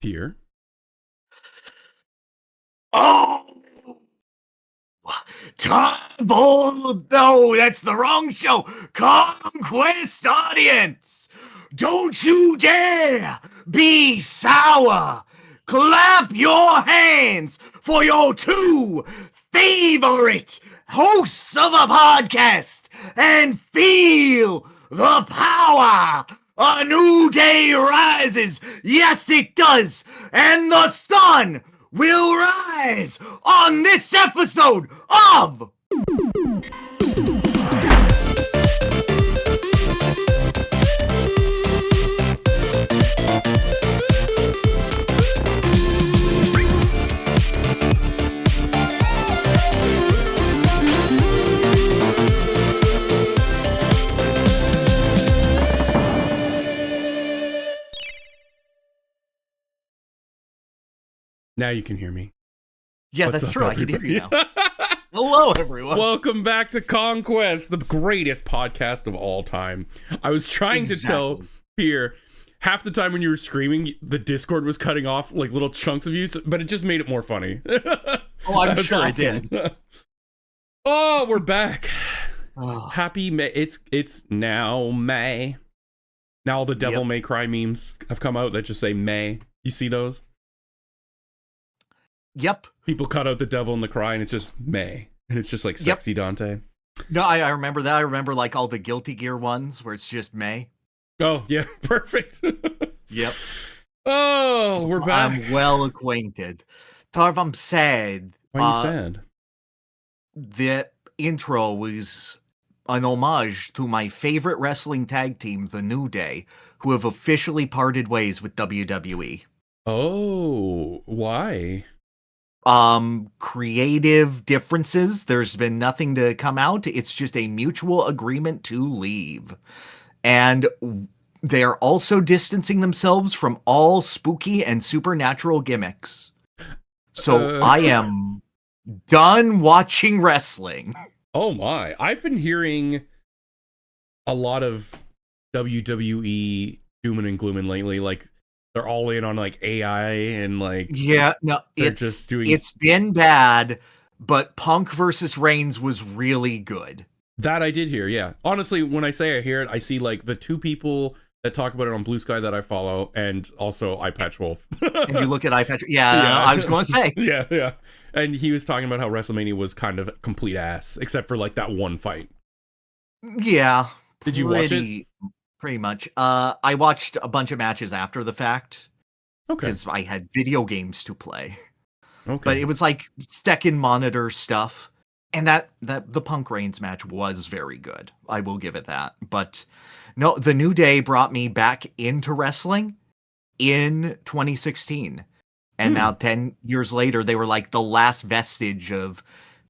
Pyrr. Oh! No, that's the wrong show. Conquest audience, don't you dare be sour. Clap your hands for your two favorite hosts of a podcast and feel the power. A new day rises. Yes, it does. And the sun will rise on this episode of Now you can hear me. Yeah, What's that's up, true. everybody? I can hear you now. Hello, everyone. Welcome back to Conquest, the greatest podcast of all time. I was trying to tell Pyrr, half the time when you were screaming, the Discord was cutting off like little chunks of you, but it just made it more funny. Oh, I'm sure awesome. It did. Oh, we're back. Oh. Happy May. It's now May. Now all the Devil May Cry memes have come out that just say May. You see those? Yep. People cut out the devil and the cry, and it's just May. And it's just like sexy Dante. No, I remember that. I remember like all the Guilty Gear ones where it's just May. Oh, yeah. Perfect. Yep. Oh, we're back. I'm well acquainted. Tarv, I'm sad. Why are you sad? The intro was an homage to my favorite wrestling tag team, The New Day, who have officially parted ways with WWE. Oh, why? Creative differences. There's been nothing to come out. It's just a mutual agreement to leave. And they're also distancing themselves from all spooky and supernatural gimmicks. So I am done watching wrestling. Oh my. I've been hearing a lot of WWE dooming and glooming lately. Like, they're all in on like AI and like it's been bad, but Punk versus Reigns was really good. That I did hear, yeah. Honestly, when I say I hear it, I see like the two people that talk about it on Blue Sky that I follow, and also iPatch Wolf. And you look at iPatch, yeah. I was going to say, yeah. And he was talking about how WrestleMania was kind of complete ass, except for like that one fight. Yeah. Did you watch it? Pretty much. I watched a bunch of matches after the fact. Okay. Because I had video games to play. Okay. But it was like second monitor stuff. And that the Punk Reigns match was very good. I will give it that. But no, The New Day brought me back into wrestling in 2016. And now 10 years later, they were like the last vestige of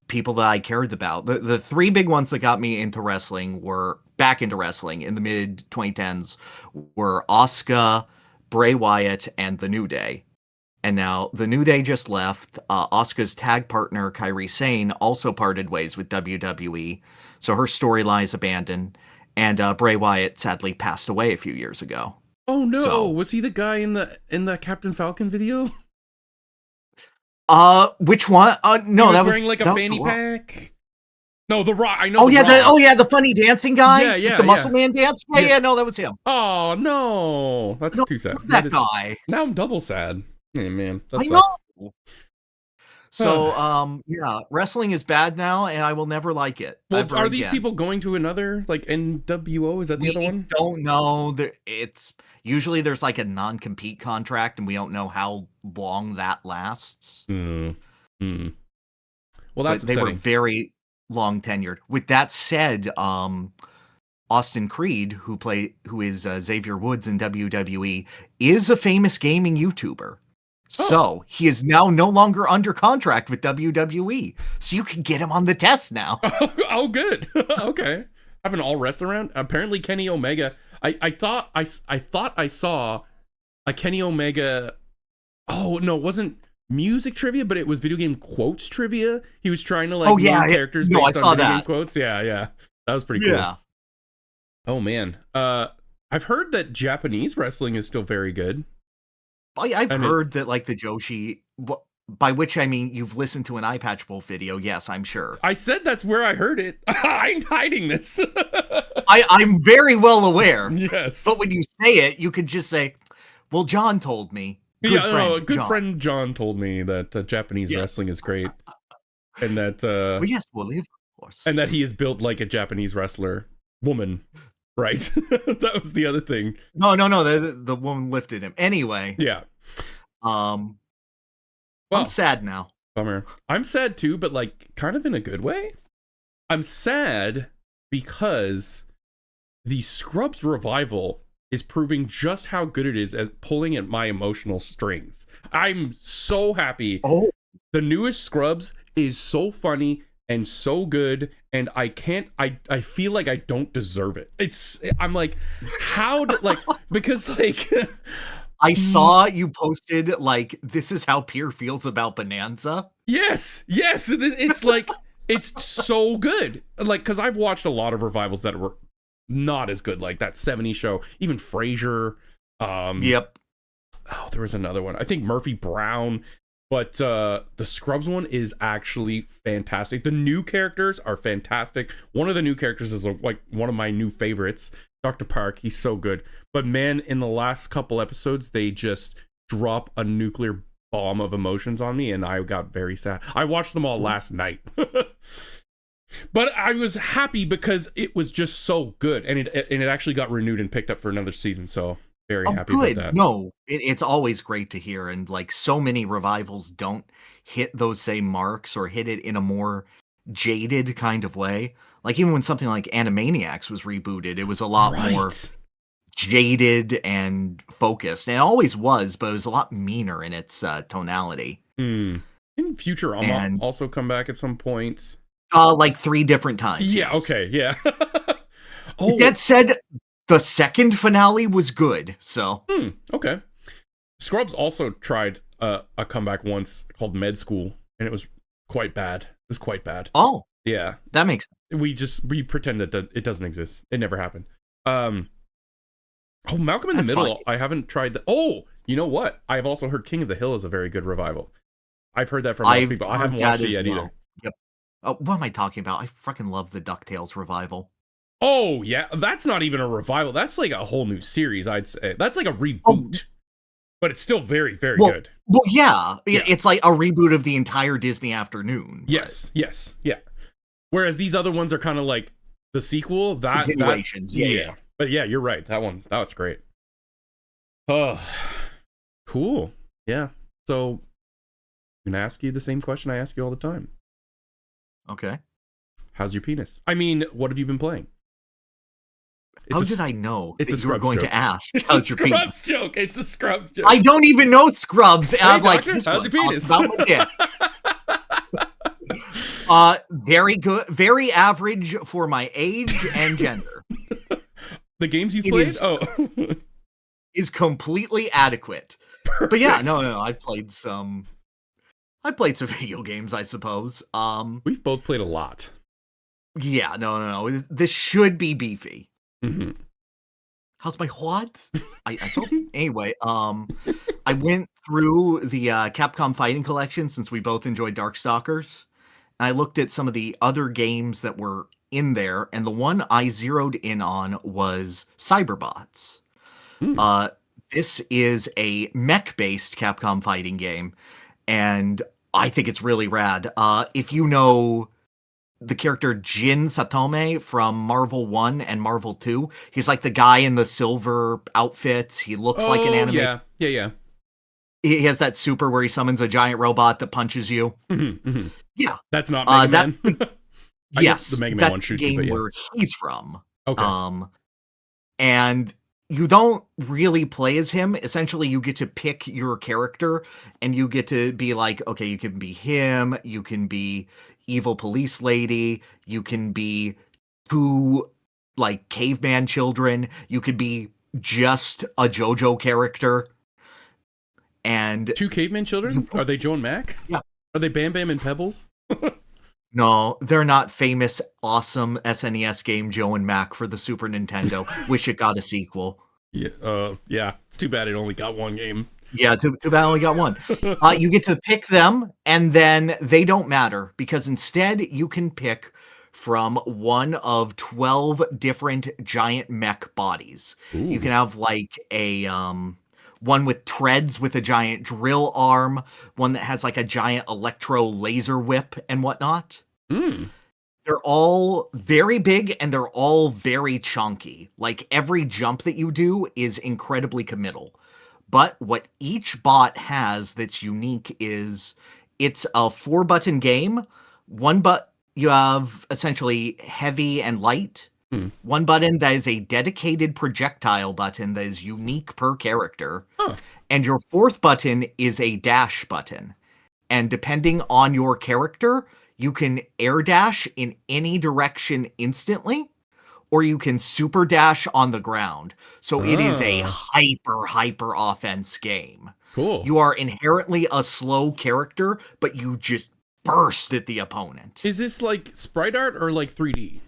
people that I cared about. The three big ones that got me into wrestling were back into wrestling in the mid 2010s were Asuka, Bray Wyatt, and The New Day. And now The New Day just left. Asuka's tag partner, Kairi Sane, also parted ways with WWE. So her storyline is abandoned. And Bray Wyatt sadly passed away a few years ago. Oh no, so, was he the guy in the Captain Falcon video? Which one? No, that was wearing like a fanny pack. No, The Rock. I know. Oh yeah, the funny dancing guy. Yeah, the Muscle Man dance. Yeah. No, that was him. Oh no, that's too sad. That guy. Now I'm double sad. Hey man, that I sucks. know. So yeah, wrestling is bad now, and I will never like it. Well, are these people going to another like NWO? Is that the other one? Don't know. It's usually there's like a non-compete contract, and we don't know how long that lasts. Well, that's they were very long tenured. With that said, Austin Creed, who is Xavier Woods in WWE, is a famous gaming YouTuber. So he is now no longer under contract with WWE. So you can get him on the test now. Oh, good. Okay. Have an all wrestler around. Apparently Kenny Omega. I thought I saw a Kenny Omega. Oh no, it wasn't music trivia, but it was video game quotes trivia. He was trying to like name characters based on video game quotes. Yeah. That was pretty cool. Yeah. Oh man. I've heard that Japanese wrestling is still very good. I've And heard that like the Joshi, by which I mean you've listened to an Eye Patch Bowl video. Yes, I'm sure. I said that's where I heard it. I ain't hiding this. I'm very well aware. Yes. But when you say it, you could just say, well, John told me. Good friend John told me that Japanese wrestling is great. And that well, yes, well, of course. And that he is built like a Japanese wrestler woman, right? That was the other thing. No, the woman lifted him. Anyway. Yeah. Well, I'm sad now. Bummer. I'm sad too, but like kind of in a good way. I'm sad because the Scrubs revival is proving just how good it is at pulling at my emotional strings. I'm so happy. Oh. The newest Scrubs is so funny and so good, and I feel like I don't deserve it. I'm like, how did, like, because like I saw you posted like, this is how Pyrr feels about Bonanza. Yes, it's like, it's so good. Like, because I've watched a lot of revivals that were not as good, like that 70s show, even Frasier. Yep. Oh, there was another one. I think Murphy Brown. But the Scrubs one is actually fantastic. The new characters are fantastic. One of the new characters is like one of my new favorites, Dr. Park. He's so good. But man, in the last couple episodes, they just drop a nuclear bomb of emotions on me, and I got very sad. I watched them all last night. But I was happy because it was just so good, and it actually got renewed and picked up for another season, so... Very happy about that. No, it's always great to hear, and like so many revivals don't hit those same marks or hit it in a more jaded kind of way. Like even when something like Animaniacs was rebooted, it was a lot more jaded and focused, and it always was, but it was a lot meaner in its tonality. Didn't Futurama also come back at some point? Like 3 different times. Yeah. Yes. Okay. Yeah. That said, the second finale was good, so... Okay. Scrubs also tried a comeback once called Med School, and it was quite bad. It was quite bad. Oh. Yeah. That makes sense. We pretend that it doesn't exist. It never happened. Malcolm in the Middle, fine. I haven't tried that. Oh, you know what? I've also heard King of the Hill is a very good revival. I've heard that from lots of people. I haven't watched it yet either. Yep. What am I talking about? I freaking love the DuckTales revival. Oh, yeah. That's not even a revival. That's like a whole new series, I'd say. That's like a reboot. But it's still very, very good. Well, yeah. It's like a reboot of the entire Disney afternoon. Yes. Yeah. Whereas these other ones are kind of like the sequel. Continuations. Yeah. But yeah, you're right. That's great. Oh, cool. Yeah. So I'm going to ask you the same question I ask you all the time. Okay. How's your penis? I mean, what have you been playing? How did I know it's a you were going joke. to ask? It's a Scrubs joke. It's a Scrubs joke. I don't even know Scrubs. And I'm doctor, like, how's your penis? Very good. Very average for my age and gender. The games you've played? Is completely adequate. Perfect. But yeah, no. I played some video games, I suppose. We've both played a lot. Yeah, no. This should be beefy. Mm-hmm. How's my what? I thought anyway. I went through the Capcom Fighting Collection since we both enjoyed Darkstalkers, and I looked at some of the other games that were in there, and the one I zeroed in on was Cyberbots. This is a mech-based Capcom fighting game, and I think it's really rad. If you know the character Jin Satome from Marvel 1 and Marvel 2. He's like the guy in the silver outfit. He looks like an anime. Yeah. He has that super where he summons a giant robot that punches you. Mm-hmm. Yeah. That's not Mega Man. Yes. The Mega Man one shoots game you, but yeah. where he's from. Okay. And you don't really play as him. Essentially, you get to pick your character, and you get to be like, okay, you can be him, you can be evil police lady, you can be 2 like caveman children, you could be just a JoJo character. And 2 caveman children? Are they Joe and Mac? Yeah. Are they Bam Bam and Pebbles? No, they're not famous, awesome SNES game Joe and Mac for the Super Nintendo. Wish it got a sequel. Yeah, yeah. It's too bad it only got 1 game. Yeah, too bad I only got one. You get to pick them, and then they don't matter, because instead you can pick from one of 12 different giant mech bodies. You can Ooh. have like a one with treads with a giant drill arm, one that has like a giant electro laser whip and whatnot. Mm. They're all very big and they're all very chunky. Like every jump that you do is incredibly committal. But what each bot has that's unique is it's a 4-button game. One but you have essentially heavy and light. Hmm. One button that is a dedicated projectile button that is unique per character. Huh. And your 4th button is a dash button. And depending on your character, you can air dash in any direction instantly, or you can super dash on the ground. So it is a hyper offense game. Cool. You are inherently a slow character, but you just burst at the opponent. Is this like sprite art or like 3D?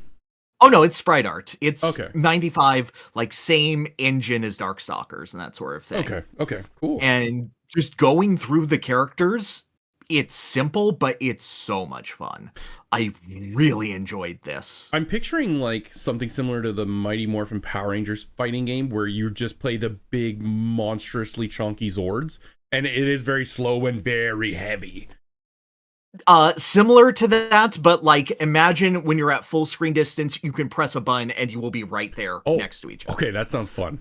Oh no, it's sprite art. It's Okay. 95, like same engine as Darkstalkers and that sort of thing. Okay, cool. And just going through the characters, it's simple, but it's so much fun. I really enjoyed this. I'm picturing like something similar to the Mighty Morphin Power Rangers fighting game where you just play the big, monstrously chunky Zords, and it is very slow and very heavy. Similar to that, but like imagine when you're at full screen distance, you can press a button and you will be right there next to each other. Okay, that sounds fun.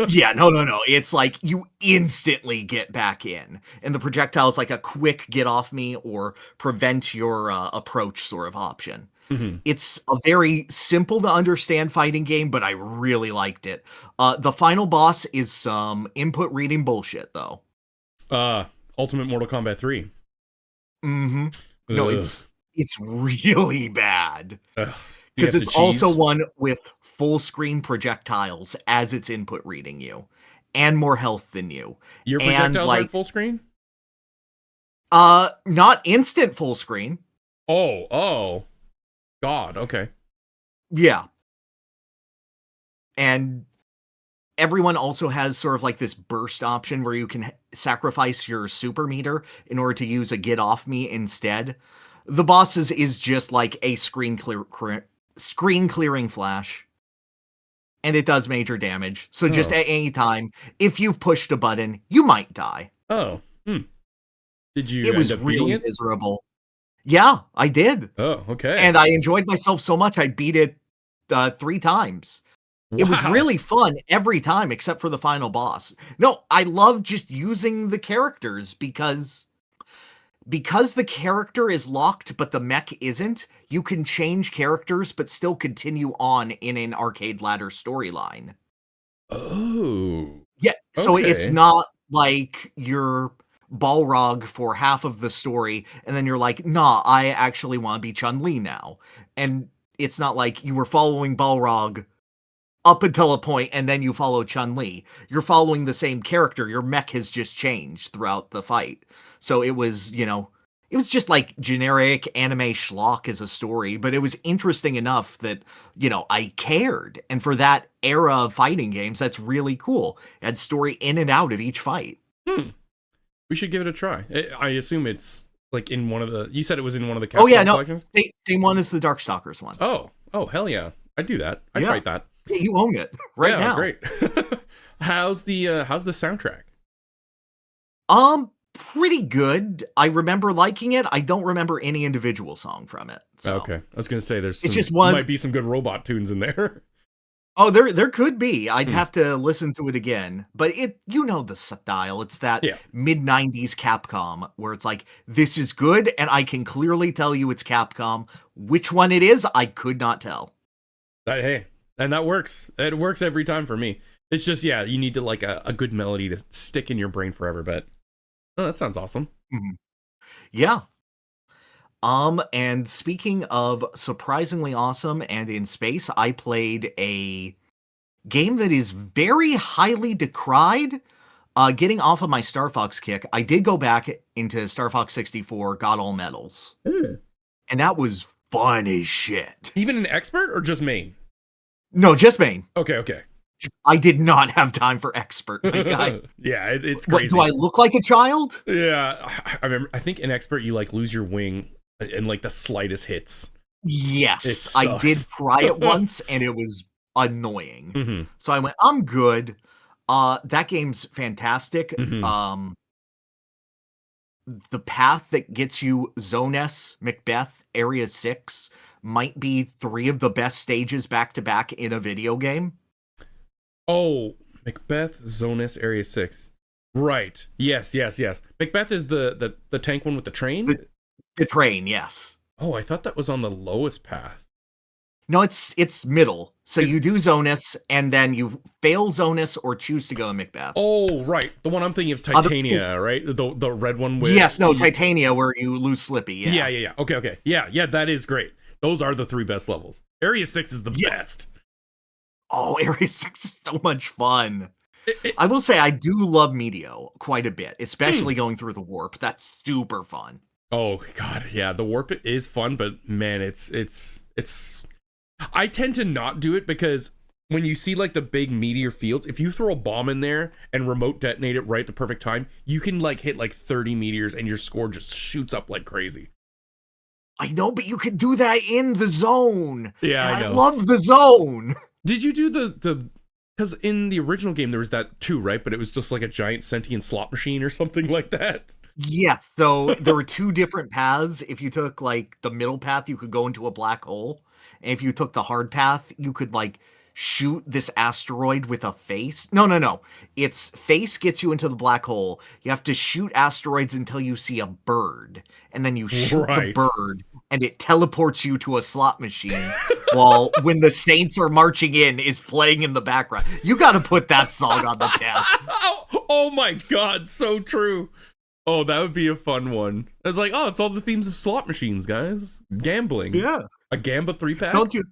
Yeah, no. It's like you instantly get back in. And the projectile is like a quick get off me or prevent your approach sort of option. Mm-hmm. It's a very simple to understand fighting game, but I really liked it. The final boss is some input reading bullshit, though. Ultimate Mortal Kombat 3. Mm-hmm. No, it's really bad. Because it's also one with full screen projectiles as it's input reading you, and more health than you. Your projectiles are full screen? Not instant full screen. Oh. God, okay. Yeah. And everyone also has sort of like this burst option where you can sacrifice your super meter in order to use a get off me instead. The bosses is just like a screen clearing flash. And it does major damage. So just at any time, if you've pushed a button, you might die. Oh. Did you It was really miserable. Yeah, I did. Oh, okay. And I enjoyed myself so much I beat it 3 times. Wow. It was really fun every time except for the final boss. No, I love just using the characters because the character is locked but the mech isn't. You can change characters but still continue on in an arcade ladder storyline. Oh. Yeah, so it's not like you're Balrog for half of the story and then you're like, nah, I actually want to be Chun-Li now. And it's not like you were following Balrog up until a point and then you follow Chun-Li. You're following the same character. Your mech has just changed throughout the fight. So it was, it was just like generic anime schlock as a story, but it was interesting enough that, I cared. And for that era of fighting games, that's really cool. It had story in and out of each fight. We should give it a try. I assume it's like in one of the, you said it was in one of the Capcom collections? Same one as the Darkstalkers one. Oh, hell yeah. I'd do that. I'd fight that. Yeah, you own it right now. Great. How's the soundtrack? Pretty good. I remember liking it. I don't remember any individual song from it. So. Okay. I was gonna say might be some good robot tunes in there. Oh, there could be. I'd have to listen to it again. But the style. It's that mid-90s Capcom where it's like, this is good, and I can clearly tell you it's Capcom. Which one it is, I could not tell. Hey. And that works. It works every time for me. It's just, you need to like a good melody to stick in your brain forever, but that sounds awesome. Mm-hmm. Yeah. And speaking of surprisingly awesome and in space, I played a game that is very highly decried. Getting off of my Star Fox kick, I did go back into Star Fox 64, got all medals. And that was fun as shit. Even an expert or just main? No, just main. Okay. I did not have time for expert, my guy. Yeah, it's What, crazy. do I look like a child? Yeah, I remember. I think in expert you like lose your wing in like the slightest hits. It Yes, I sucks. did try it once, and it was annoying. Mhm, So I went, I'm good. That game's fantastic. mhm. The path that gets you Zone S, Macbeth, Area 6 might be 3 of the best stages back to back in a video game. Oh, Macbeth, Zonus, Area 6. Right. Yes. Macbeth is the tank one with the train? The train, yes. Oh, I thought that was on the lowest path. No, it's middle. So Is- you do Zonus, and then you fail Zonus or choose to go to Macbeth. Oh, right. The one I'm thinking of is Titania, right? The red one with... Yes, no, Titania, where you lose Slippy, yeah. Yeah. Okay. Yeah, that is great. Those are the 3 best levels. Area 6 is the best. Oh, Area 6 is so much fun. I will say I do love Meteo quite a bit, especially going through the warp. That's super fun. Oh, God, yeah. The warp is fun, but man, it's... I tend to not do it because when you see like the big meteor fields, if you throw a bomb in there and remote detonate it right at the perfect time, you can like hit like 30 meteors and your score just shoots up like crazy. I know, but you can do that in the zone. Yeah, and I know. I love the zone. Did you do the because in the original game there was that too, right? But it was just like a giant sentient slot machine or something like that. Yes, so there were 2 different paths. If you took like the middle path, you could go into a black hole. And if you took the hard path, you could like shoot this asteroid with a face. No. Its face gets you into the black hole. You have to shoot asteroids until you see a bird. And then you shoot the bird and it teleports you to a slot machine while when the Saints Are Marching In is playing in the background. You got to put that song on the test. Oh my God, so true. Oh, that would be a fun one. It's like, oh, it's all the themes of slot machines, guys. Gambling. Yeah. A Gamba 3-pack? Don't you?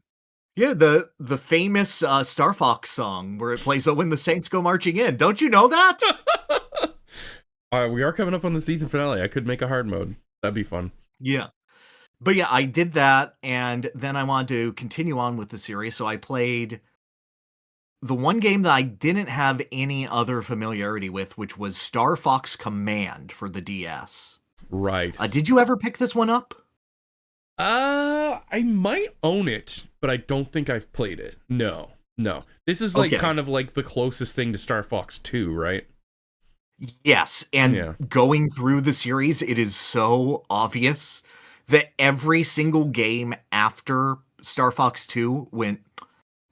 Yeah, the famous Star Fox song where it plays "Oh When the Saints Go Marching In." Don't you know that? We are coming up on the season finale. I could make a hard mode. That'd be fun. Yeah. But yeah, I did that, and then I wanted to continue on with the series, so I played the one game that I didn't have any other familiarity with, which was Star Fox Command for the DS. Right. Did you ever pick this one up? I might own it, but I don't think I've played it. No. This is like kind of like the closest thing to Star Fox 2, right? Yes, and going through the series, it is so obvious that every single game after Star Fox 2 went,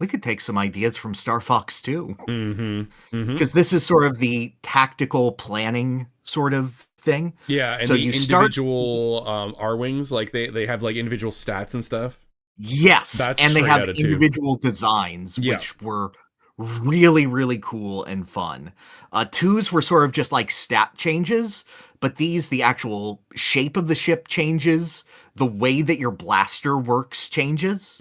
we could take some ideas from Star Fox 2. Because this is sort of the tactical planning sort of thing. Yeah, and so the individual R-Wings, like they have like individual stats and stuff. Yes, that's and they have individual designs, which were really, really cool and fun. 2s were sort of just like stat changes, but these, the actual shape of the ship changes, the way that your blaster works changes.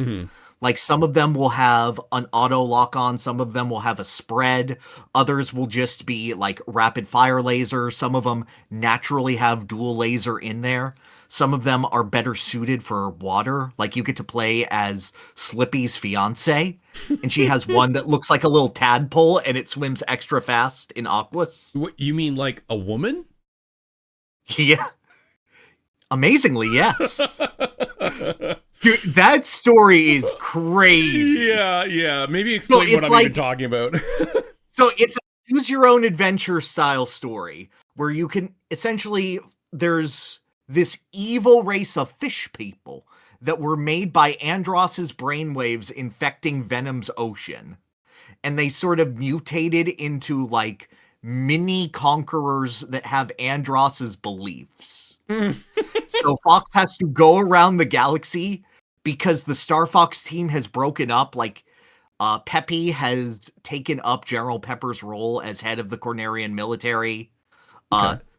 Like some of them will have an auto lock on, some of them will have a spread, others will just be like rapid fire laser, some of them naturally have dual laser in there. Some of them are better suited for water, like you get to play as Slippy's fiance, and she has one that looks like a little tadpole and it swims extra fast in aquas. What, you mean like a woman? Yeah. Amazingly, yes. Dude, that story is crazy. Yeah. Maybe explain what I'm even talking about. So it's a choose your own adventure style story where you can essentially, there's this evil race of fish people that were made by Andross's brainwaves infecting Venom's ocean. And they sort of mutated into like mini conquerors that have Andross's beliefs. So Fox has to go around the galaxy because the Star Fox team has broken up. Like, Peppy has taken up General Pepper's role as head of the Cornerian military.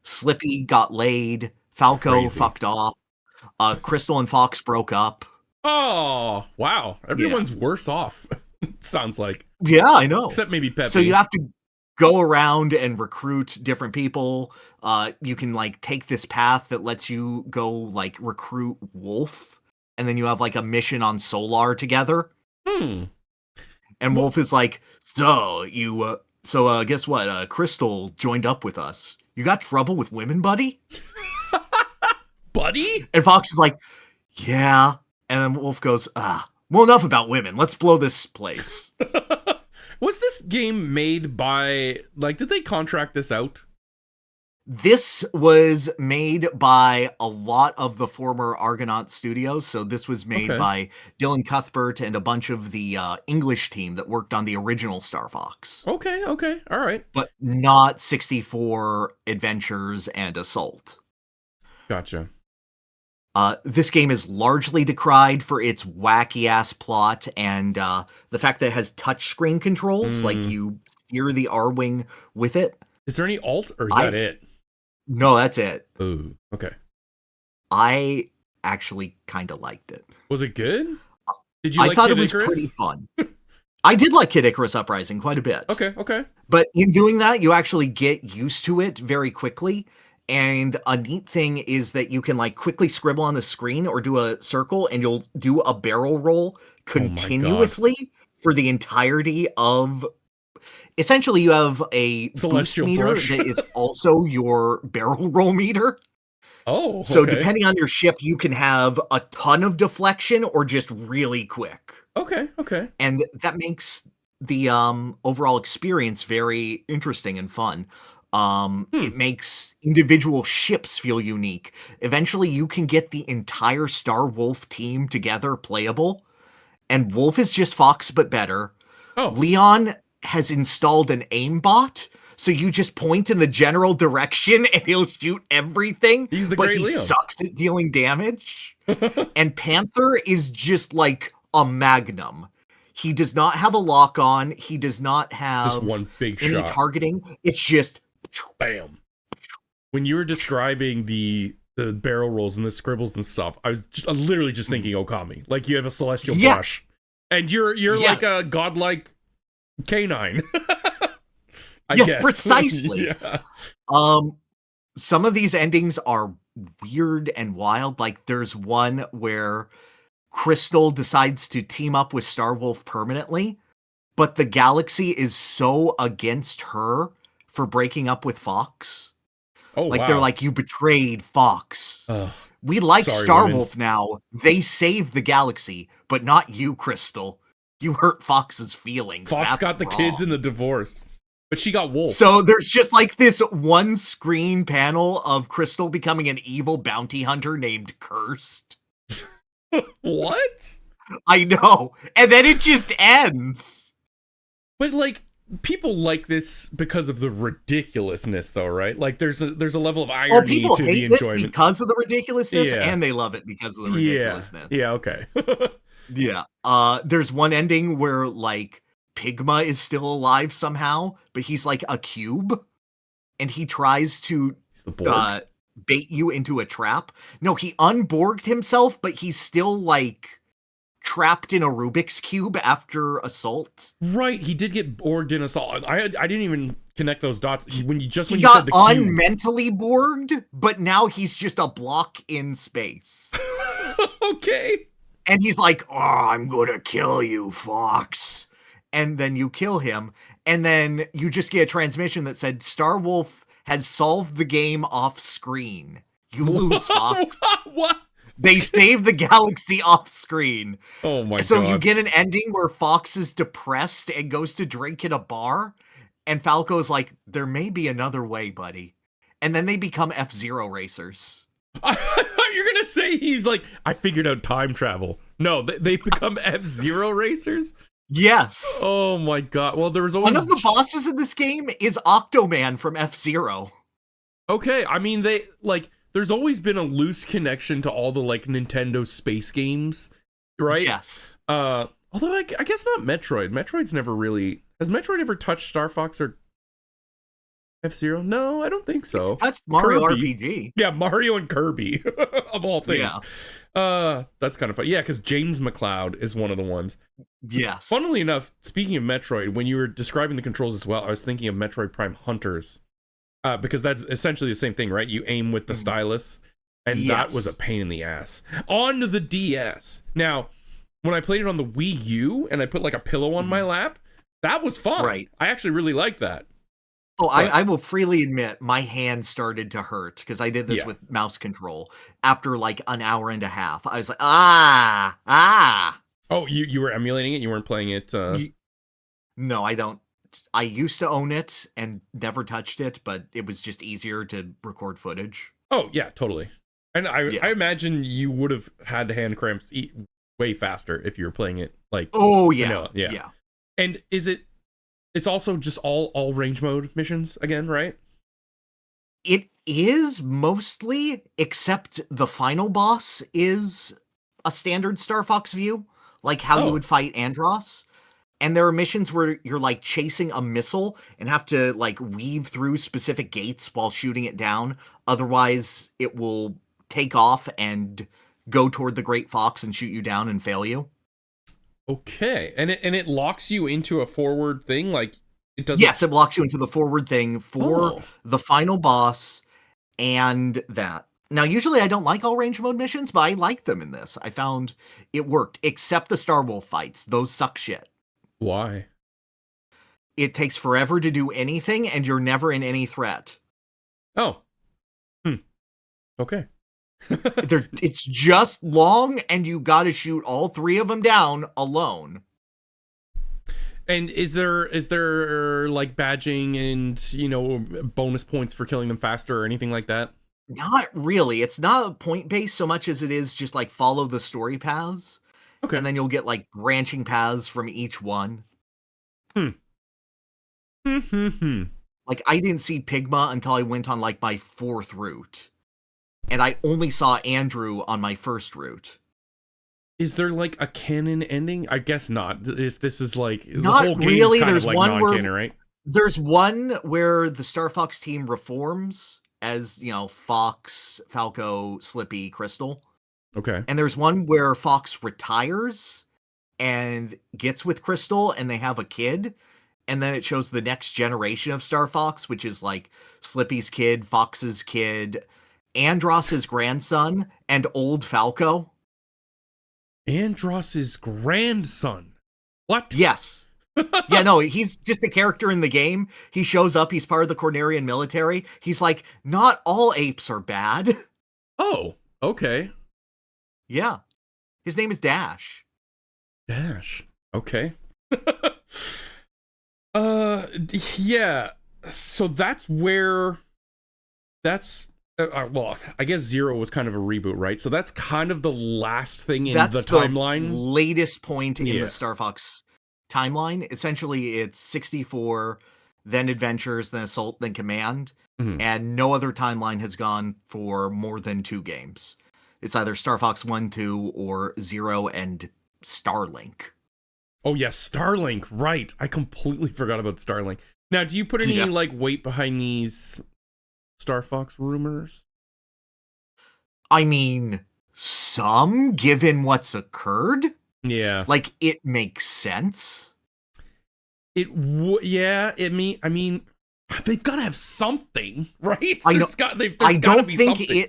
Slippy got laid. Falco fucked off. Crystal and Fox broke up. Oh, wow. Everyone's worse off, it sounds like. Yeah, I know. Except maybe Peppy. So you have to go around and recruit different people. You can like take this path that lets you go like recruit Wolf, and then you have like a mission on Solar together. And Wolf is like, guess what? Crystal joined up with us. You got trouble with women, buddy? Buddy? And Fox is like, yeah. And then Wolf goes, well, enough about women. Let's blow this place. Was this game made by, like, did they contract this out? This was made by a lot of the former Argonaut studios. So this was made by Dylan Cuthbert and a bunch of the English team that worked on the original Star Fox. Okay, all right. But not 64 Adventures and Assault. Gotcha. This game is largely decried for its wacky-ass plot and the fact that it has touchscreen controls, like you steer the R-Wing with it. Is there any alt, or is that it? No, that's it. Ooh, okay. I actually kind of liked it. Was it good? Did you I like thought Kid it was Icarus? pretty fun. I did like Kid Icarus Uprising quite a bit. Okay. But in doing that, you actually get used to it very quickly. And a neat thing is that you can like quickly scribble on the screen or do a circle and you'll do a barrel roll continuously for the entirety of... Essentially, you have a Celestial boost meter brush. that is also your barrel roll meter. Oh, So depending on your ship, you can have a ton of deflection or just really quick. Okay. And that makes the overall experience very interesting and fun. It makes individual ships feel unique. Eventually, you can get the entire Star Wolf team together playable. And Wolf is just Fox, but better. Oh. Leon has installed an aimbot, so you just point in the general direction and he'll shoot everything. He's the but great he Leon. sucks at dealing damage. And Panther is just like a magnum. He does not have a lock on. He does not have Just one big any shot. targeting. It's just Bam. When you were describing the barrel rolls and the scribbles and stuff, I was literally just thinking Okami. Like you have a celestial brush, and you're like a godlike canine. I guess. Precisely. Yeah. Some of these endings are weird and wild. Like there's one where Crystal decides to team up with Starwolf permanently, but the galaxy is so against her for breaking up with Fox. Oh, like they're like, you betrayed Fox. We like Starwolf now. They saved the galaxy, but not you, Crystal. You hurt Fox's feelings. Fox That's got the wrong. kids in the divorce, but she got Wolf. So there's just like this one screen panel of Crystal becoming an evil bounty hunter named Cursed. What? I know. And then it just ends. But like people like this because of the ridiculousness though, right? Like there's a level of irony people to hate the this enjoyment because of the ridiculousness, Yeah. and they love it because of the ridiculousness. Yeah, okay. Yeah. There's one ending where like Pigma is still alive somehow, but he's like a cube, and he tries to He's the Borg. bait you into a trap. No, he unborged himself, but he's still like trapped in a Rubik's cube after assault. Right, he did get Borged in assault. I didn't even connect those dots when you He said got the cube. unmentally borged, but now he's just a block in space. Okay. And he's like, "Oh, I'm gonna kill you, Fox." And then you kill him, and then you just get a transmission that said, Starwolf has solved the game off screen. You lose, Fox. What? They save the galaxy off screen. Oh my So god. you get an ending where Fox is depressed and goes to drink at a bar, and Falco's like, there may be another way, buddy. And then they become F-Zero racers. I thought you were gonna say he's like, I figured out time travel. No, they become F-Zero racers? Yes. Oh my god. Well, there was always... One of the bosses in this game is Octoman from F-Zero. Okay, I mean, they, like, there's always been a loose connection to all the, like, Nintendo space games, right? Yes. Although, I guess not Metroid. Metroid's never really... Has Metroid ever touched Star Fox or F-Zero? No, I don't think so. It's touched Mario Kirby. RPG. Yeah, Mario and Kirby, of all things. Yeah. That's kind of fun. Yeah, because James McLeod is one of the ones. Yes. Funnily enough, speaking of Metroid, when you were describing the controls as well, I was thinking of Metroid Prime Hunters. Because that's essentially the same thing, right? You aim with the stylus, and that was a pain in the ass. On the DS. Now, when I played it on the Wii U and I put like a pillow on my lap, that was fun. Right. I actually really liked that. Oh, I will freely admit my hand started to hurt because I did this with mouse control after like an hour and a half. I was like, ah. Oh, you were emulating it? You weren't playing it? No, I don't. I used to own it and never touched it, but it was just easier to record footage. Oh, yeah, totally. And I imagine you would have had hand cramps way faster if you were playing it like vanilla. Yeah. And it's also just all range mode missions again, right? It is mostly, except the final boss is a standard Star Fox view, like how you would fight Andross. And there are missions where you're like chasing a missile and have to like weave through specific gates while shooting it down. Otherwise, it will take off and go toward the Great Fox and shoot you down and fail you. Okay. And it locks you into a forward thing, like it doesn't. Yes, it locks you into the forward thing for the final boss and that. Now, usually I don't like all range mode missions, but I like them in this. I found it worked, except the Star Wolf fights. Those suck shit. Why? It takes forever to do anything, and you're never in any threat. Oh. Okay. It's just long, and you gotta shoot all three of them down alone. And is there like badging and, bonus points for killing them faster or anything like that? Not really. It's not point-based so much as it is just like follow the story paths. Okay. And then you'll get like branching paths from each one. Like I didn't see Pigma until I went on like my 4th route. And I only saw Andrew on my 1st route. Is there like a canon ending? I guess not. If this is like not the whole game really. is kind There's of like one non-canon, right? There's one where the Star Fox team reforms as, Fox, Falco, Slippy, Crystal. Okay. And there's one where Fox retires and gets with Crystal and they have a kid. And then it shows the next generation of Star Fox, which is like Slippy's kid, Fox's kid, Andross's grandson, and old Falco. Andross's grandson? What? Yes. Yeah, no, he's just a character in the game. He shows up, he's part of the Cornerian military. He's like, not all apes are bad. Oh, okay. Yeah. His name is Dash. Dash. Okay. Yeah. So that's where well, I guess 0 was kind of a reboot, right? So that's kind of the last thing in the timeline. Latest point in the Star Fox timeline. Essentially, it's 64, then Adventures, then Assault, then Command, and no other timeline has gone for more than 2 games. It's either Star Fox 1, 2, or 0 and Starlink. Oh, yes, Starlink, right. I completely forgot about Starlink. Now, do you put any, weight behind these Star Fox rumors? I mean, some, given what's occurred. Yeah. Like, it makes sense. I mean, they've got to have something, right? I don't think something.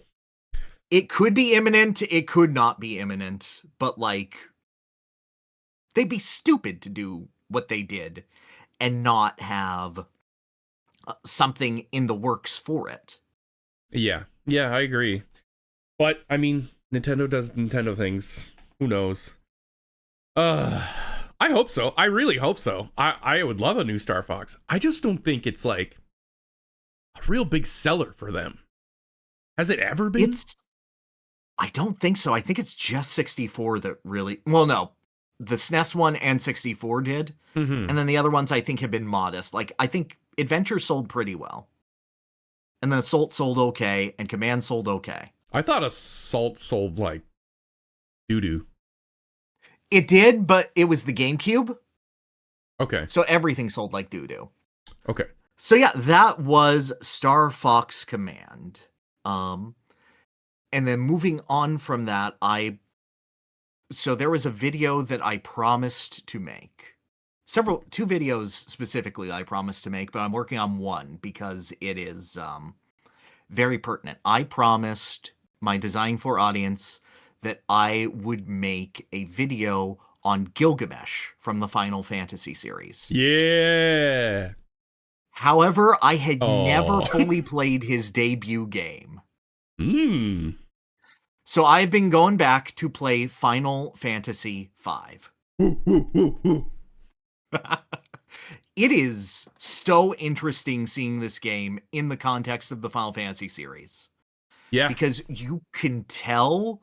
It could be imminent, it could not be imminent, but like, they'd be stupid to do what they did and not have something in the works for it. Yeah, I agree. But, I mean, Nintendo does Nintendo things. Who knows? I hope so. I really hope so. I would love a new Star Fox. I just don't think it's like a real big seller for them. Has it ever been? I don't think so. I think it's just 64 that really... Well, no. The SNES one and 64 did. And then the other ones I think have been modest. Like, I think Adventure sold pretty well. And then Assault sold okay, and Command sold okay. I thought Assault sold like doo-doo. It did, but it was the GameCube. Okay. So everything sold like doo-doo. Okay. So yeah, that was Star Fox Command. And then moving on from that, so there was a video that I promised to make. 2 videos specifically I promised to make, but I'm working on one because it is very pertinent. I promised my Design for audience that I would make a video on Gilgamesh from the Final Fantasy series. Yeah. However, I had never Oh. fully played his debut game. Hmm. So I've been going back to play Final Fantasy V. It is so interesting seeing this game in the context of the Final Fantasy series. Yeah. Because you can tell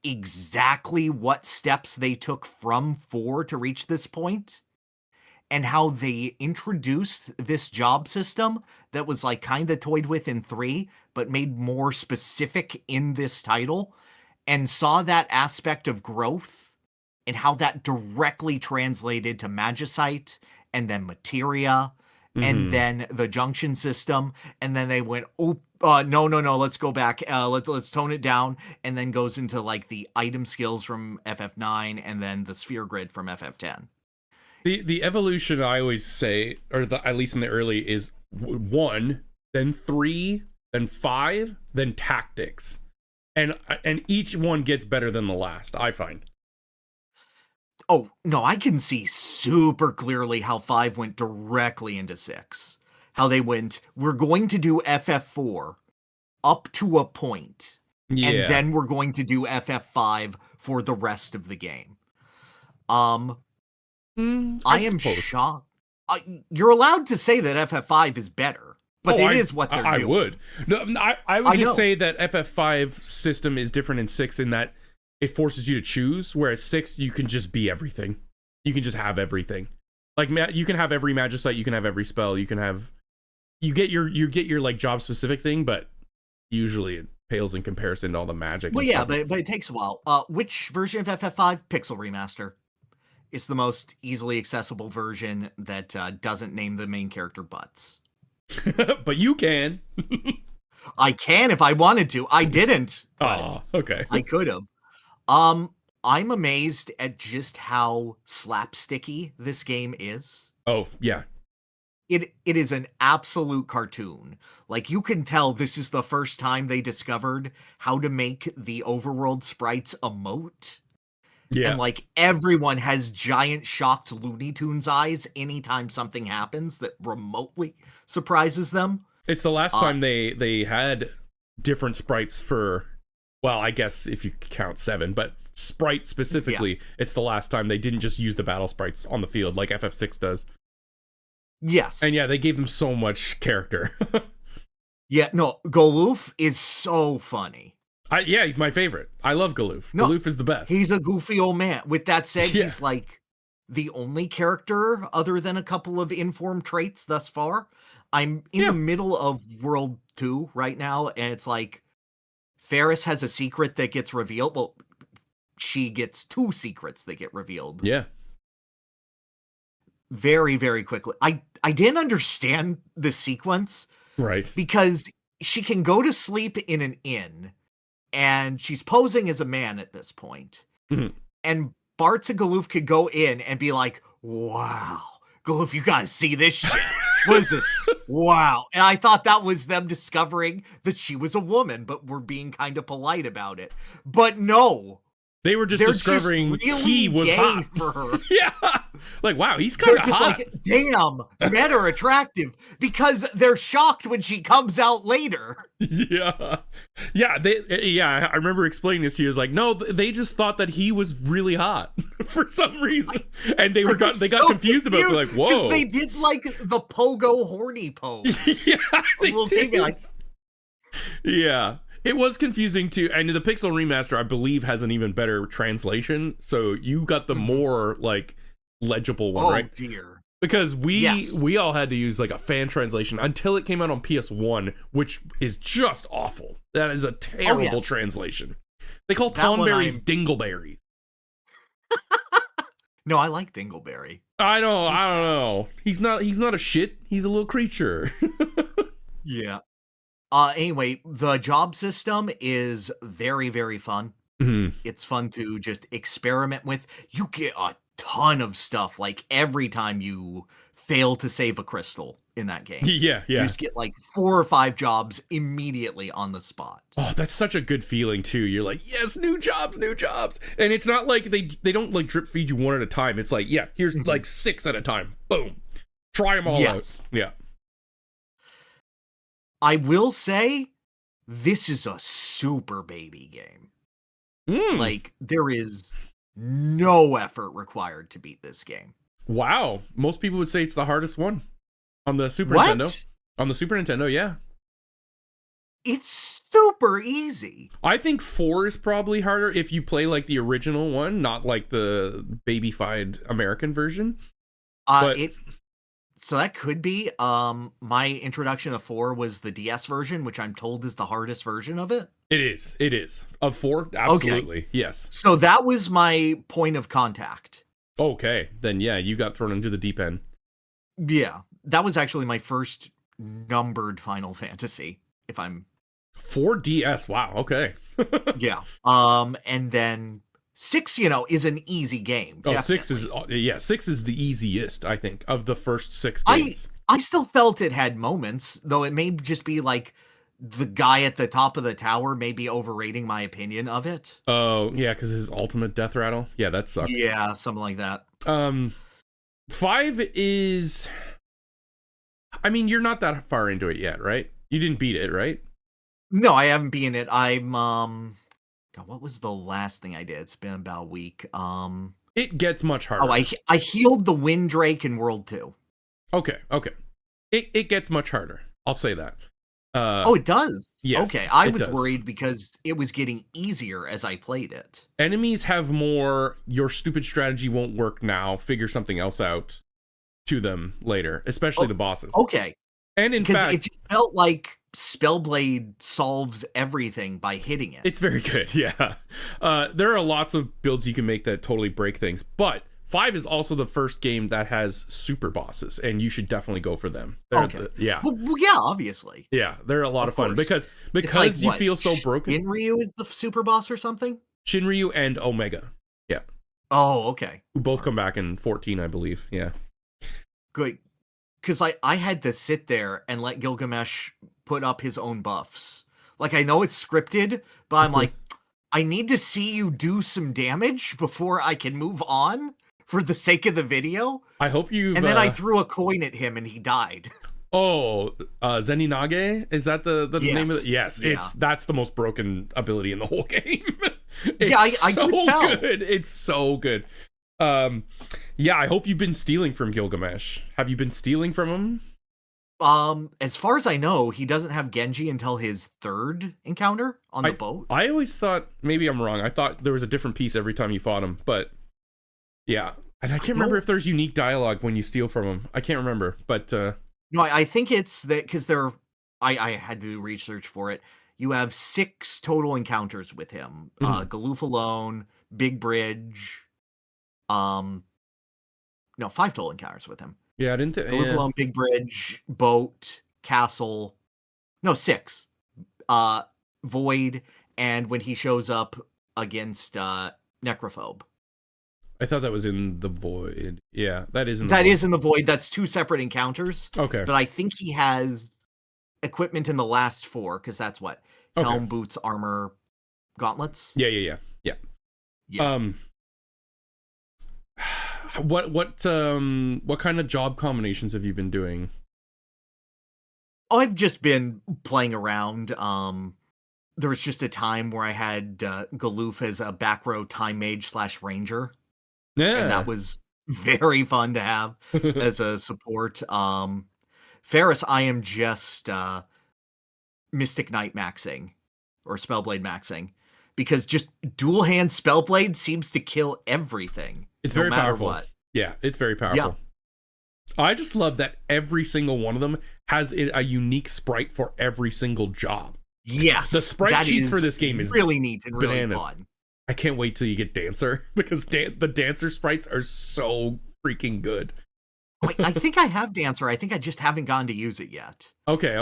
exactly what steps they took from 4 to reach this point, and how they introduced this job system that was like kind of toyed with in 3, but made more specific in this title, and saw that aspect of growth and how that directly translated to Magicite and then Materia and then the junction system, and then they went, no, let's go back, let's tone it down, and then goes into like the item skills from FF9 and then the sphere grid from FF10. The evolution, I always say, or at least in the early, is 1, then 3, then 5, then tactics, and each one gets better than the last, I find. Oh, no, I can see super clearly how 5 went directly into 6. How they went, we're going to do FF4 up to a point, and then we're going to do FF5 for the rest of the game. I am shocked. You're allowed to say that FF5 is better, but it is what they're doing. I would. No, I would just say that FF5 system is different in 6 in that it forces you to choose, whereas 6, you can just be everything. You can just have everything. Like, you can have every Magicite, you can have every spell, you get your like job specific thing, but usually it pales in comparison to all the magic. Well, yeah, but it takes a while. Which version of FF5? Pixel Remaster. It's the most easily accessible version that doesn't name the main character Butts. But you can. I can if I wanted to. I didn't. Oh, okay. I could have. I'm amazed at just how slapsticky this game is. Oh, yeah. It is an absolute cartoon. Like, you can tell this is the first time they discovered how to make the overworld sprites emote. Yeah. And, like, everyone has giant shocked Looney Tunes eyes anytime something happens that remotely surprises them. It's the last time they had different sprites for, well, I guess if you count 7, but sprite specifically, it's the last time they didn't just use the battle sprites on the field like FF6 does. Yes. And yeah, they gave them so much character. Yeah, no, Goloof is so funny. Yeah, he's my favorite. I love Goloof. No, Goloof is the best. He's a goofy old man. With that said, he's like the only character other than a couple of informed traits thus far. I'm in the middle of World 2 right now, and it's like Ferris has a secret that gets revealed. Well, she gets 2 secrets that get revealed. Yeah. Very, very quickly. I didn't understand the sequence. Right. Because she can go to sleep in an inn, and she's posing as a man at this point. Mm-hmm. And Bartz and Goloof could go in and be like, wow, Goloof, you gotta see this shit. What is it? Wow. And I thought that was them discovering that she was a woman, but were being kind of polite about it. But no. They were just discovering really he was hot for her. Yeah. Like, wow, he's kind of hot. Like, damn, men are attractive, because they're shocked when she comes out later. Yeah. Yeah, I remember explaining this to you. I was like, no, they just thought that he was really hot for some reason. And they got confused about it. They're like, whoa. Because they did like the pogo horny pose. Yeah, they did. Like, yeah. It was confusing too, and the Pixel Remaster, I believe, has an even better translation. So you got the more like legible one, right? Oh dear. Because we all had to use like a fan translation until it came out on PS1, which is just awful. That is a terrible translation. They call Tonberries Dingleberries. No, I like Dingleberry. I don't know. He's not a shit. He's a little creature. Yeah. Anyway, the job system is very, very fun. Mm-hmm. It's fun to just experiment with. You get a ton of stuff, like every time you fail to save a crystal in that game. Yeah, You yeah. just get like 4 or 5 jobs immediately on the spot. Oh, that's such a good feeling too. You're like, yes, new jobs, new jobs. And it's not like they don't like drip feed you one at a time. It's like, yeah, here's like 6 at a time. Boom. Try them all out. Yeah. I will say, this is a super baby game. Like, there is no effort required to beat this game. Wow. Most people would say it's the hardest one on the Super What? Nintendo. On the Super Nintendo, yeah. It's super easy. I think 4 is probably harder if you play like the original one, not like the babyfied American version. So that could be. My introduction of 4 was the DS version, which I'm told is the hardest version of it. It is. It is. Of 4? Absolutely. Okay. Yes. So that was my point of contact. Okay. Then yeah, you got thrown into the deep end. Yeah. That was actually my first numbered Final Fantasy, if I'm 4DS. Wow. Okay. Yeah. And then 6, is an easy game. Oh, definitely. 6 is the easiest, I think, of the first 6 games. I still felt it had moments, though it may just be like the guy at the top of the tower may be overrating my opinion of it. Oh, yeah, because his ultimate death rattle. Yeah, that sucks. Yeah, something like that. 5 is... I mean, you're not that far into it yet, right? You didn't beat it, right? No, I haven't beaten it. I'm, God, what was the last thing I did? It's been about a week. It gets much harder. Oh, I healed the Windrake in World 2. Okay. It gets much harder. I'll say that. It does? Yes. Okay, I was worried because it was getting easier as I played it. Enemies have more, your stupid strategy won't work now, figure something else out to them later, especially the bosses. Okay. And in fact, it just felt like Spellblade solves everything by hitting it. It's very good, yeah. There are lots of builds you can make that totally break things, but 5 is also the first game that has super bosses, and you should definitely go for them. Okay. Yeah. Well, yeah, obviously. Yeah, they're a lot of fun because like, you feel so broken. Shinryu is the super boss or something? Shinryu and Omega. Yeah. Oh, okay. Who both come back in 14, I believe. Yeah. Good. Because I had to sit there and let Gilgamesh put up his own buffs. Like, I know it's scripted, but I'm like, I need to see you do some damage before I can move on for the sake of the video. I hope you. And then I threw a coin at him and he died. Oh, Zeninage? Is that the name of it? Yes, yeah. That's the most broken ability in the whole game. I so could tell. Good. It's so good. Yeah, I hope you've been stealing from Gilgamesh. Have you been stealing from him? As far as I know, he doesn't have Genji until his 3rd encounter on the boat. I always thought, maybe I'm wrong, I thought there was a different piece every time you fought him, but yeah. And I can't remember if there's unique dialogue when you steal from him. I can't remember, but... No, I think it's that, because I had to do research for it. You have 6 total encounters with him. Galoof alone, Big Bridge, no, 5 total encounters with him. Yeah, I didn't think... Galoof alone, Big Bridge, boat, castle. No, 6. Void, and when he shows up against Necrophobe. I thought that was in the Void. Yeah, that is in the Void. That is in the Void. That's 2 separate encounters. Okay. But I think he has equipment in the last 4, because that's what? Okay. Helm, boots, armor, gauntlets? Yeah. What kind of job combinations have you been doing? Oh, I've just been playing around. There was just a time where I had Galoof as a back row time mage / ranger. Yeah. And that was very fun to have as a support. Ferris, I am just Mystic Knight maxing or Spellblade maxing, because just dual hand Spellblade seems to kill everything. It's very powerful. What. Yeah, it's very powerful. Yeah. I just love that every single one of them has a unique sprite for every single job. Yes. The sprite sheets for this game is really neat and really bananas. Fun. I can't wait till you get Dancer, because the Dancer sprites are so freaking good. Wait, I think I have Dancer. I think I just haven't gotten to use it yet. Okay.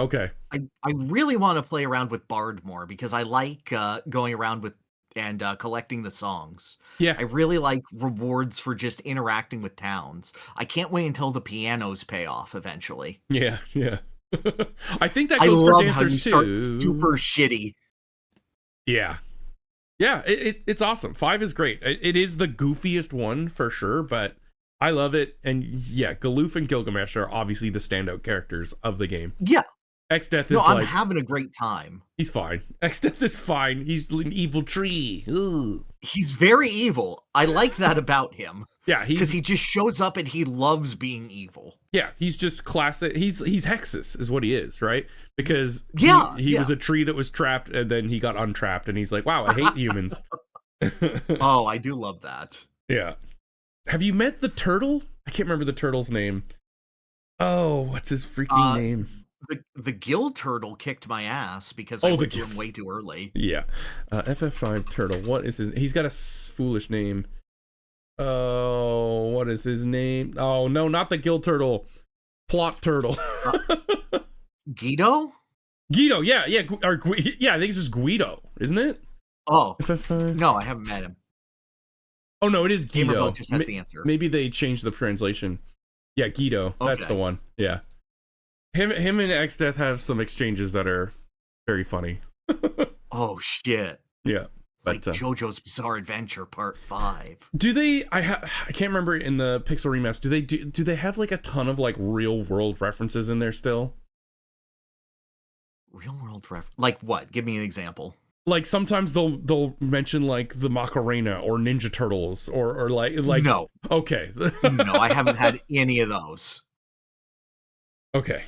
I really want to play around with Bard more, because I like going around with and collecting the songs. Yeah. I really like rewards for just interacting with towns. I can't wait until the pianos pay off eventually. Yeah. I think that I goes for love how you dancers start too. super shitty. Yeah. It's awesome. 5 is great. It is the goofiest one for sure, but I love it. And yeah, Galoof and Gilgamesh are obviously the standout characters of the game. Yeah. X-Death No, is I'm like, having a great time. he's fine. X-Death is fine. He's an evil tree. Ugh. He's very evil. I like that about him. Yeah, because he just shows up and he loves being evil. Yeah, he's just classic. He's Hexus is what he is, right? Because he was a tree that was trapped and then he got untrapped and he's like, wow, I hate humans. Oh, I do love that. Yeah. Have you met the turtle? I can't remember the turtle's name. Oh, what's his freaking name? The gill turtle kicked my ass because I went to him way too early. Yeah. FF5 turtle. What is his? He's got a foolish name. Oh, what is his name? Oh, no, not the gill turtle. Plot turtle. Guido? Guido, yeah. I think it's just Guido, isn't it? Oh. FF5? No, I haven't met him. Oh, no, it is Guido. Just has the answer. Maybe they changed the translation. Yeah, Guido. Okay. That's the one. Yeah. Him and X-Death have some exchanges that are very funny. Oh, shit. Yeah. Like JoJo's Bizarre Adventure Part 5. Do they? I can't remember in the Pixel remaster. Do they have like a ton of like real world references in there still? Real world like what? Give me an example. Like sometimes they'll mention like the Macarena or Ninja Turtles or like no. Okay. No, I haven't had any of those. Okay.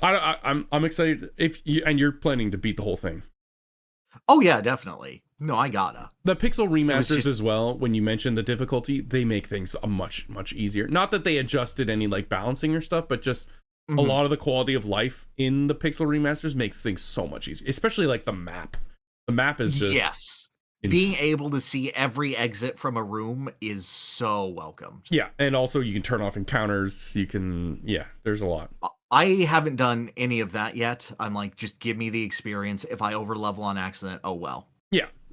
I'm excited you're planning to beat the whole thing. Oh yeah, definitely. No, I gotta. The Pixel remasters as well, when you mention the difficulty, they make things much easier. Not that they adjusted any like balancing or stuff, but just a lot of the quality of life in the Pixel remasters makes things so much easier. Especially like the map. The map is just being able to see every exit from a room is so welcomed. Yeah, and also you can turn off encounters. You can there's a lot. I haven't done any of that yet. I'm like, just give me the experience. If I overlevel on accident, oh well.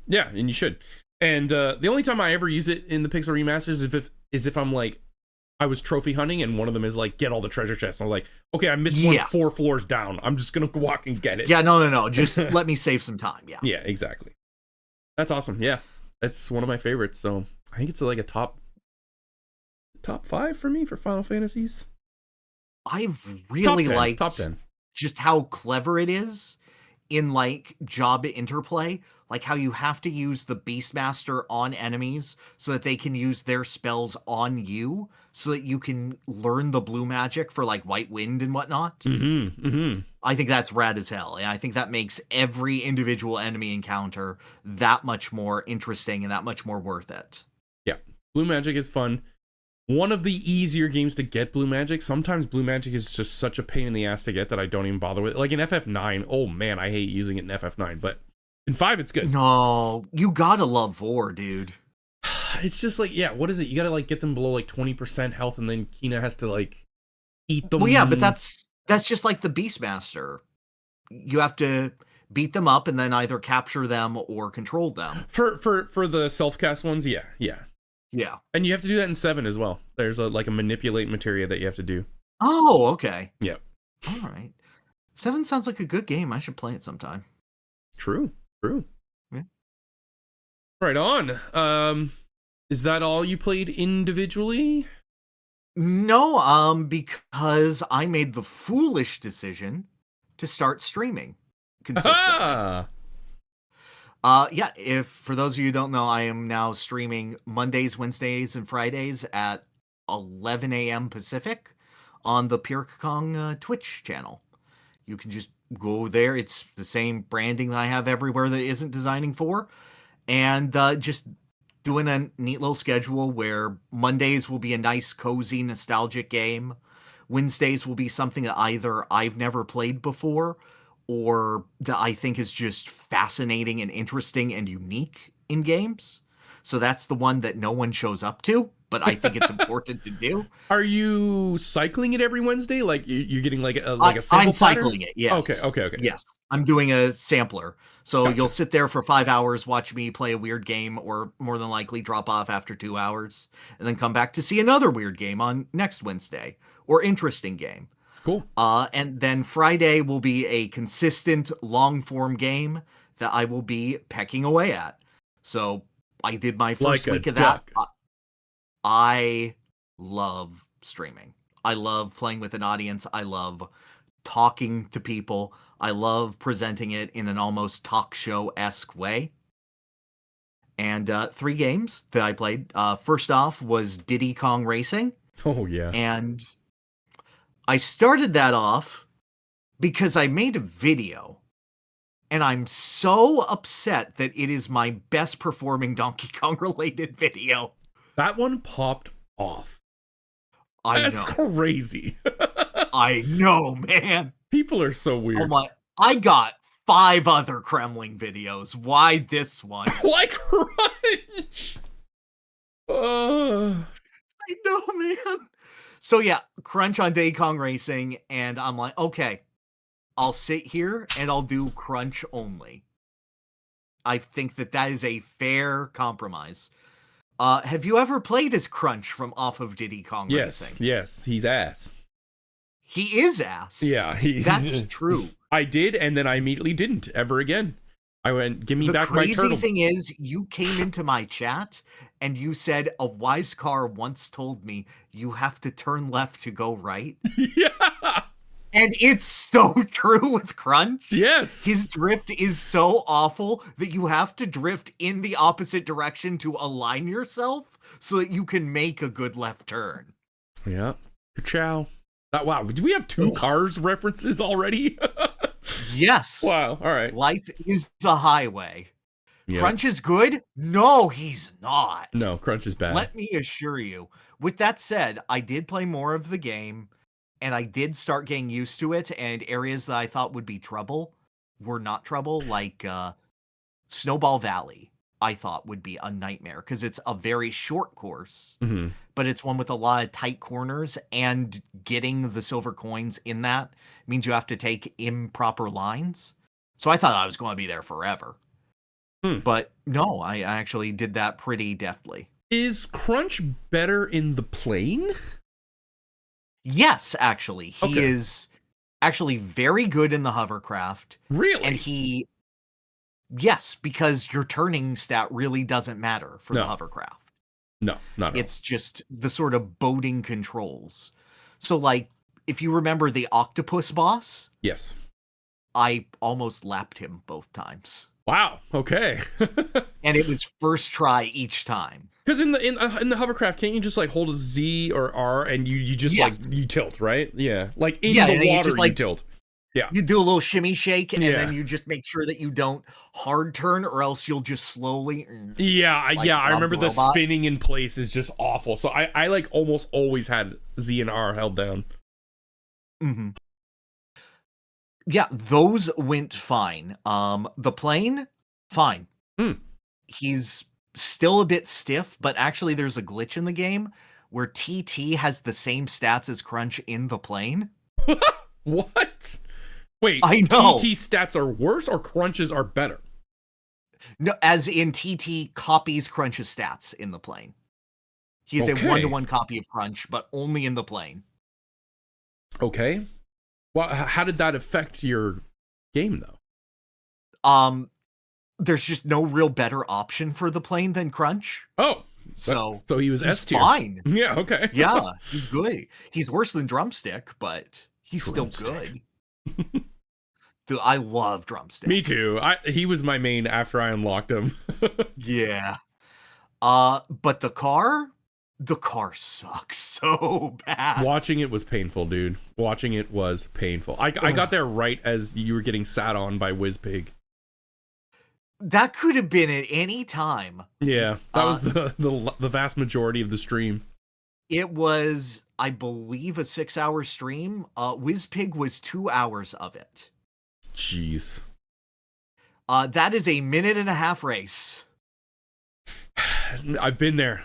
Yeah, and you should. And the only time I ever use it in the Pixel remasters is if I'm like, I was trophy hunting and one of them is like, get all the treasure chests. I'm like, okay, I missed one 4 floors down. I'm just gonna walk and get it. Yeah, no. Just let me save some time. Yeah. Yeah, exactly. That's awesome. Yeah, that's one of my favorites. So I think it's like a top 5 for me for Final Fantasies. I've really liked top 10. Just how clever it is in like job interplay, like how you have to use the Beastmaster on enemies so that they can use their spells on you, so that you can learn the blue magic for like White Wind and whatnot. I think that's rad as hell, and I think that makes every individual enemy encounter that much more interesting and that much more worth it. Yeah, blue magic is fun. One of the easier games to get blue magic. Sometimes blue magic is just such a pain in the ass to get that I don't even bother with it. Like in FF9, oh man, I hate using it in FF9, but in 5 it's good. No, you gotta love Vor, dude. It's just like, yeah, what is it? You gotta like get them below like 20% health and then Kina has to like eat them. Well, yeah, but that's just like the Beastmaster. You have to beat them up and then either capture them or control them. For the self-cast ones, yeah. Yeah. And you have to do that in 7 as well. There's a manipulate materia that you have to do. Oh, okay. Yeah. All right. 7 sounds like a good game. I should play it sometime. True. Yeah. Right on. Is that all you played individually? No, because I made the foolish decision to start streaming consistently. Yeah, if for those of you who don't know, I am now streaming Mondays, Wednesdays, and Fridays at 11 a.m. Pacific on the Pyrr Twitch channel. You can just go there. It's the same branding that I have everywhere that isn't designing for. And just doing a neat little schedule where Mondays will be a nice, cozy, nostalgic game. Wednesdays will be something that either I've never played before or that I think is just fascinating and interesting and unique in games. So that's the one that no one shows up to. but I think it's important to do. Are you cycling it every Wednesday? Like you're getting like a sample I'm platter? cycling it, yes. Okay. Yes, I'm doing a sampler. So Gotcha. you'll sit there for 5 hours, watch me play a weird game, or more than likely drop off after 2 hours, and then come back to see another weird game on next Wednesday, or interesting game. Cool. And then Friday will be a consistent long-form game that I will be pecking away at. So I did my first Like a week of duck. that. I love streaming. I love playing with an audience. I love talking to people. I love presenting it in an almost talk show-esque way. And 3 games that I played. First off was Diddy Kong Racing. Oh yeah. And I started that off because I made a video. And I'm so upset that it is my best performing Donkey Kong related video. That one popped off. That's crazy. I know, man. People are so weird. Oh my! I got 5 other Kremling videos. Why this one? Why crunch? I know, man. So yeah, crunch on Diddy Kong Racing, and I'm like, okay, I'll sit here and I'll do crunch only. I think that is a fair compromise. Have you ever played as Crunch from off of Diddy Kong Racing? Yes, he's ass. He is ass. Yeah, that's true. I did, and then I immediately didn't ever again. I went, give me back my turtle. The crazy thing is, you came into my chat and you said, a wise car once told me you have to turn left to go right. Yeah. And it's so true with Crunch. Yes. His drift is so awful that you have to drift in the opposite direction to align yourself so that you can make a good left turn. Yeah. Ciao. Wow. Do we have 2 Cars references already? Yes. Wow. All right. Life is a highway. Yep. Crunch is good? No, he's not. No, Crunch is bad. Let me assure you. With that said, I did play more of the game. And I did start getting used to it, and areas that I thought would be trouble were not trouble, like Snowball Valley, I thought would be a nightmare, because it's a very short course, but it's one with a lot of tight corners, and getting the silver coins in that means you have to take improper lines. So I thought I was going to be there forever. But no, I actually did that pretty deftly. Is Crunch better in the plane? Yes, actually. He is actually very good in the hovercraft. Really? And yes, because your turning stat really doesn't matter for the hovercraft. No, not at all. It's just the sort of boating controls. So, like, if you remember the octopus boss. Yes. I almost lapped him both times. Wow. Okay. And it was first try each time. Because in the hovercraft, can't you just like hold a Z or R and you just like you tilt, right? Yeah, like in the water you tilt. Yeah, you do a little shimmy shake and then you just make sure that you don't hard turn, or else you'll just slowly. I remember the spinning in place is just awful. So I like almost always had Z and R held down. Yeah, those went fine. The plane, fine. He's still a bit stiff, but actually there's a glitch in the game where TT has the same stats as Crunch in the plane. What? Wait, I know. TT stats are worse or Crunch's are better? No, as in TT copies Crunch's stats in the plane. He is a 1-to-1 copy of Crunch, but only in the plane. Okay. Well, how did that affect your game, though? There's just no real better option for the plane than Crunch. Oh, so he was S tier. Fine. Yeah, okay. Yeah, he's good. He's worse than Drumstick, but he's still good. Dude, I love Drumstick. Me too. He was my main after I unlocked him. Yeah. But the car sucks so bad. Watching it was painful, dude. Watching it was painful. I got there right as you were getting sat on by WizPig. That could have been at any time. Yeah, that was the vast majority of the stream. It was, I believe, a 6-hour stream. WizPig was 2 hours of it. Jeez. That is a 1.5-minute race. I've been there.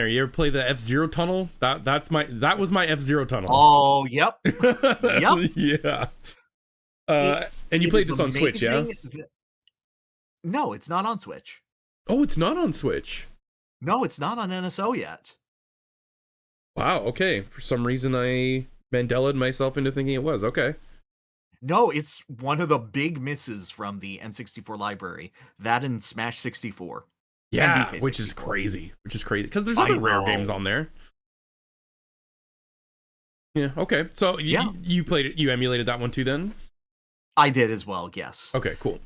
You ever play the F-Zero tunnel? That was my F-Zero tunnel. Oh, yep. Yep. Yeah. And you played this on Switch, yeah? No, it's not on Switch. Oh, it's not on Switch. No, it's not on NSO yet. Wow, okay. For some reason I Mandela'd myself into thinking it was. Okay. No, it's one of the big misses from the N64 library. That and Smash 64. Yeah, and DK64. which is crazy. Because there's other rare games on there. Yeah, okay. So you played it, you emulated that one too then? I did as well, yes. Okay, cool.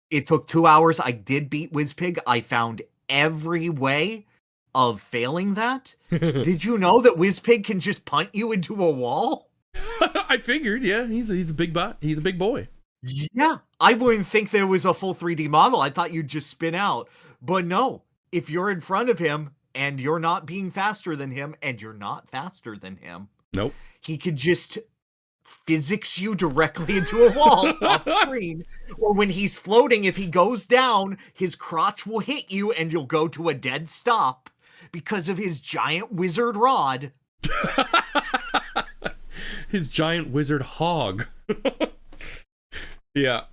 It took 2 hours. I did beat WizPig. I found every way of failing that. Did you know that WizPig can just punt you into a wall? I figured, yeah. He's a big bot. He's a big boy. Yeah. I wouldn't think there was a full 3D model. I thought you'd just spin out. But no, if you're in front of him and you're not being faster than him and you're not faster than him, nope, he could just physics you directly into a wall off screen. Or when he's floating, if he goes down, his crotch will hit you and you'll go to a dead stop because of his giant wizard rod. His giant wizard hog. Yeah.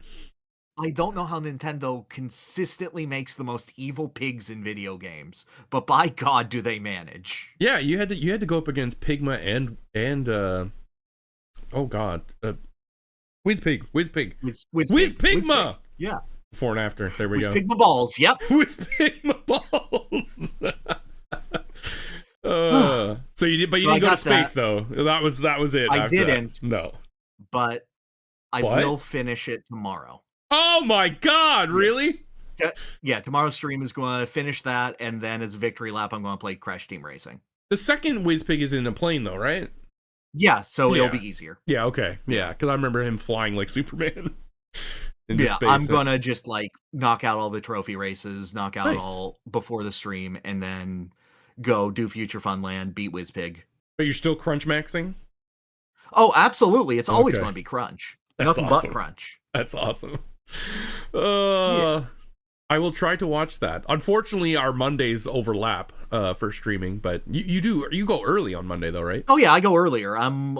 I don't know how Nintendo consistently makes the most evil pigs in video games, but by God, do they manage? Yeah, you had to go up against Pigma and oh God, WizPig. WizPigma. Yeah. Before and after. There we go. WizPigma balls. Yep. WizPigma balls. So you did, but you didn't go to space though. That was it. I didn't. No. But I will finish it tomorrow. Oh my God! Really? Yeah. Tomorrow's stream is going to finish that, and then as a victory lap, I'm going to play Crash Team Racing. The second WizPig is in a plane though, right? Yeah. So it'll be easier. Yeah. Okay. Yeah. Because I remember him flying like Superman. Into space, I'm gonna just like knock out all the trophy races, knock out all before the stream, and then go do Future Funland, beat WizPig. But you're still crunch maxing? Oh, absolutely. It's always going to be crunch. That's Nothing awesome. but crunch. That's awesome. I will try to watch that. Unfortunately, our Mondays overlap for streaming, but you go early on Monday though, right? Oh yeah, I go earlier. I'm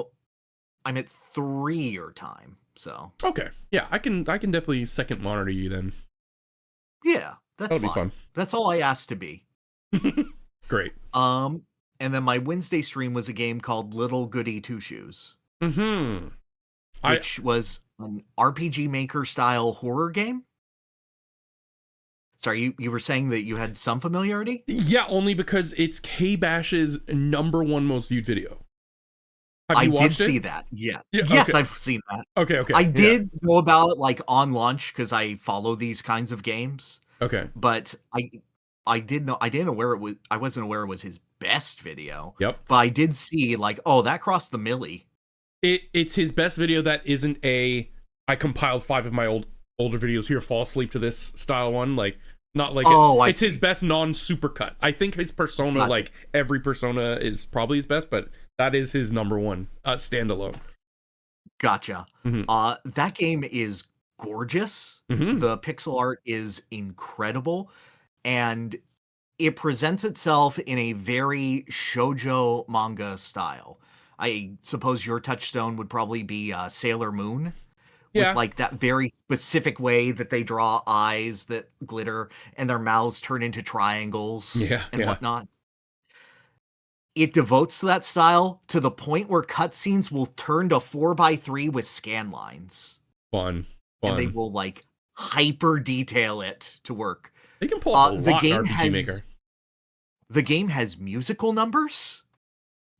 at 3 your time, so okay. Yeah, I can definitely second monitor you then. Yeah, that'll be fun. That's all I asked to be. Great. And then my Wednesday stream was a game called Little Goody Twoshoes. Mm-hmm. Which was an RPG Maker style horror game. Sorry, you were saying that you had some familiarity? Yeah, only because it's K-Bash's #1 most viewed video. Have you watched it? I did see that. Yeah. Yeah, yes, okay. I've seen that. Okay. I did know about it like on launch because I follow these kinds of games. Okay. But I didn't know where it was. I wasn't aware it was his best video. Yep. But I did see like, oh, that crossed the milli. It's his best video that isn't I compiled 5 of my older videos here, fall asleep to this style one. Like, not like it's his best non-supercut. I think his persona, like every persona is probably his best, but that is his #1 standalone. Gotcha. Mm-hmm. That game is gorgeous. Mm-hmm. The pixel art is incredible. And it presents itself in a very shoujo manga style. I suppose your touchstone would probably be Sailor Moon. Yeah. With like that very specific way that they draw eyes that glitter and their mouths turn into triangles and whatnot. It devotes to that style to the point where cutscenes will turn to 4x3 with scan lines. Fun. And they will like hyper detail it to work. They can pull off a lot in RPG Maker. The game has musical numbers.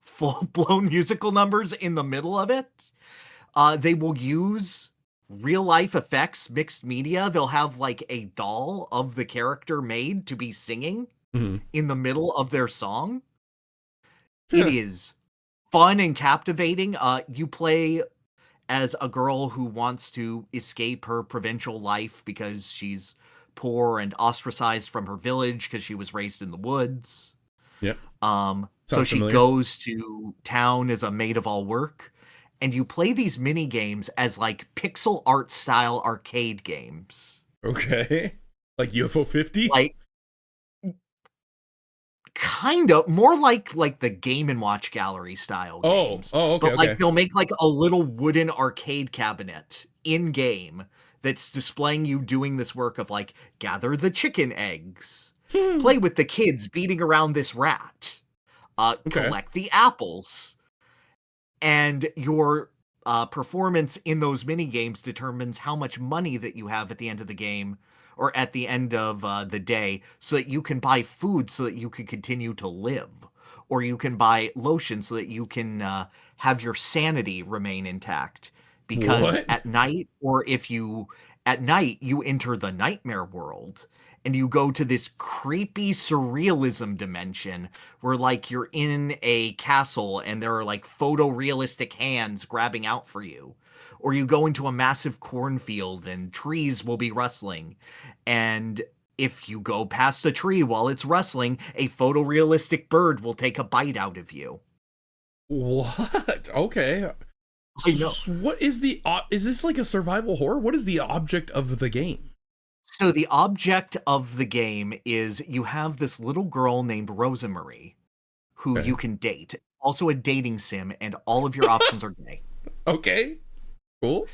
Full-blown musical numbers in the middle of it. They will use real-life effects, mixed media. They'll have like a doll of the character made to be singing in the middle of their song. It is fun and captivating. You play as a girl who wants to escape her provincial life because she's poor and ostracized from her village because she was raised in the woods. Yep. So she goes to town as a maid of all work, and you play these mini games as like pixel art style arcade games. Okay. Like UFO 50? Like kind of more like the Game and Watch gallery style games. Okay, but like okay. they'll make like a little wooden arcade cabinet in game that's displaying you doing this work of like gather the chicken eggs, play with the kids beating around this rat, Okay. collect the apples, and your performance in those mini games determines how much money that you have at the end of the game or at the end of the day, so that you can buy food so that you can continue to live, or you can buy lotion so that you can have your sanity remain intact. Because What? at night, or if you at night you enter the nightmare world and you go to this creepy surrealism dimension where like you're in a castle and there are like photorealistic hands grabbing out for you, or you go into a massive cornfield and trees will be rustling, and if you go past a tree while it's rustling, a photorealistic bird will take a bite out of you. What? Okay. I know. So what is is this like a survival horror? What is the object of the game? So the object of the game is you have this little girl named Rosemarie who Okay. you can date. Also a dating sim, and all of your options are gay. Okay. Cool.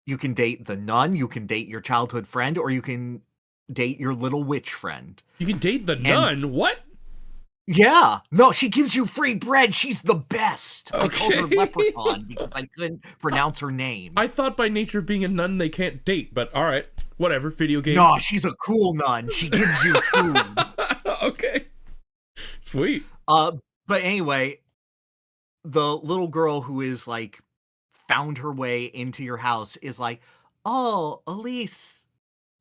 You can date the nun, you can date your childhood friend, or you can date your little witch friend. You can date the nun. What? Yeah. No, she gives you free bread. She's the best. I called her Okay. Leprechaun because I couldn't pronounce her name. I thought by nature of being a nun they can't date, but all right, whatever. Video games. No, she's a cool nun. She gives you food. Okay. Sweet. But anyway, the little girl who is like found her way into your house is like, "Oh, Elise,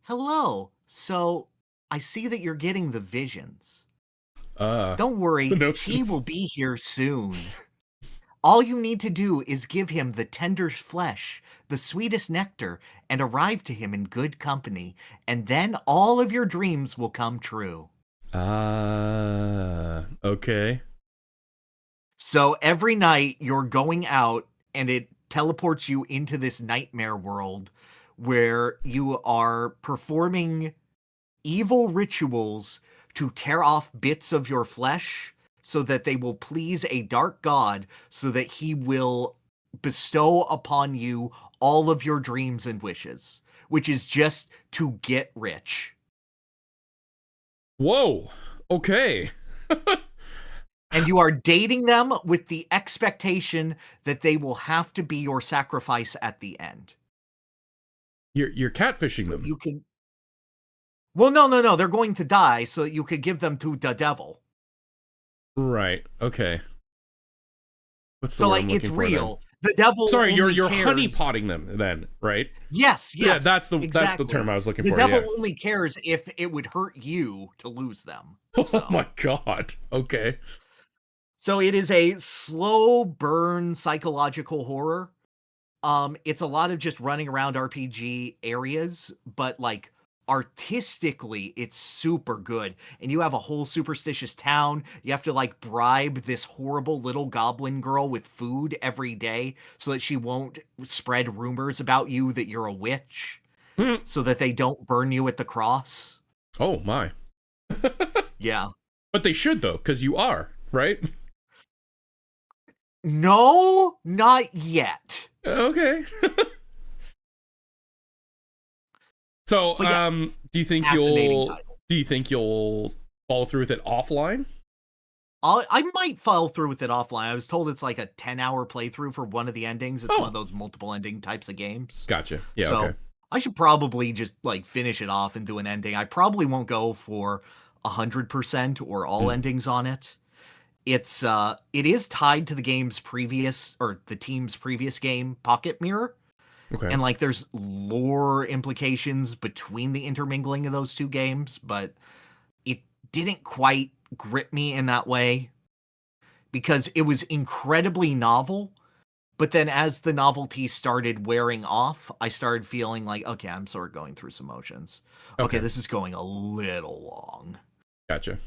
hello. So I see that you're getting the visions. Don't worry, the he notions. will be here soon. All you need to do is give him the tender flesh, the sweetest nectar, and arrive to him in good company, and then all of your dreams will come true." Okay. So every night you're going out and it teleports you into this nightmare world where you are performing evil rituals to tear off bits of your flesh so that they will please a dark god, so that he will bestow upon you all of your dreams and wishes, which is just to get rich. Whoa. Okay. And you are dating them with the expectation that they will have to be your sacrifice at the end. You're catfishing So them. you can. Well, no. They're going to die so that you could give them to the devil. Right. Okay. What's the So word like I'm it's looking for, real. The devil. Sorry, only you're cares... honeypotting them then, right? Yes. Yeah, that's the exactly. term I was looking the for. The devil Yeah. only cares if it would hurt you to lose them. Oh my god. Okay. So it is a slow burn psychological horror. It's a lot of just running around RPG areas, but like artistically it's super good. And you have a whole superstitious town. You have to like bribe this horrible little goblin girl with food every day so that she won't spread rumors about you that you're a witch, so that they don't burn you at the cross. Oh my. Yeah. But they should though, because you are, right? No, not yet. Okay. So, yeah, do you think you'll follow through with it offline? I might follow through with it offline. I was told it's like a 10-hour playthrough for one of the endings. It's one of those multiple ending types of games. Gotcha. Yeah, so okay. I should probably just like finish it off and do an ending. I probably won't go for 100% or all endings on it. It is tied to the game's previous, or the team's previous game, Pocket Mirror. Okay. And like there's lore implications between the intermingling of those two games, but it didn't quite grip me in that way because it was incredibly novel. But then as the novelty started wearing off, I started feeling like, okay, I'm sort of going through some motions. Okay, this is going a little long. Gotcha.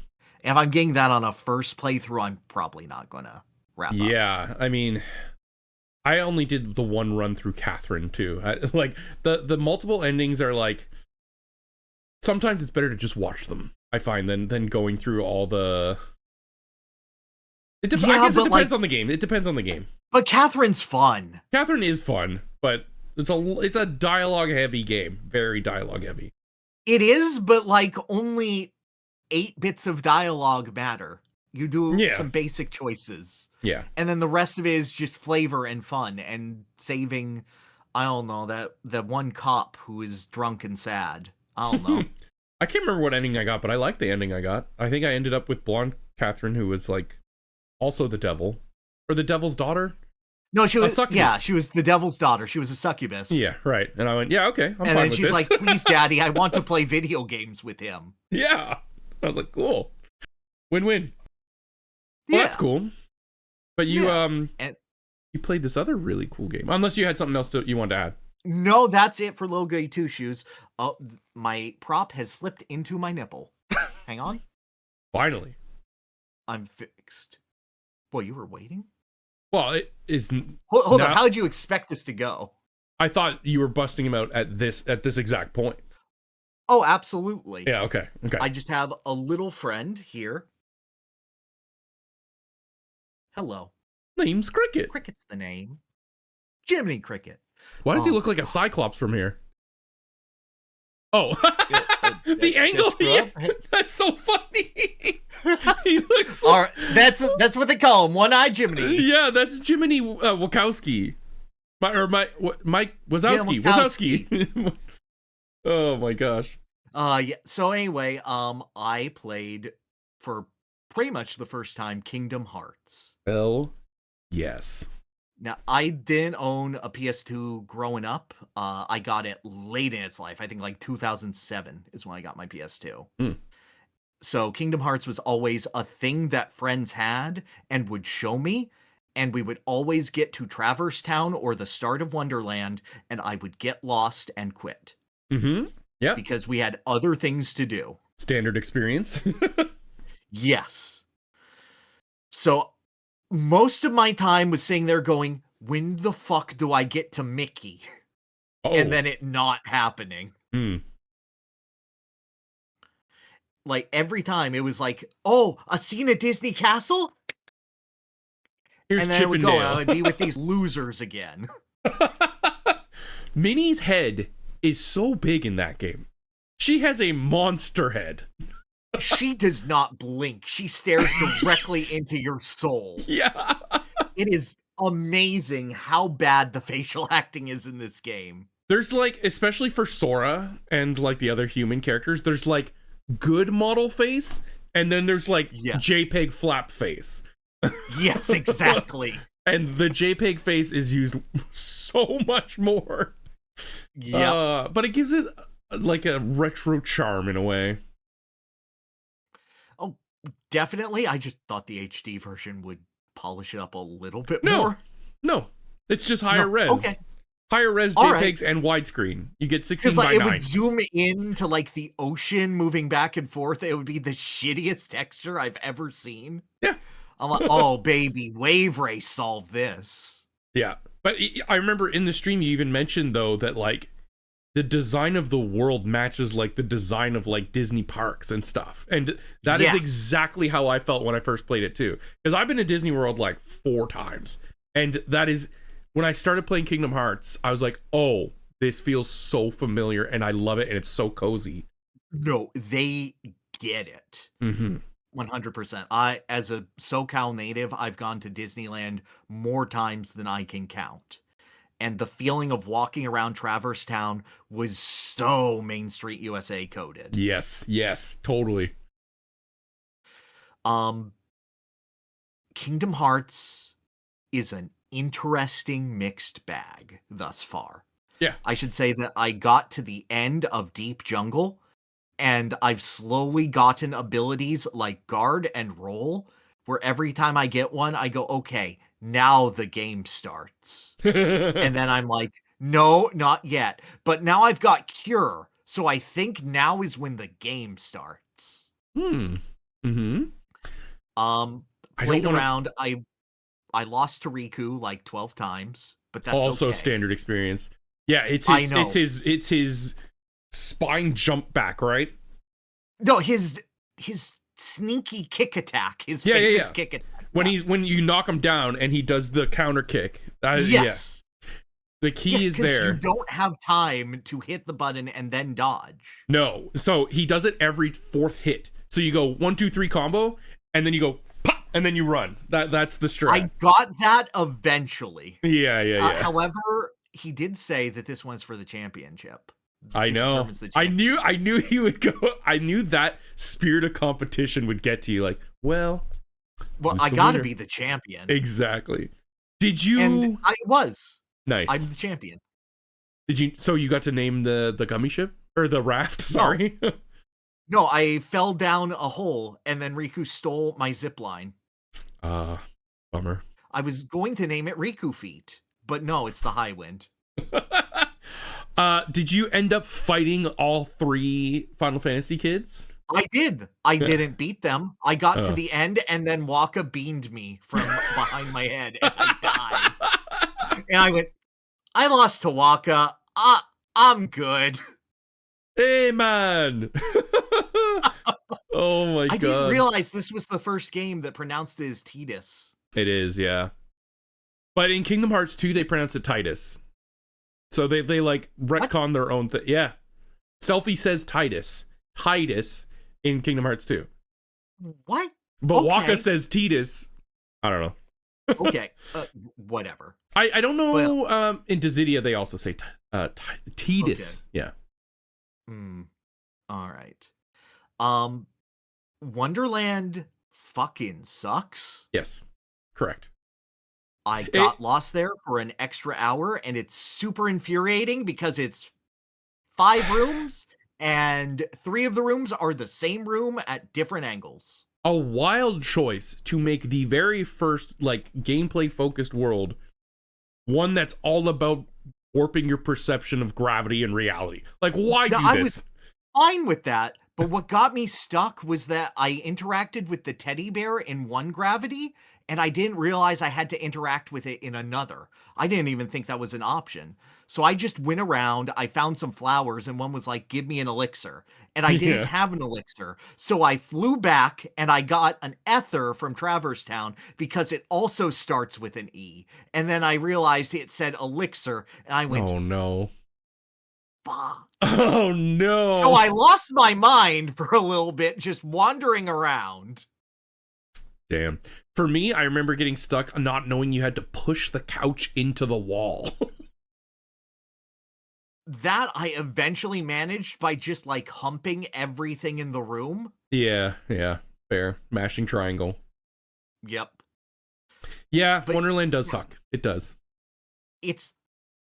If I'm getting that on a first playthrough, I'm probably not going to wrap up. Yeah, I mean, I only did the one run through Catherine too. Like the multiple endings are like, sometimes it's better to just watch them. I find, than going through all the. I guess it depends on the game. It depends on the game. But Catherine's fun. Catherine is fun, but it's a dialogue heavy game. Very dialogue heavy. It is, but like only 8 bits of dialogue matter. You do some basic choices. Yeah. And then the rest of it is just flavor and fun and saving, I don't know, that one cop who is drunk and sad. I don't know. I can't remember what ending I got, but I like the ending I got. I think I ended up with blonde Catherine, who was like also the devil. Or the devil's daughter? No, she was, she was the devil's daughter. She was a succubus. Yeah, right. And I went, yeah, okay, I'm fine with this. And then she's like, please, daddy, I want to play video games with him. Yeah. I was like, cool. Win-win. Well, that's cool. But you, you played this other really cool game. Unless you had something else you wanted to add. No, that's it for Little Goody Twoshoes. Oh, my prop has slipped into my nipple. Hang on. Finally. I'm fixed. Boy, you were waiting? Well, it is. Hold on. How did you expect this to go? I thought you were busting him out at this exact point. Oh, absolutely. Yeah. Okay. I just have a little friend here. Hello. Name's Cricket. Cricket's the name. Jiminy Cricket. Why does he look like a Cyclops from here? Oh, the angle. Yeah, that's so funny. He looks. All right, that's what they call him. One-eyed Jiminy. Yeah, that's Jiminy Wachowski. Mike Wazowski. Wazowski. Oh my gosh. Yeah. So anyway, I played for pretty much the first time Kingdom Hearts. Hell, yes. Now, I didn't own a PS2 growing up. I got it late in its life. I think like 2007 is when I got my PS2. So Kingdom Hearts was always a thing that friends had and would show me. And we would always get to Traverse Town or the start of Wonderland, and I would get lost and quit. Mm-hmm. Yeah. Because we had other things to do. Standard experience. Yes. So most of my time was sitting there going, when the fuck do I get to Mickey? Oh. And then it not happening. Like every time it was like, oh, a scene at Disney Castle? Here's and then Chip and I would go, Dale. and I would be with these losers again. Minnie's head is so big in that game. She has a monster head. She does not blink. She stares directly into your soul. Yeah. It is amazing how bad the facial acting is in this game. There's like, especially for Sora and like the other human characters, there's like good model face, and then there's like JPEG flap face. Yes, exactly. And the JPEG face is used so much more. Yeah. But it gives it like a retro charm in a way. Oh, definitely. I just thought the HD version would polish it up a little bit more. No, it's just higher res. Okay. Higher res JPEGs and widescreen. You get 16 by 9. It would zoom in to like the ocean moving back and forth. It would be the shittiest texture I've ever seen. Yeah. I'm like, oh baby, Wave Race solved this. Yeah. But I remember in the stream you even mentioned though that like the design of the world matches like the design of like Disney parks and stuff. And that is exactly how I felt when I first played it too. Because I've been to Disney World like 4 times. And that is, when I started playing Kingdom Hearts, I was like, oh, this feels so familiar and I love it and it's so cozy. No, they get it. 100%. I, as a SoCal native, I've gone to Disneyland more times than I can count. And the feeling of walking around Traverse Town was so Main Street USA coded. Yes, totally. Kingdom Hearts is an interesting mixed bag thus far. Yeah. I should say that I got to the end of Deep Jungle, and I've slowly gotten abilities like Guard and Roll, where every time I get one, I go, okay, now the game starts. And then I'm like, no, not yet. But now I've got Cure, so I think now is when the game starts. Played around, I lost to Riku like 12 times, but that's also okay. Standard experience. Yeah, it's his spine jump back, right? No, his his sneaky kick attack, his Yeah, famous kick attack. When you knock him down and he does the counter kick. Yes. The key is there. You don't have time to hit the button and then dodge. No. So he does it every fourth hit. So you go 1, 2, 3 combo, and then you go pop, and then you run. That's the strat. I got that eventually. Yeah. However, he did say that this one's for the championship. I know. I knew he would go. I knew that spirit of competition would get to you. Like, well, I gotta be the champion. Exactly. Did you? And I was. Nice. I'm the champion. Did you? So you got to name the gummy ship or the raft? Sorry. No, I fell down a hole and then Riku stole my zip line. Bummer. I was going to name it Riku Feet, but no, it's the High Wind. Did you end up fighting all 3 Final Fantasy kids? I did. I didn't beat them. I got to the end and then Waka beamed me from behind my head and I died. And I went, I lost to Waka. I'm good. Hey, man. Oh my god. I didn't realize this was the first game that pronounced it as Tidus. It is, yeah. But in Kingdom Hearts 2, they pronounce it Titus. So they like retcon their own thing. Yeah. Selfie says Titus in Kingdom Hearts 2. What? But okay. Waka says Tidus. I don't know. Okay. Whatever. I don't know. But, in Dissidia, they also say Tidus. Okay. Yeah. All right. Wonderland fucking sucks. Yes. Correct. I got lost there for an extra hour, and it's super infuriating because it's 5 rooms, and 3 of the rooms are the same room at different angles. A wild choice to make the very first, like, gameplay-focused world one that's all about warping your perception of gravity and reality. Like, why do this? I was fine with that, but what got me stuck was that I interacted with the teddy bear in one gravity, and I didn't realize I had to interact with it in another. I didn't even think that was an option. So I just went around, I found some flowers, and one was like, give me an elixir. And I didn't have an elixir. So I flew back, and I got an ether from Traverse Town, because it also starts with an E. And then I realized it said elixir, and I went, oh no. Fuck. Oh no. So I lost my mind for a little bit, just wandering around. Damn. For me, I remember getting stuck not knowing you had to push the couch into the wall. That I eventually managed by just like humping everything in the room. Yeah, fair. Mashing triangle. Yep. Yeah, but Wonderland does suck. It does. It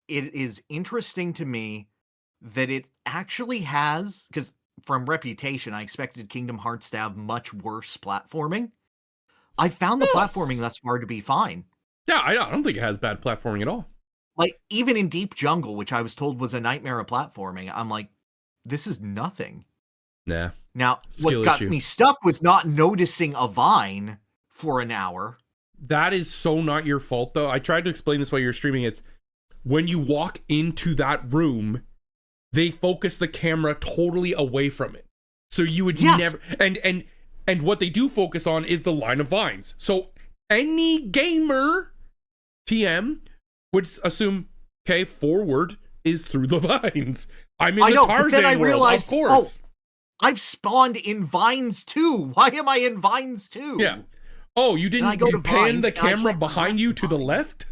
is interesting to me that it actually has, because from reputation, I expected Kingdom Hearts to have much worse platforming. I found the platforming thus far to be fine. Yeah, I don't think it has bad platforming at all. Like, even in Deep Jungle, which I was told was a nightmare of platforming, I'm like, this is nothing. Nah. Now, what got me stuck was not noticing a vine for an hour. That is so not your fault, though. I tried to explain this while you were streaming. It's when you walk into that room, they focus the camera totally away from it. So you would never... And what they do focus on is the line of vines. So any gamer, TM, would assume, okay, forward is through the vines. I'm in the Tarzan world, of course. Oh, I've spawned in vines too. Why am I in vines too? Yeah. Oh, you didn't pan the camera behind you to the left?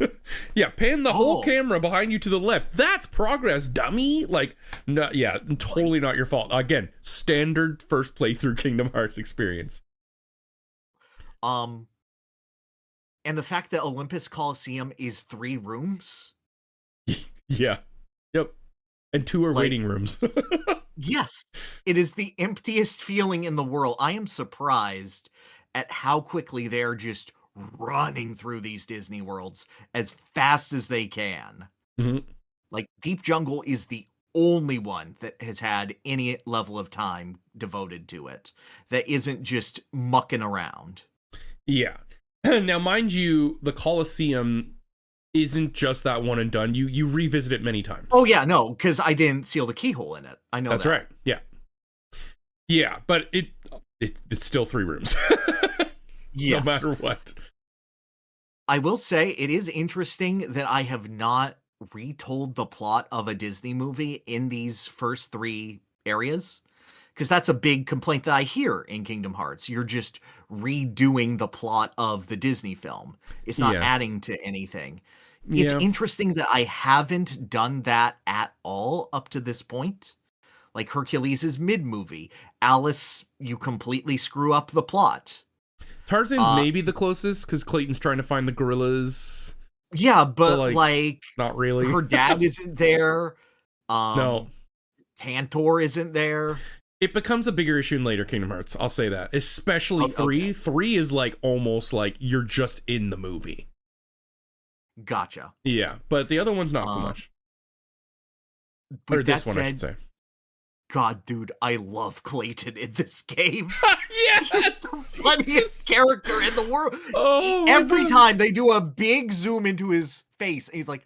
Yeah, pan the whole camera behind you to the left. That's progress, dummy. Like, no, yeah, totally not your fault. Again, standard first playthrough Kingdom Hearts experience. And the fact that Olympus Coliseum is 3 rooms? Yeah. Yep. And 2 are waiting rooms. Yes. It is the emptiest feeling in the world. I am surprised at how quickly they're just running through these Disney worlds as fast as they can. Mm-hmm. Like, Deep Jungle is the only one that has had any level of time devoted to it that isn't just mucking around. Yeah. Now, mind you, the Coliseum isn't just that one and done. You revisit it many times. Oh, yeah, no, because I didn't seal the keyhole in it. I know that's right. Yeah. Yeah, but it's still 3 rooms. Yes. No matter what. I will say it is interesting that I have not retold the plot of a Disney movie in these first 3 areas, because that's a big complaint that I hear in Kingdom Hearts. You're just redoing the plot of the Disney film. It's not adding to anything. It's interesting that I haven't done that at all up to this point. Like Hercules is mid-movie. Alice, you completely screw up the plot. Tarzan's maybe the closest, because Clayton's trying to find the gorillas. Yeah, but like not really. Her dad isn't there. No. Tantor isn't there. It becomes a bigger issue in later Kingdom Hearts, I'll say that. Especially 3. Okay. 3 is like almost like you're just in the movie. Gotcha. Yeah, but the other one's not so much. Or this one, I should say. God, dude, I love Clayton in this game. Yes! He's the funniest character in the world. Oh, every time they do a big zoom into his face, and he's like...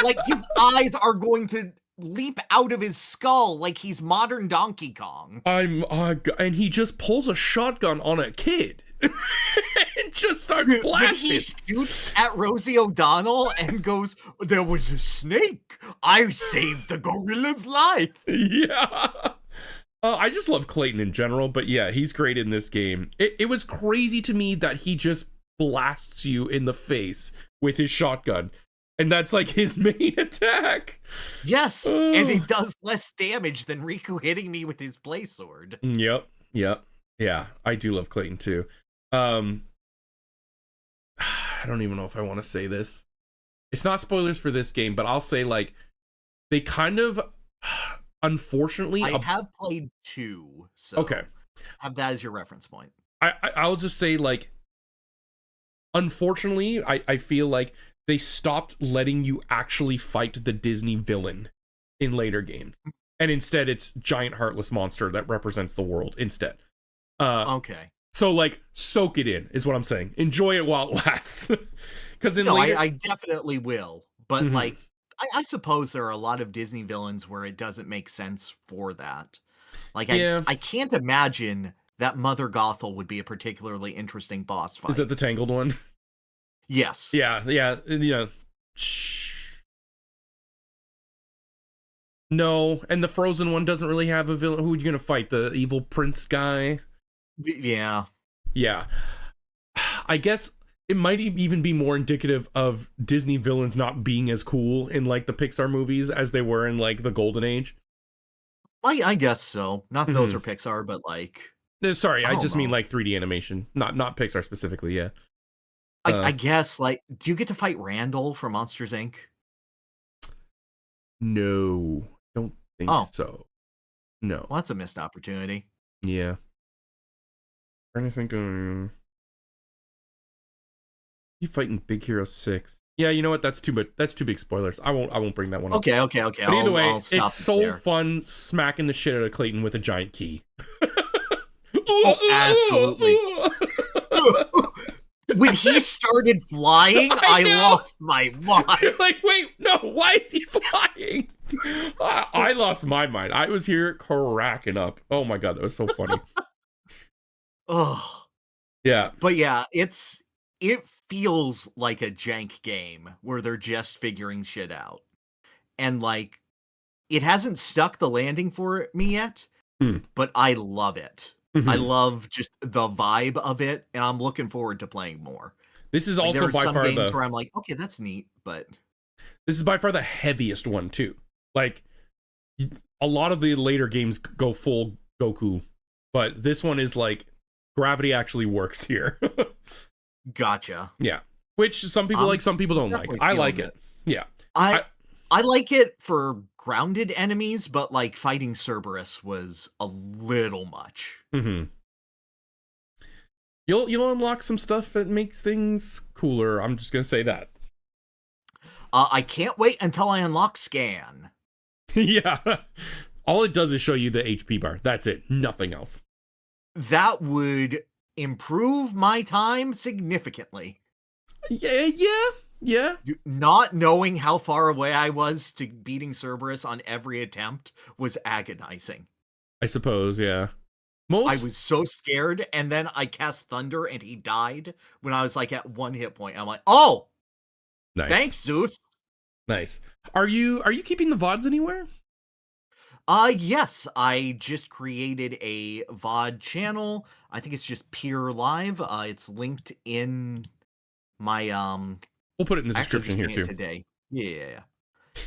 like, his eyes are going to leap out of his skull like he's modern Donkey Kong. And he just pulls a shotgun on a kid. And just starts blasting. He shoots at Rosie O'Donnell and goes, "There was a snake. I saved the gorilla's life." Yeah. I just love Clayton in general, but yeah, he's great in this game. It was crazy to me that he just blasts you in the face with his shotgun. And that's like his main attack. Yes, and it does less damage than Riku hitting me with his blade sword. Yep. Yeah, I do love Clayton too. I don't even know if I want to say this. It's not spoilers for this game, but I'll say like they kind of unfortunately I have played 2, so okay. Have that as your reference point. I'll just say like unfortunately I feel like they stopped letting you actually fight the Disney villain in later games. And instead it's giant heartless monster that represents the world instead. Okay. So, like, soak it in, is what I'm saying. Enjoy it while it lasts. Because I definitely will. But, like, I suppose there are a lot of Disney villains where it doesn't make sense for that. Like, I can't imagine that Mother Gothel would be a particularly interesting boss fight. Is it the Tangled one? Yes. Yeah. No, and the Frozen one doesn't really have a villain. Who are you going to fight? The evil prince guy? Yeah. I guess it might even be more indicative of Disney villains not being as cool in like the Pixar movies as they were in like the Golden Age. I guess so. Not those are Pixar, but like... Sorry, I just mean like 3D animation. Not Pixar specifically, yeah. I guess, like, do you get to fight Randall from Monsters, Inc.? No, don't think so. No. Well, that's a missed opportunity. Yeah. Trying to think of... You fighting Big Hero 6. Yeah, you know what? That's too big spoilers. I won't bring that one up. Okay. But either way, it's so fun smacking the shit out of Clayton with a giant key. Absolutely. When he started flying, I lost my mind. Like, wait, no, why is he flying? I lost my mind. I was here cracking up. Oh my god, that was so funny. Oh. Yeah. But yeah, it feels like a jank game where they're just figuring shit out. And like, it hasn't stuck the landing for me yet, but I love it. I love just the vibe of it, and I'm looking forward to playing more. This is also by far games where I'm like, okay, that's neat, but this is by far the heaviest one too. Like, a lot of the later games go full Goku, but this one is like gravity actually works here. Gotcha. Yeah, which some people like, some people don't like. I like it. Yeah, I like it for grounded enemies, but like fighting Cerberus was a little much. You'll unlock some stuff that makes things cooler. I'm just gonna say that. I can't wait until I unlock Scan. Yeah, all it does is show you the HP bar. That's it. Nothing else. That would improve my time significantly. Yeah. Yeah, Not knowing how far away I was to beating Cerberus on every attempt was agonizing. I suppose. Yeah. I Most was so scared, and then I cast Thunder, and he died when I was like at 1 hit point. I'm like, oh, nice. thanks, Zeus. Nice. Are you keeping the VODs anywhere? Yes, I just created a VOD channel. I think it's just Pyrr Live. It's linked in my We'll put it in the I actually description just here made it too. today.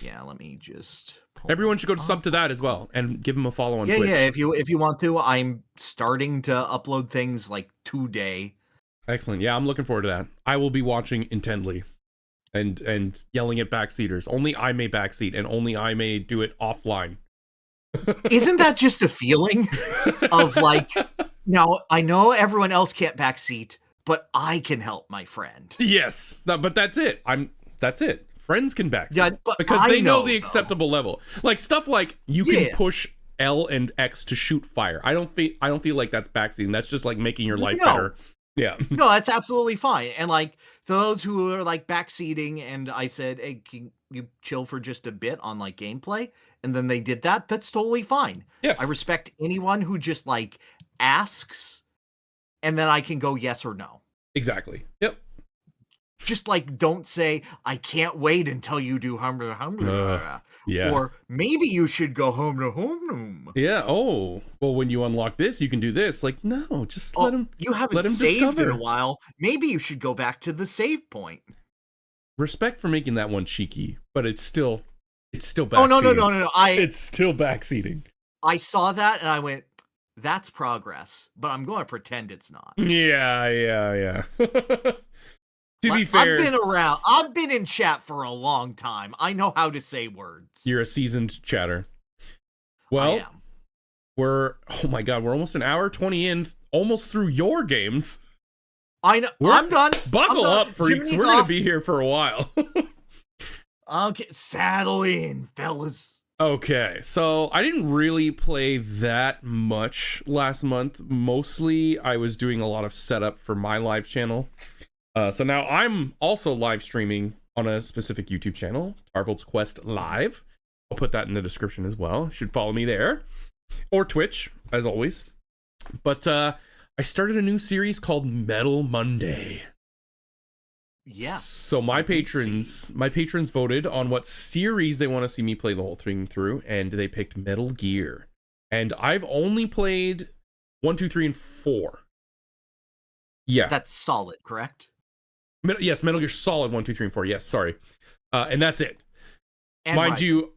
Yeah, let me just pull Everyone should go to it sub to up. that as well and give him a follow on Yeah, Twitch. yeah, if you want to, I'm starting to upload things like today. Excellent. Yeah, I'm looking forward to that. I will be watching intently and yelling at backseaters. Only I may backseat and only I may do it offline. Isn't that just a feeling of like, now I know everyone else can't backseat, but I can help my friend. Yes, but that's it. That's it. Friends can backseat. Yeah, but because I they know know, the though. acceptable level. Like stuff like you can Yeah. push L and X to shoot fire. I don't feel like that's backseating. That's just like making your life No. better. Yeah. No, that's absolutely fine. And like those who are like backseating, and I said, hey, can you chill for just a bit on like gameplay? And then they did that. That's totally fine. Yes. I respect anyone who just like asks, and then I can go yes or no. Exactly. Yep. Just like don't say I can't wait until you do Yeah. or maybe you should go home to home. Yeah. Oh, well, when you unlock this, you can do this. Like, no, just Oh, let him. you haven't let him saved discover. in a while. Maybe you should go back to the save point. Respect for making that one cheeky, but it's still backseating. Oh no! It's still backseating. I saw that and I went, that's progress, but I'm going to pretend it's not. Yeah. To be fair, I've been in chat for a long time. I know how to say words. you're a seasoned chatter. I Well, am. we're almost an hour 20 in, almost through your games. I know. I'm done. Buckle I'm done. up, freaks. Jiminy's We're going to off. be here for a while. Okay, saddle in, fellas. Okay, so I didn't really play that much last month. Mostly, I was doing a lot of setup for my live channel. So now I'm also live streaming on a specific YouTube channel, Tarvald's Quest Live. I'll put that in the description as well. You should follow me there. Or Twitch, as always. But I started a new series called Metal Monday. Yeah. So my patrons voted on what series they want to see me play the whole thing through, and they picked Metal Gear. And I've only played 1, 2, 3, and 4. Yeah. That's solid, correct? Yes, Metal Gear Solid 1, 2, 3, and 4. Yes, sorry. And that's it. And Mind Rising. you,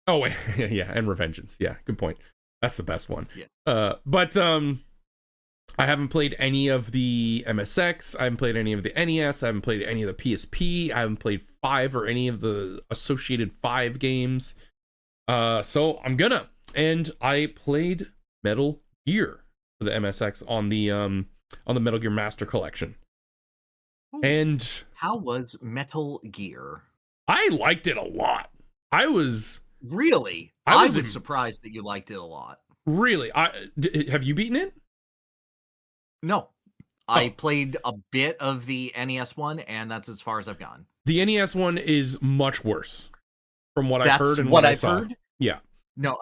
oh yeah, and Revengeance. Yeah, good point. That's the best one. Yeah. But I haven't played any of the MSX. I haven't played any of the NES. I haven't played any of the PSP. I haven't played 5 or any of the associated 5 games. So I'm gonna. And I played Metal Gear for the MSX on the Metal Gear Master Collection. Ooh. And How was Metal Gear? I liked it a lot. Really? I was surprised that you liked it a lot. Really? Have you beaten it? No. I played a bit of the NES one, and that's as far as I've gone. The NES one is much worse, from what I've That's heard and what what I I've saw. heard? Yeah. No,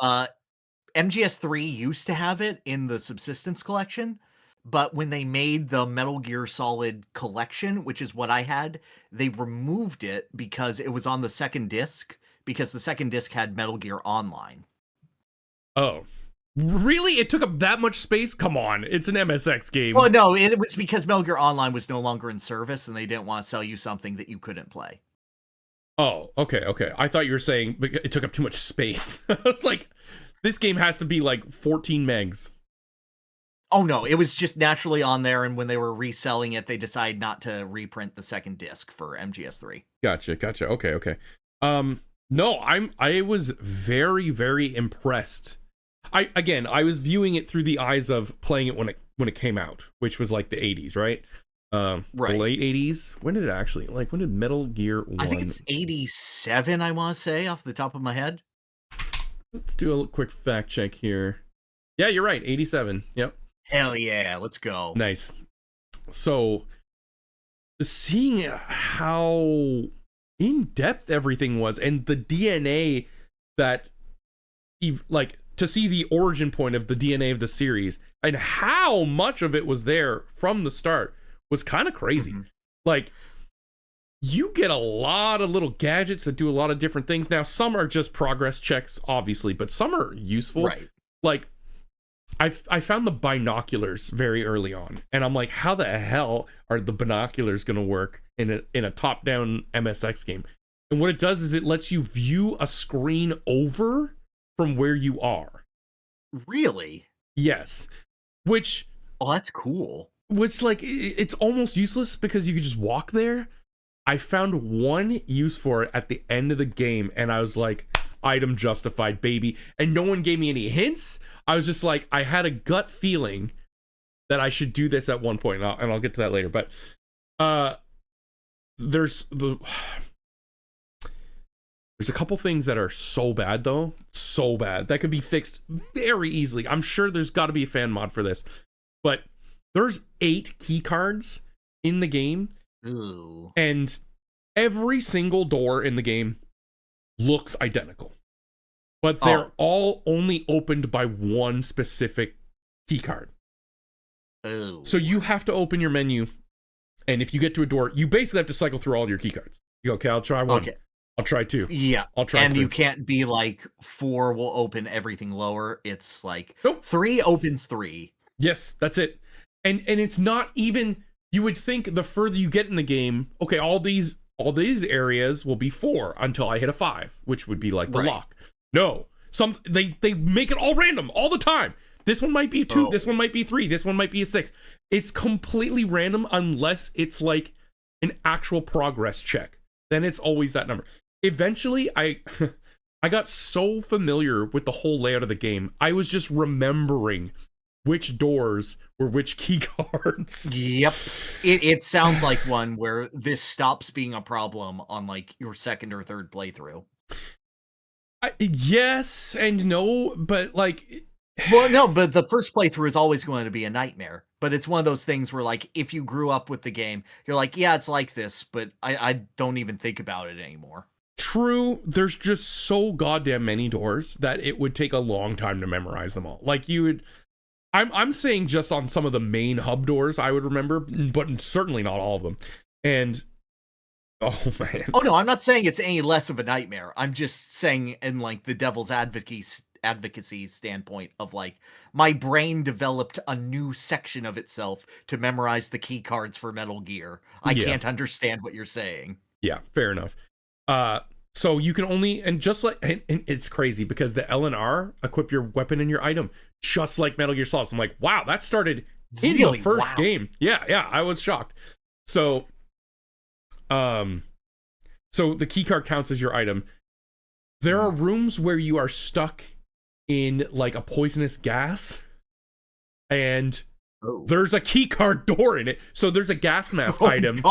MGS3 used to have it in the Subsistence Collection, but when they made the Metal Gear Solid Collection, which is what I had, they removed it because it was on the second disc, because the second disc had Metal Gear Online. Oh. Really? It took up that much space? Come on. It's an MSX game. Well, no, it was because Metal Gear Online was no longer in service, and they didn't want to sell you something that you couldn't play. Oh, okay. I thought you were saying it took up too much space. I was like, this game has to be like 14 megs. Oh, no, it was just naturally on there, and when they were reselling it, they decided not to reprint the second disc for MGS3. Gotcha. Okay. No, I was very, very impressed. I was viewing it through the eyes of playing it when it came out, which was like the 80s, right? Right. The late 80s. When did Metal Gear 1? I think it's 87, I want to say, off the top of my head. Let's do a quick fact check here. Yeah, you're right. 87. Yep. Hell yeah, let's go. Nice. So seeing how in depth everything was, and the DNA that, like, to see the origin point of the DNA of the series and how much of it was there from the start was kind of crazy. Like, you get a lot of little gadgets that do a lot of different things. Now, some are just progress checks, obviously, but some are useful. Right. Like, I found the binoculars very early on, and I'm like, how the hell are the binoculars going to work in a top-down MSX game? And what it does is it lets you view a screen over from where you are. Really? Yes. Which... Oh, that's cool. Which, like, it's almost useless because you could just walk there. I found one use for it at the end of the game, and I was like, item justified, baby. And no one gave me any hints. I was just like, I had a gut feeling that I should do this at one point, and I'll get to that later. But there's a couple things that are so bad, though. So bad. That could be fixed very easily. I'm sure there's got to be a fan mod for this. But there's 8 key cards in the game. Ooh. And every single door in the game looks identical. But they're all only opened by one specific key card. Ooh. So you have to open your menu, and if you get to a door, you basically have to cycle through all your key cards. You go, okay, I'll try 1. Okay. I'll try 2. Yeah. I'll try and 3. You can't be like 4 will open everything lower. It's like nope. 3 opens 3. Yes, that's it. And it's not even, you would think the further you get in the game, okay, all these areas will be 4 until I hit a 5, which would be like the lock. No. They make it all random all the time. This one might be a 2, this one might be 3, this one might be a 6. It's completely random unless it's like an actual progress check. Then it's always that number. Eventually, I got so familiar with the whole layout of the game, I was just remembering which doors were which key cards. Yep. It sounds like one where this stops being a problem on like your second or third playthrough. Yes and no, but like... Well, no, but the first playthrough is always going to be a nightmare. But it's one of those things where, like, if you grew up with the game, you're like, yeah, it's like this, but I don't even think about it anymore. True, there's just so goddamn many doors that it would take a long time to memorize them all. Like, you would... I'm saying just on some of the main hub doors I would remember, but certainly not all of them. And... oh, man. Oh, no, I'm not saying it's any less of a nightmare. I'm just saying in, like, the devil's advocacy standpoint of, like, my brain developed a new section of itself to memorize the key cards for Metal Gear. I can't understand what you're saying. Yeah, fair enough. So you can only, and just like, and it's crazy because the L and R equip your weapon and your item, just like Metal Gear Solid. So I'm like, wow, that started in the first game. Yeah, I was shocked. So, so the key card counts as your item. There are rooms where you are stuck in like a poisonous gas, and there's a key card door in it. So there's a gas mask item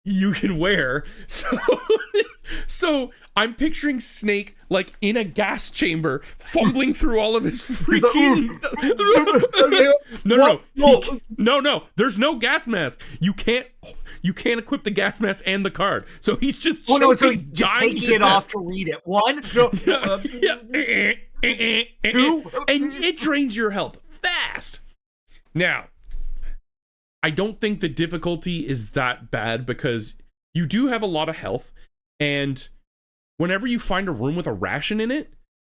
you can wear. So I'm picturing Snake like in a gas chamber, fumbling through all of his freaking. No. There's no gas mask. You can't equip the gas mask and the card. So he's just so he's just taking it off to read it. 1, 2, and it drains your health fast. Now, I don't think the difficulty is that bad because you do have a lot of health, and whenever you find a room with a ration in it,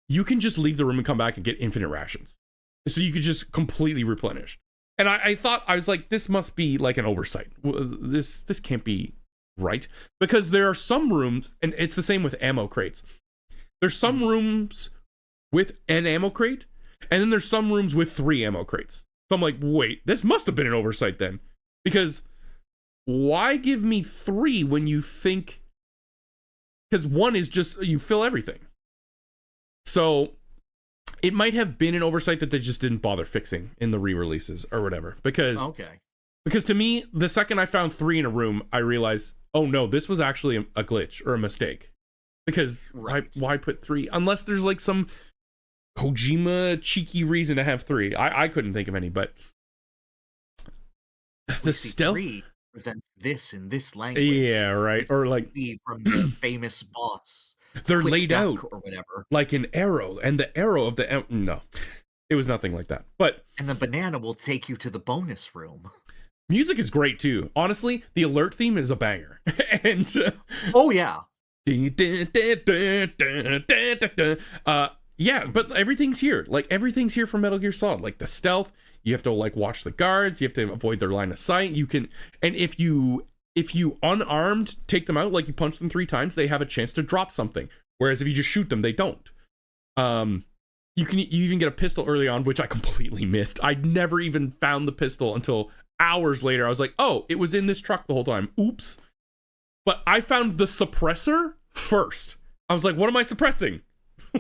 you can just leave the room and come back and get infinite rations. So you could just completely replenish. And I thought, I was like, this must be like an oversight. This can't be right. Because there are some rooms, and it's the same with ammo crates. There's some rooms with an ammo crate, and then there's some rooms with 3 ammo crates. So I'm like, wait, this must have been an oversight then. Because why give me 3 when you think... because 1 is just, you fill everything. So it might have been an oversight that they just didn't bother fixing in the re-releases or whatever. Because to me, the second I found 3 in a room, I realized, oh no, this was actually a glitch or a mistake. Because why put 3? Unless there's like some Kojima cheeky reason to have 3. I couldn't think of any, but the stealth... represents this in this language. Yeah, right. Which Or you like see from the famous boss. they're Quick laid Duck out or whatever. like an arrow, and the arrow of the no, it was nothing like that. But And the banana will take you to the bonus room. music is great too. Honestly, the alert theme is a banger. And Oh yeah. yeah, but everything's here. Like everything's here for Metal Gear Solid. Like the stealth, you have to like watch the guards, you have to avoid their line of sight. You can, and if you unarmed take them out, like you punch them 3 times, they have a chance to drop something. Whereas if you just shoot them, they don't. You even get a pistol early on, which I completely missed. I never even found the pistol until hours later. I was like, oh, it was in this truck the whole time. Oops. But I found the suppressor first. I was like, what am I suppressing?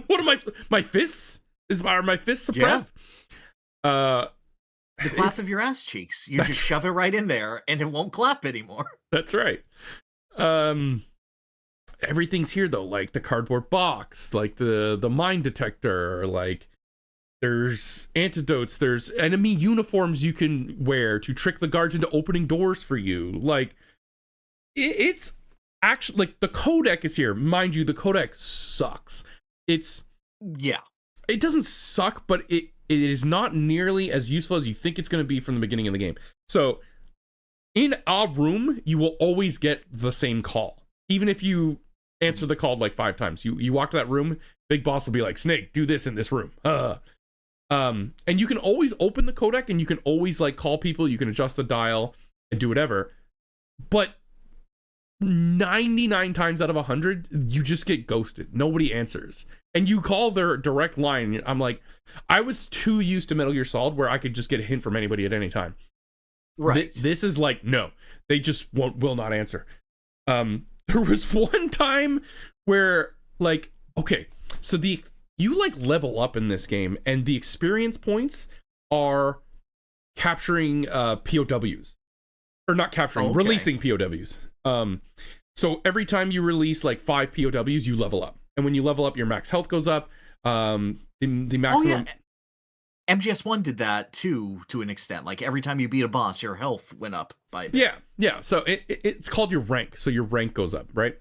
What am I? My fists? Are my fists suppressed? Yeah. The clap of your ass cheeks. You just shove it right in there, and it won't clap anymore. That's right. Everything's here though, like the cardboard box, like the mine detector, like there's antidotes, there's enemy uniforms you can wear to trick the guards into opening doors for you. Like it's actually like the codec is here. Mind you, the codec sucks. It doesn't suck, but it is not nearly as useful as you think it's going to be from the beginning of the game. So in a room, you will always get the same call. Even if you answer the call like 5 times. You walk to that room, Big Boss will be like, Snake, do this in this room. And you can always open the codec and you can always like call people, you can adjust the dial and do whatever. But 99 times out of 100, you just get ghosted. Nobody answers. And you call their direct line. I'm like, I was too used to Metal Gear Solid where I could just get a hint from anybody at any time. Right. This is like, no, they just will not answer. There was one time where like, okay, so you like level up in this game and the experience points are capturing POWs. Or not capturing, releasing POWs. So every time you release like 5 POWs, you level up. And when you level up, your max health goes up. The maximum... MGS1 did that too, to an extent. Like every time you beat a boss, your health went up by a bit. Yeah. So it's called your rank. So your rank goes up, right?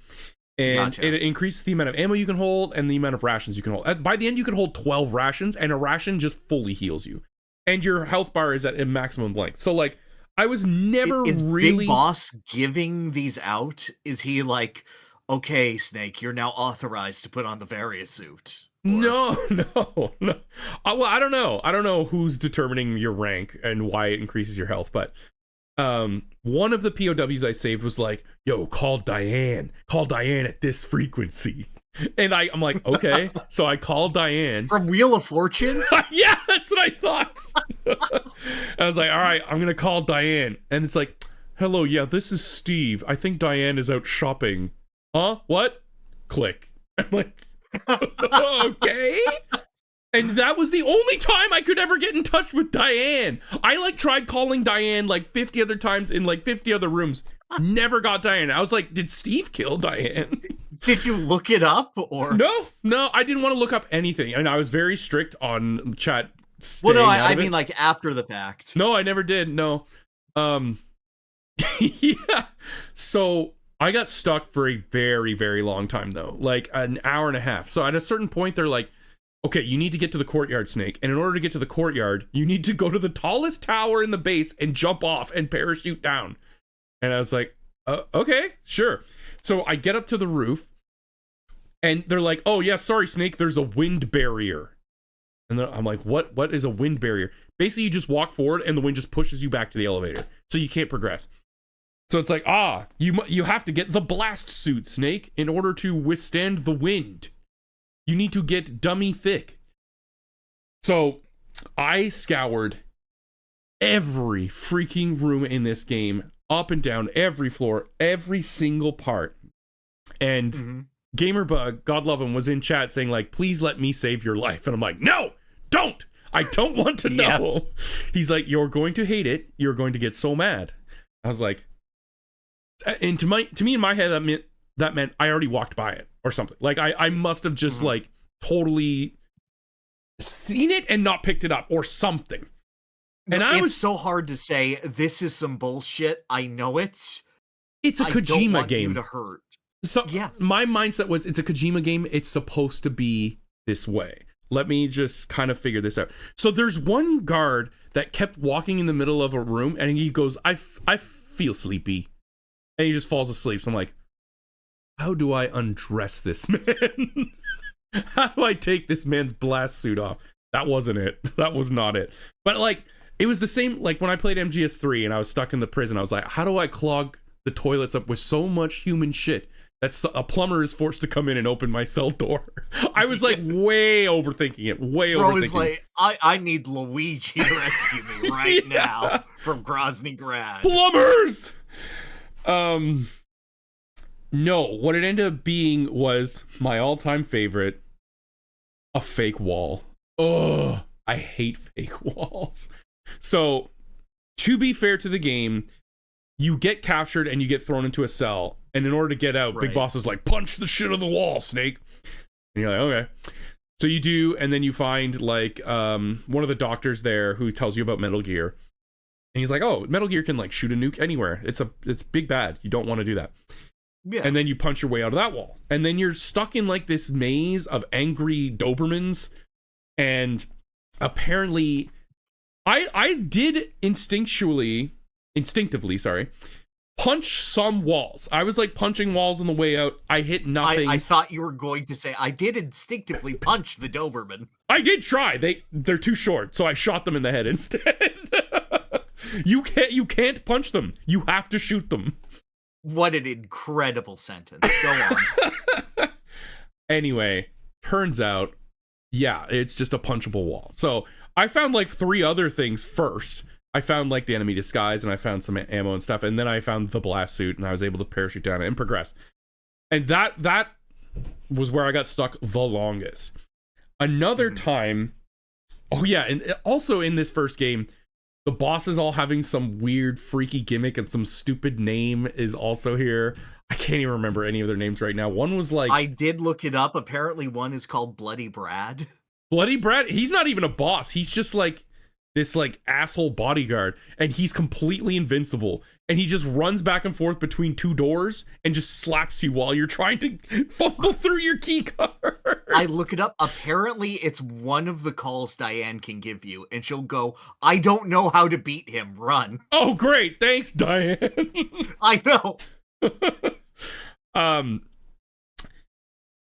And Gotcha. it increases the amount of ammo you can hold and the amount of rations you can hold. By the end, you can hold 12 rations, and a ration just fully heals you. And your health bar is at a maximum length. So like, I was never is really... Big Boss giving these out? Is he like, okay, Snake, you're now authorized to put on the Varia suit? Or... No. Well, I don't know. I don't know who's determining your rank and why it increases your health, but one of the POWs I saved was like, yo, call Diane at this frequency. And I'm like, okay. So I called Diane. From Wheel of Fortune? Yeah, that's what I thought. I was like, all right, I'm going to call Diane. And it's like, hello, yeah, this is Steve. I think Diane is out shopping. Huh? What? Click. I'm like, okay. And that was the only time I could ever get in touch with Diane. I like tried calling Diane like 50 other times in like 50 other rooms. Never got Diane. I was like, did Steve kill Diane? Did you look it up or No, I didn't want to look up anything. And I was very strict on chat. Well, no, I mean like after the fact. No, I never did. No. Yeah. So I got stuck for a very, very long time though, like an hour and a half. So at a certain point, they're like, okay, you need to get to the courtyard, Snake. And in order to get to the courtyard, you need to go to the tallest tower in the base and jump off and parachute down. And I was like, okay, sure. So I get up to the roof and they're like, oh yeah, sorry, Snake, there's a wind barrier. And I'm like, what is a wind barrier? Basically, you just walk forward and the wind just pushes you back to the elevator. So you can't progress. So it's like, you have to get the blast suit, Snake, in order to withstand the wind. You need to get dummy thick. So I scoured every freaking room in this game, up and down, every floor, every single part. And Gamerbug, God love him, was in chat saying like, please let me save your life. And I'm like, no, don't. I don't want to know. Yes. He's like, you're going to hate it. You're going to get so mad. I was like, and to me in my head, that meant I already walked by it or something. Like I must have just like totally seen it and not picked it up or something. And It's so hard to say, this is some bullshit. I know it's a I don't Kojima want game. you to hurt. So Yes. my mindset was, it's a Kojima game. It's supposed to be this way. Let me just kind of figure this out. So there's one guard that kept walking in the middle of a room, and he goes, I feel sleepy. And he just falls asleep. So I'm like, how do I undress this man? How do I take this man's blast suit off? That wasn't it. That was not it. But like, it was the same, like when I played MGS3 and I was stuck in the prison, I was like, how do I clog the toilets up with so much human shit that a plumber is forced to come in and open my cell door? I was like way overthinking it. Bro is like, I need Luigi to rescue me right now from Grozny Grad. Plumbers! No, what it ended up being was my all-time favorite, a fake wall. Ugh, I hate fake walls. So, to be fair to the game, you get captured and you get thrown into a cell. And in order to get out, Big Boss is like, punch the shit of the wall, Snake. And you're like, okay. So you do, and then you find like one of the doctors there who tells you about Metal Gear. And he's like, oh, Metal Gear can like shoot a nuke anywhere. It's big bad. You don't want to do that. Yeah. And then you punch your way out of that wall. And then you're stuck in like this maze of angry Dobermans. And apparently I did instinctively, punch some walls. I was like punching walls on the way out. I hit nothing. I thought you were going to say, I did instinctively punch the Doberman. I did try. They're too short, so I shot them in the head instead. You can't punch them. You have to shoot them. What an incredible sentence. Go on. Anyway, turns out, yeah, it's just a punchable wall. So I found like 3 other things first. I found like the enemy disguise, and I found some ammo and stuff, and then I found the blast suit, and I was able to parachute down and progress. And that was where I got stuck the longest. Another time, oh yeah, and also in this first game, the boss is all having some weird, freaky gimmick, and some stupid name is also here. I can't even remember any of their names right now. One was like... I did look it up. Apparently one is called Bloody Brad. Bloody Brad? He's not even a boss. He's just like this like asshole bodyguard, and he's completely invincible. And he just runs back and forth between 2 doors and just slaps you while you're trying to fumble through your key cards. I look it up. Apparently, it's one of the calls Diane can give you, and she'll go, I don't know how to beat him. Run. Oh, great. Thanks, Diane. I know.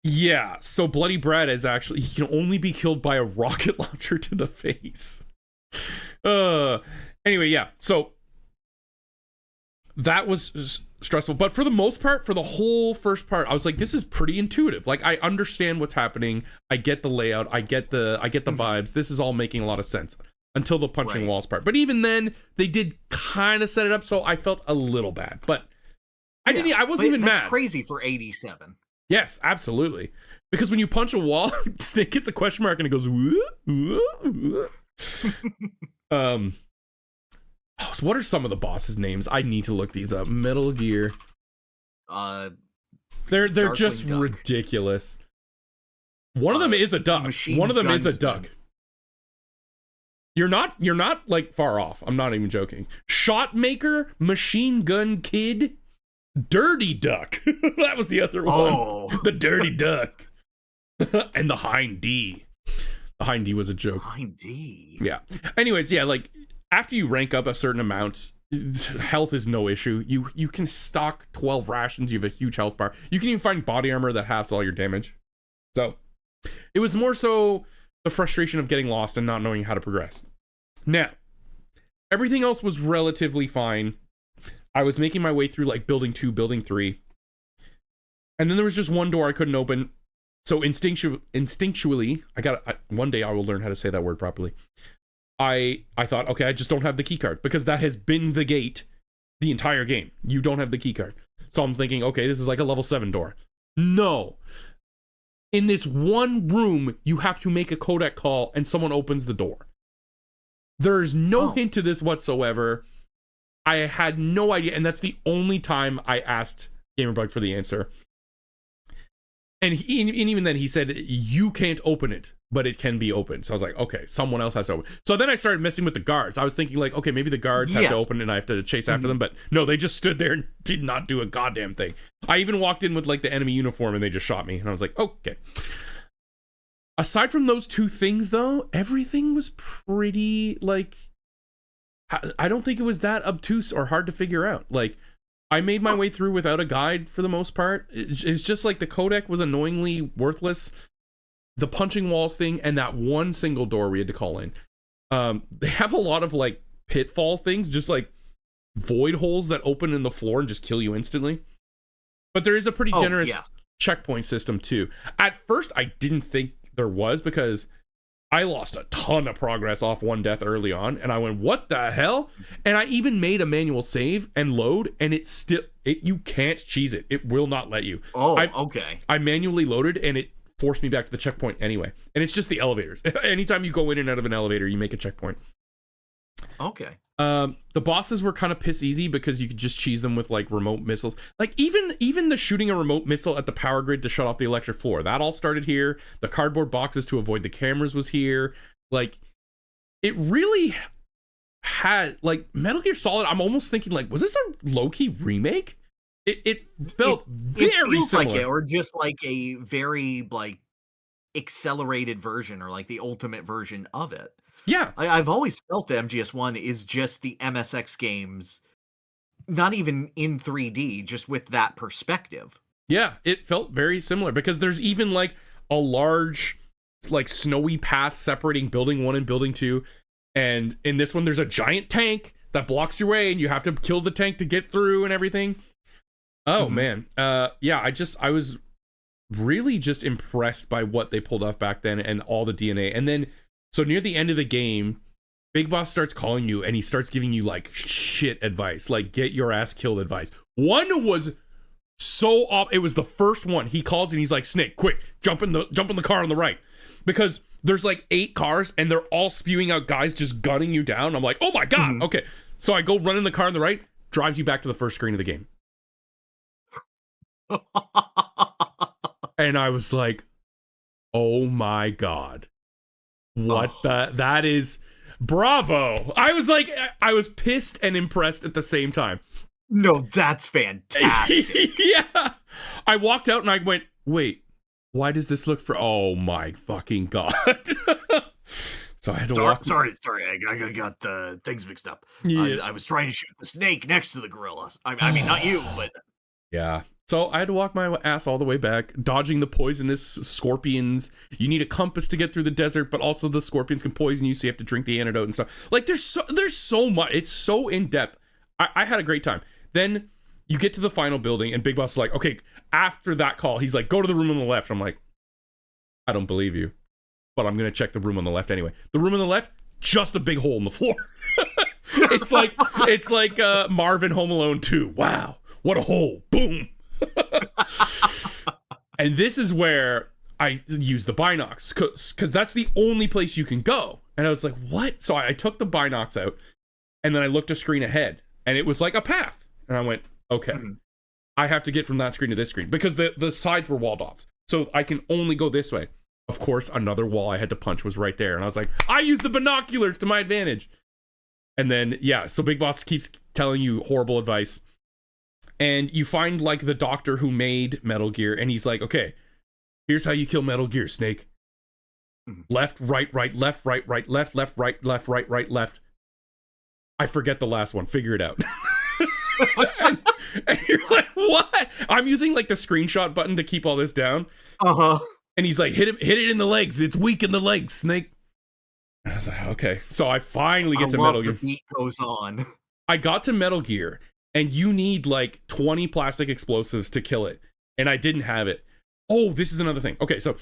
Yeah, so Bloody Brad is actually, he can only be killed by a rocket launcher to the face. Anyway, yeah, so that was stressful, but for the most part, for the whole first part, I was like, this is pretty intuitive. Like, I understand what's happening. I get the layout. I get the vibes. This is all making a lot of sense until the punching walls part. But even then, they did kind of set it up, so I felt a little bad. But I wasn't even mad. That's crazy for 87. Yes, absolutely. Because when you punch a wall, Snake gets a question mark and it goes, woo. So what are some of the bosses' names? I need to look these up. Metal Gear. They're just duck. Ridiculous. One of them is a duck. One of them is a duck. You're not like far off. I'm not even joking. Shotmaker, Machine Gun Kid, Dirty Duck. That was the other one. Oh. The Dirty Duck. And the Hind D. The Hind D was a joke. Hind D. Yeah. Anyways, yeah, like after you rank up a certain amount, health is no issue. You can stock 12 rations. You have a huge health bar. You can even find body armor that halves all your damage. So it was more so the frustration of getting lost and not knowing how to progress. Now, everything else was relatively fine. I was making my way through like building 2, building 3. And then there was just one door I couldn't open. So instinctually, one day I will learn how to say that word properly. I thought, okay, I just don't have the key card because that has been the gate the entire game. You don't have the key card. So I'm thinking, okay, this is like a level 7 door. No. In this one room, you have to make a codec call and someone opens the door. There's no hint to this whatsoever. I had no idea, and that's the only time I asked Gamerbug for the answer. And even then he said, you can't open it, but it can be opened. So I was like, okay, someone else has to open. So then I started messing with the guards. I was thinking like, okay, maybe the guards have to open it and I have to chase after them. But no, they just stood there and did not do a goddamn thing. I even walked in with like the enemy uniform and they just shot me. And I was like, okay. Aside from those two things though, everything was pretty like, I don't think it was that obtuse or hard to figure out. Like, I made my way through without a guide for the most part. It's just like the codec was annoyingly worthless. The punching walls thing and that one single door we had to call in. They have a lot of like pitfall things, just like void holes that open in the floor and just kill you instantly. But there is a pretty generous checkpoint system too. At first, I didn't think there was because I lost a ton of progress off one death early on, and I went, what the hell? And I even made a manual save and load, and you can't cheese it. It will not let you. Okay. I manually loaded, and it forced me back to the checkpoint anyway. And it's just the elevators. Anytime you go in and out of an elevator, you make a checkpoint. Okay. The bosses were kind of piss easy because you could just cheese them with like remote missiles. Like even the shooting a remote missile at the power grid to shut off the electric floor, that all started here. The cardboard boxes to avoid the cameras was here. Like, it really had like Metal Gear Solid. I'm almost thinking like, was this a low-key remake? It felt very similar. Like it, or just like a very like accelerated version or like the ultimate version of it. Yeah. I've always felt the MGS1 is just the MSX games, not even in 3D, just with that perspective. Yeah, it felt very similar because there's even like a large like snowy path separating building 1 and building 2. And in this one, there's a giant tank that blocks your way and you have to kill the tank to get through and everything. Oh, man. Yeah, I was really just impressed by what they pulled off back then and all the DNA. And then, so near the end of the game, Big Boss starts calling you and he starts giving you like shit advice, like get your ass killed advice. One was it was the first one. He calls and he's like, Snake, quick, jump in the car on the right. Because there's like 8 cars and they're all spewing out guys just gunning you down. I'm like, oh my God. Okay. So I go run in the car on the right, drives you back to the first screen of the game. And I was like, oh my God. That is bravo. I was like, I was pissed and impressed at the same time. No, that's fantastic. Yeah. I walked out and I went, wait, why does this look oh my fucking God. So I had to walk. Sorry, I got the things mixed up. Yeah. I was trying to shoot the snake next to the gorillas. I mean, not you, but yeah. So I had to walk my ass all the way back, dodging the poisonous scorpions. You need a compass to get through the desert, but also the scorpions can poison you, so you have to drink the antidote and stuff. Like, there's so much. It's so in-depth. I had a great time. Then you get to the final building, and Big Boss is like, okay, after that call, he's like, go to the room on the left. I'm like, I don't believe you, but I'm going to check the room on the left anyway. The room on the left, just a big hole in the floor. It's like Marvin Home Alone 2. Wow, what a hole. Boom. And this is where I use the binocs because that's the only place you can go. And I was like, what? So I took the binocs out and then I looked a screen ahead and it was like a path. And I went, okay, I have to get from that screen to this screen because the sides were walled off. So I can only go this way. Of course, another wall I had to punch was right there. And I was like, I use the binoculars to my advantage. And then, yeah, so Big Boss keeps telling you horrible advice. And you find like the doctor who made Metal Gear, and he's like, okay, here's how you kill Metal Gear, Snake. Left, right, left, right, left, right, left. I forget the last one. Figure it out. and you're like, what? I'm using like the screenshot button to keep all this down. And he's like, hit it in the legs. It's weak in the legs, Snake. And I was like, okay. So I finally get to Metal Gear. The beat goes on. I got to Metal Gear. And you need like 20 plastic explosives to kill it. And I didn't have it. Oh, this is another thing. Okay, so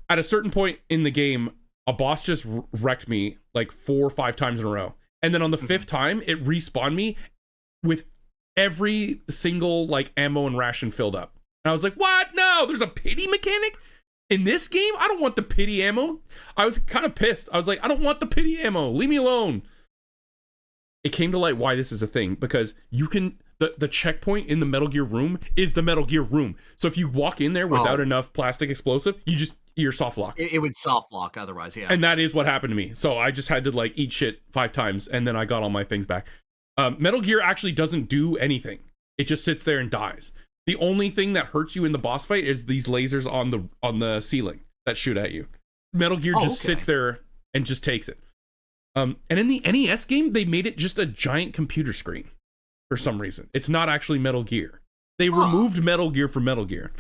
at a certain point in the game, a boss just wrecked me like 4 or 5 times in a row. And then on the 5th time, it respawned me with every single like ammo and ration filled up. And I was like, what? No, there's a pity mechanic in this game? I don't want the pity ammo. I was kind of pissed. I was like, I don't want the pity ammo. Leave me alone. It came to light why this is a thing, because the checkpoint in the Metal Gear room is the Metal Gear room. So if you walk in there without enough plastic explosive, you're soft lock. It would soft lock otherwise, yeah. And that is what happened to me. So I just had to like eat shit 5 times, and then I got all my things back. Metal Gear actually doesn't do anything. It just sits there and dies. The only thing that hurts you in the boss fight is these lasers on the ceiling that shoot at you. Metal Gear just sits there and just takes it. And in the NES game, they made it just a giant computer screen for some reason. It's not actually Metal Gear. They removed Metal Gear from Metal Gear.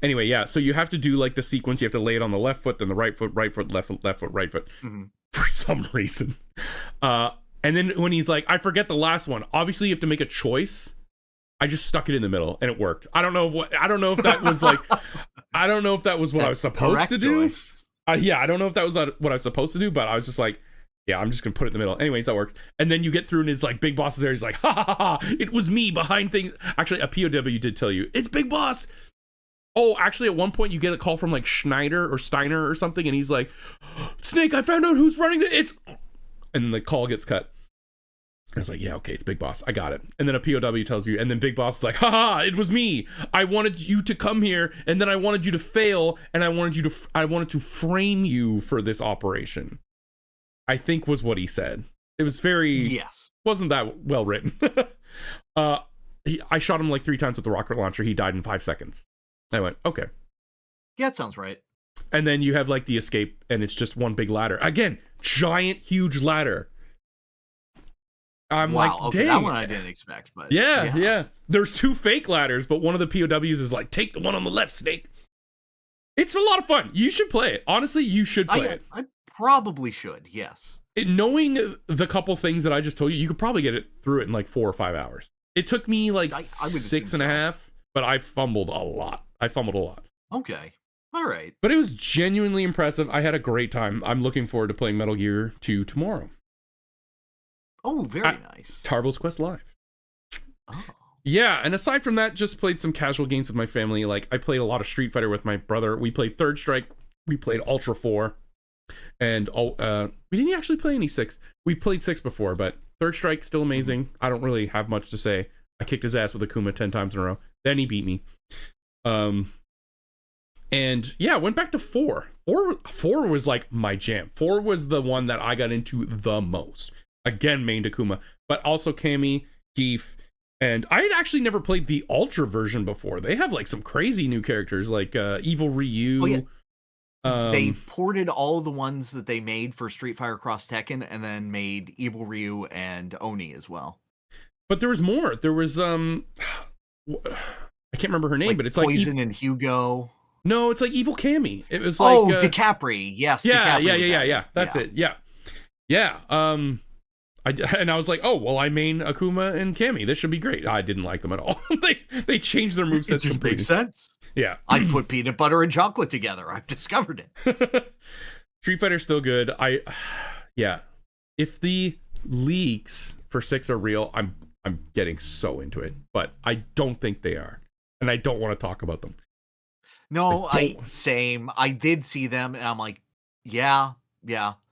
Anyway, yeah, so you have to do like the sequence. You have to lay it on the left foot, then the right foot, left foot, right foot. Mm-hmm. For some reason. And then when he's like, I forget the last one. Obviously, you have to make a choice. I just stuck it in the middle, and it worked. I don't know if that was like, I don't know if that was what I was supposed to do. Yeah, I don't know if that was what I was supposed to do, but I was just like, yeah, I'm just gonna put it in the middle. Anyways, that worked. And then you get through, and his like big boss is there. He's like, ha ha ha! It was me behind things. Actually, a POW did tell you it's Big Boss. Oh, actually, at one point you get a call from like Schneider or Steiner or something, and he's like, Snake, I found out who's running it's. And then the call gets cut. I was like, yeah, okay, it's Big Boss. I got it. And then a POW tells you, and then Big Boss is like, haha, it was me. I wanted you to come here, and then I wanted you to fail, and I wanted to frame you for this operation. I think was what he said. It was wasn't that well written. I shot him like 3 times with the rocket launcher. He died in 5 seconds. I went, okay. Yeah, it sounds right. And then you have like the escape, and it's just one big ladder. Again, giant, huge ladder. I'm like, okay, dang. That one I didn't expect, but yeah. There's 2 fake ladders, but one of the POWs is like, take the one on the left, Snake. It's a lot of fun. You should play it. Honestly, you should play it. I probably should, yes. Knowing the couple things that I just told you, you could probably get it through it in like 4 or 5 hours. It took me like 6.5, but I fumbled a lot. Okay. All right. But it was genuinely impressive. I had a great time. I'm looking forward to playing Metal Gear 2 tomorrow. Oh, very nice. Tarvel's Quest Live. Oh. Yeah, and aside from that, just played some casual games with my family. Like, I played a lot of Street Fighter with my brother. We played Third Strike. We played Ultra 4. And we didn't actually play any 6. We've played 6 before, but Third Strike, still amazing. I don't really have much to say. I kicked his ass with Akuma 10 times in a row. Then he beat me. And yeah, went back to 4. 4 was like my jam. 4 was the one that I got into the most. Again, main Akuma, but also Cammy, Geef, and I had actually never played the Ultra version before. They have like some crazy new characters like Evil Ryu. Oh, yeah. They ported all the ones that they made for Street Fighter Cross Tekken and then made Evil Ryu and Oni as well. But there was more. There was I can't remember her name, but it's like Poison and Hugo. No, it's like Evil Cammy. It was like DiCapri. Yes, yeah, DiCapri yeah. That's it. Yeah. I was like, oh well, I main Akuma and Cammy. This should be great. I didn't like them at all. they changed their movesets. It just completely. Makes sense. Yeah, I put peanut butter and chocolate together. I've discovered it. Street Fighter's still good. If the leaks for 6 are real, I'm getting so into it, but I don't think they are, and I don't want to talk about them. No, same. I did see them, and I'm like, yeah.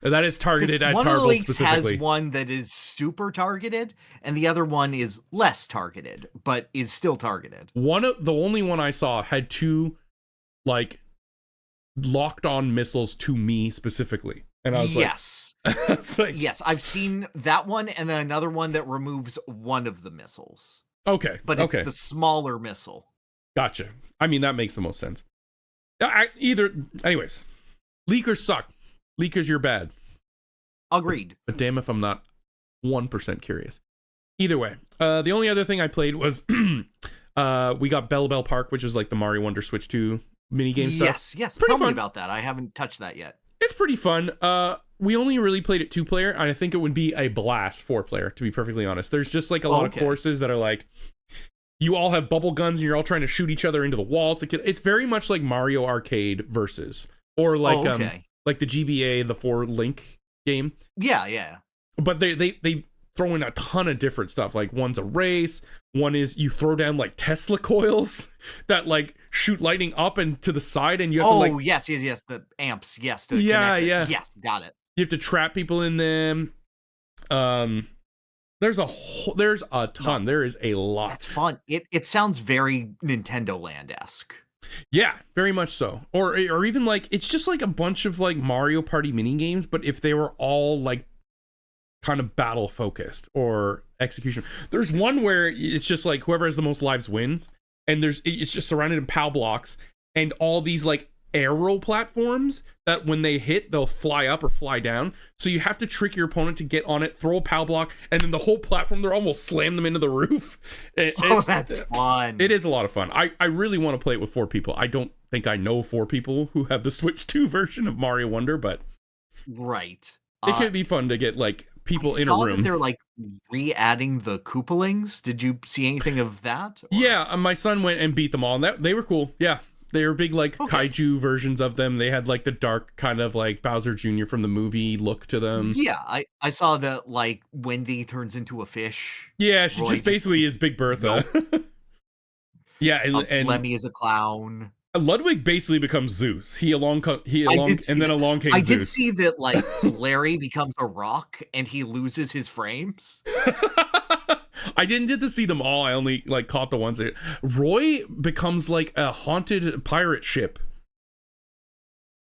That is targeted at Tarvel specifically. One of the leaks has one that is super targeted, and the other one is less targeted, but is still targeted. The only one I saw had 2, like, locked on missiles to me specifically, and I was yes, I've seen that one, and then another one that removes one of the missiles. Okay, but it's the smaller missile. Gotcha. I mean, that makes the most sense. Anyways, leakers suck. Leakers, you're bad. Agreed. But damn if I'm not 1% curious. Either way, the only other thing I played was we got Bell Park, which is like the Mario Wonder Switch 2 minigame stuff. Yes. Tell me about that. I haven't touched that yet. It's pretty fun. We only really played it 2-player, and I think it would be a blast 4-player, to be perfectly honest. There's just like a lot of courses that are like, you all have bubble guns and you're all trying to shoot each other into the walls. It's very much like Mario Arcade versus, or like like the GBA, the 4-Link game. Yeah. But they throw in a ton of different stuff. Like one's a race, one is you throw down like Tesla coils that like shoot lightning up and to the side, and you have to like yes, the amps, yes, yeah, yes, got it. You have to trap people in them. there's a ton. There is a lot. That's fun. It sounds very Nintendo Land-esque. Yeah, very much so. Or even like it's just like a bunch of like Mario Party mini games, but if they were all like kind of battle focused or execution. There's one where it's just like whoever has the most lives wins, and it's just surrounded in POW blocks and all these like arrow platforms that when they hit they'll fly up or fly down, so you have to trick your opponent to get on it, throw a POW block, and then the whole platform they're almost slam them into the roof. That's fun. It is a lot of fun. I really want to play it with 4 people. I don't think I know 4 people who have the Switch 2 version of Mario Wonder, but right, it could be fun to get like people in a room. That they're like re-adding the Koopalings. Did you see anything of that? Or? Yeah, my son went and beat them all, and they were cool. Yeah, they were big like kaiju versions of them. They had like the dark kind of like Bowser Jr. from the movie look to them. Yeah, I saw that like Wendy turns into a fish. Yeah, she just basically is Big Bertha. Yeah, and Lemmy is a clown. Ludwig basically becomes Zeus. And then along came Zeus. I did see that like Larry becomes a rock and he loses his frames. I didn't get to see them all. I only like caught the ones that Roy becomes like a haunted pirate ship.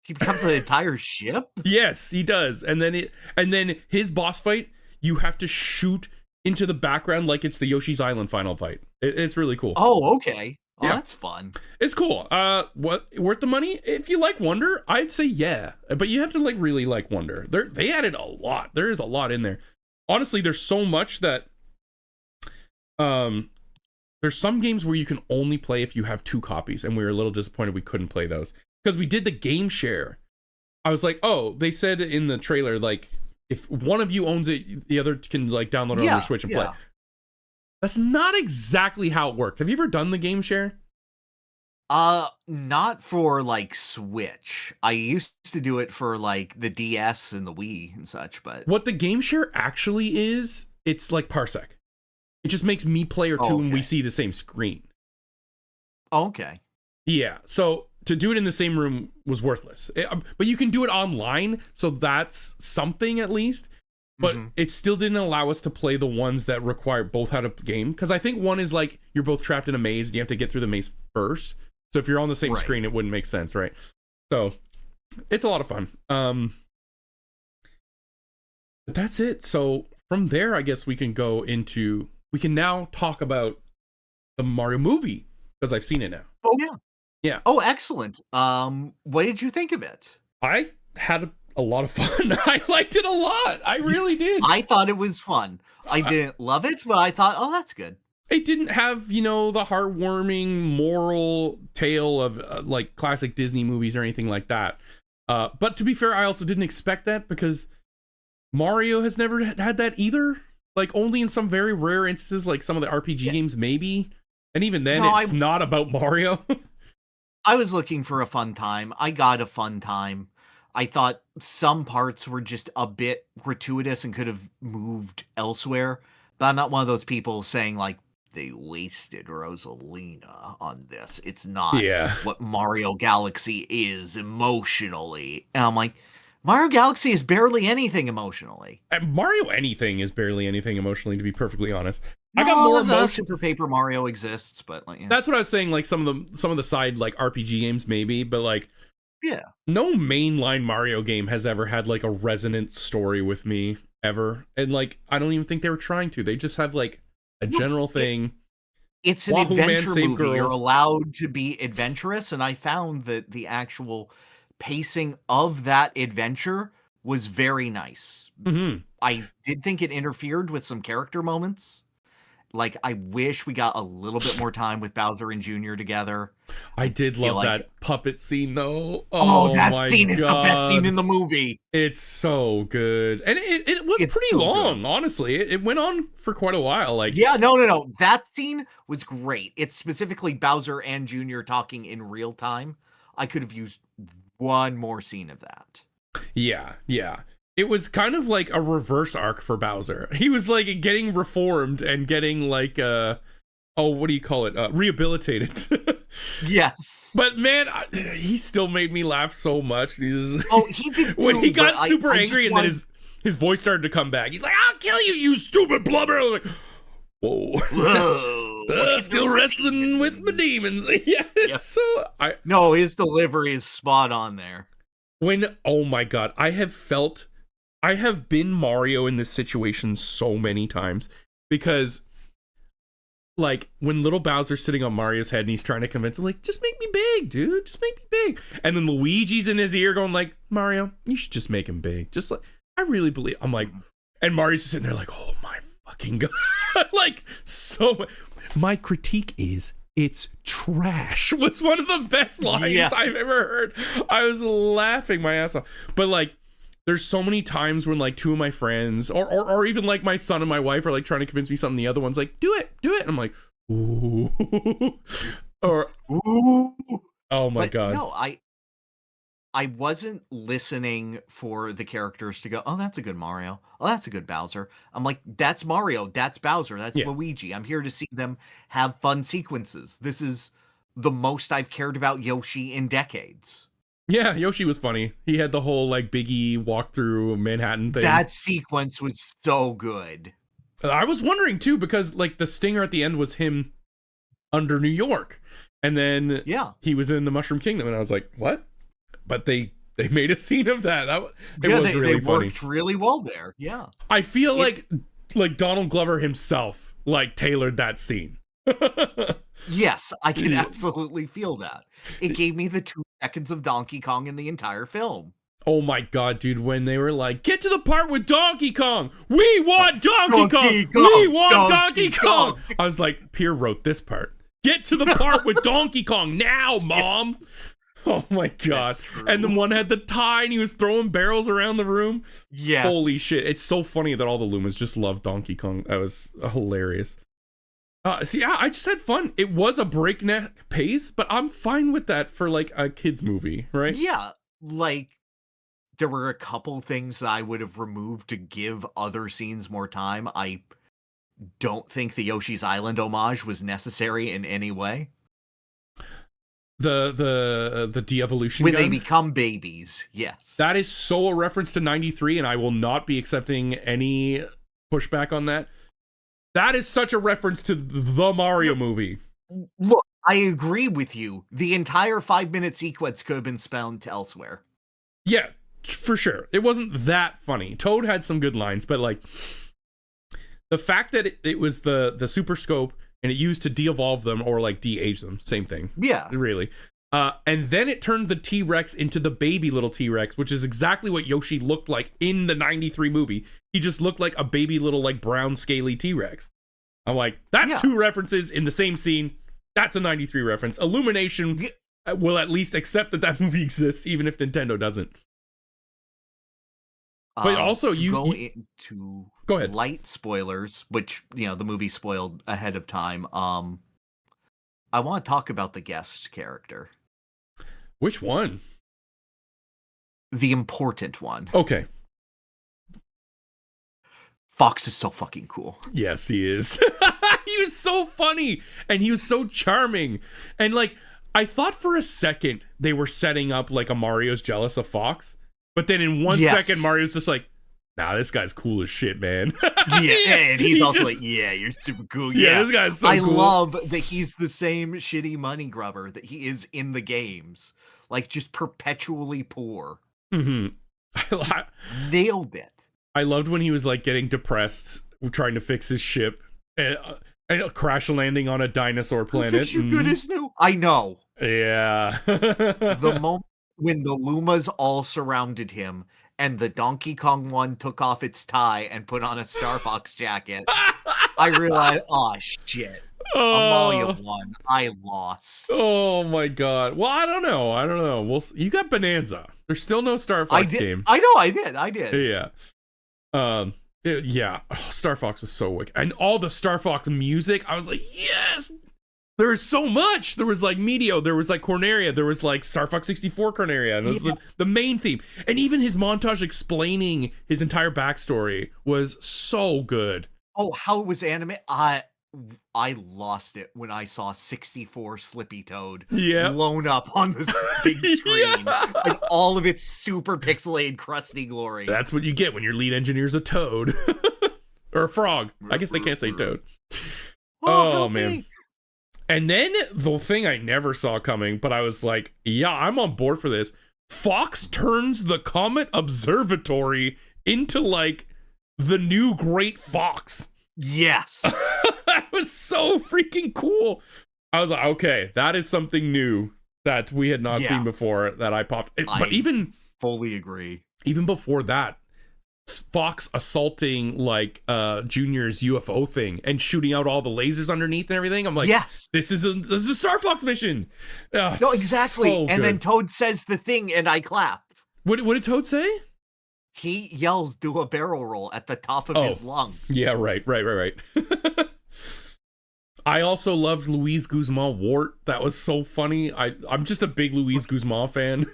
He becomes an entire ship? Yes, he does. And then his boss fight, you have to shoot into the background like it's the Yoshi's Island final fight. It's really cool. Oh, okay. Oh, yeah. That's fun. It's cool. What worth the money? If you like Wonder, I'd say yeah. But you have to like really like Wonder. They added a lot. There is a lot in there. Honestly, there's so much that there's some games where you can only play if you have 2 copies, and we were a little disappointed we couldn't play those. Because we did the game share. I was like, oh, they said in the trailer, like, if one of you owns it, the other can like download it on their Switch and play. That's not exactly how it works. Have you ever done the game share? Not for like Switch. I used to do it for like the DS and the Wii and such, but what the game share actually is, it's like Parsec. It just makes me player 2 and we see the same screen. Okay. Yeah, so to do it in the same room was worthless. But you can do it online, so that's something at least. But it still didn't allow us to play the ones that require both how to game. Because I think one is like, you're both trapped in a maze and you have to get through the maze first. So if you're on the same screen, it wouldn't make sense, right? So it's a lot of fun. But that's it. So from there, I guess we can now talk about the Mario movie, because I've seen it now. Oh, yeah. Yeah. Oh, excellent. What did you think of it? I had a lot of fun. I liked it a lot. I really did. I thought it was fun. I didn't love it, but I thought, oh, that's good. It didn't have, the heartwarming moral tale of like classic Disney movies or anything like that. But to be fair, I also didn't expect that, because Mario has never had that either. Like only in some very rare instances, like some of the RPG games, maybe. And even then, it's not about Mario. I was looking for a fun time. I got a fun time. I thought some parts were just a bit gratuitous and could have moved elsewhere. But I'm not one of those people saying, like, they wasted Rosalina on this. It's not what Mario Galaxy is emotionally. And I'm like, Mario Galaxy is barely anything emotionally. Mario anything is barely anything emotionally, to be perfectly honest. I got more emotion. Super Paper Mario exists, but like, that's what I was saying. Like some of the side like RPG games, maybe, but like, no mainline Mario game has ever had like a resonant story with me ever, and like I don't even think they were trying to. They just have like a general thing. It's an adventure movie. Girl. You're allowed to be adventurous, and I found that the actual pacing of that adventure was very nice. I did think it interfered with some character moments. Like, I wish we got a little bit more time with Bowser and Jr. together. I did love that puppet scene, though. Oh, that scene is the best scene in the movie. It's so good. And it was pretty long, honestly. It went on for quite a while. Like, yeah, no. That scene was great. It's specifically Bowser and Jr. talking in real time. I could have used one more scene of that. Yeah. It was kind of like a reverse arc for Bowser. He was like getting reformed and getting like what do you call it? Rehabilitated. Yes. But man, he still made me laugh so much. He did when he got super angry and then his voice started to come back. He's like, "I'll kill you, you stupid blubber!" I was like, whoa. Still wrestling with my demons. Yeah, Yep. so No, his delivery is spot on there. Oh my god, I have been Mario in this situation so many times, because like when little Bowser's sitting on Mario's head and he's trying to convince him, like, just make me big, dude, just make me big. And then Luigi's in his ear going like, Mario, you should just make him big. Just like, I really believe. I'm like, and Mario's just sitting there like, oh my fucking god. Like, so my critique is it's trash was one of the best lines I've ever heard. I was laughing my ass off. But like, there's so many times when like two of my friends or even like my son and my wife are like trying to convince me something, the other one's like, do it. And I'm like, ooh. Or ooh. Oh my god. No, I wasn't listening for the characters to go, oh, that's a good Mario. Oh, that's a good Bowser. I'm like, that's Mario, that's Bowser, that's Luigi. I'm here to see them have fun sequences. This is the most I've cared about Yoshi in decades. Yeah, Yoshi was funny. He had the whole like Biggie walk through Manhattan thing. That sequence was so good. I was wondering too, because like the stinger at the end was him under New York. And then he was in the Mushroom Kingdom, and I was like, what? But they made a scene of that. It was really funny. Worked really well there. Yeah. I feel like Donald Glover himself like tailored that scene. Yes, I can absolutely feel that. It gave me the 2 seconds of Donkey Kong in the entire film. Oh my god, dude, when they were like, get to the part with Donkey Kong! We want Donkey Kong! We want Donkey Kong! I was like, Pyrr wrote this part. Get to the part with Donkey Kong now, Mom! Oh my god. And the one had the tie and he was throwing barrels around the room. Yeah. Holy shit. It's so funny that all the Lumas just love Donkey Kong. That was hilarious. I just had fun. It was a breakneck pace, but I'm fine with that for like a kid's movie, right? Yeah. Like, there were a couple things that I would have removed to give other scenes more time. I don't think the Yoshi's Island homage was necessary in any way. The de-evolution when gun? They become babies, yes. That is so a reference to 93, and I will not be accepting any pushback on that. That is such a reference to the Mario movie. Look, I agree with you. The entire 5-minute sequence could have been spelled elsewhere. Yeah, for sure. It wasn't that funny. Toad had some good lines, but like the fact that it was the super scope and it used to de-evolve them or like de-age them, same thing. Yeah. Really. And then it turned the T-Rex into the baby little T-Rex, which is exactly what Yoshi looked like in the 93 movie. He just looked like a baby little like brown scaly T-Rex. I'm like, that's 2 references in the same scene. That's a 93 reference. Illumination will at least accept that movie exists, even if Nintendo doesn't. But also, go ahead. Light spoilers, which the movie spoiled ahead of time. I want to talk about the guest character. Which one? The important one. Okay. Fox is so fucking cool. Yes, he is. He was so funny and he was so charming. And like, I thought for a second they were setting up like a Mario's jealous of Fox, but then in 1 second Mario's just like, nah, this guy's cool as shit, man. And he's also like, yeah, you're super cool. Yeah, this guy's so cool. I love that he's the same shitty money grubber that he is in the games. Like, just perpetually poor. Mm-hmm. Nailed it. I loved when he was like getting depressed, trying to fix his ship, and crash landing on a dinosaur planet. I know. Yeah. The moment when the Lumas all surrounded him and the Donkey Kong one took off its tie and put on a Star Fox jacket, I realized, oh shit. Amalia won. I lost. Oh my god. Well, I don't know. You got Bonanza. There's still no Star Fox game. I know. I did. Yeah. Yeah. Oh, Star Fox was so wicked, and all the Star Fox music. I was like, yes. There was so much. There was like Meteo. There was like Corneria. There was like Star Fox 64 Corneria. And it was the main theme, and even his montage explaining his entire backstory was so good. Oh, how it was animated. I lost it when I saw 64 Slippy Toad Yeah. blown up on this big screen. Yeah. Like all of its super pixelated crusty glory. That's what you get when your lead engineer's a toad. Or a frog. I guess they can't say toad. Oh man. Me. And then the thing I never saw coming, but I was like, yeah, I'm on board for this. Fox turns the Comet Observatory into like the new Great Fox. Yes. That was so freaking cool. I was like, okay, that is something new that we had not seen before that I popped. But even fully agree. Even before that, Fox assaulting like Junior's UFO thing and shooting out all the lasers underneath and everything. I'm like, yes, this is a Star Fox mission. No, exactly. So and then Toad says the thing, and I clap. What did Toad say? He yells, "Do a barrel roll" at the top of his lungs. Yeah, right. I also loved Luis Guzman Wart. That was so funny. I'm just a big Luis Guzman fan.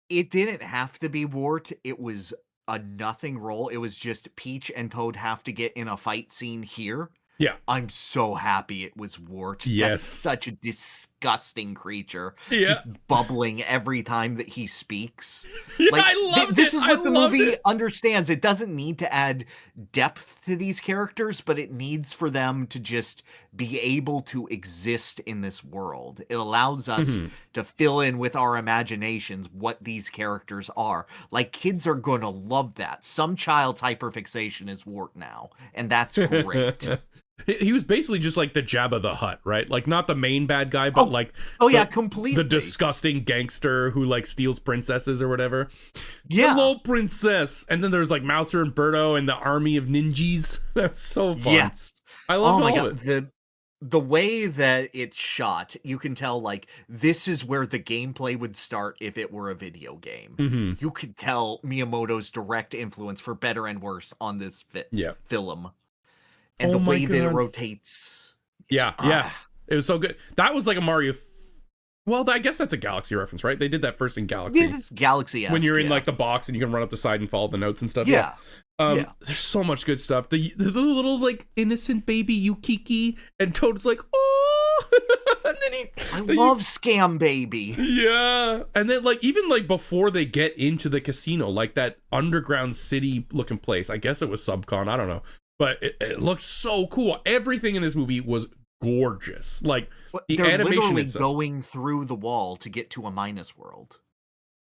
It didn't have to be Wart. It was a nothing roll. It was just Peach and Toad have to get in a fight scene here. Yeah. I'm so happy it was Wart. Yes. That's such a disgusting creature. Yeah. Just bubbling every time that he speaks. Yeah, like, I loved it. This is what the movie it. understands. It doesn't need to add depth to these characters, but it needs for them to just be able to exist in this world. It allows us to fill in with our imaginations what these characters are. Like, kids are gonna love that. Some child's hyperfixation is Wart now, and that's great. He was basically just like the Jabba the Hutt, right? Like not the main bad guy, but completely the disgusting gangster who like steals princesses or whatever. Yeah, hello, princess. And then there's like Mouser and Birdo and the army of ninjas. That's so fun. Yes, I loved all of it. The way that it's shot, you can tell like this is where the gameplay would start if it were a video game. You could tell Miyamoto's direct influence, for better and worse, on this film. And the way that it rotates. Yeah. It was so good. That was like a Mario. Well, I guess that's a Galaxy reference, right? They did that first in Galaxy. Yeah, it's Galaxy-esque. When you're in like the box and you can run up the side and follow the notes and stuff. Yeah. There's so much good stuff. The little like innocent baby Yukiki and Toad's like, oh. And then I love Scam Baby. Yeah. And then like even like before they get into the casino, like that underground city looking place. I guess it was Subcon. I don't know. But it looked so cool. Everything in this movie was gorgeous. Like the They're animation literally itself. going through the wall to get to a minus world.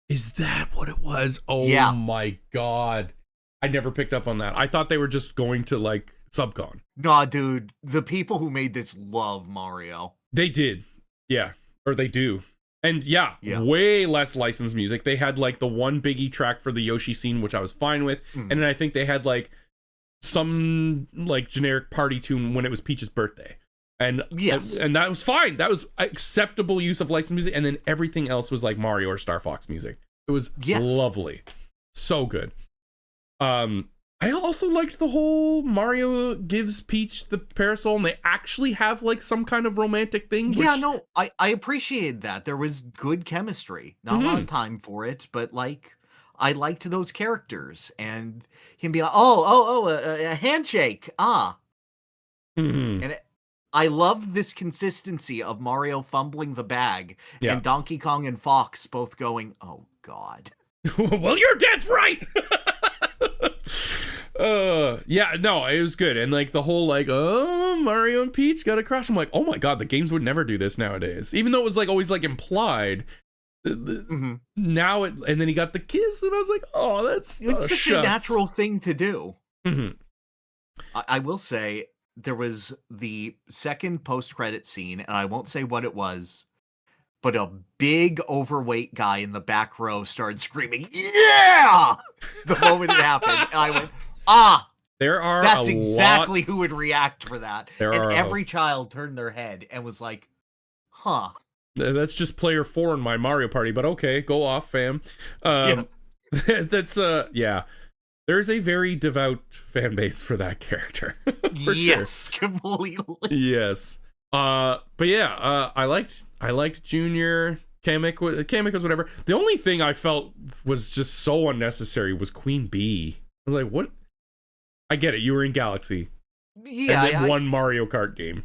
Is that what it was? Oh my god. I never picked up on that. I thought they were just going to like Subcon. Nah, dude. The people who made this love Mario. They did. Yeah. Or they do. And way less licensed music. They had like the one Biggie track for the Yoshi scene, which I was fine with. And then I think they had like some like generic party tune when it was Peach's birthday, and and that was fine. That was acceptable use of licensed music. And then everything else was like Mario or Star Fox music. It was lovely, so good. I also liked the whole Mario gives Peach the parasol and they actually have like some kind of romantic thing. I appreciated that. There was good chemistry. Not a lot of time for it, but like I liked those characters and him being like, a handshake. And I love this consistency of Mario fumbling the bag and Donkey Kong and Fox both going, oh God. Well, your dad's right. It was good. And like the whole like, Mario and Peach got a crush. I'm like, oh my God, the games would never do this nowadays. Even though it was like always like implied. Now and then he got the kiss and I was like, oh, it's such a natural thing to do. I will say there was the second post-credit scene, and I won't say what it was, but a big overweight guy in the back row started screaming, yeah, the moment it happened. And I went, that's exactly who would react for that. And every child turned their head and was like, huh. That's just player 4 in my Mario Party, but okay, go off, fam. That's there's a very devout fan base for that character. Yes, completely. Yes. I liked Junior. Kamek was whatever. The only thing I felt was just so unnecessary was Queen Bee. I was like, what? I get it, you were in Galaxy. Yeah, and then one Mario Kart game.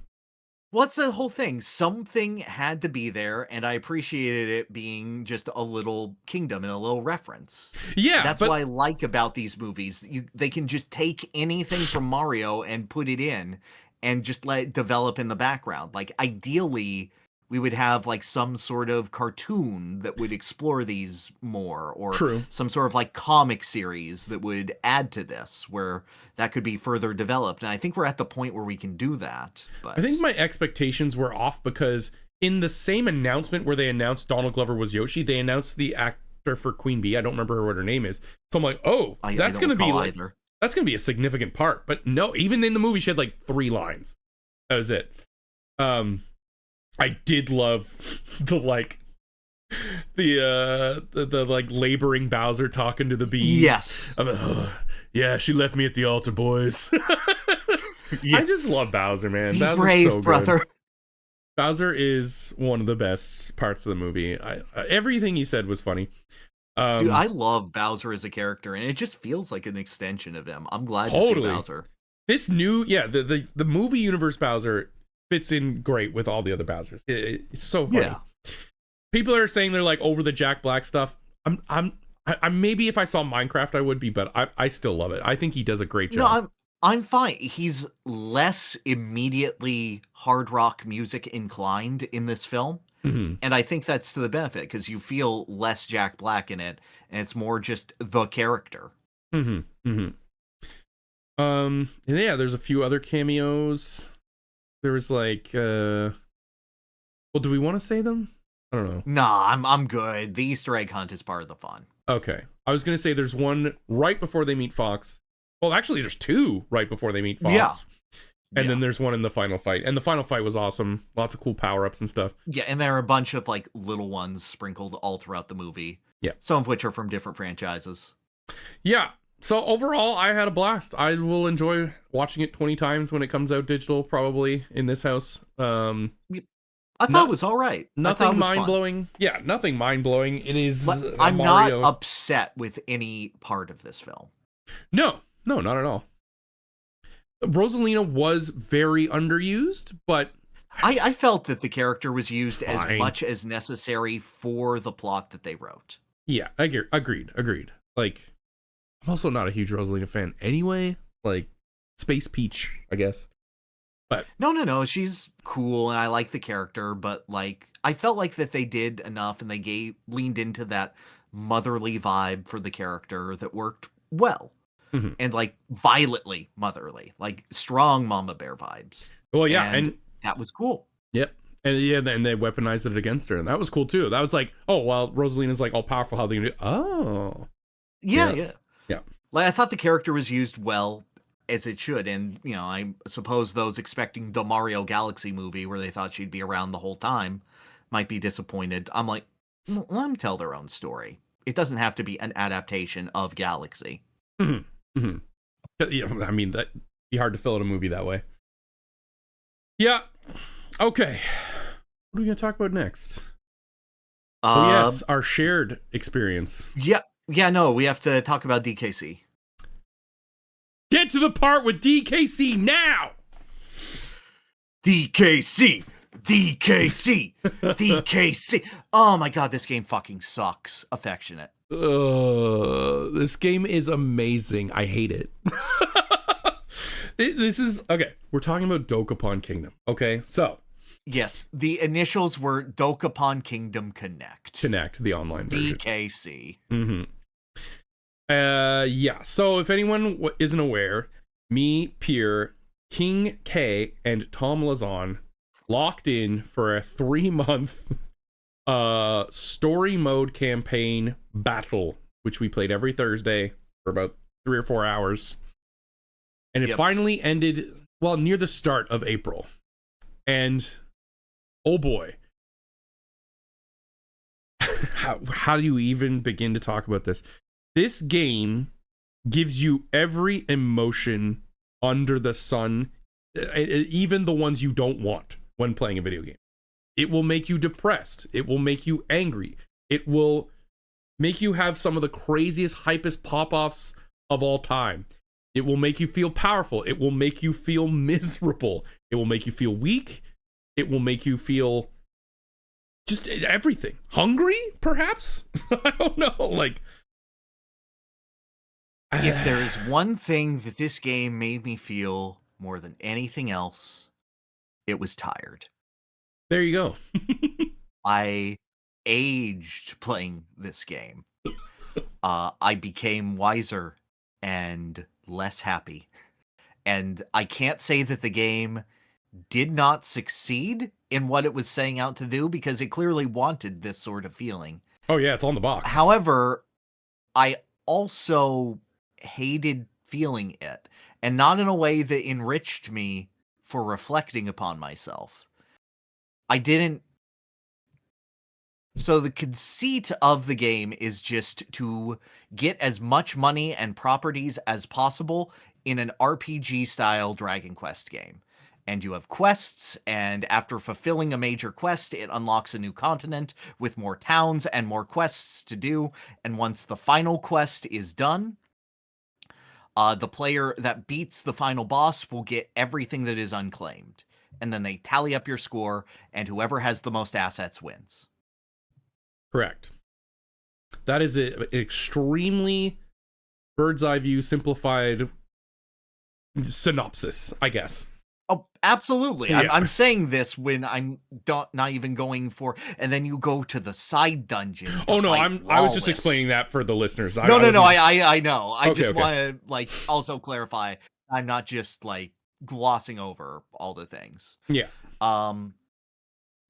what's the whole thing? Something had to be there, and I appreciated it being just a little kingdom and a little reference. Yeah, That's but what I like about these movies. They can just take anything from Mario and put it in and just let it develop in the background. Like, ideally, we would have like some sort of cartoon that would explore these more, or true. some sort of like comic series that would add to this, where that could be further developed. And I think we're at the point where we can do that. But I think my expectations were off because in the same announcement where they announced Donald Glover was Yoshi, they announced the actor for Queen Bee. I don't remember what her name is. So I'm like, oh, that's going to be like, that's going to be a significant part. But no, even in the movie, she had like 3 lines. That was it. I did love the like the like laboring Bowser talking to the bees. Yes. I'm like, oh, yeah, she left me at the altar, boys. Yeah. I just love Bowser, man. Be Bowser's brave, so brother. good. Bowser is one of the best parts of the movie. Everything he said was funny. Dude, I love Bowser as a character, and it just feels like an extension of him. I'm glad to see Bowser. This new, the movie universe Bowser fits in great with all the other Bowsers. It's so funny. Yeah. People are saying they're like over the Jack Black stuff. I'm maybe if I saw Minecraft I would be, but I still love it. I think he does a great job. No, I'm fine. He's less immediately hard rock music inclined in this film. Mm-hmm. And I think that's to the benefit, because you feel less Jack Black in it, and it's more just the character. Mm-hmm. Mm-hmm. And yeah, there's a few other cameos. There was like, well, do we want to say them? I don't know. Nah, I'm good. The Easter egg hunt is part of the fun. Okay. I was going to say there's one right before they meet Fox. Well, actually, there's 2 right before they meet Fox. Yeah. And then there's one in the final fight. And the final fight was awesome. Lots of cool power-ups and stuff. Yeah, and there are a bunch of like little ones sprinkled all throughout the movie. Yeah. Some of which are from different franchises. Yeah. So overall, I had a blast. I will enjoy watching it 20 times when it comes out digital, probably in this house. I thought it was all right. Nothing mind-blowing. Yeah, nothing mind-blowing. It is I'm Mario. not upset with any part of this film. No, not at all. Rosalina was very underused, but I felt that the character was used as much as necessary for the plot that they wrote. Yeah, agreed. Like, I'm also not a huge Rosalina fan anyway. Like, Space Peach, I guess. But no, she's cool and I like the character, but like I felt like that they did enough and they leaned into that motherly vibe for the character that worked well. Mm-hmm. And like violently motherly, like strong mama bear vibes. Well, yeah, and that was cool. Yep. And yeah, and they weaponized it against her, and that was cool too. That was like, oh, well, Rosalina's like all powerful. How they gonna do? Oh, yeah. Like I thought the character was used well, as it should, and you know, I suppose those expecting the Mario Galaxy movie where they thought she'd be around the whole time might be disappointed. I'm like, let them tell their own story. It doesn't have to be an adaptation of Galaxy. Mm-hmm. Mm-hmm. Yeah, I mean, that'd be hard to fill out a movie that way. Yeah. Okay. What are we gonna talk about next? Oh yes, our shared experience. Yeah, no, we have to talk about DKC. Get to the part with DKC now! DKC! Oh my god, this game fucking sucks. Affectionate. This game is amazing. I hate it. This is... Okay, we're talking about Dokapon Kingdom. Okay, so... Yes, the initials were Dokapon Kingdom Connect. The online version. DKC. Mm-hmm. Yeah, so if anyone isn't aware, me, Pyrr, King K, and Tom Lazon locked in for a 3-month story mode campaign battle, which we played every Thursday for about 3 or 4 hours. And it finally ended, well, near the start of April. And, oh boy. How do you even begin to talk about this? This game gives you every emotion under the sun, even the ones you don't want when playing a video game. It will make you depressed. It will make you angry. It will make you have some of the craziest, hypest pop-offs of all time. It will make you feel powerful. It will make you feel miserable. It will make you feel weak. It will make you feel just everything. Hungry, perhaps? I don't know. Like, if there is one thing that this game made me feel more than anything else, it was tired. There you go. I aged playing this game. I became wiser and less happy. And I can't say that the game did not succeed in what it was setting out to do, because it clearly wanted this sort of feeling. Oh, yeah, it's on the box. However, I also hated feeling it, and not in a way that enriched me for reflecting upon myself. I didn't. So the conceit of the game is just to get as much money and properties as possible in an RPG-style Dragon Quest game. And you have quests, and after fulfilling a major quest, it unlocks a new continent with more towns and more quests to do. And once the final quest is done, the player that beats the final boss will get everything that is unclaimed. And then they tally up your score, and whoever has the most assets wins. Correct. That is an extremely bird's eye view, simplified synopsis, I guess. Oh, absolutely. Yeah. I'm saying this when I'm not even going for, and then you go to the side dungeon. Oh no, I was just explaining that for the listeners. I know. I Okay, just want to like also clarify. I'm not just like glossing over all the things. Yeah.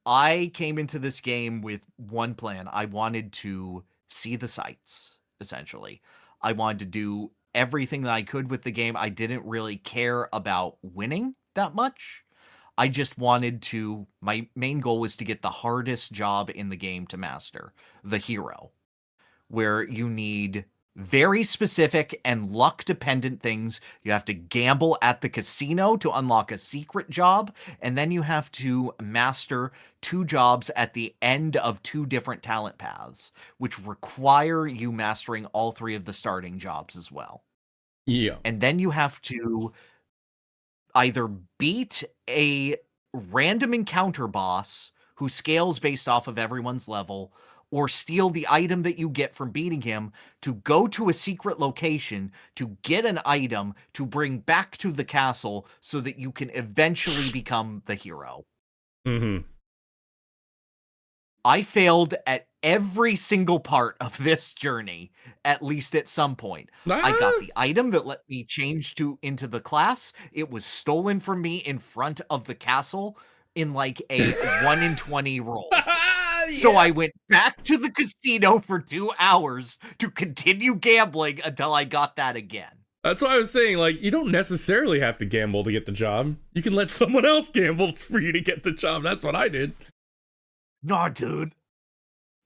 I came into this game with one plan. I wanted to see the sights, essentially. I wanted to do everything that I could with the game. I didn't really care about winning that much. I just wanted to, my main goal was to get the hardest job in the game to master, the hero, where you need very specific and luck-dependent things. You have to gamble at the casino to unlock a secret job, and then you have to master 2 jobs at the end of 2 different talent paths, which require you mastering all 3 of the starting jobs as well. Yeah. And then you have to either beat a random encounter boss who scales based off of everyone's level, or steal the item that you get from beating him to go to a secret location to get an item to bring back to the castle so that you can eventually become the hero. Mm-hmm. I failed at every single part of this journey, at least at some point. I got the item that let me change into the class. It was stolen from me in front of the castle in like a 1 in 20 roll. So I went back to the casino for 2 hours to continue gambling until I got that again. That's why I was saying, like, you don't necessarily have to gamble to get the job. You can let someone else gamble for you to get the job. That's what I did. Nah, dude.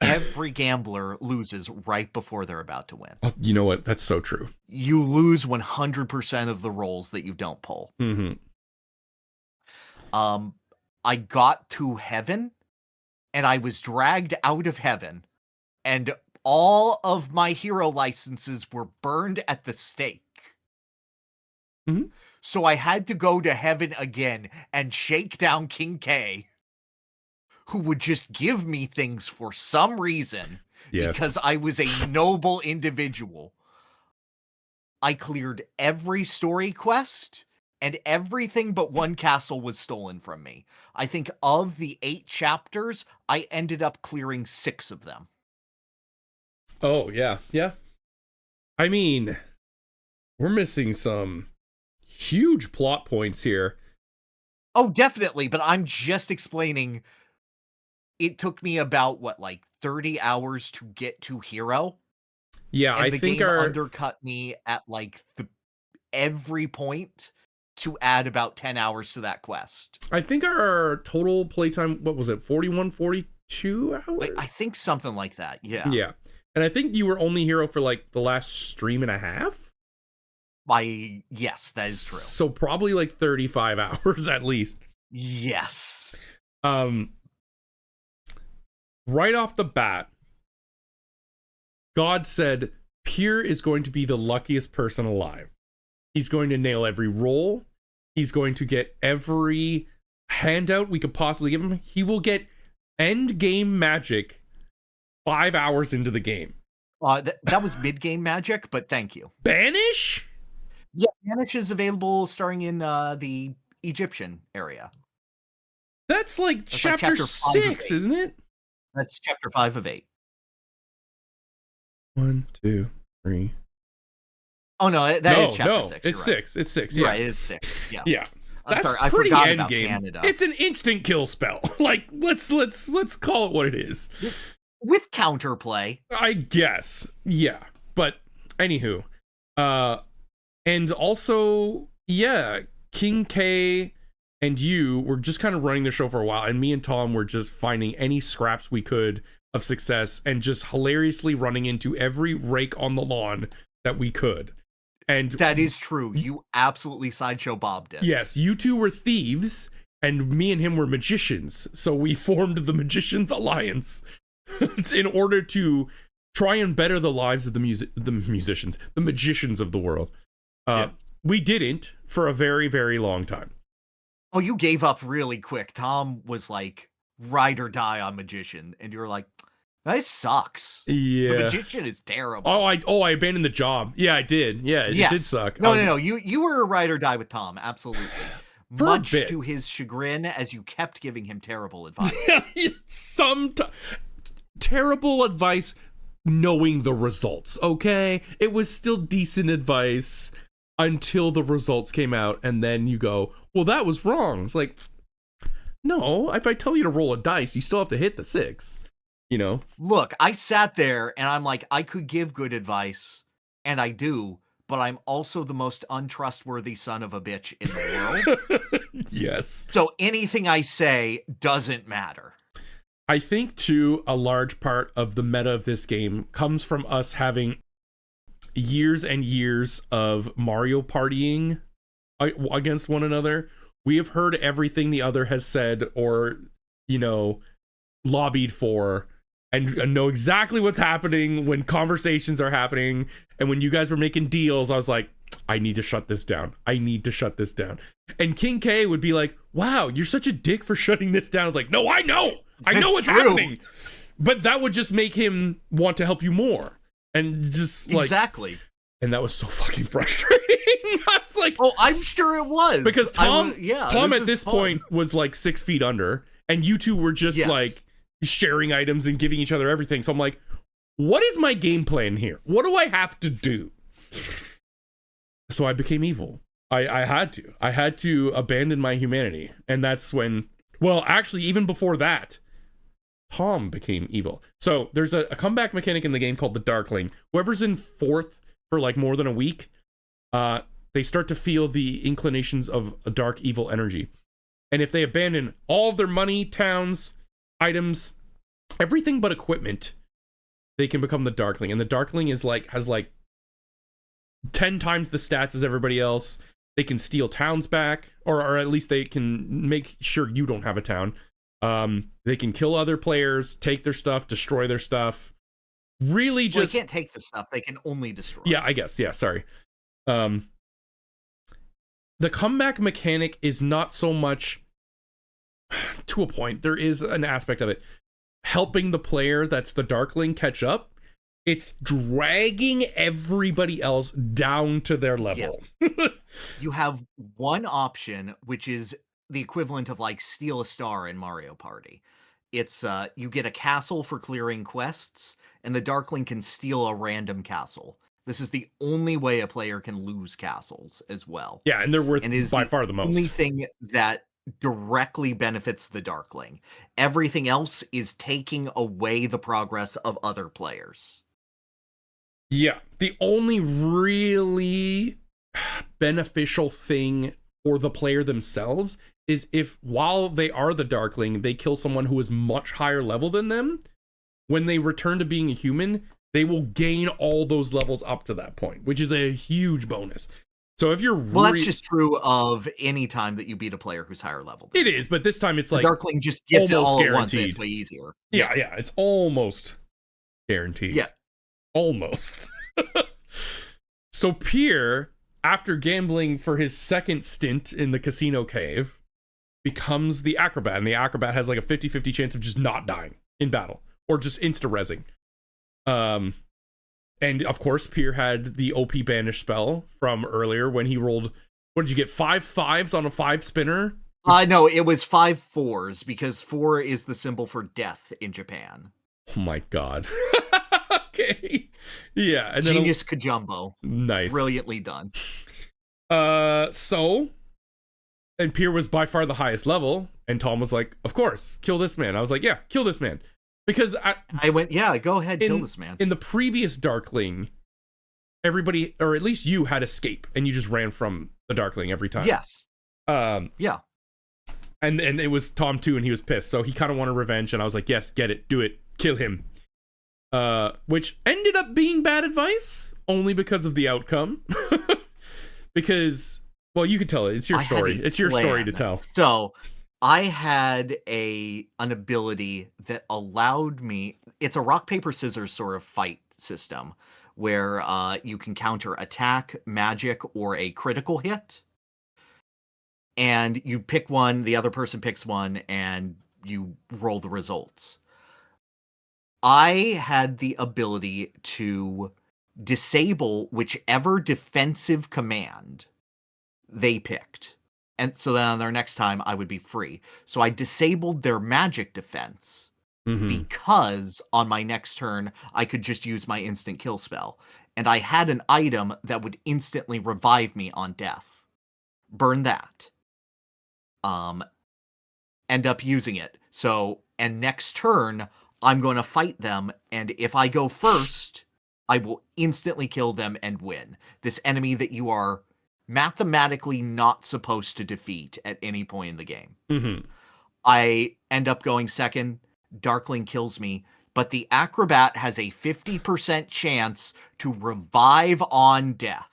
Every gambler loses right before they're about to win. Oh, you know what? That's so true. You lose 100% of the rolls that you don't pull. Mm-hmm. I got to heaven, and I was dragged out of heaven, and all of my hero licenses were burned at the stake. Mm-hmm. So I had to go to heaven again and shake down King K, who would just give me things for some reason, because I was a noble individual. I cleared every story quest, and everything but one castle was stolen from me. I think of the 8 chapters, I ended up clearing 6 of them. Oh, yeah. Yeah. I mean, we're missing some huge plot points here. Oh, definitely, but I'm just explaining. It took me about, 30 hours to get to hero? Yeah, and I the think game undercut me at, every point to add about 10 hours to that quest. I think our total playtime, what was it, 41, 42 hours? I think something like that, yeah. Yeah. And I think you were only hero for, the last stream and a half? Yes, that is true. So probably, 35 hours at least. Yes. Right off the bat, God said, Pyrr is going to be the luckiest person alive. He's going to nail every roll. He's going to get every handout we could possibly give him. He will get end game magic 5 hours into the game. That was mid-game magic, but thank you. Banish? Yeah, Banish is available starting in the Egyptian area. That's like chapter 6, isn't it? That's chapter 5 of 8. 1, 2, 3. Oh no, is chapter 6. It's 6. It's 6. Yeah, right. It is 6. Yeah. Yeah. That's I pretty forgot end about game. Canada. It's an instant kill spell. Like let's call it what it is. With counterplay, I guess. Yeah. But anywho, and also, yeah, King K and you were just kind of running the show for a while, and me and Tom were just finding any scraps we could of success and just hilariously running into every rake on the lawn that we could. And that is true. You absolutely Sideshow Bobbed it. Yes, you two were thieves, and me and him were magicians. So we formed the Magicians Alliance in order to try and better the lives of the magicians of the world. We didn't for a very, very long time. Oh, you gave up really quick. Tom was like, ride or die on Magician, and you were like, that sucks. Yeah. The Magician is terrible. I abandoned the job. Yeah, I did. Yeah, it did suck. No. You were a ride or die with Tom, absolutely. For much to his chagrin, as you kept giving him terrible advice. Terrible advice, knowing the results, okay? It was still decent advice until the results came out, and then you go, well, that was wrong. It's like, no, if I tell you to roll a dice, you still have to hit the 6, you know? Look, I sat there, and I'm like, I could give good advice, and I do, but I'm also the most untrustworthy son of a bitch in the world. Yes. So anything I say doesn't matter. I think, too, a large part of the meta of this game comes from us having years and years of Mario partying against one another. We have heard everything the other has said or, lobbied for, and know exactly what's happening when conversations are happening. And when you guys were making deals, I was like, I need to shut this down. And King K would be like, wow, you're such a dick for shutting this down. I was like, no, I know what's happening. But that would just make him want to help you more. And just like, exactly. And that was so fucking frustrating. I was like, oh, I'm sure it was. Because Tom at this point was like 6 feet under, and you two were just like sharing items and giving each other everything. So I'm like, what is my game plan here? What do I have to do? So I became evil. I had to abandon my humanity. And that's when, well, actually, even before that, Tom became evil. So there's a comeback mechanic in the game called the Darkling. Whoever's in 4th for like more than a week, they start to feel the inclinations of a dark evil energy. And if they abandon all of their money, towns, items, everything but equipment, they can become the Darkling. And the Darkling has 10 times the stats as everybody else. They can steal towns back, or at least they can make sure you don't have a town. They can kill other players, take their stuff, destroy their stuff. Really just... they can't take the stuff, they can only destroy. Yeah, I guess. Yeah, sorry. The comeback mechanic is not so much... to a point, there is an aspect of it. Helping the player that's the Darkling catch up. It's dragging everybody else down to their level. Yes. You have one option, which is the equivalent of like steal a star in Mario Party. It's you get a castle for clearing quests, and the Darkling can steal a random castle. This is the only way a player can lose castles as well. Yeah, and they're worth by far the most. Only thing that directly benefits the Darkling. Everything else is taking away the progress of other players. Yeah, the only really beneficial thing for the player themselves is if, while they are the Darkling, they kill someone who is much higher level than them. When they return to being a human, they will gain all those levels up to that point, which is a huge bonus. So if you're that's just true of any time that you beat a player who's higher level. It is, but this time it's like the Darkling just gets it all guaranteed. At once, and it's way easier. Yeah, it's almost guaranteed. Yeah. Almost. So Pyrr after gambling for his second stint in the casino cave, becomes the acrobat. And the acrobat has like a 50-50 chance of just not dying in battle or just insta-rezzing. And of course, Pyrr had the OP banish spell from earlier when he rolled. What did you get? 5 5s on a 5 spinner? No, it was 5 4s because 4 is the symbol for death in Japan. Oh my god. Okay. Yeah. And Genius Kajumbo. Nice. Brilliantly done. So, and Pyrr was by far the highest level, and Tom was like, of course, kill this man. I was like, yeah, kill this man. Because I went, yeah, go ahead, kill this man. In the previous Darkling, everybody, or at least you, had escape, and you just ran from the Darkling every time. Yes. Yeah. And it was Tom too, and he was pissed, so he kind of wanted revenge, and I was like, yes, get it, do it, kill him. Which ended up being bad advice, only because of the outcome. Because, well, you could tell it. It's your story. It's your story to tell. So, I had an ability that allowed me... It's a rock, paper, scissors sort of fight system, where you can counter attack, magic, or a critical hit. And you pick one, the other person picks one, and you roll the results. I had the ability to disable whichever defensive command they picked. And so then on their next time, I would be free. So I disabled their magic defense because on my next turn, I could just use my instant kill spell. And I had an item that would instantly revive me on death. Burn that. End up using it. So, and next turn, I'm going to fight them, and if I go first, I will instantly kill them and win. This enemy that you are mathematically not supposed to defeat at any point in the game. I end up going second, Darkling kills me, but the Acrobat has a 50% chance to revive on death.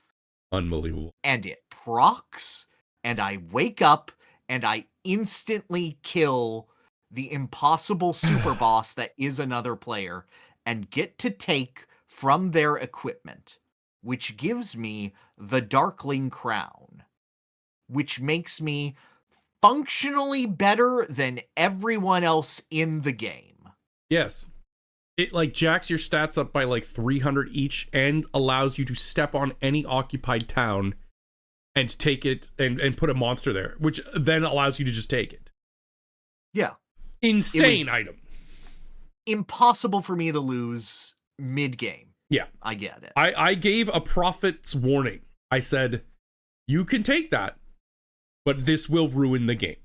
Unbelievable. And it procs, and I wake up, and I instantly kill the impossible super boss that is another player, and get to take from their equipment, which gives me the Darkling Crown, which makes me functionally better than everyone else in the game. Yes. It like jacks your stats up by like 300 each and allows you to step on any occupied town and take it and put a monster there, which then allows you to just take it. Yeah. Insane item. Impossible for me to lose mid-game. Yeah. I get it. I gave a prophet's warning. I said, you can take that, but this will ruin the game.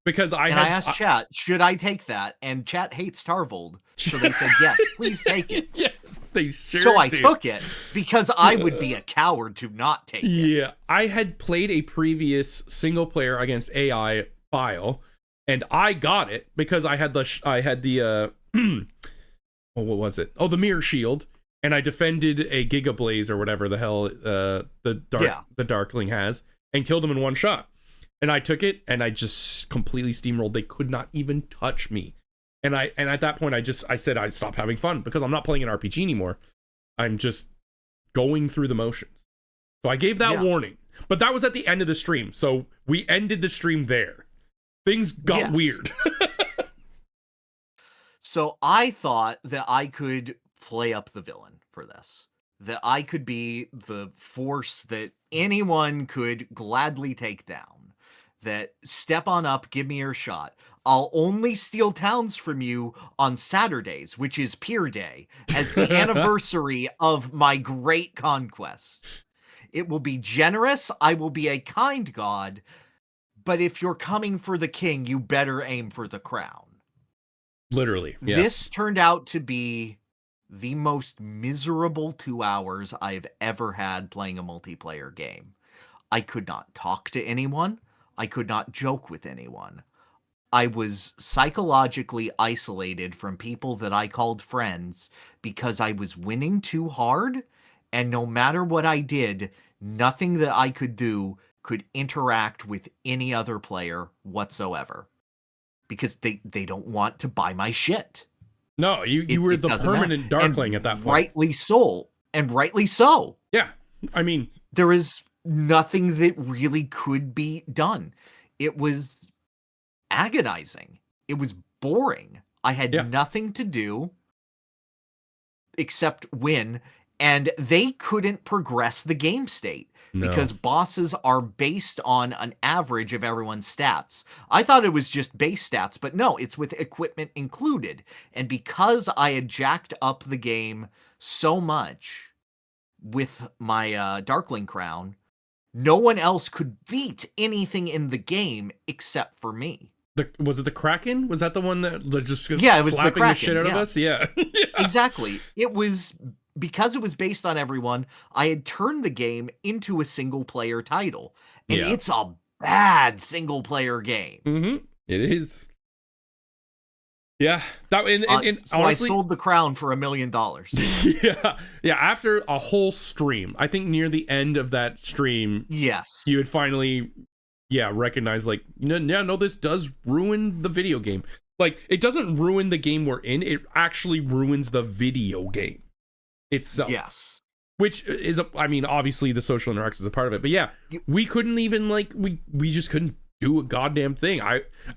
Because I asked chat, should I take that? And chat hates Tarvold. So they said, yes, please take it. Yes, they sure So I do. took it because I would be a coward to not take it. Yeah, I had played a previous single player against AI file, and I got it because I had the oh, what was it? Oh, the mirror shield, and I defended a Giga Blaze or whatever the hell the Darkling has, and killed him in one shot. And I took it, and I just completely steamrolled. They could not even touch me. And at that point, I said I'd stop having fun because I'm not playing an RPG anymore. I'm just going through the motions. So I gave that warning. But that was at the end of the stream. So we ended the stream there. Things got weird. So I thought that I could play up the villain for this. That I could be the force that anyone could gladly take down. That step on up, give me your shot. I'll only steal towns from you on Saturdays, which is Pyrr Day, as the anniversary of my great conquest. It will be generous, I will be a kind god, but if you're coming for the king, you better aim for the crown. Literally, yes. This turned out to be the most miserable 2 hours I've ever had playing a multiplayer game. I could not talk to anyone. I could not joke with anyone. I was psychologically isolated from people that I called friends because I was winning too hard, and no matter what I did, nothing that I could do could interact with any other player whatsoever. Because they don't want to buy my shit. No, you were the permanent Darkling at that point. Rightly so. And rightly so. Yeah, I mean... There is nothing that really could be done. It was agonizing. It was boring. I had nothing to do except win, and they couldn't progress the game state because bosses are based on an average of everyone's stats. I thought it was just base stats, but no, it's with equipment included. And because I had jacked up the game so much with my Darkling Crown, no one else could beat anything in the game except for me. Was it the Kraken? Was that the one that just it was slapping the shit out of us? Yeah. Exactly. It was because it was based on everyone. I had turned the game into a single player title, and it's a bad single player game. Mm-hmm. It is. Yeah, that so honestly, I sold the crown for $1 million. yeah. After a whole stream, I think near the end of that stream, you had finally, recognize like, no, this does ruin the video game. Like, it doesn't ruin the game we're in; it actually ruins the video game itself. Yes, which is, obviously the social interaction is a part of it, but we couldn't even we just couldn't do a goddamn thing.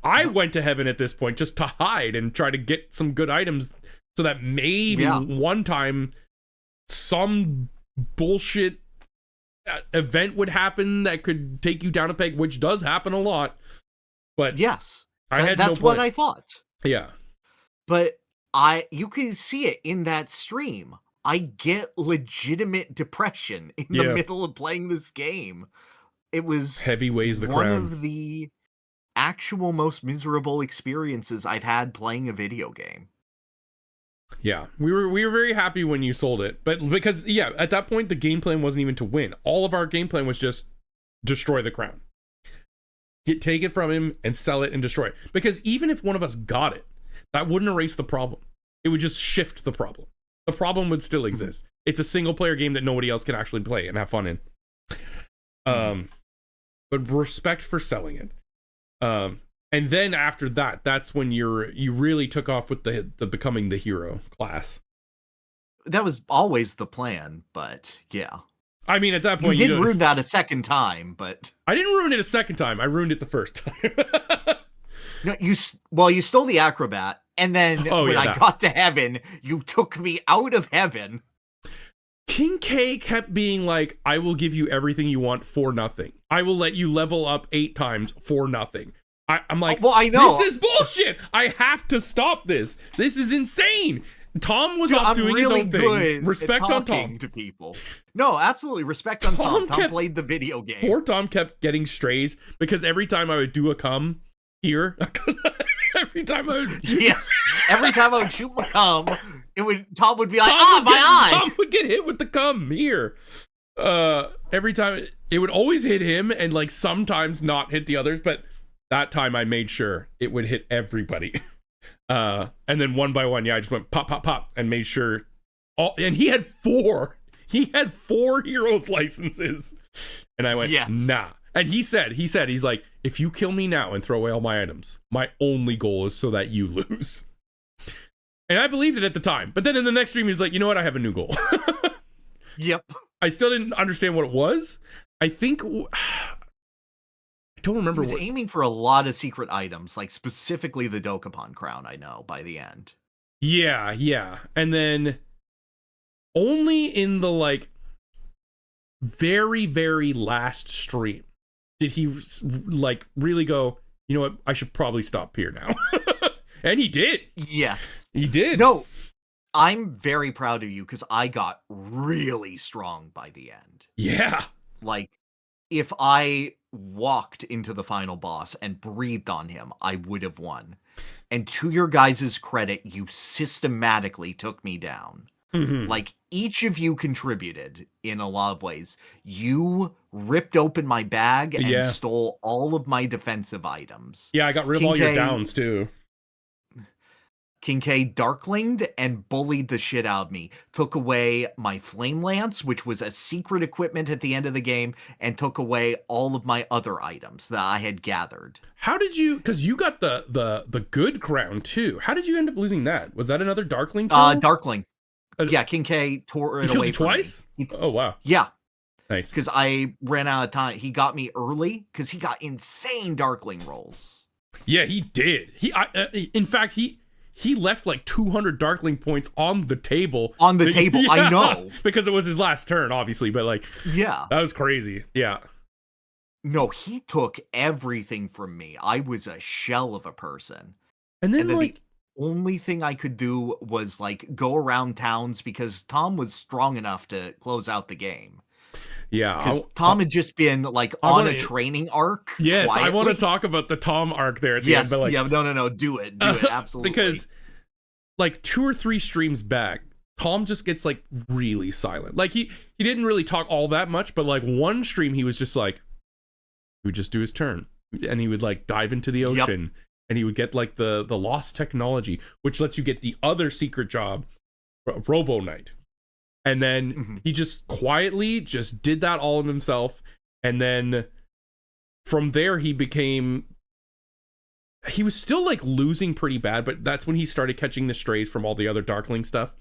I went to heaven at this point just to hide and try to get some good items so that maybe one time some bullshit event would happen that could take you down a peg, which does happen a lot. But yes, that's no what I thought. Yeah, but you can see it in that stream. I get legitimate depression in the middle of playing this game. It was heavy weighs the one crown. of the actual most miserable experiences I've had playing a video game. Yeah, we were very happy when you sold it, but because at that point the game plan wasn't even to win. All of our game plan was just destroy the crown, take it from him and sell it and destroy it. Because even if one of us got it, that wouldn't erase the problem. It would just shift the problem. The problem would still exist. It's a single player game that nobody else can actually play and have fun in. But respect for selling it. And then after that, that's when you really took off with the becoming the hero class. That was always the plan, but yeah. I mean, at that point, you did ruin that a second time, but I didn't ruin it a second time. I ruined it the first time. No, you stole the acrobat, and then when I got to heaven, you took me out of heaven. King K kept being like, I will give you everything you want for nothing. I will let you level up 8 times for nothing. I'm like, well, I know. This is bullshit. I have to stop this. This is insane. Tom was off doing his own thing. Respect on Tom. To people. No, absolutely. Respect on Tom. Tom played the video game. Poor Tom kept getting strays because every time I would do a cum here, every time I would shoot my cum, Tom would be like, my eye. Tom would get hit with the cum here. Every time it would always hit him and like sometimes not hit the others, but that time I made sure it would hit everybody. And then one by one, I just went pop, pop, pop and made sure and he had 4 heroes licenses. And I went, nah. And he said, he's like, if you kill me now and throw away all my items, my only goal is so that you lose. And I believed it at the time. But then in the next stream, he's like, you know what? I have a new goal. Yep. I still didn't understand what it was. I think... I don't remember. He was aiming for a lot of secret items, like specifically the Dokapon crown, I know, by the end. Yeah. And then only in the like very, very last stream did he like really go, you know what, I should probably stop Pyrr now. And he did. Yeah. He did. No, I'm very proud of you because I got really strong by the end. Yeah. Like, if I walked into the final boss and breathed on him, I would have won. And to your guys' credit, you systematically took me down. Mm-hmm. Like, each of you contributed in a lot of ways. You ripped open my bag and stole all of my defensive items. Yeah, I got rid of all your downs, too. King K darklinged and bullied the shit out of me. Took away my flame lance, which was a secret equipment at the end of the game, and took away all of my other items that I had gathered. How did you? Because you got the good crown too. How did you end up losing that? Was that another darkling? Darkling. Yeah, King K tore it away from twice. me. Oh wow. Yeah. Nice. Because I ran out of time. He got me early because he got insane Darkling rolls. Yeah, he did. In fact, he left like 200 Darkling points on the table. On the table, I know. Because it was his last turn, obviously, but like, yeah. That was crazy. Yeah. No, he took everything from me. I was a shell of a person. And then like, the only thing I could do was like go around towns because Tom was strong enough to close out the game. Yeah. Because Tom had just been like on a training arc. Yes, quietly. I want to talk about the Tom arc there at the end. But like, yeah, no, do it, absolutely. Because like 2 or 3 streams back, Tom just gets like really silent. Like he didn't really talk all that much, but like one stream he was just like, he would just do his turn and he would like dive into the ocean and he would get like the lost technology, which lets you get the other secret job, Robo Knight. And then he just quietly just did that all in himself. And then from there he was still like losing pretty bad, but that's when he started catching the strays from all the other Darkling stuff.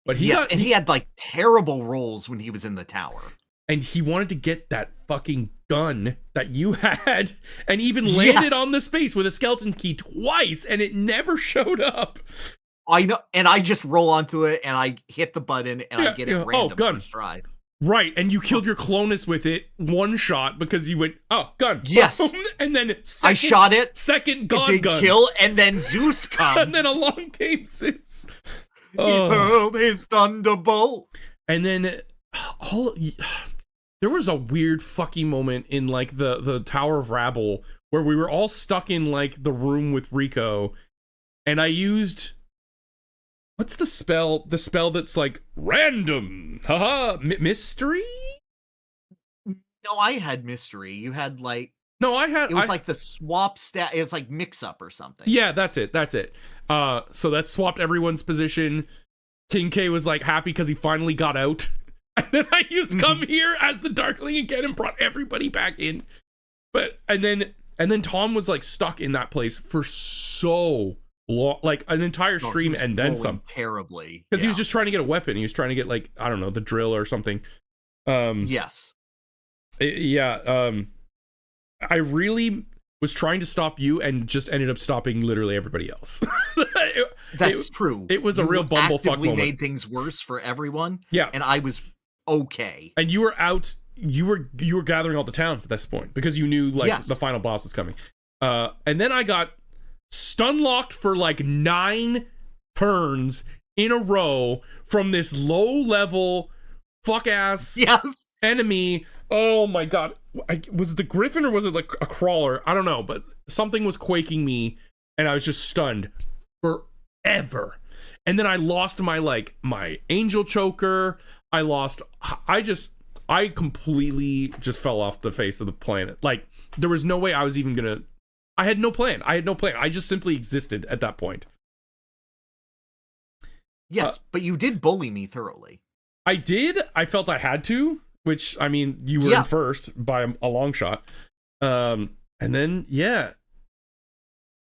But he had like terrible rolls when he was in the tower. And he wanted to get that fucking gun that you had and even landed on the space with a skeleton key twice and it never showed up. I know, and I just roll onto it and I hit the button and I get it random first try. Right, and you killed your Clonus with it one shot because you went, gun. Yes. And then I shot it. Second gun. Kill, and then Zeus comes. And then along came Zeus. He hurled his thunderbolt. And then there was a weird fucking moment in like the Tower of Rabble where we were all stuck in like the room with Rico, and I used, what's the spell? The spell that's like random. Haha, mystery? No, I had mystery. You had like, no, it was like the swap stat. It was like mix up or something. Yeah, that's it. So that swapped everyone's position. King K was like happy because he finally got out. And then I used come here as the Darkling again and brought everybody back in. And then Tom was like stuck in that place for so long, like an entire stream and then some. Terribly. Because he was just trying to get a weapon. He was trying to get like, I don't know, the drill or something. Yes. I really was trying to stop you and just ended up stopping literally everybody else. That's true. It was a real bumblefuck moment. Made things worse for everyone. Yeah. And I was okay. And you were out, you were gathering all the towns at this point because you knew like the final boss was coming. And then I got stun locked for like 9 turns in a row from this low level fuck ass enemy. Oh my god. Was it the Griffin or was it like a crawler? I don't know, but something was quaking me and I was just stunned forever. And then I lost my angel choker. I completely just fell off the face of the planet. Like there was no way I was even gonna, I had no plan. I just simply existed at that point. Yes, but you did bully me thoroughly. I did. I felt I had to. Which, I mean, you were in first by a long shot. And then,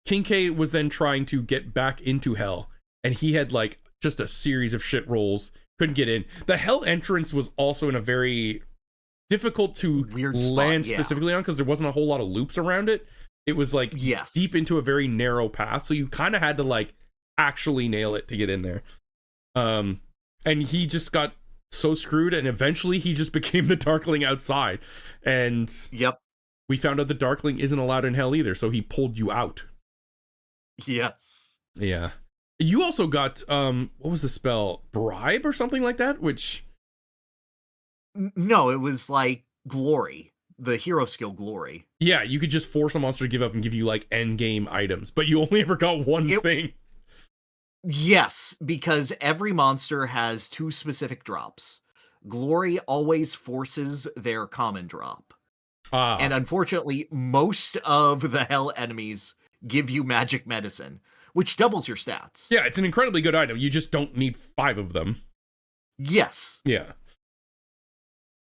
King K was then trying to get back into Hell. And he had, like, just a series of shit rolls. Couldn't get in. The Hell entrance was also in a very difficult to land specifically on because there wasn't a whole lot of loops around it. It was, like, deep into a very narrow path. So you kind of had to, like, actually nail it to get in there. And he just got so screwed, and eventually he just became the Darkling outside, and we found out the Darkling isn't allowed in Hell either, so he pulled you out. You also got what was the spell, bribe or something like that, which no, it was like glory, the hero skill glory. You could just force a monster to give up and give you like end game items, but you only ever got one thing. Yes, because every monster has 2 specific drops. Glory always forces their common drop. And unfortunately, most of the Hell enemies give you magic medicine, which doubles your stats. Yeah, it's an incredibly good item. You just don't need 5 of them. Yes. Yeah.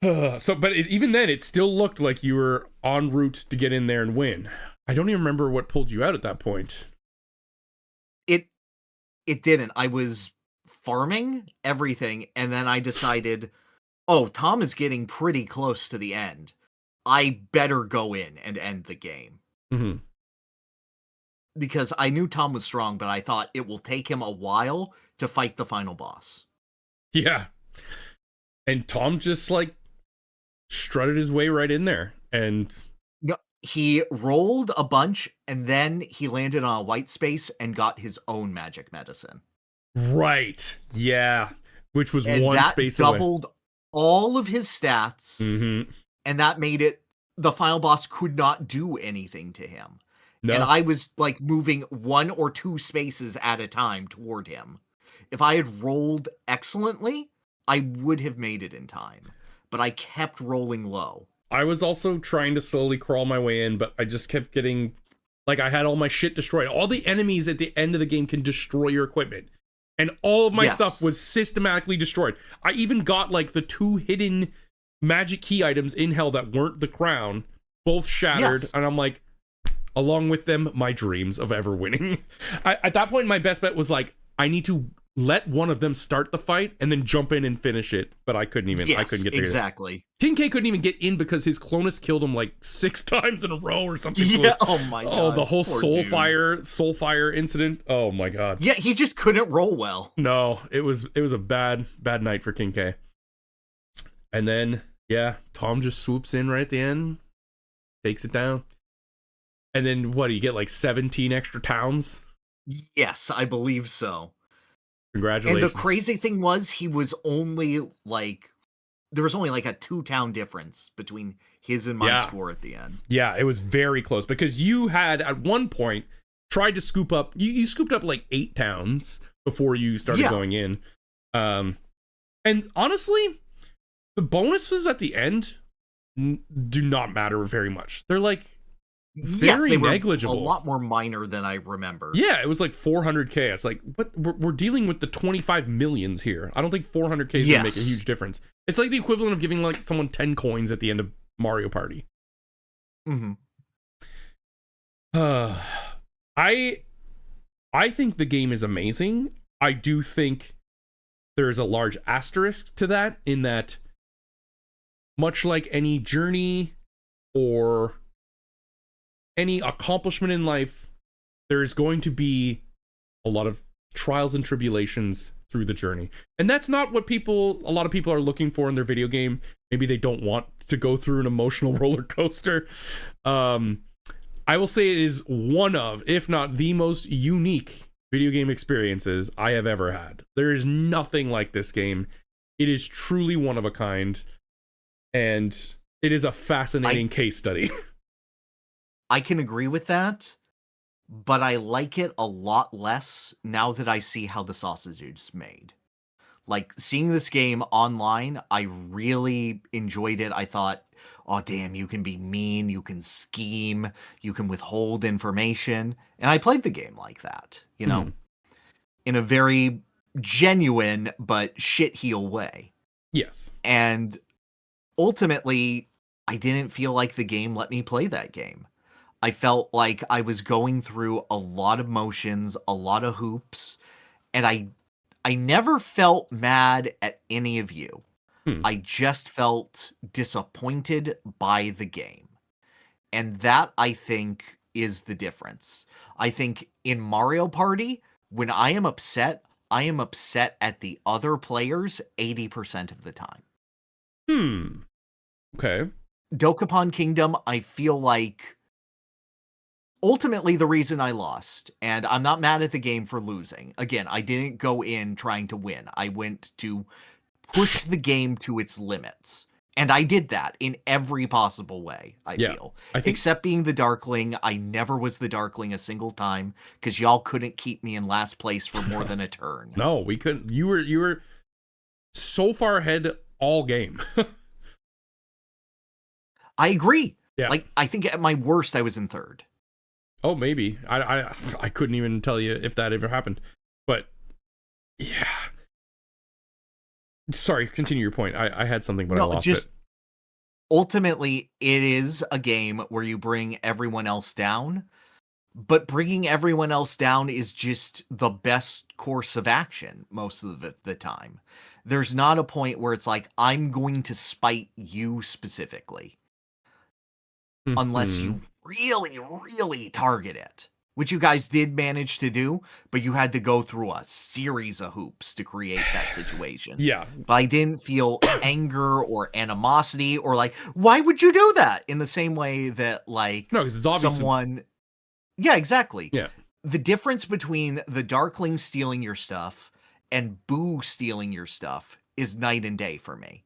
But even then, it still looked like you were en route to get in there and win. I don't even remember what pulled you out at that point. It didn't. I was farming everything, and then I decided, oh, Tom is getting pretty close to the end. I better go in and end the game. Mm-hmm. Because I knew Tom was strong, but I thought it will take him a while to fight the final boss. Yeah. And Tom just like strutted his way right in there. And no, he rolled a bunch and then he landed on a white space and got his own magic medicine. Right. Yeah. Which was and one that space doubled away. All of his stats. Mm-hmm. And that made it the final boss could not do anything to him. No. And I was like moving 1 or 2 spaces at a time toward him. If I had rolled excellently, I would have made it in time. But I kept rolling low. I was also trying to slowly crawl my way in, but I just kept getting... Like, I had all my shit destroyed. All the enemies at the end of the game can destroy your equipment. And all of my stuff was systematically destroyed. I even got, like, the 2 hidden magic key items in hell that weren't the crown. Both shattered. Yes. And I'm like, along with them, my dreams of ever winning. At that point, my best bet was, like, I need to let one of them start the fight and then jump in and finish it. But I couldn't even. I couldn't get there. Exactly. King K couldn't even get in because his Clonus killed him like 6 times in a row or something. Yeah. Oh my god. Oh, the whole Soulfire incident. Oh my god. Yeah, he just couldn't roll well. No, it was a bad night for King K. And then Tom just swoops in right at the end, takes it down. And then what? You get like 17 extra towns. Yes, I believe so. Congratulations. And the crazy thing was, he was only like, there was only like a 2-town difference between his and my score at the end. Yeah, it was very close because you had at one point tried to scoop up, you scooped up like 8 towns before you started going in. And honestly, the bonuses at the end do not matter very much. They're like very negligible. A lot more minor than I remember. Yeah, it was like 400k. It's like, what? We're dealing with the 25 millions here. I don't think 400k is gonna make a huge difference. It's like the equivalent of giving like someone 10 coins at the end of Mario Party. Mm-hmm. I think the game is amazing. I do think there's a large asterisk to that, in that much like any journey or any accomplishment in life, there's going to be a lot of trials and tribulations through the journey. And that's not what a lot of people are looking for in their video game. Maybe they don't want to go through an emotional roller coaster. I will say it is one of, if not the most unique video game experiences I have ever had. There is nothing like this game. It is truly one of a kind. And it is a fascinating case study. I can agree with that, but I like it a lot less now that I see how the sausage is made. Like, seeing this game online, I really enjoyed it. I thought, oh damn, you can be mean, you can scheme, you can withhold information. And I played the game like that, you know, in a very genuine but shitheel way. Yes. And ultimately, I didn't feel like the game let me play that game. I felt like I was going through a lot of motions, a lot of hoops, and I never felt mad at any of you. I just felt disappointed by the game. And that, I think, is the difference. I think in Mario Party, when I am upset at the other players 80% of the time. Okay. Dokapon Kingdom, I feel like ultimately the reason I lost, and I'm not mad at the game for losing. Again, I didn't go in trying to win. I went to push the game to its limits. And I did that in every possible way, I feel. Except being the Darkling, I never was the Darkling a single time, because y'all couldn't keep me in last place for more than a turn. No, we couldn't. You were so far ahead all game. I agree. Yeah. Like, I think at my worst, I was in third. Oh, maybe. I couldn't even tell you if that ever happened. But, yeah. Sorry, continue your point. I had something, but I lost it. Ultimately, it is a game where you bring everyone else down. But bringing everyone else down is just the best course of action most of the time. There's not a point where it's like, I'm going to spite you specifically. Unless you really, really target it. Which you guys did manage to do, but you had to go through a series of hoops to create that situation. Yeah. But I didn't feel anger or animosity or like, why would you do that? In the same way that, like, no, because it's obviously someone... Yeah, exactly. Yeah. The difference between the Darkling stealing your stuff and Boo stealing your stuff is night and day for me.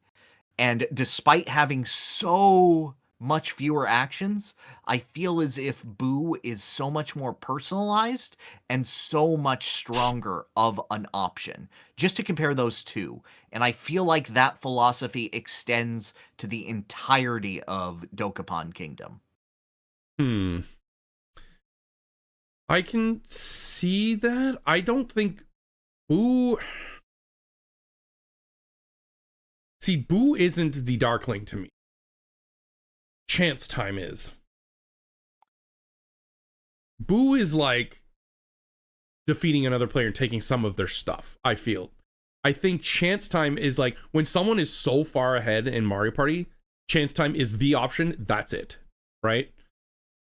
And despite having so much fewer actions, I feel as if Boo is so much more personalized and so much stronger of an option. Just to compare those two. And I feel like that philosophy extends to the entirety of Dokapon Kingdom. I can see that. I don't think Boo... See, Boo isn't the Darkling to me. Chance Time is. Boo is like defeating another player and taking some of their stuff, I feel. I think Chance Time is like when someone is so far ahead in Mario Party, Chance Time is the option, that's it, right?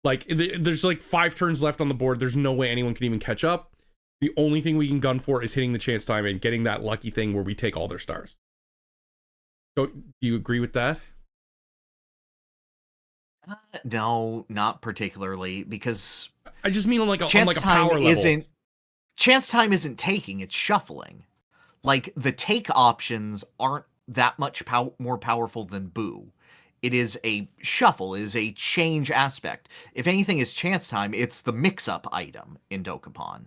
Like, there's like 5 turns left on the board, there's no way anyone can even catch up. The only thing we can gun for is hitting the Chance Time and getting that lucky thing where we take all their stars. So, do you agree with that? No, not particularly, because I just mean on like a Chance power Time level. Chance Time isn't taking, it's shuffling. Like, the take options aren't that much more powerful than Boo. It is a shuffle, it is a change aspect. If anything is Chance Time, it's the mix-up item in Dokapon.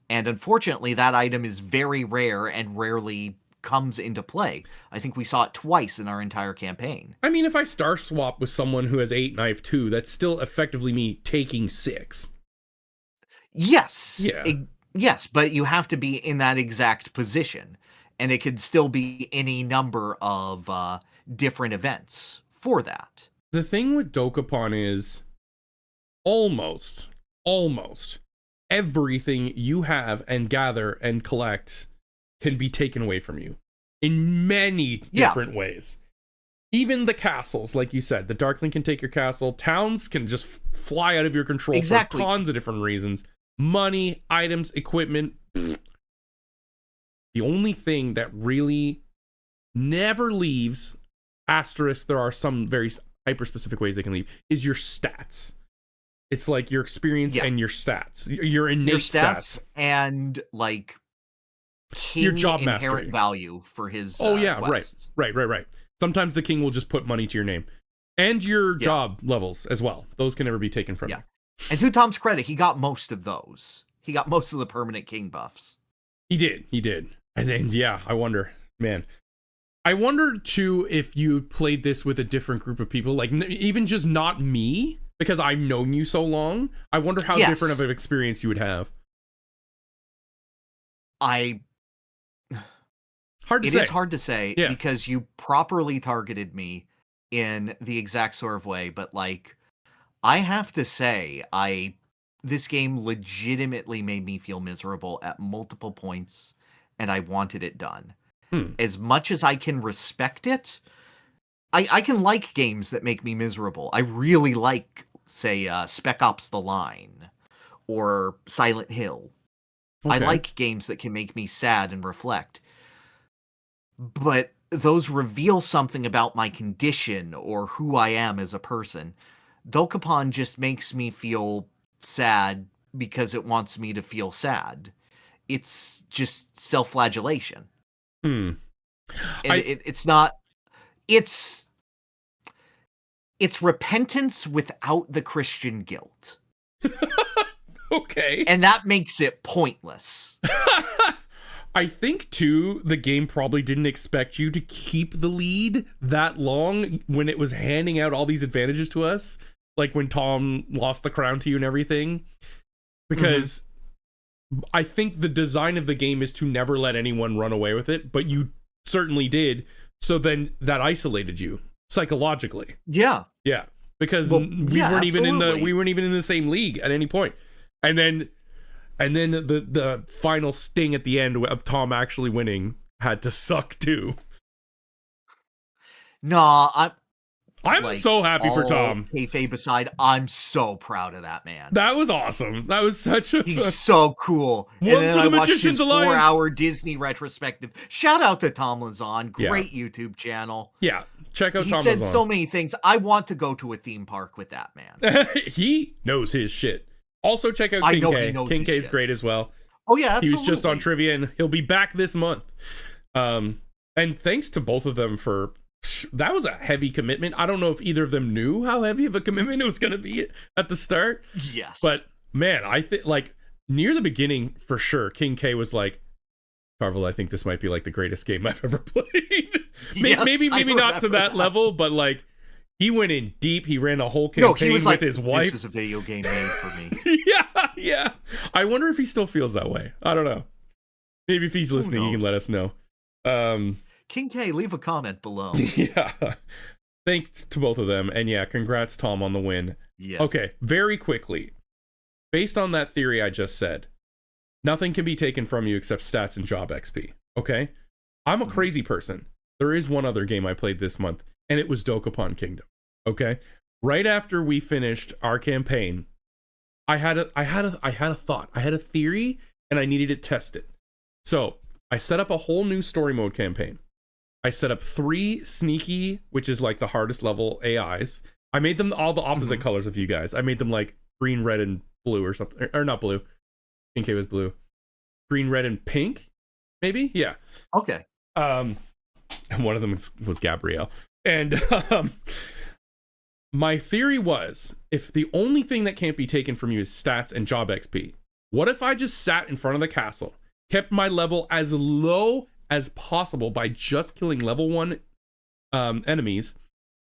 And unfortunately, that item is very rare and rarely comes into play. I think we saw it twice in our entire campaign. I mean, if I star swap with someone who has 8 knife 2, that's still effectively me taking 6. Yes. Yeah. Yes, but you have to be in that exact position. And it could still be any number of different events for that. The thing with Dokapon is almost everything you have and gather and collect can be taken away from you in many different ways. Even the castles, like you said, the Darkling can take your castle. Towns can just fly out of your control for tons of different reasons. Money, items, equipment. Pfft. The only thing that really never leaves, asterisk, there are some very hyper-specific ways they can leave, is your stats. It's like your experience and your stats. Your innate stats. And, like, king your job inherent mastery value for his quests. Right. Sometimes the king will just put money to your name. And your job levels as well. Those can never be taken from you. And to Tom's credit, he got most of those. He got most of the permanent king buffs. He did. And then, I wonder, man. I wonder, too, if you played this with a different group of people. Like, even just not me, because I've known you so long. I wonder how different of an experience you would have. It is hard to say because you properly targeted me in the exact sort of way, but like I have to say this game legitimately made me feel miserable at multiple points and I wanted it done. As much as I can respect it, I can like games that make me miserable. I really like, say, Spec Ops The Line or Silent Hill. I like games that can make me sad and reflect. But those reveal something about my condition or who I am as a person. Dokapon just makes me feel sad because it wants me to feel sad. It's just self-flagellation. It's not... It's repentance without the Christian guilt. Okay. And that makes it pointless. I think, too, the game probably didn't expect you to keep the lead that long when it was handing out all these advantages to us. Like when Tom lost the crown to you and everything. Because I think the design of the game is to never let anyone run away with it, but you certainly did. So then that isolated you psychologically. Yeah. Because we weren't even in the same league at any point. And then the final sting at the end of Tom actually winning had to suck too. Nah, I'm like, so happy for Tom. Kayfabe aside, I'm so proud of that man. That was awesome. That was such a He's so cool. One and then for the I watched Magician's his Alliance. 4-hour Disney retrospective. Shout out to Tom Lazon. Great YouTube channel. Yeah, check out He Tom said Lazon. so many things. I want to go to a theme park with that man. He knows his shit. Also, check out I King know K. he knows King his K's shit. great as well. Oh yeah, absolutely. He was just on trivia, and he'll be back this month. And thanks to both of them for that was a heavy commitment. I don't know if either of them knew how heavy of a commitment it was going to be at the start. Yes, but man, I think like near the beginning for sure, King K was like, "Tarvel, I think this might be like the greatest game I've ever played." Yes, maybe not to that level, but like he went in deep. He ran a whole campaign he was with like, his wife. This is a video game made for me. Yeah. I wonder if he still feels that way. I don't know. Maybe if he's listening, he can let us know. King K, leave a comment below. Yeah. Thanks to both of them. And yeah, congrats, Tom, on the win. Yes. Okay, very quickly. Based on that theory I just said, nothing can be taken from you except stats and job XP. Okay? I'm a crazy person. There is one other game I played this month, and it was Dokapon Kingdom. Okay? Right after we finished our campaign, I had a thought. I had a theory, and I needed to test it. So I set up a whole new story mode campaign. I set up 3 sneaky, which is like the hardest level AIs. I made them all the opposite colors of you guys. I made them like green, red, and blue or something. Or not blue. Pink was blue. Green, red, and pink? Maybe? Yeah. Okay. And one of them was Gabrielle. And my theory was, if the only thing that can't be taken from you is stats and job XP, what if I just sat in front of the castle, kept my level as low as possible by just killing level 1 enemies,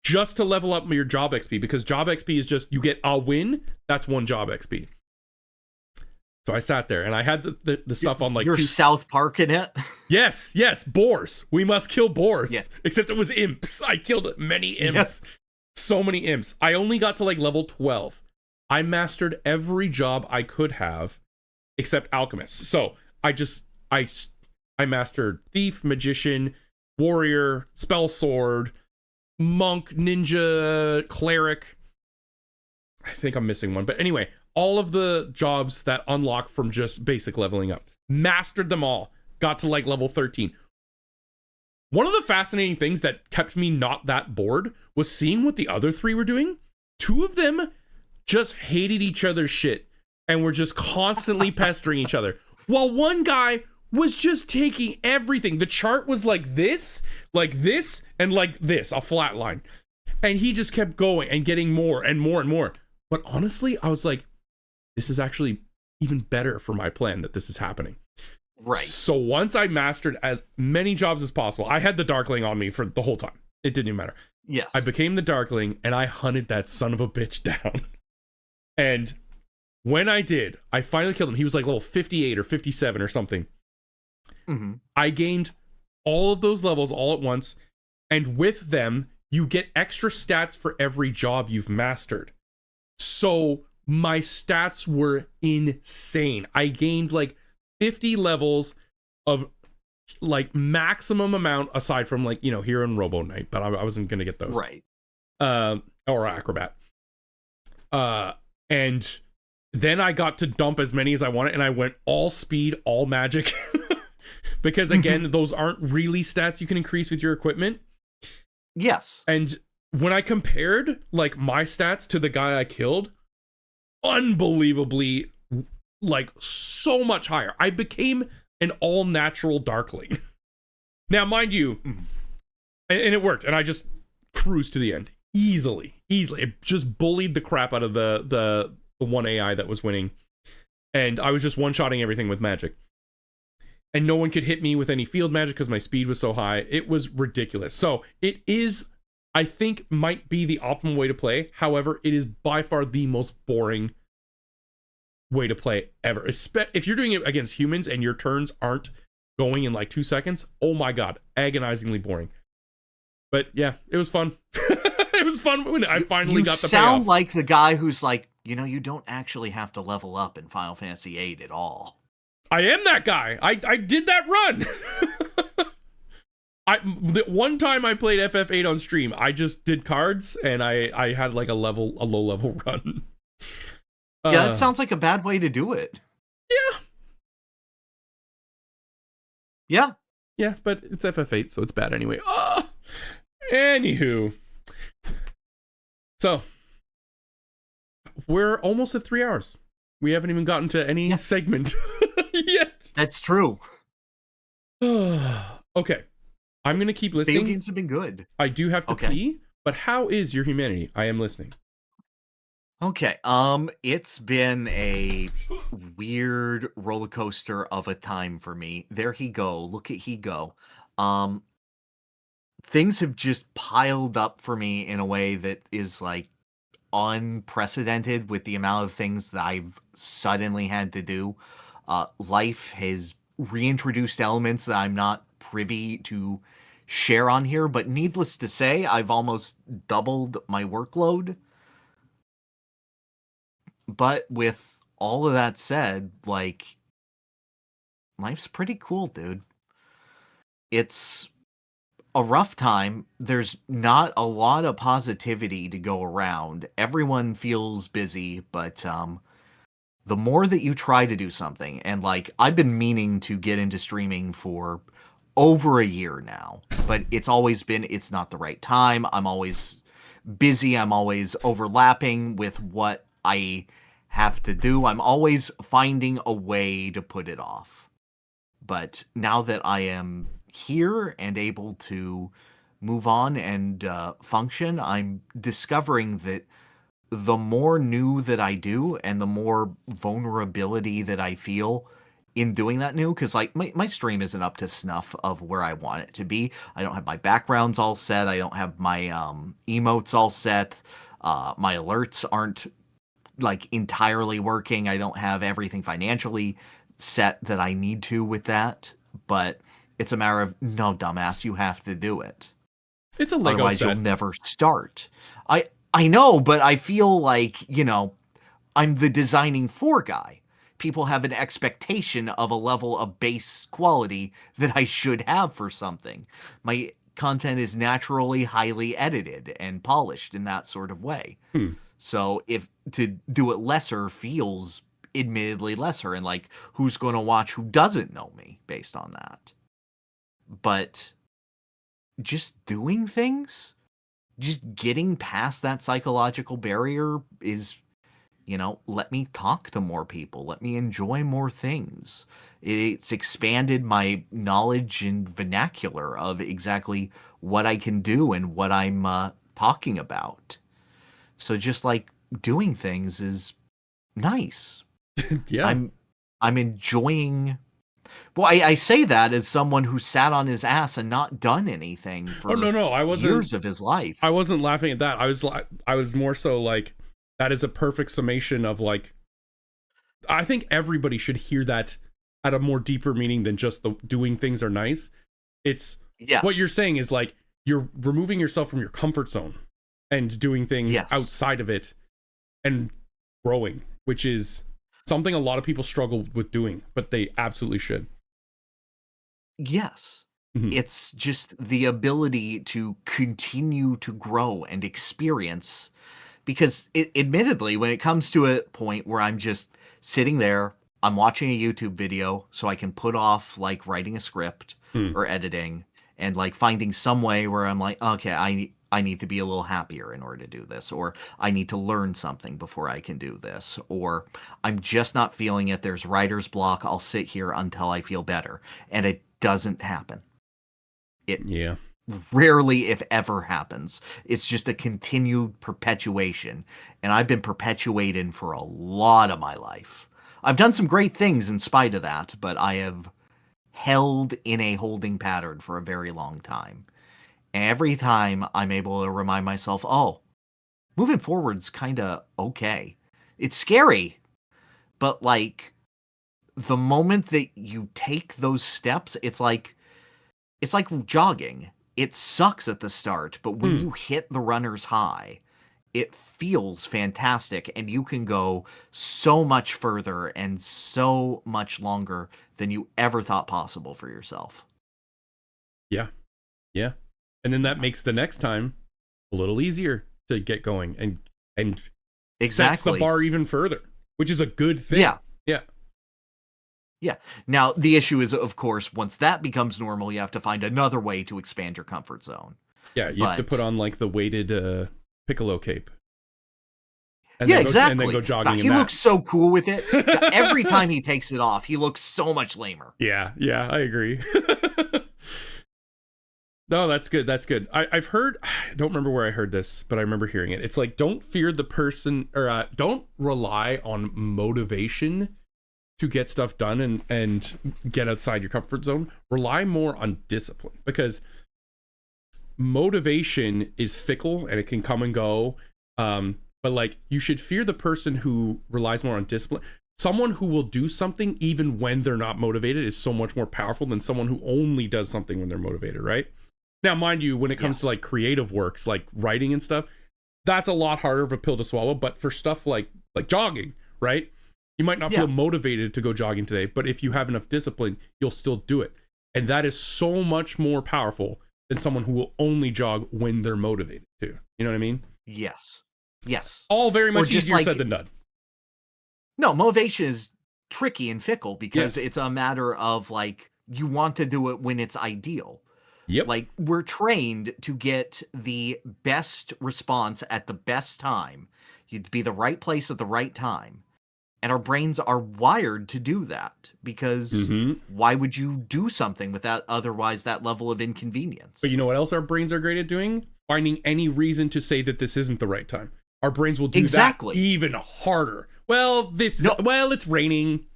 just to level up your job XP, because job XP is just, you get a win, that's 1 job XP. So I sat there, and I had the stuff on like... You're South Park in it? Yes, boars. We must kill boars. Yeah. Except it was imps. I killed many imps. Yes. So many imps. I only got to like level 12. I mastered every job I could have, except alchemist. So I mastered thief, magician, warrior, spell sword, monk, ninja, cleric. I think I'm missing one. But anyway, all of the jobs that unlock from just basic leveling up. Mastered them all. Got to like level 13. One of the fascinating things that kept me not that bored was seeing what the other 3 were doing. 2 of them just hated each other's shit and were just constantly pestering each other. While one guy was just taking everything. The chart was like this, and like this, a flat line. And he just kept going and getting more and more and more. But honestly, I was like, this is actually even better for my plan that this is happening. Right. So once I mastered as many jobs as possible, I had the Darkling on me for the whole time. It didn't even matter. Yes. I became the Darkling, and I hunted that son of a bitch down. And when I did, I finally killed him. He was like level 58 or 57 or something. I gained all of those levels all at once, and with them, you get extra stats for every job you've mastered. So my stats were insane. I gained like 50 levels of like maximum amount, aside from like, Hero and Robo Knight, but I wasn't going to get those. Right. Or Acrobat. And then I got to dump as many as I wanted, and I went all speed, all magic. Because again, those aren't really stats you can increase with your equipment. Yes. And when I compared like my stats to the guy I killed, unbelievably, like so much higher. I became an all-natural Darkling. Now, mind you, and it worked, and I just cruised to the end easily. It just bullied the crap out of the one AI that was winning, and I was just one-shotting everything with magic. And no one could hit me with any field magic because my speed was so high. It was ridiculous. So it is, I think, might be the optimal way to play. However, it is by far the most boring way to play ever. If you're doing it against humans and your turns aren't going in like 2 seconds, oh my god, agonizingly boring. But yeah, it was fun. It was fun when I finally got the payoff. You sound like the guy who's like, you don't actually have to level up in Final Fantasy VIII at all. I am that guy. I did that run. The one time I played FF8 on stream, I just did cards and I had like a low level run. Yeah, that sounds like a bad way to do it. Yeah. Yeah. Yeah, but it's FF8, so it's bad anyway. Anywho. So, we're almost at 3 hours. We haven't even gotten to any segment yet. That's true. Okay. I'm going to keep listening. Video games have been good. I do have to pee, but how is your humanity? I am listening. Okay. It's been a weird roller coaster of a time for me. There he go. Look at he go. Things have just piled up for me in a way that is like unprecedented with the amount of things that I've suddenly had to do. Life has reintroduced elements that I'm not privy to share on here, but needless to say, I've almost doubled my workload. But with all of that said, like, life's pretty cool, dude. It's a rough time. There's not a lot of positivity to go around. Everyone feels busy, but the more that you try to do something, and like, I've been meaning to get into streaming for over a year now, but it's always been, it's not the right time. I'm always busy. I'm always overlapping with what I have to do. I'm always finding a way to put it off. But now that I am here and able to move on and function, I'm discovering that the more new that I do and the more vulnerability that I feel in doing that new, because like my stream isn't up to snuff of where I want it to be. I don't have my backgrounds all set. I don't have my emotes all set. My alerts aren't like entirely working. I don't have everything financially set that I need to with that. But it's a matter of, no, dumbass, you have to do it. It's a Lego Otherwise, set. you'll never start. I know, but I feel like, I'm the designing for guy. People have an expectation of a level of base quality that I should have for something. My content is naturally highly edited and polished in that sort of way. So if to do it lesser feels admittedly lesser, and like, who's going to watch who doesn't know me based on that? But just doing things, just getting past that psychological barrier is, let me talk to more people. Let me enjoy more things. It's expanded my knowledge and vernacular of exactly what I can do and what I'm talking about. So just like doing things is nice. Yeah. I'm enjoying. Well, I say that as someone who sat on his ass and not done anything for I wasn't, years of his life. I wasn't laughing at that. I was more so like, that is a perfect summation of like, I think everybody should hear that at a more deeper meaning than just the doing things are nice. It's what you're saying is like, you're removing yourself from your comfort zone and doing things outside of it and growing, which is something a lot of people struggle with doing, but they absolutely should. Yes. It's just the ability to continue to grow and experience, because admittedly, when it comes to a point where I'm just sitting there, I'm watching a YouTube video so I can put off like writing a script or editing, and like finding some way where I'm like, okay, I need to be a little happier in order to do this, or I need to learn something before I can do this, or I'm just not feeling it. There's writer's block. I'll sit here until I feel better. And it doesn't happen. It rarely, if ever, happens. It's just a continued perpetuation. And I've been perpetuating for a lot of my life. I've done some great things in spite of that, but I have held in a holding pattern for a very long time. Every time I'm able to remind myself, oh, moving forward's kind of okay. It's scary, but like the moment that you take those steps, it's like jogging. It sucks at the start, but when you hit the runner's high, it feels fantastic, and you can go so much further and so much longer than you ever thought possible for yourself. Yeah. Yeah. And then that makes the next time a little easier to get going and sets the bar even further, which is a good thing. Yeah. Yeah. Yeah. Now, the issue is, of course, once that becomes normal, you have to find another way to expand your comfort zone. Yeah, you have to put on like the weighted Piccolo cape. And exactly. And then go jogging. He looks so cool with it. Every time he takes it off, he looks so much lamer. Yeah, I agree. No, that's good. That's good. I've heard, I don't remember where I heard this, but I remember hearing it. It's like, don't fear the person, or don't rely on motivation to get stuff done and get outside your comfort zone. Rely more on discipline, because motivation is fickle and it can come and go. But like, you should fear the person who relies more on discipline. Someone who will do something even when they're not motivated is so much more powerful than someone who only does something when they're motivated, right? Now, mind you, when it comes to like creative works, like writing and stuff, that's a lot harder of a pill to swallow. But for stuff like jogging, right? You might not feel motivated to go jogging today, but if you have enough discipline, you'll still do it. And that is so much more powerful than someone who will only jog when they're motivated too. You know what I mean? Yes. All very much easier said than done. No, motivation is tricky and fickle because it's a matter of like, you want to do it when it's ideal. Yep. Like, we're trained to get the best response at the best time. You'd be the right place at the right time. And our brains are wired to do that because why would you do something without otherwise that level of inconvenience? But you know what else our brains are great at doing? Finding any reason to say that this isn't the right time. Our brains will do that even harder. Well, it's raining.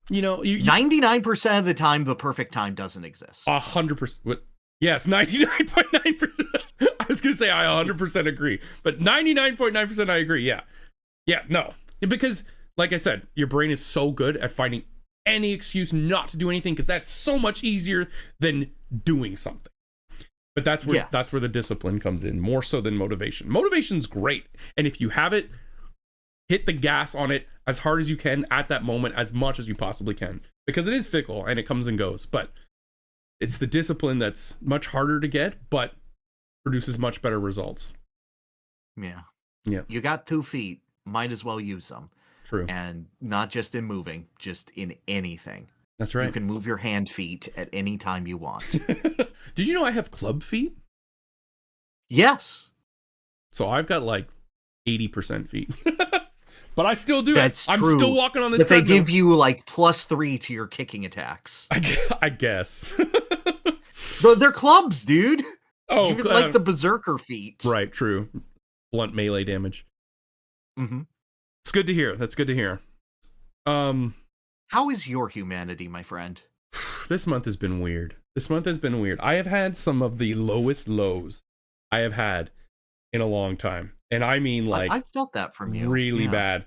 You know, 99% of the time, the perfect time doesn't exist. 100%. Yes, 99.9%. I was going to say I 100% agree, but 99.9% I agree. Yeah, no. Because, like I said, your brain is so good at finding any excuse not to do anything because that's so much easier than doing something. But that's where the discipline comes in, more so than motivation. Motivation's great, and if you have it, hit the gas on it as hard as you can at that moment, as much as you possibly can, because it is fickle and it comes and goes. But it's the discipline that's much harder to get, but produces much better results. Yeah. You got 2 feet, might as well use them. True. And not just in moving, just in anything. That's right. You can move your hand feet at any time you want. Did you know I have club feet? Yes. So I've got like 80% feet. But I still do That's it. True. I'm still walking on this treadmill. But they give you like +3 to your kicking attacks. I guess. They're clubs, dude. Oh, like the berserker feet. Right, true. Blunt melee damage. Mm-hmm. It's good to hear. That's good to hear. How is your humanity, my friend? This month has been weird. I have had some of the lowest lows I have had in a long time. And I mean, like, I felt that from you. Really bad.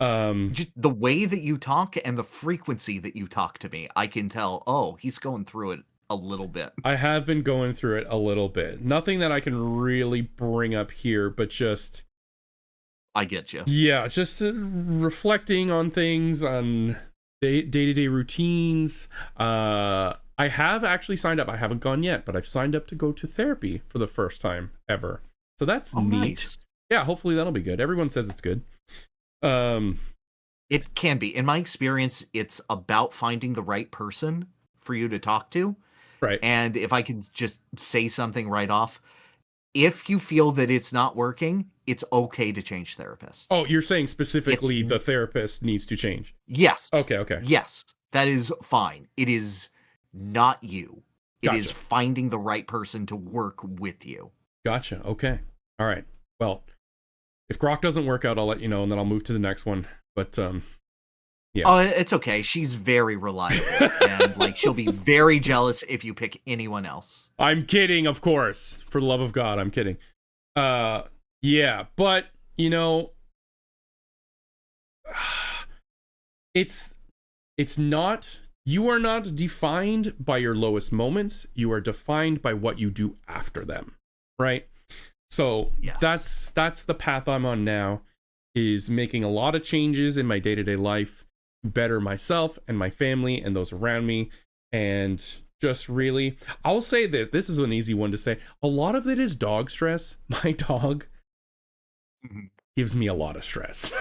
Just the way that you talk and the frequency that you talk to me, I can tell, he's going through it a little bit. I have been going through it a little bit. Nothing that I can really bring up here, but just... I get you. Yeah, just reflecting on things, on day-to-day routines. I have actually signed up. I haven't gone yet, but I've signed up to go to therapy for the first time ever. So that's neat. Nice. Yeah, hopefully that'll be good. Everyone says it's good. It can be. In my experience, it's about finding the right person for you to talk to. Right. And if I can just say something right off, if you feel that it's not working, it's okay to change therapists. Oh, you're saying specifically the therapist needs to change? Yes. Okay. Yes, that is fine. It is not you. It is finding the right person to work with you. Gotcha. Okay. All right. Well, if Grok doesn't work out, I'll let you know, and then I'll move to the next one. But, yeah. Oh, it's okay. She's very reliable, and, like, she'll be very jealous if you pick anyone else. I'm kidding, of course. For the love of God, I'm kidding. Yeah, but, you know, it's not... You are not defined by your lowest moments. You are defined by what you do after them, right? So that's the path I'm on now, is making a lot of changes in my day-to-day life to better myself and my family and those around me. And just really, I'll say this is an easy one to say. A lot of it is dog stress. My dog gives me a lot of stress.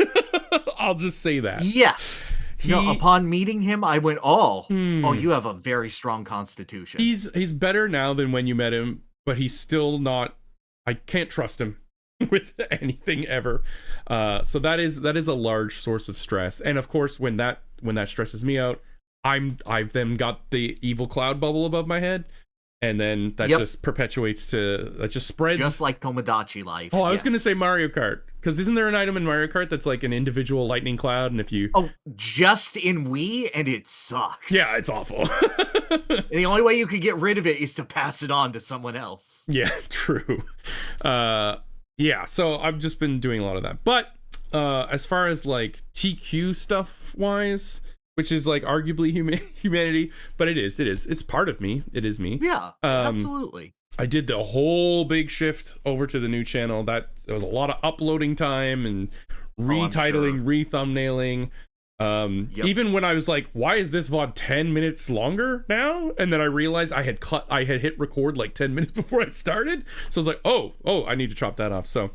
I'll just say that. Yes. Upon meeting him, I went, oh, you have a very strong constitution. He's better now than when you met him, but he's still not, I can't trust him with anything ever. So that is a large source of stress. And of course, when that stresses me out, I've then got the evil cloud bubble above my head, and then that just that just spreads. Just like Tomodachi Life. Oh, I was gonna say Mario Kart, because isn't there an item in Mario Kart that's like an individual lightning cloud, and if you just in Wii, and it sucks. Yeah, it's awful. The only way you could get rid of it is to pass it on to someone else. Yeah, true. Yeah, so I've just been doing a lot of that. But as far as like TQ stuff wise, which is like arguably humanity, but it's part of me. It is me. Yeah, absolutely. I did the whole big shift over to the new channel. It was a lot of uploading time and retitling, re-thumbnailing. Even when I was like, why is this VOD 10 minutes longer now? And then I realized I had hit record like 10 minutes before I started. So I was like, oh, I need to chop that off. So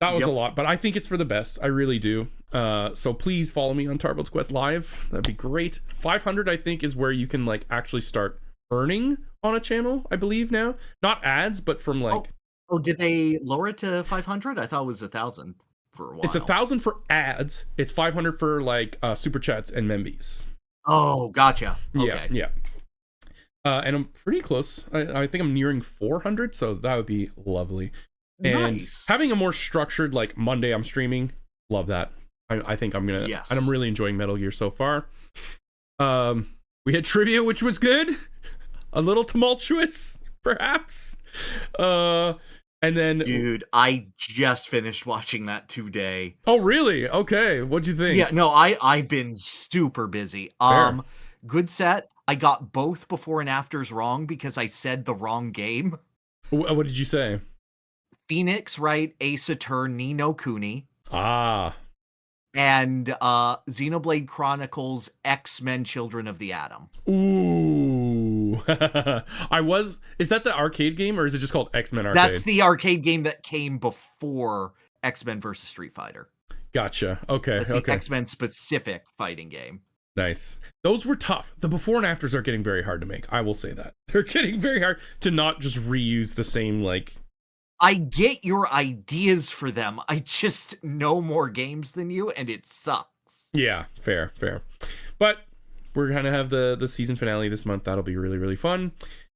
that was a lot, but I think it's for the best. I really do. So please follow me on Tarvald's Quest Live. That'd be great. 500, I think, is where you can like actually start earning on a channel, I believe now. Not ads, but from like... Oh, did they lower it to 500? I thought it was 1,000 for a while. It's 1,000 for ads. It's 500 for like super chats and members. Oh, gotcha. Okay. Yeah. And I'm pretty close. I think I'm nearing 400, so that would be lovely. And having a more structured, like Monday I'm streaming, love that. I think I'm gonna, and I'm really enjoying Metal Gear so far. We had trivia, which was good, a little tumultuous, perhaps. And then, dude, I just finished watching that today. Oh, really? Okay, what'd you think? Yeah, no, I've been super busy. Fair. Good set. I got both before and afters wrong because I said the wrong game. What did you say? Phoenix Wright Ace Attorney ni no Kuni. Ah. And Xenoblade Chronicles X-Men Children of the Atom. Ooh. Is that the arcade game, or is it just called X-Men Arcade? That's the arcade game that came before X-Men versus Street Fighter. Gotcha. Okay. That's the X-Men specific fighting game. Nice. Those were tough. The before and afters are getting very hard to make. I will say that. They're getting very hard to not just reuse the same, like... I get your ideas for them. I just know more games than you, and it sucks. Yeah, fair. But we're going to have the season finale this month. That'll be really, really fun.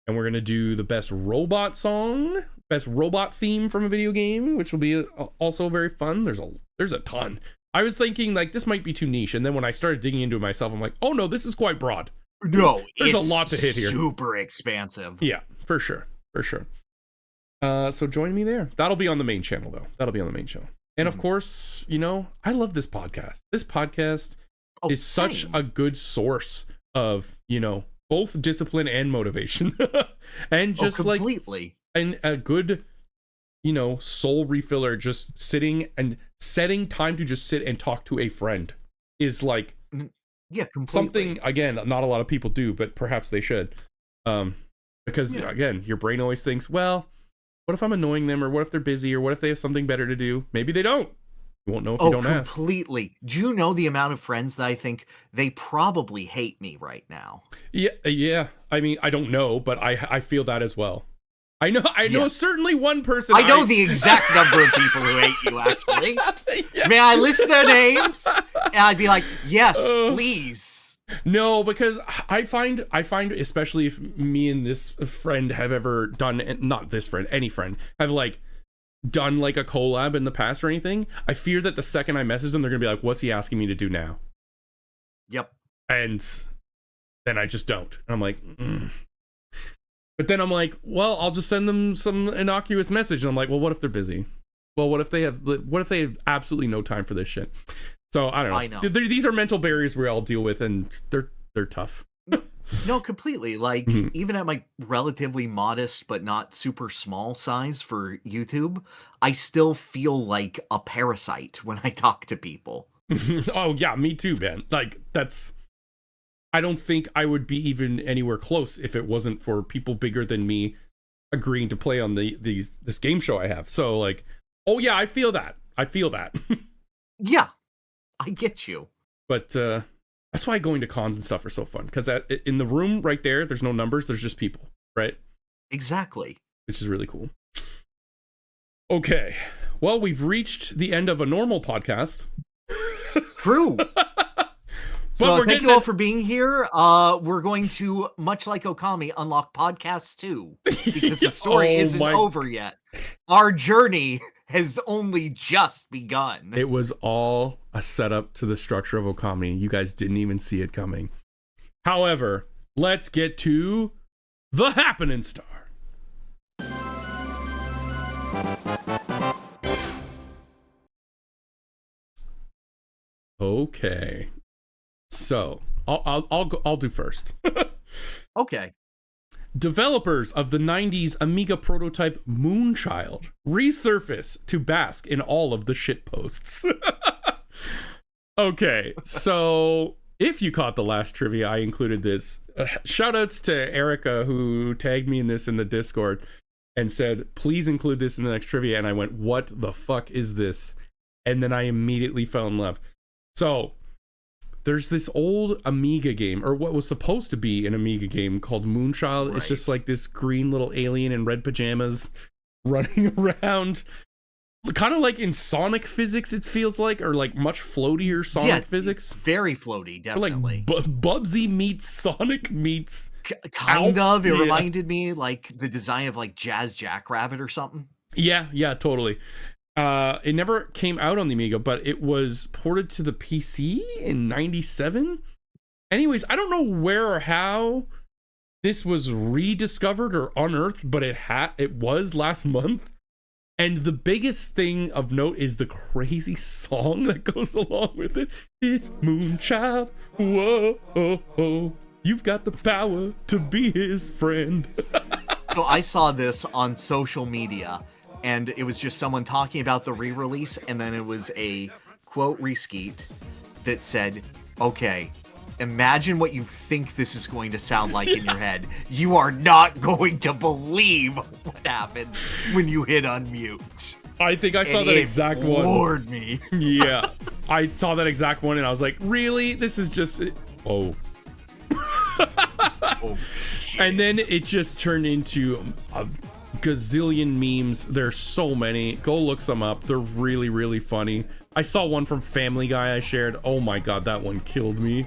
And we're going to do the best robot song, best robot theme from a video game, which will be also very fun. There's a ton. I was thinking, like, this might be too niche. And then when I started digging into it myself, I'm like, oh, no, this is quite broad. No, there's a lot to hit here. Super expansive. Yeah, for sure. So join me there. That'll be on the main channel, though. And of course, I love this podcast. This podcast is such a good source of, both discipline and motivation. And just completely. And a good, soul refiller, just sitting and setting time to just sit and talk to a friend is like something, again, not a lot of people do, but perhaps they should. Because again, your brain always thinks, well, what if I'm annoying them, or what if they're busy, or what if they have something better to do? Maybe they don't. You won't know if you don't ask. Completely. Do you know the amount of friends that I think they probably hate me right now? Yeah. I mean, I don't know, but I feel that as well. I know certainly one person. I know the exact number of people who hate you, actually. Yeah. May I list their names? And I'd be like, yes, please. No, because I find, especially if me and this friend have ever done, not this friend, any friend, have like done like a collab in the past or anything, I fear that the second I message them, they're gonna be like, what's he asking me to do now? Yep. And then I just don't. And I'm like, But then I'm like, well, I'll just send them some innocuous message. And I'm like, well, what if they're busy? Well, what if they have absolutely no time for this shit? So I don't know. I know. These are mental barriers we all deal with, and they're tough. No, completely. Like, even at my relatively modest but not super small size for YouTube, I still feel like a parasite when I talk to people. Oh yeah, me too, man. Like, that's I don't think I would be even anywhere close if it wasn't for people bigger than me agreeing to play on this game show I have. So like, oh yeah, I feel that. Yeah, I get you. But that's why going to cons and stuff are so fun, because in the room right there's no numbers, there's just people, right? Exactly. Which is really cool. Okay, well, we've reached the end of a normal podcast. True. So thank you all for being here. We're going to, much like Okami, unlock podcasts too, because the story isn't over yet. Our journey has only just begun. It was all a setup to the structure of Okami. You guys didn't even see it coming. However, let's get to the happening star. Okay. So, I'll do first. Okay. Developers of the 90s Amiga prototype Moonchild resurface to bask in all of the shitposts. Okay, so if you caught the last trivia, I included this. Shoutouts to Erica, who tagged me in this in the Discord and said, please include this in the next trivia. And I went, what the fuck is this? And then I immediately fell in love. So there's this old Amiga game, or what was supposed to be an Amiga game, called Moonchild. Right. It's just like this green little alien in red pajamas running around. Kind of like in Sonic physics, it feels like, or like much floatier Sonic physics. Very floaty, definitely. Or like Bubsy meets Sonic meets... Kind of. It reminded me like the design of like Jazz Jackrabbit or something. Yeah, totally. It never came out on the Amiga, but it was ported to the PC in 97. Anyways, I don't know where or how this was rediscovered or unearthed, but it was last month. And the biggest thing of note is the crazy song that goes along with it. It's Moonchild. Whoa, oh, oh. You've got the power to be his friend. So I saw this on social media, and it was just someone talking about the re-release, and then it was a quote reskeet that said, okay, imagine what you think this is going to sound like in your head. You are not going to believe what happens when you hit unmute. I think I saw that exact one. Floored me. Yeah, I saw that exact one, and I was like, really? This is just... Oh. Oh, shit. And then it just turned into a gazillion memes. There's so many. Go look some up. They're really, really funny. I saw one from Family Guy I shared. Oh my god, that one killed me.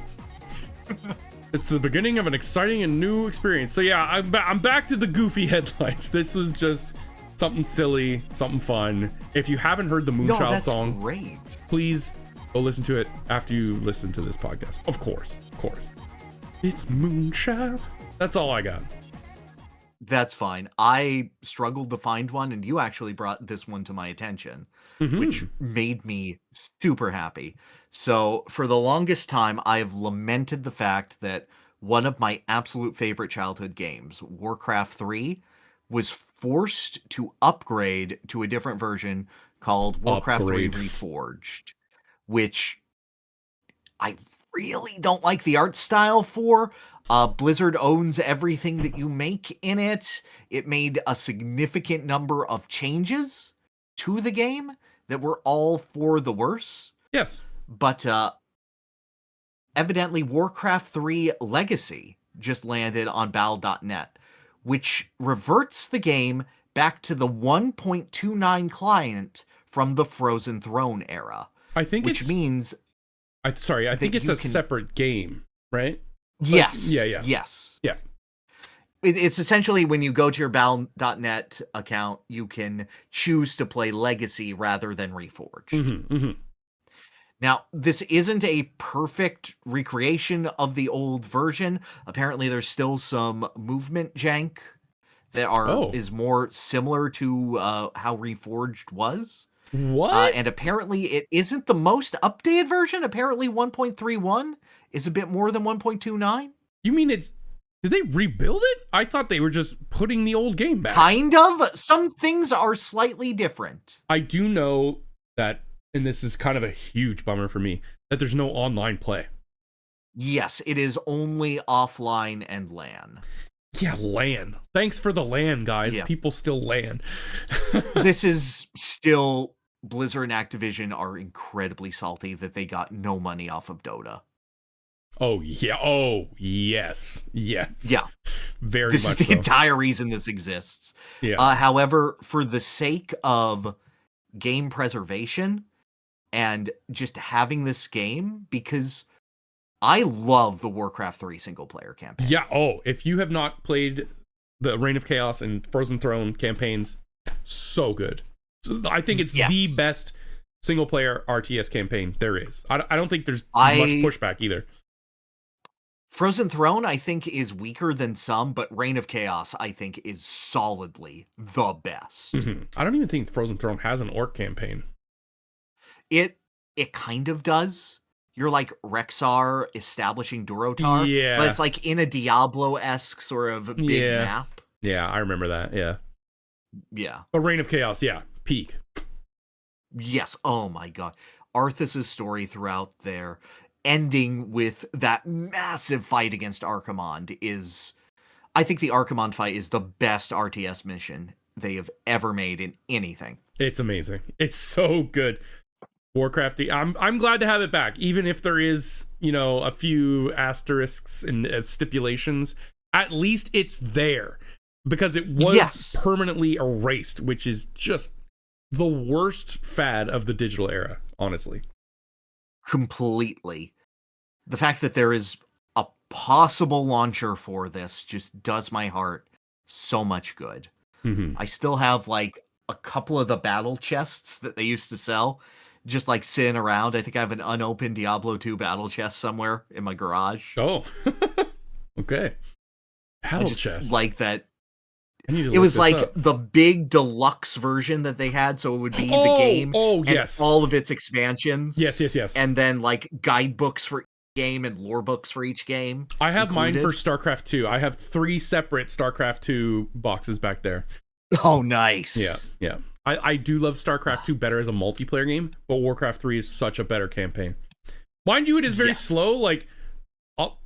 It's the beginning of an exciting and new experience. So yeah, I'm back to the goofy headlines. This was just something silly, something fun. If you haven't heard the Moonchild song, great. Please go listen to it after you listen to this podcast. Of course. It's Moonchild. That's all I got. That's fine. I struggled to find one, and you actually brought this one to my attention, which made me super happy. So for the longest time, I've lamented the fact that one of my absolute favorite childhood games, Warcraft 3, was forced to upgrade to a different version called Warcraft 3 Reforged, which I really don't like the art style for. Blizzard owns everything that you make in it. It made a significant number of changes to the game that were all for the worse. Yes. But evidently Warcraft 3 Legacy just landed on Battle.net, which reverts the game back to the 1.29 client from the Frozen Throne era. I think which means... I think it's a separate game, right? Yes. Yeah. Yes. Yeah. It's essentially when you go to your Battle.net account, you can choose to play Legacy rather than Reforged. Now, this isn't a perfect recreation of the old version. Apparently, there's still some movement jank that is more similar to how Reforged was. What? And apparently, it isn't the most updated version. Apparently, 1.31 is a bit more than 1.29. You mean did they rebuild it? I thought they were just putting the old game back. Kind of. Some things are slightly different. I do know that, and this is kind of a huge bummer for me, that there's no online play. Yes, it is only offline and LAN. Yeah, LAN. Thanks for the LAN, guys. Yeah. People still LAN. This is still Blizzard and Activision are incredibly salty that they got no money off of Dota. Oh yeah. Oh yes. Yes. Yeah. Very This much is the so. entire reason this exists. Yeah. However, for the sake of game preservation and just having this game, because I love the Warcraft 3 single player campaign. Yeah. Oh, if you have not played the Reign of Chaos and Frozen Throne campaigns, so good. So I think it's the best single player RTS campaign there is. I don't think there's much pushback either. Frozen Throne, I think, is weaker than some, but Reign of Chaos, I think, is solidly the best. Mm-hmm. I don't even think Frozen Throne has an orc campaign. It kind of does. You're like Rexar establishing Durotar, yeah, but it's like in a Diablo-esque sort of big map. Yeah, I remember that. Yeah. Yeah. But Reign of Chaos, yeah, peak. Yes. Oh my god. Arthas's story throughout there, ending with that massive fight against Archimonde is... I think the Archimonde fight is the best RTS mission they have ever made in anything. It's amazing. It's so good. Warcraft, I'm glad to have it back, even if there is, a few asterisks and stipulations. At least it's there, because it was permanently erased, which is just the worst fad of the digital era, honestly. Completely. The fact that there is a possible launcher for this just does my heart so much good. Mm-hmm. I still have like a couple of the battle chests that they used to sell, just like sitting around. I think I have an unopened Diablo 2 battle chest somewhere in my garage. Oh, okay. Battle chest. Like that. It was like the big deluxe version that they had, so it would be the game. Oh, and yes. all of its expansions. Yes. And then like guidebooks for each game and lore books for each game. I have mine for StarCraft 2. I have 3 separate StarCraft 2 boxes back there. Oh, nice. Yeah. I do love StarCraft 2 better as a multiplayer game, but Warcraft 3 is such a better campaign. Mind you, it is very slow. Like,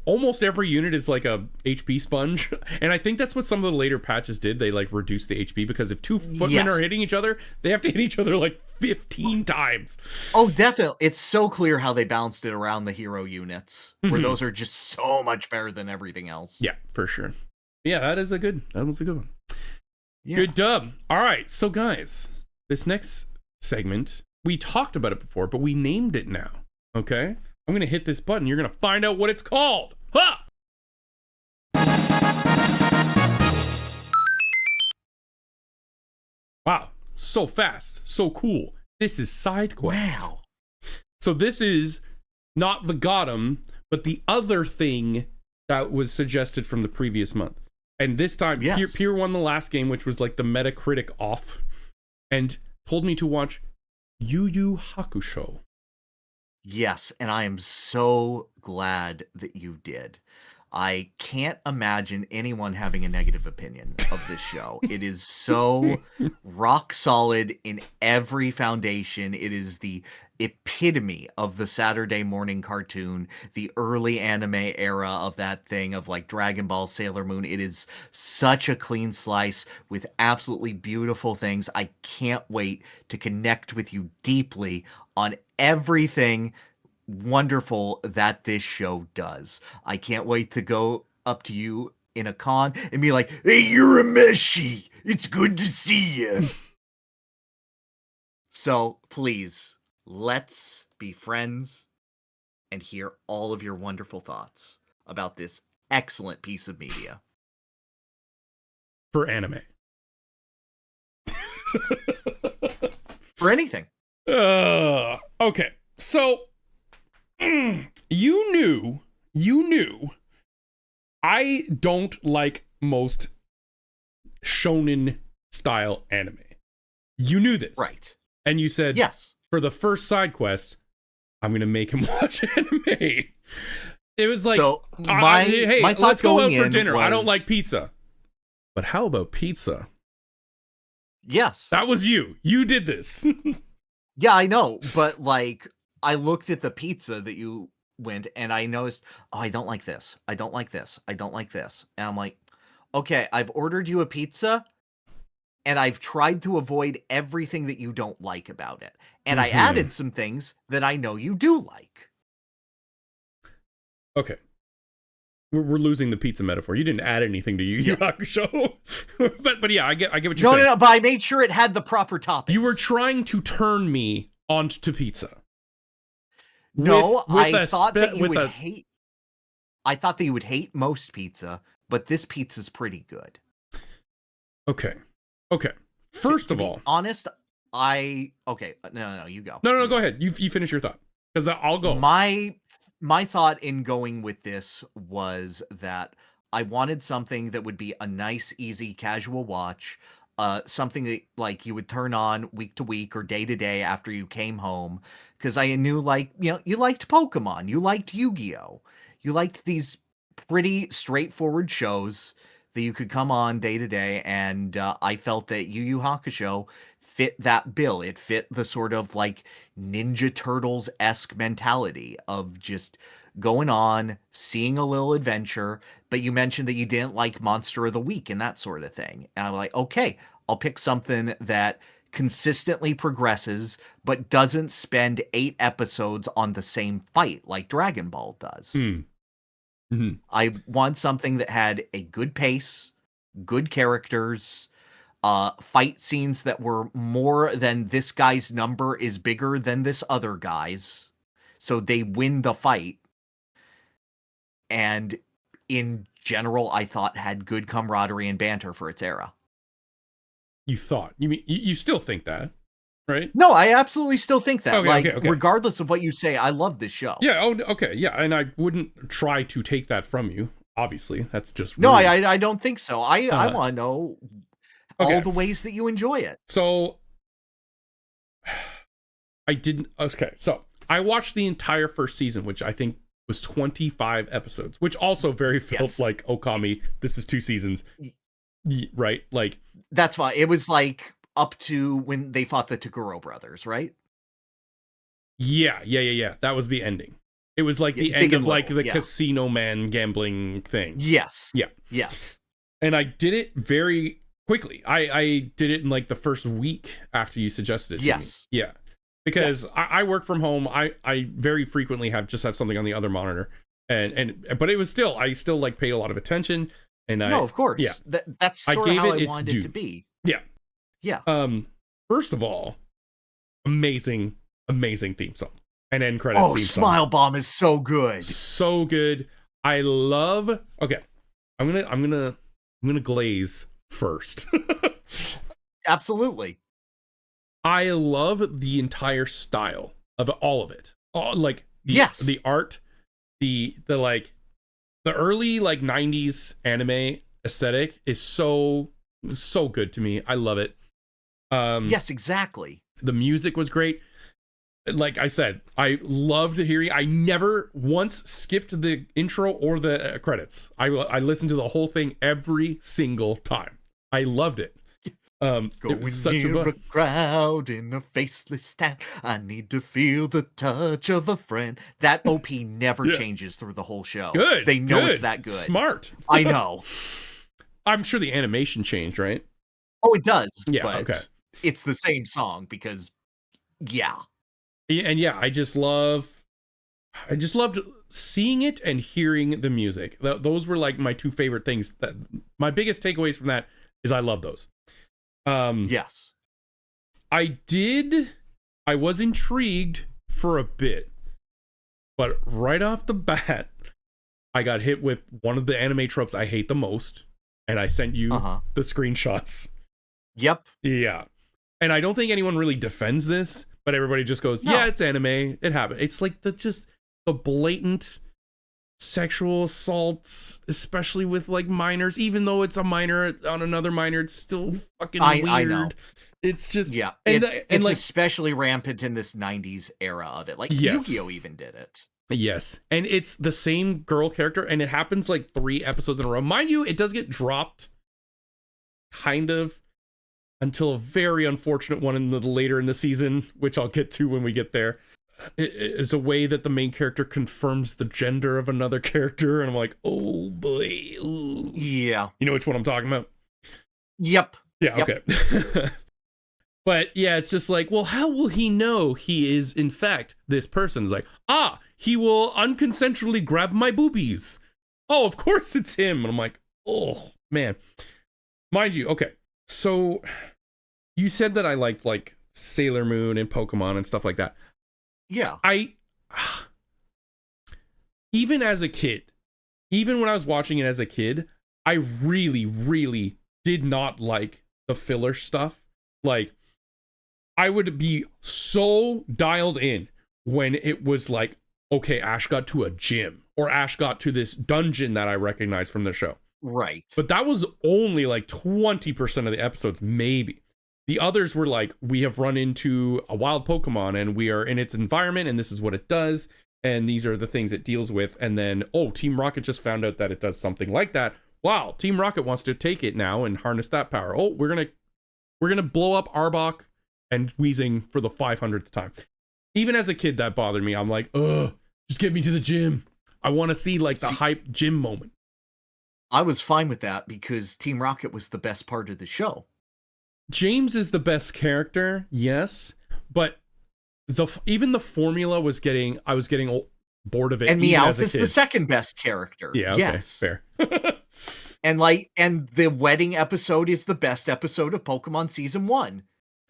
almost every unit is like a HP sponge. And I think that's what some of the later patches did. They, like, reduced the HP, because if 2 footmen are hitting each other, they have to hit each other, like, 15 times. Oh, definitely. It's so clear how they balanced it around the hero units, where those are just so much better than everything else. Yeah, for sure. Yeah, that was a good one. Yeah. Good dub. All right, so guys, this next segment, we talked about it before, but we named it now, okay? I'm going to hit this button. You're going to find out what it's called. Ha! Wow, so fast, so cool. This is Side Quest. Wow. So this is not the GOTM, but the other thing that was suggested from the previous month. And this time, Pyrr won the last game, which was like the Metacritic off, and told me to watch YuYu Hakusho. Yes, and I am so glad that you did. I can't imagine anyone having a negative opinion of this show. It is so rock solid in every foundation. It is the epitome of the Saturday morning cartoon, the early anime era of that thing of like Dragon Ball, Sailor Moon. It is such a clean slice with absolutely beautiful things. I can't wait to connect with you deeply on everything wonderful that this show does. I can't wait to go up to you in a con and be like, "Hey, you're a Meshi. It's good to see you." So please, let's be friends and hear all of your wonderful thoughts about this excellent piece of media. For anime. For anything. Okay. So, you knew I don't like most shonen style anime. You knew this. Right. And you said, yes, for the first side quest, I'm going to make him watch anime. It was like, so hey, my let's go out for in dinner. was... I don't like pizza. But how about pizza? Yes. That was you. You did this. Yeah, I know. But like, I looked at the pizza that you went, and I noticed, oh, I don't like this. I don't like this. I don't like this. And I'm like, okay, I've ordered you a pizza, and I've tried to avoid everything that you don't like about it. And I added some things that I know you do like. Okay. We're losing the pizza metaphor. You didn't add anything to Yu Hakusho. but yeah, I get what you're saying. No, but I made sure it had the proper toppings. You were trying to turn me onto pizza. No, I thought that you would hate. I thought that you would hate most pizza, but this pizza's pretty good. Okay. First of all, honest, no, you go. No, go ahead. You finish your thought, because I'll go. My thought in going with this was that I wanted something that would be a nice, easy, casual watch. Something that like you would turn on week to week or day to day after you came home, because I knew, like, you know, you liked Pokemon, you liked Yu-Gi-Oh, you liked these pretty straightforward shows that you could come on day to day, and I felt that Yu Yu Hakusho fit that bill. It fit the sort of like Ninja Turtles-esque mentality of just going on, seeing a little adventure. But you mentioned that you didn't like Monster of the Week and that sort of thing. And I'm like, okay, I'll pick something that consistently progresses, but doesn't spend 8 episodes on the same fight like Dragon Ball does. I want something that had a good pace, good characters, fight scenes that were more than this guy's number is bigger than this other guy's, so they win the fight. And in general, I thought had good camaraderie and banter for its era. You thought? You mean you still think that, right? No, I absolutely still think that. Okay. Regardless of what you say, I love this show. Yeah. Oh, okay. Yeah, and I wouldn't try to take that from you. Obviously, that's just rude. No. I don't think so. I want to know all the ways that you enjoy it. So I didn't. Okay, so I watched the entire first season, which I think was 25 episodes, which also very felt like Okami. This is 2 seasons, right? Like, that's fine. It was like up to when they fought the Toguro brothers, right? Yeah. That was the ending. It was like the end of like the casino man gambling thing. Yes. Yeah. Yes. And I did it very quickly. I did it in like the first week after you suggested it to me. Yeah. Because I work from home. I very frequently have something on the other monitor. But it was still, I still like paid a lot of attention. And of course. Yeah. That's sort of how I wanted it to be. Yeah. Yeah. First of all, amazing theme song. And end credits theme song. Smile Bomb is so good. So good. I love. Okay. I'm gonna glaze first. Absolutely. I love the entire style of all of it. Like the art, the like the early like 90s anime aesthetic is so good to me. I love it. Yes, exactly. The music was great. Like I said, I loved hearing. I never once skipped the intro or the credits. I listened to the whole thing every single time. I loved it. Going near a crowd in a faceless town. I need to feel the touch of a friend. That OP never changes through the whole show. Good. They know it's that good. Smart. I know. I'm sure the animation changed, right? Oh, it does. Yeah. But okay. It's the same song because, And I just loved seeing it and hearing the music. Those were like my 2 favorite things. My biggest takeaways from that is I love those. Yes. I was intrigued for a bit, but right off the bat, I got hit with one of the anime tropes I hate the most, and I sent you the screenshots. Yep. Yeah. And I don't think anyone really defends this, but everybody just goes, yeah, it's anime. It happened. It's like the blatant sexual assaults, especially with like minors, even though it's a minor on another minor, it's still fucking weird. I know. It's just, and it's like, especially rampant in this 90s era of it. Like Yu-Gi-Oh even did it. Yes. And it's the same girl character, and it happens like 3 episodes in a row. Mind you, it does get dropped kind of until a very unfortunate one later in the season, which I'll get to when we get there. is a way that the main character confirms the gender of another character, and I'm like, oh boy. Ooh. Yeah. You know which one I'm talking about? Yep. Yeah, Yep. okay. But yeah, it's just like, well, how will he know he is in fact this person? It's like, he will unconsensually grab my boobies. Oh, of course it's him. And I'm like, oh man. Mind you, okay. So you said that I liked like Sailor Moon and Pokemon and stuff like that. Yeah. Even as a kid, even when I was watching it as a kid, I really, really did not like the filler stuff. Like, I would be so dialed in when it was like, okay, Ash got to a gym, or Ash got to this dungeon that I recognized from the show. Right. But that was only like 20% of the episodes, maybe. The others were like, we have run into a wild Pokemon and we are in its environment and this is what it does. And these are the things it deals with. And then, oh, Team Rocket just found out that it does something like that. Wow, Team Rocket wants to take it now and harness that power. Oh, we're gonna blow up Arbok and Weezing for the 500th time. Even as a kid, that bothered me. I'm like, ugh, just get me to the gym. I want to see like the hype gym moment. I was fine with that because Team Rocket was the best part of the show. James is the best character, yes, but even the formula was I was getting bored of it. And Meowth is the second best character. Yeah, okay, yes, fair. and the wedding episode is the best episode of Pokemon Season 1.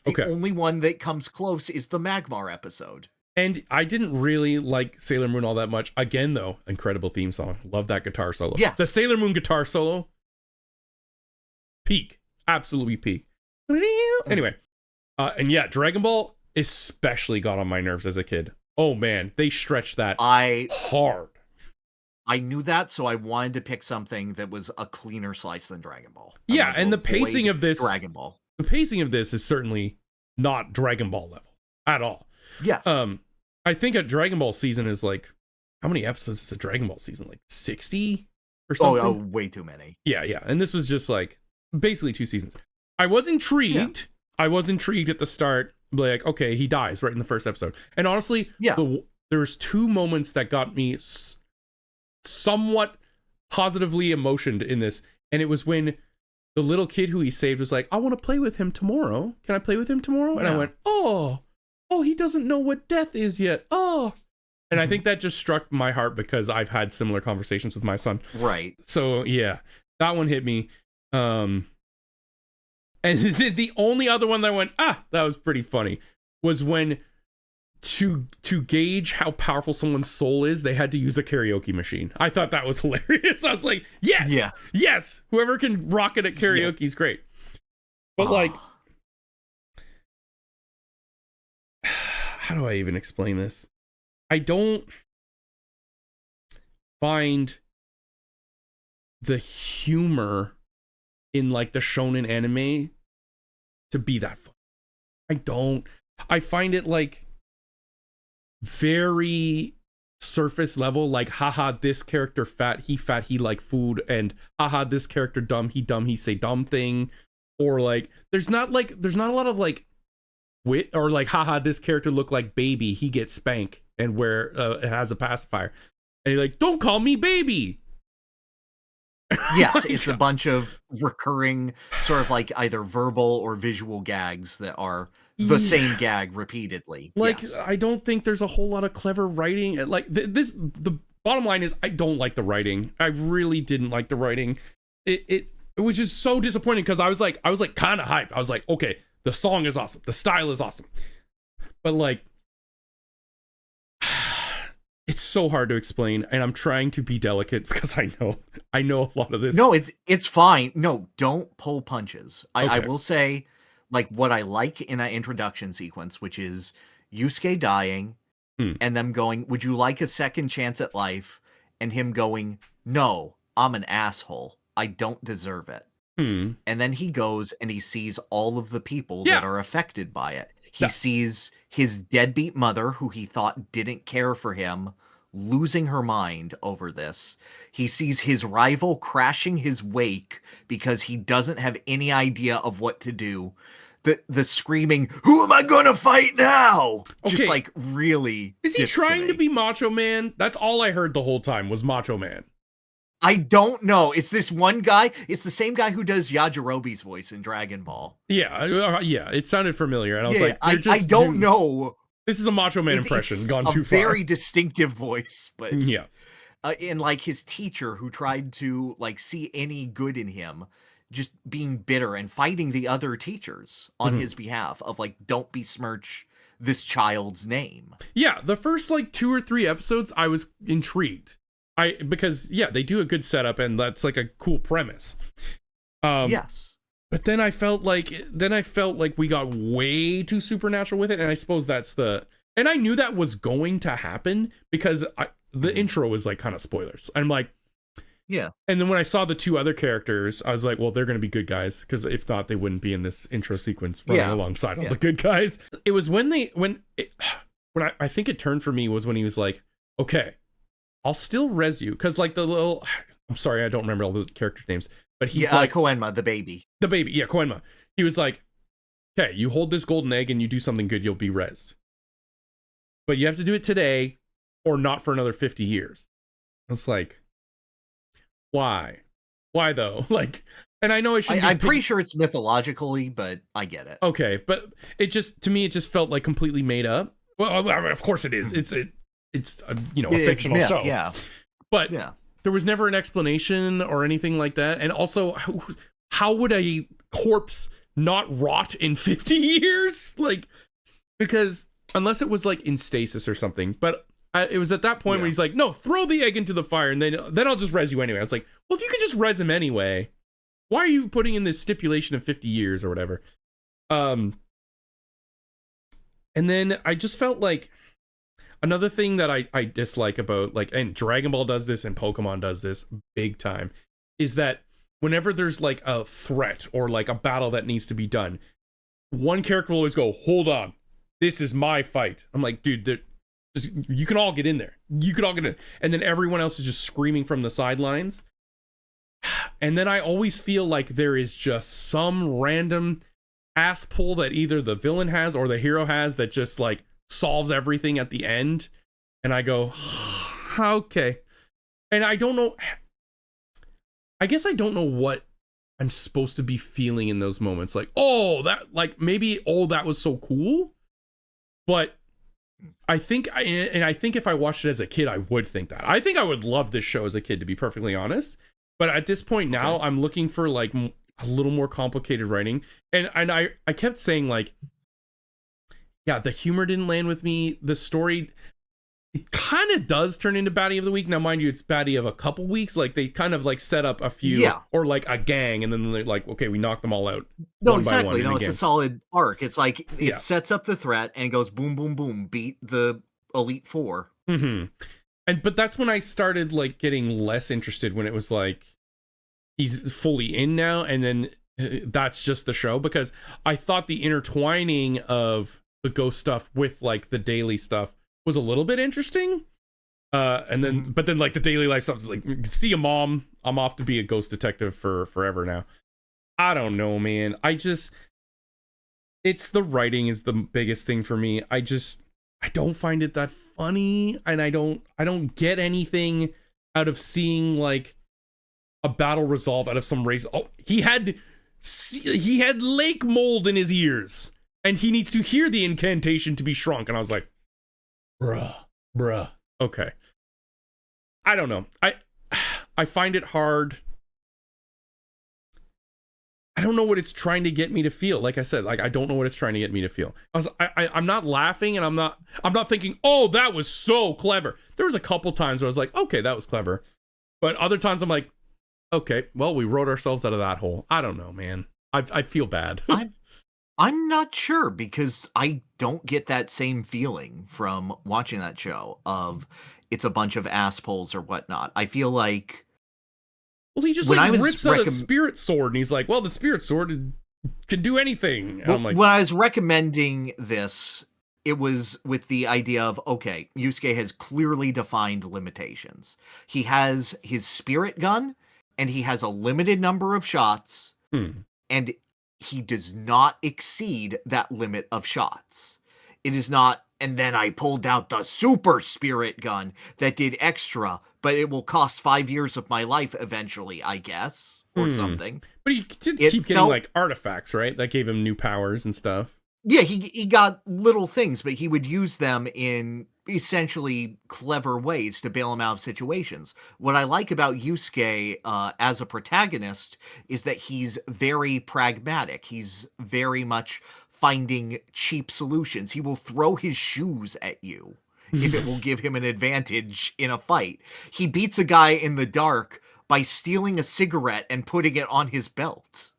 The only one that comes close is the Magmar episode. And I didn't really like Sailor Moon all that much. Again, though, incredible theme song. Love that guitar solo. Yes. The Sailor Moon guitar solo, peak. Absolutely peak. Anyway, and yeah, Dragon Ball especially got on my nerves as a kid. Oh man, they stretched that hard. I knew that, so I wanted to pick something that was a cleaner slice than Dragon Ball. Yeah, and the pacing of this Dragon Ball. The pacing of this is certainly not Dragon Ball level at all. Yes. I think a Dragon Ball season is like, how many episodes is a Dragon Ball season? Like 60 or something? Oh, way too many. Yeah. And this was just like basically 2 seasons. I was intrigued. Yeah. I was intrigued at the start. Like, okay, he dies right in the first episode. And honestly, there was 2 moments that got me somewhat positively emotioned in this. And it was when the little kid who he saved was like, I want to play with him tomorrow. Can I play with him tomorrow? And I went, oh, he doesn't know what death is yet. Oh. And I think that just struck my heart because I've had similar conversations with my son. Right. So yeah, that one hit me. And the only other one that I went, that was pretty funny, was when to gauge how powerful someone's soul is, they had to use a karaoke machine. I thought that was hilarious. I was like, yes, whoever can rock it at karaoke is great. But like, how do I even explain this? I don't find the humor in like the shonen anime to be that fun. I find it like very surface level, like haha, this character fat, he like food, and haha, this character dumb, he say dumb thing. Or like there's not a lot of like wit, or like haha, this character look like baby, he gets spank and where it has a pacifier, and you're like, don't call me baby. Yes, it's a bunch of recurring sort of like either verbal or visual gags that are the same gag repeatedly. Like, yes. I don't think there's a whole lot of clever writing. Like the bottom line is I don't like the writing. I really didn't like the writing. It was just so disappointing because I was like kind of hyped. I was like, okay, the song is awesome, the style is awesome, but like, it's so hard to explain, and I'm trying to be delicate because I know a lot of this. No, it's fine. No, don't pull punches. I will say, like, what I like in that introduction sequence, which is Yusuke dying, and them going, would you like a second chance at life? And him going, no, I'm an asshole. I don't deserve it. And then he goes and he sees all of the people that are affected by it. He sees his deadbeat mother, who he thought didn't care for him, losing her mind over this. He sees his rival crashing his wake because he doesn't have any idea of what to do. the screaming, "Who am I gonna fight now?" Just Okay. like really. Is he gets trying me. to be Macho Man? That's all I heard the whole time was Macho Man. I don't know. It's this one guy. It's the same guy who does Yajirobe's voice in Dragon Ball. Yeah, yeah. It sounded familiar, and I was like, I don't know. This is a Macho Man impression It's gone a too far. very distinctive voice, but Yeah. and like his teacher who tried to like see any good in him, just being bitter and fighting the other teachers on his behalf of like, don't besmirch this child's name. Yeah, the first like 2 or 3 episodes, I was intrigued. Because they do a good setup, and that's like a cool premise. Yes. But then I felt like we got way too supernatural with it, and I suppose and I knew that was going to happen because the intro was like kind of spoilers. I'm like, yeah. And then when I saw the 2 other characters, I was like, well, they're going to be good guys, because if not, they wouldn't be in this intro sequence running alongside all the good guys. It was when I think it turned for me was when he was like, okay, I'll still res you, because like I'm sorry, I don't remember all the characters' names, but he's like Koenma, the baby, Koenma. He was like, okay, you hold this golden egg and you do something good, you'll be resed, but you have to do it today or not for another 50 years. I was like, why though? Like, and I know I'm pretty sure it's mythologically, but I get it. Okay, but to me it just felt like completely made up. Well, of course it is. It's a fictional show. Yeah. But there was never an explanation or anything like that. And also, how would a corpse not rot in 50 years? Like, because unless it was like in stasis or something. But it was at that point where he's like, no, throw the egg into the fire and then I'll just res you anyway. I was like, well, if you could just res him anyway, why are you putting in this stipulation of 50 years or whatever? And then I just felt like another thing that I dislike about, like, and Dragon Ball does this and Pokemon does this big time, is that whenever there's like a threat or like a battle that needs to be done, one character will always go, hold on, this is my fight. I'm like, dude, you can all get in there. You could all get in. And then everyone else is just screaming from the sidelines. And then I always feel like there is just some random ass pull that either the villain has or the hero has that just like solves everything at the end. And I go, okay. And I don't know. I guess I don't know what I'm supposed to be feeling in those moments. Like, that was so cool. But I think if I watched it as a kid, I would think that. I think I would love this show as a kid, to be perfectly honest. But at this point now, I'm looking for like a little more complicated writing. And I kept saying like, yeah, the humor didn't land with me. The story, it kind of does turn into baddie of the week. Now, mind you, it's baddie of a couple weeks. Like they kind of like set up a few or like a gang, and then they're like, okay, we knock them all out. No, exactly. No, it's a solid arc. It's like it sets up the threat and goes boom, boom, boom, beat the Elite Four. Mm-hmm. But that's when I started like getting less interested, when it was like he's fully in now, and then that's just the show, because I thought the intertwining of the ghost stuff with like the daily stuff was a little bit interesting. And then but then like the daily life stuff is like, see you, mom, I'm off to be a ghost detective for forever now. I don't know, man. It's the writing is the biggest thing for me. I don't find it that funny, and I don't get anything out of seeing like a battle resolve out of some race. Oh, he had lake mold in his ears, and he needs to hear the incantation to be shrunk. And I was like, bruh. Okay. I don't know. I find it hard. I don't know what it's trying to get me to feel. Like I said, like I don't know what it's trying to get me to feel. I'm not laughing, and I'm not thinking, oh, that was so clever. There was a couple times where I was like, okay, that was clever. But other times I'm like, okay, well, we wrote ourselves out of that hole. I don't know, man. I feel bad. I'm not sure, because I don't get that same feeling from watching that show of it's a bunch of ass pulls or whatnot. I feel like, well, he just like rips out a spirit sword, and he's like, well, the spirit sword can do anything. And I'm like, when I was recommending this, it was with the idea of, okay, Yusuke has clearly defined limitations. He has his spirit gun, and he has a limited number of shots, and he does not exceed that limit of shots. It is not, and then I pulled out the super spirit gun that did extra, but it will cost 5 years of my life eventually, I guess, or something. But he did It keep getting felt- like artifacts, right? That gave him new powers and stuff. Yeah, he got little things, but he would use them in essentially clever ways to bail him out of situations. What I like about Yusuke as a protagonist is that he's very pragmatic. He's very much finding cheap solutions. He will throw his shoes at you if it will give him an advantage in a fight. He beats a guy in the dark by stealing a cigarette and putting it on his belt.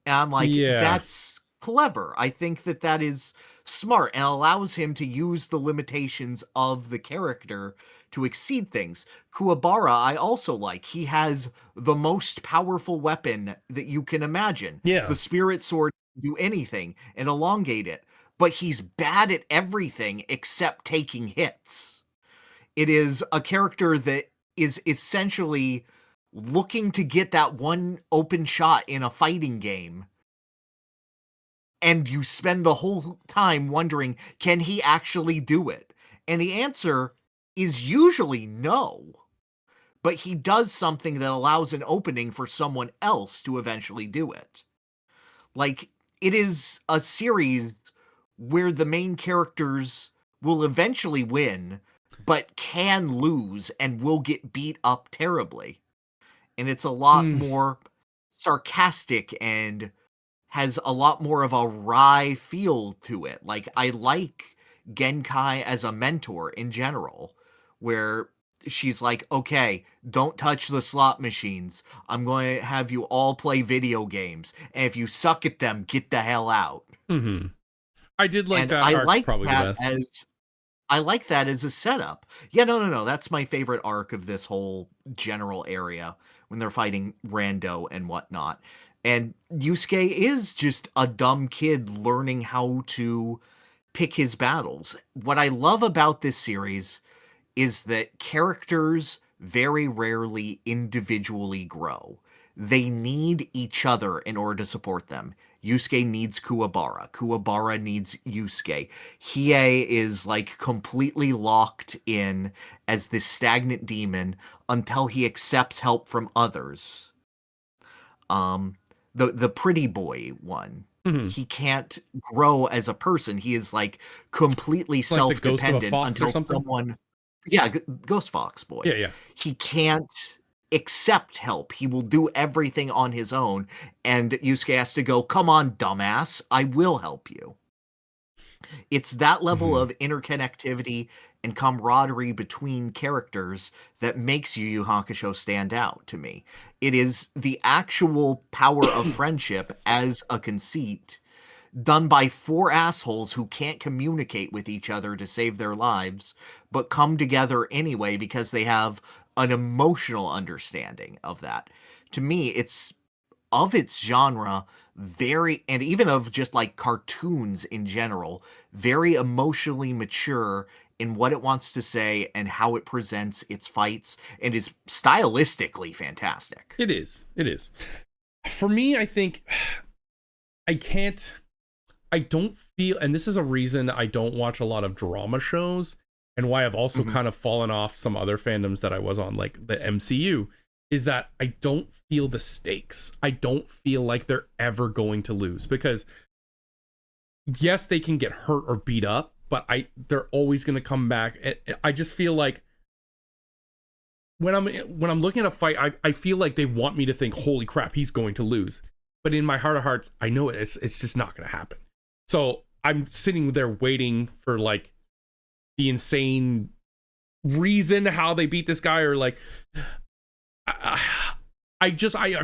And I'm like, that's clever. I think that is smart and allows him to use the limitations of the character to exceed things. Kuwabara, I also like. He has the most powerful weapon that you can imagine. Yeah. The spirit sword can do anything and elongate it, but he's bad at everything except taking hits. It is a character that is essentially looking to get that one open shot in a fighting game. And you spend the whole time wondering, can he actually do it? And the answer is usually no. But he does something that allows an opening for someone else to eventually do it. Like, it is a series where the main characters will eventually win, but can lose and will get beat up terribly. And it's a lot more sarcastic and has a lot more of a wry feel to it. Like, I like Genkai as a mentor in general, where she's like, okay, don't touch the slot machines. I'm going to have you all play video games. And if you suck at them, get the hell out. Mm-hmm. I did like and that. I like probably that the best. I like that as a setup. Yeah, no. That's my favorite arc of this whole general area when they're fighting rando and whatnot. And Yusuke is just a dumb kid learning how to pick his battles. What I love about this series is that characters very rarely individually grow. They need each other in order to support them. Yusuke needs Kuwabara. Kuwabara needs Yusuke. Hiei is like completely locked in as this stagnant demon until he accepts help from others. The pretty boy one. Mm-hmm. He can't grow as a person. He is like completely self-dependent until someone... Yeah, Ghost Fox boy. Yeah. He can't accept help. He will do everything on his own. And Yusuke has to go, come on, dumbass. I will help you. It's that level of interconnectivity and camaraderie between characters that makes Yu Yu Hakusho stand out to me. It is the actual power of friendship as a conceit done by 4 assholes who can't communicate with each other to save their lives, but come together anyway because they have an emotional understanding of that. To me, it's of its genre, very, and even of just like cartoons in general, very emotionally mature in what it wants to say and how it presents its fights, and is stylistically fantastic. It is. For me, I think I don't feel, and this is a reason I don't watch a lot of drama shows, and why I've also kind of fallen off some other fandoms that I was on, like the MCU, is that I don't feel the stakes. I don't feel like they're ever going to lose, because yes, they can get hurt or beat up, but they're always going to come back. I just feel like when I'm looking at a fight, I feel like they want me to think, holy crap, he's going to lose. But in my heart of hearts, I know it's just not going to happen. So I'm sitting there waiting for like the insane reason how they beat this guy, or like I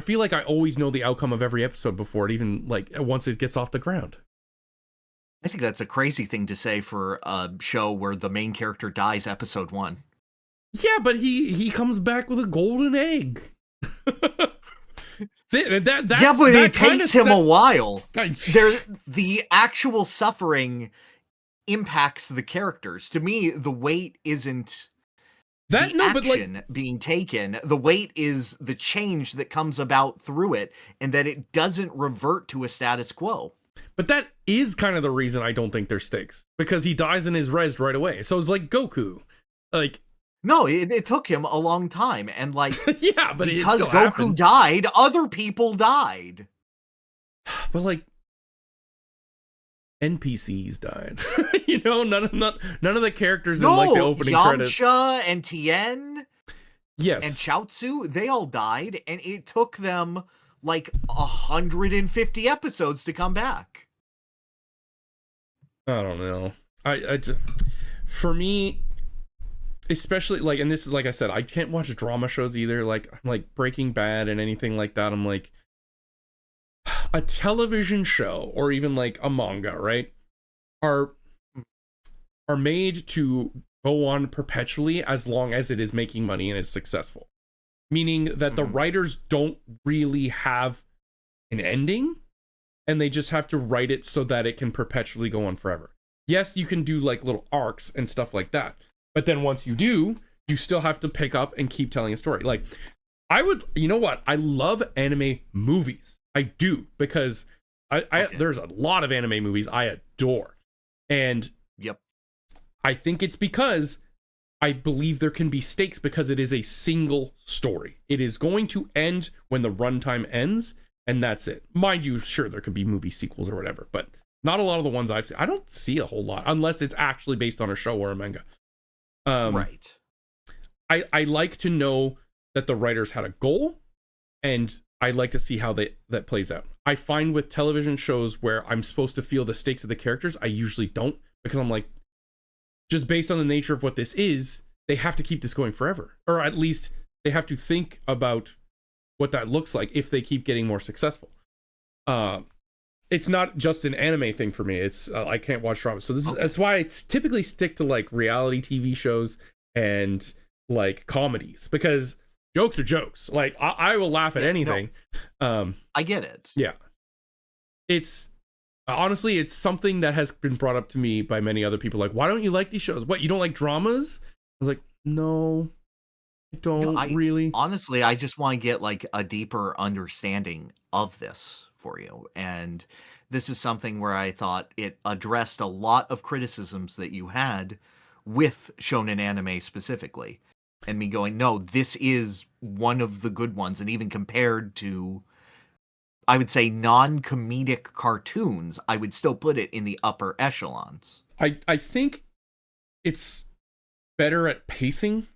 feel like I always know the outcome of every episode before it even, like, once it gets off the ground. I think that's a crazy thing to say for a show where the main character dies episode 1. Yeah, but he comes back with a golden egg. Yeah, but it takes him a while. The actual suffering impacts the characters. To me, the weight isn't That the no, but action like being taken, the weight is the change that comes about through it, and that it doesn't revert to a status quo. but that is kind of the reason I don't think there's stakes, because he dies and is rezzed right away. So it's like Goku, like No, it took him a long time, and like yeah, but because it still Goku happened. died, other people died. But like NPCs died, you know, none of the characters in like the opening credits. Yamcha and Tien Yes, and Chaozu, they all died, and it took them like 150 episodes to come back. I don't know. For me, especially like, and this is like I said, I can't watch drama shows either. Like Breaking Bad and anything like that. I'm like, a television show or even like a manga, right? Are made to go on perpetually as long as it is making money and is successful. Meaning that the writers don't really have an ending, and they just have to write it so that it can perpetually go on forever. Yes, you can do like little arcs and stuff like that, but then once you do, you still have to pick up and keep telling a story. Like, you know what? I love anime movies. I do, because there's a lot of anime movies I adore. And yep, I think it's because I believe there can be stakes, because it is a single story. It is going to end when the runtime ends, and that's it. Mind you, sure, there could be movie sequels or whatever, but not a lot of the ones I've seen. I don't see a whole lot, unless it's actually based on a show or a manga. Right. I like to know that the writers had a goal, and I like to see how that plays out. I find with television shows where I'm supposed to feel the stakes of the characters, I usually don't, because I'm like, just based on the nature of what this is, they have to keep this going forever. Or at least they have to think about what that looks like if they keep getting more successful. It's not just an anime thing for me. It's I can't watch drama. So that's why I typically stick to like reality TV shows and like comedies, because jokes are jokes. Like I will laugh at anything. No, I get it. Yeah. It's honestly, it's something that has been brought up to me by many other people. Like, why don't you like these shows? What, you don't like dramas? I was like, no, I don't really. Honestly, I just want to get like a deeper understanding of this for you. And this is something where I thought it addressed a lot of criticisms that you had with shonen anime specifically. And me going, no, this is one of the good ones. And even compared to, I would say, non-comedic cartoons, I would still put it in the upper echelons. I think it's better at pacing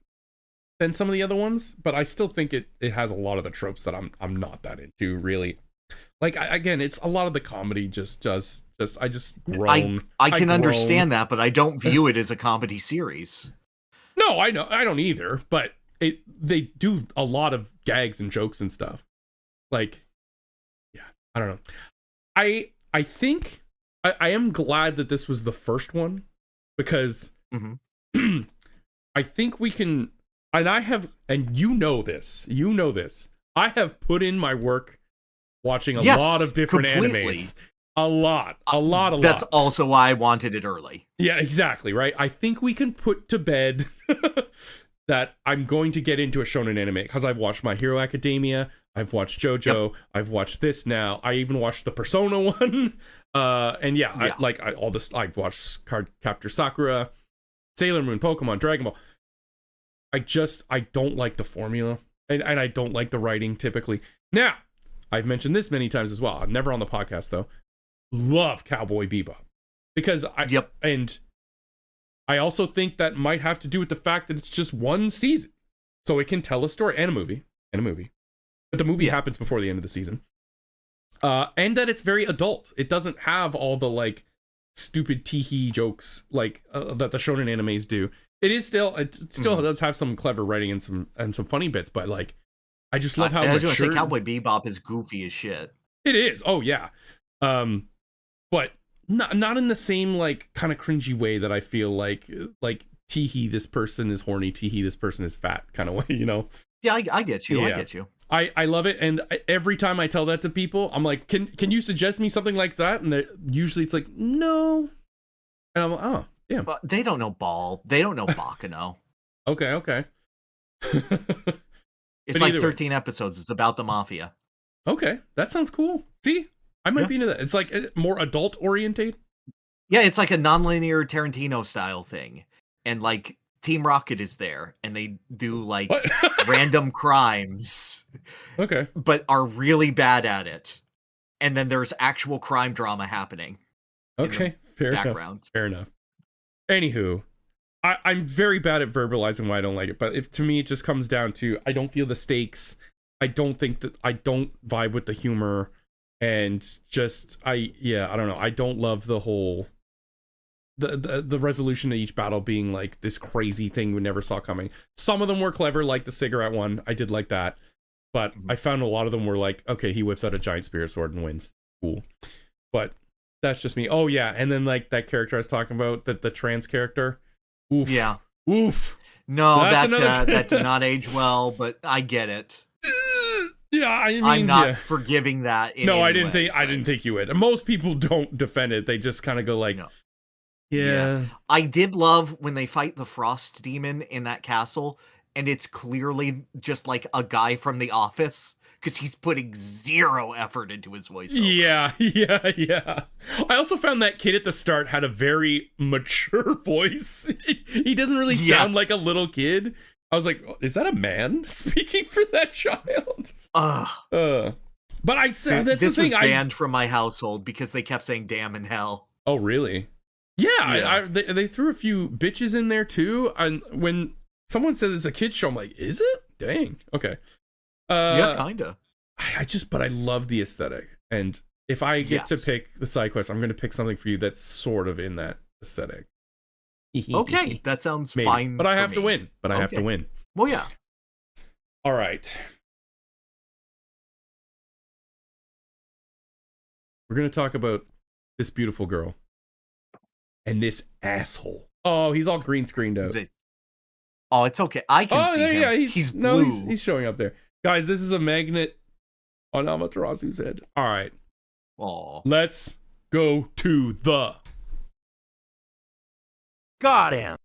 than some of the other ones, but I still think it has a lot of the tropes that I'm not that into, really. Like, again, it's a lot of the comedy I just groan. I can understand that, but I don't view it as a comedy series. No, I know, I don't either, but they do a lot of gags and jokes and stuff. Like, yeah, I don't know. I think I am glad that this was the first one, because I think we can, and you know this, I have put in my work watching a lot of different animes. A lot. That's also why I wanted it early. Yeah, exactly, right? I think we can put to bed that I'm going to get into a shonen anime, because I've watched My Hero Academia, I've watched JoJo, I've watched this now, I even watched the Persona one, and all this. I've watched Cardcaptor Sakura, Sailor Moon, Pokemon, Dragon Ball. I don't like the formula, and I don't like the writing typically. Now, I've mentioned this many times as well. I'm never on the podcast though. Love Cowboy Bebop, because and I also think that might have to do with the fact that it's just one season, so it can tell a story, and a movie, but the movie happens before the end of the season, and that it's very adult. It doesn't have all the like stupid teehee jokes like that the shonen animes do. It still does have some clever writing and some funny bits, but like I just love how I was going to say Cowboy Bebop is goofy as shit. It is. Oh yeah. But not in the same like kind of cringy way that I feel like teehee, this person is horny, teehee, this person is fat kind of way, you know? Yeah, I get you. Yeah. I get you. I love it, and every time I tell that to people, I'm like, can you suggest me something like that? And usually it's like, no. And I'm like, oh, yeah. But they don't know Ball. They don't know Bakano. Okay. It's But like either way. 13 episodes. It's about the mafia. Okay, that sounds cool. See, I might Yeah. be into that. It's like more adult oriented. Yeah, it's like a nonlinear Tarantino style thing. And like Team Rocket is there and they do like What? random crimes, Okay. but are really bad at it. And then there's actual crime drama happening. Okay. Fair background. enough. Fair enough. Anywho, I'm very bad at verbalizing why I don't like it, but if to me it just comes down to I don't feel the stakes. I don't vibe with the humor, and just I don't know. I don't love the whole the resolution of each battle being like this crazy thing we never saw coming. Some of them were clever, like the cigarette one. I did like that, but I found a lot of them were like, okay, he whips out a giant spirit sword and wins. Cool, but that's just me. Oh yeah, and then like that character I was talking about, that the trans character. Oof. Yeah. Oof. No, That's that did not age well, but I get it. Yeah, I mean, I'm not forgiving that. No, I didn't think you would. Most people don't defend it. They just kind of go like, No. yeah. I did love when they fight the frost demon in that castle, and it's clearly just like a guy from The Office, because he's putting zero effort into his voiceover. Yeah. I also found that kid at the start had a very mature voice. He doesn't really sound like a little kid. I was like, is that a man speaking for that child? But I said that's this the thing. was banned from my household because they kept saying "damn" and "hell." Oh, really? Yeah. They threw a few bitches in there too. And when someone said it's a kid's show, I'm like, is it? Dang. Okay. Yeah, kinda. But I love the aesthetic, and if I get to pick the side quest, I'm going to pick something for you that's sort of in that aesthetic. Okay, that sounds Maybe. fine. But I have to win. I have to win. Well, yeah. All right. We're going to talk about this beautiful girl and this asshole. Oh, he's all green screened out. Oh, it's okay. I can see him. Yeah, he's blue. He's showing up there. Guys, this is a magnet on Amaterasu's head. All right. Aw. Let's go to the Got him.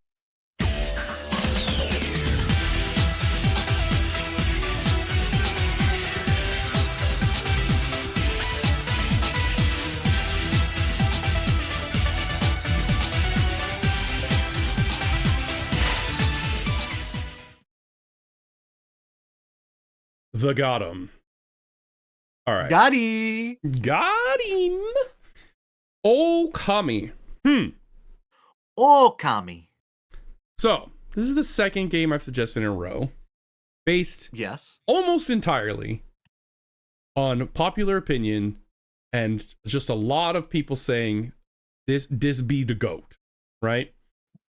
The got him. All right. Goody. Got him. Okami. Okami. So, this is the second game I've suggested in a row, based Yes. almost entirely on popular opinion and just a lot of people saying this be the GOAT, right?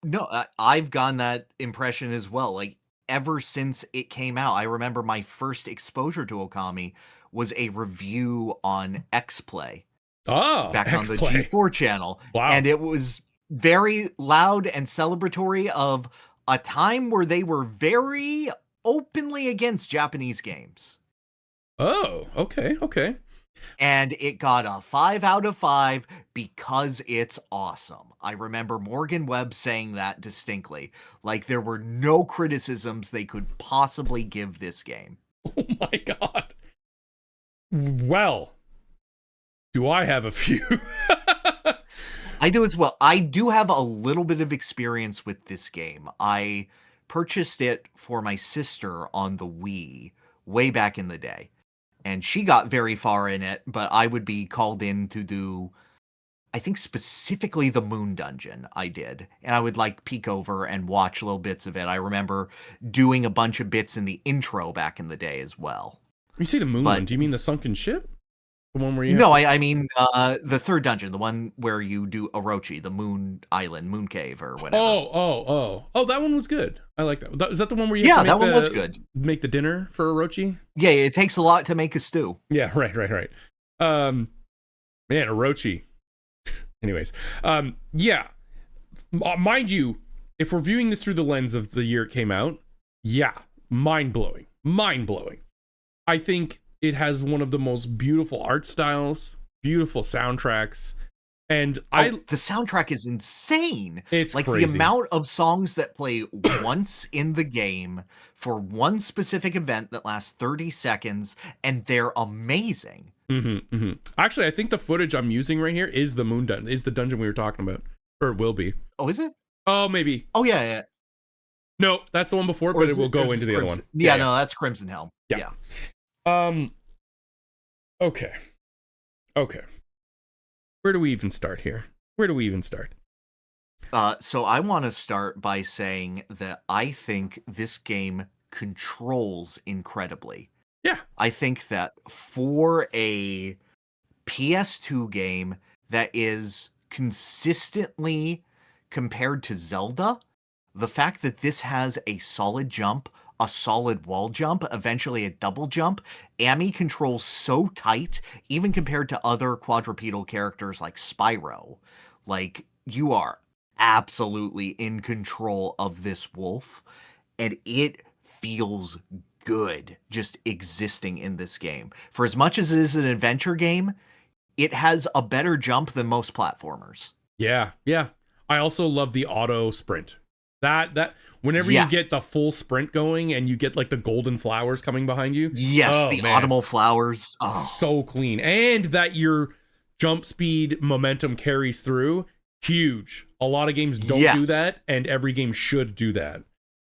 No, I've gotten that impression as well. Like, ever since it came out, I remember my first exposure to Okami was a review on X-Play. Back on the G4 channel. Wow. And it was very loud and celebratory of a time where they were very openly against Japanese games. Oh, okay. And it got a 5 out of 5 because it's awesome. I remember Morgan Webb saying that distinctly. Like, there were no criticisms they could possibly give this game. Oh my god. Well, do I have a few? I do as well. I do have a little bit of experience with this game. I purchased it for my sister on the Wii way back in the day. And she got very far in it, but I would be called in to do, I think specifically the Moon Dungeon I did. And I would like peek over and watch little bits of it. I remember doing a bunch of bits in the intro back in the day as well. When you say the moon one, do you mean the sunken ship? The one where you No, I mean the third dungeon, the one where you do Orochi, the Moon Island, Moon Cave, or whatever. Oh, that one was good. I like that. Is that the one where you Yeah, have to that one was good. Make the dinner for Orochi? Yeah, it takes a lot to make a stew. Yeah, right. Man, Orochi. Anyways, yeah. Mind you, if we're viewing this through the lens of the year it came out, yeah, mind-blowing. I think it has one of the most beautiful art styles, beautiful soundtracks, And the soundtrack is insane. It's like crazy. The amount of songs that play once in the game for one specific event that lasts 30 seconds, and they're amazing. Actually, I think the footage I'm using right here is the is the dungeon we were talking about, or it will be. Oh, is it? Oh, maybe. Oh, yeah. No, that's the one before, but it will go into the other one. Yeah, no, that's Crimson Helm. Yeah. Okay. Where do we even start here? So I want to start by saying that I think this game controls incredibly. Yeah. I think that for a PS2 game that is consistently compared to Zelda, the fact that this has a solid jump, a solid wall jump, eventually a double jump, Amy controls so tight, even compared to other quadrupedal characters like Spyro. Like, you are absolutely in control of this wolf, and it feels good just existing in this game. For as much as it is an adventure game, it has a better jump than most platformers. Yeah. I also love the auto sprint. That whenever you get the full sprint going and you get like the golden flowers coming behind you. Yes, the autumnal flowers. Oh. So clean. And that your jump speed momentum carries through. Huge. A lot of games don't do that, and every game should do that.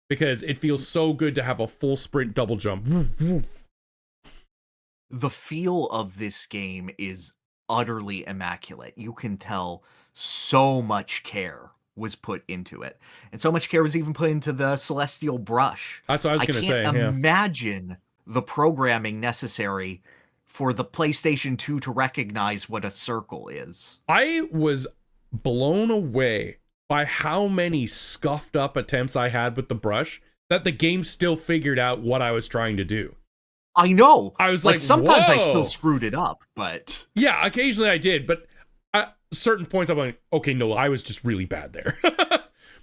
Because it feels so good to have a full sprint double jump. The feel of this game is utterly immaculate. You can tell so much care was put into it. And so much care was even put into the celestial brush. That's what I was going to say. I can't imagine the programming necessary for the PlayStation 2 to recognize what a circle is. I was blown away by how many scuffed up attempts I had with the brush that the game still figured out what I was trying to do. I know. I was like, sometimes whoa. I still screwed it up, but... Yeah, occasionally I did, but at certain points I'm like, okay, no, I was just really bad there.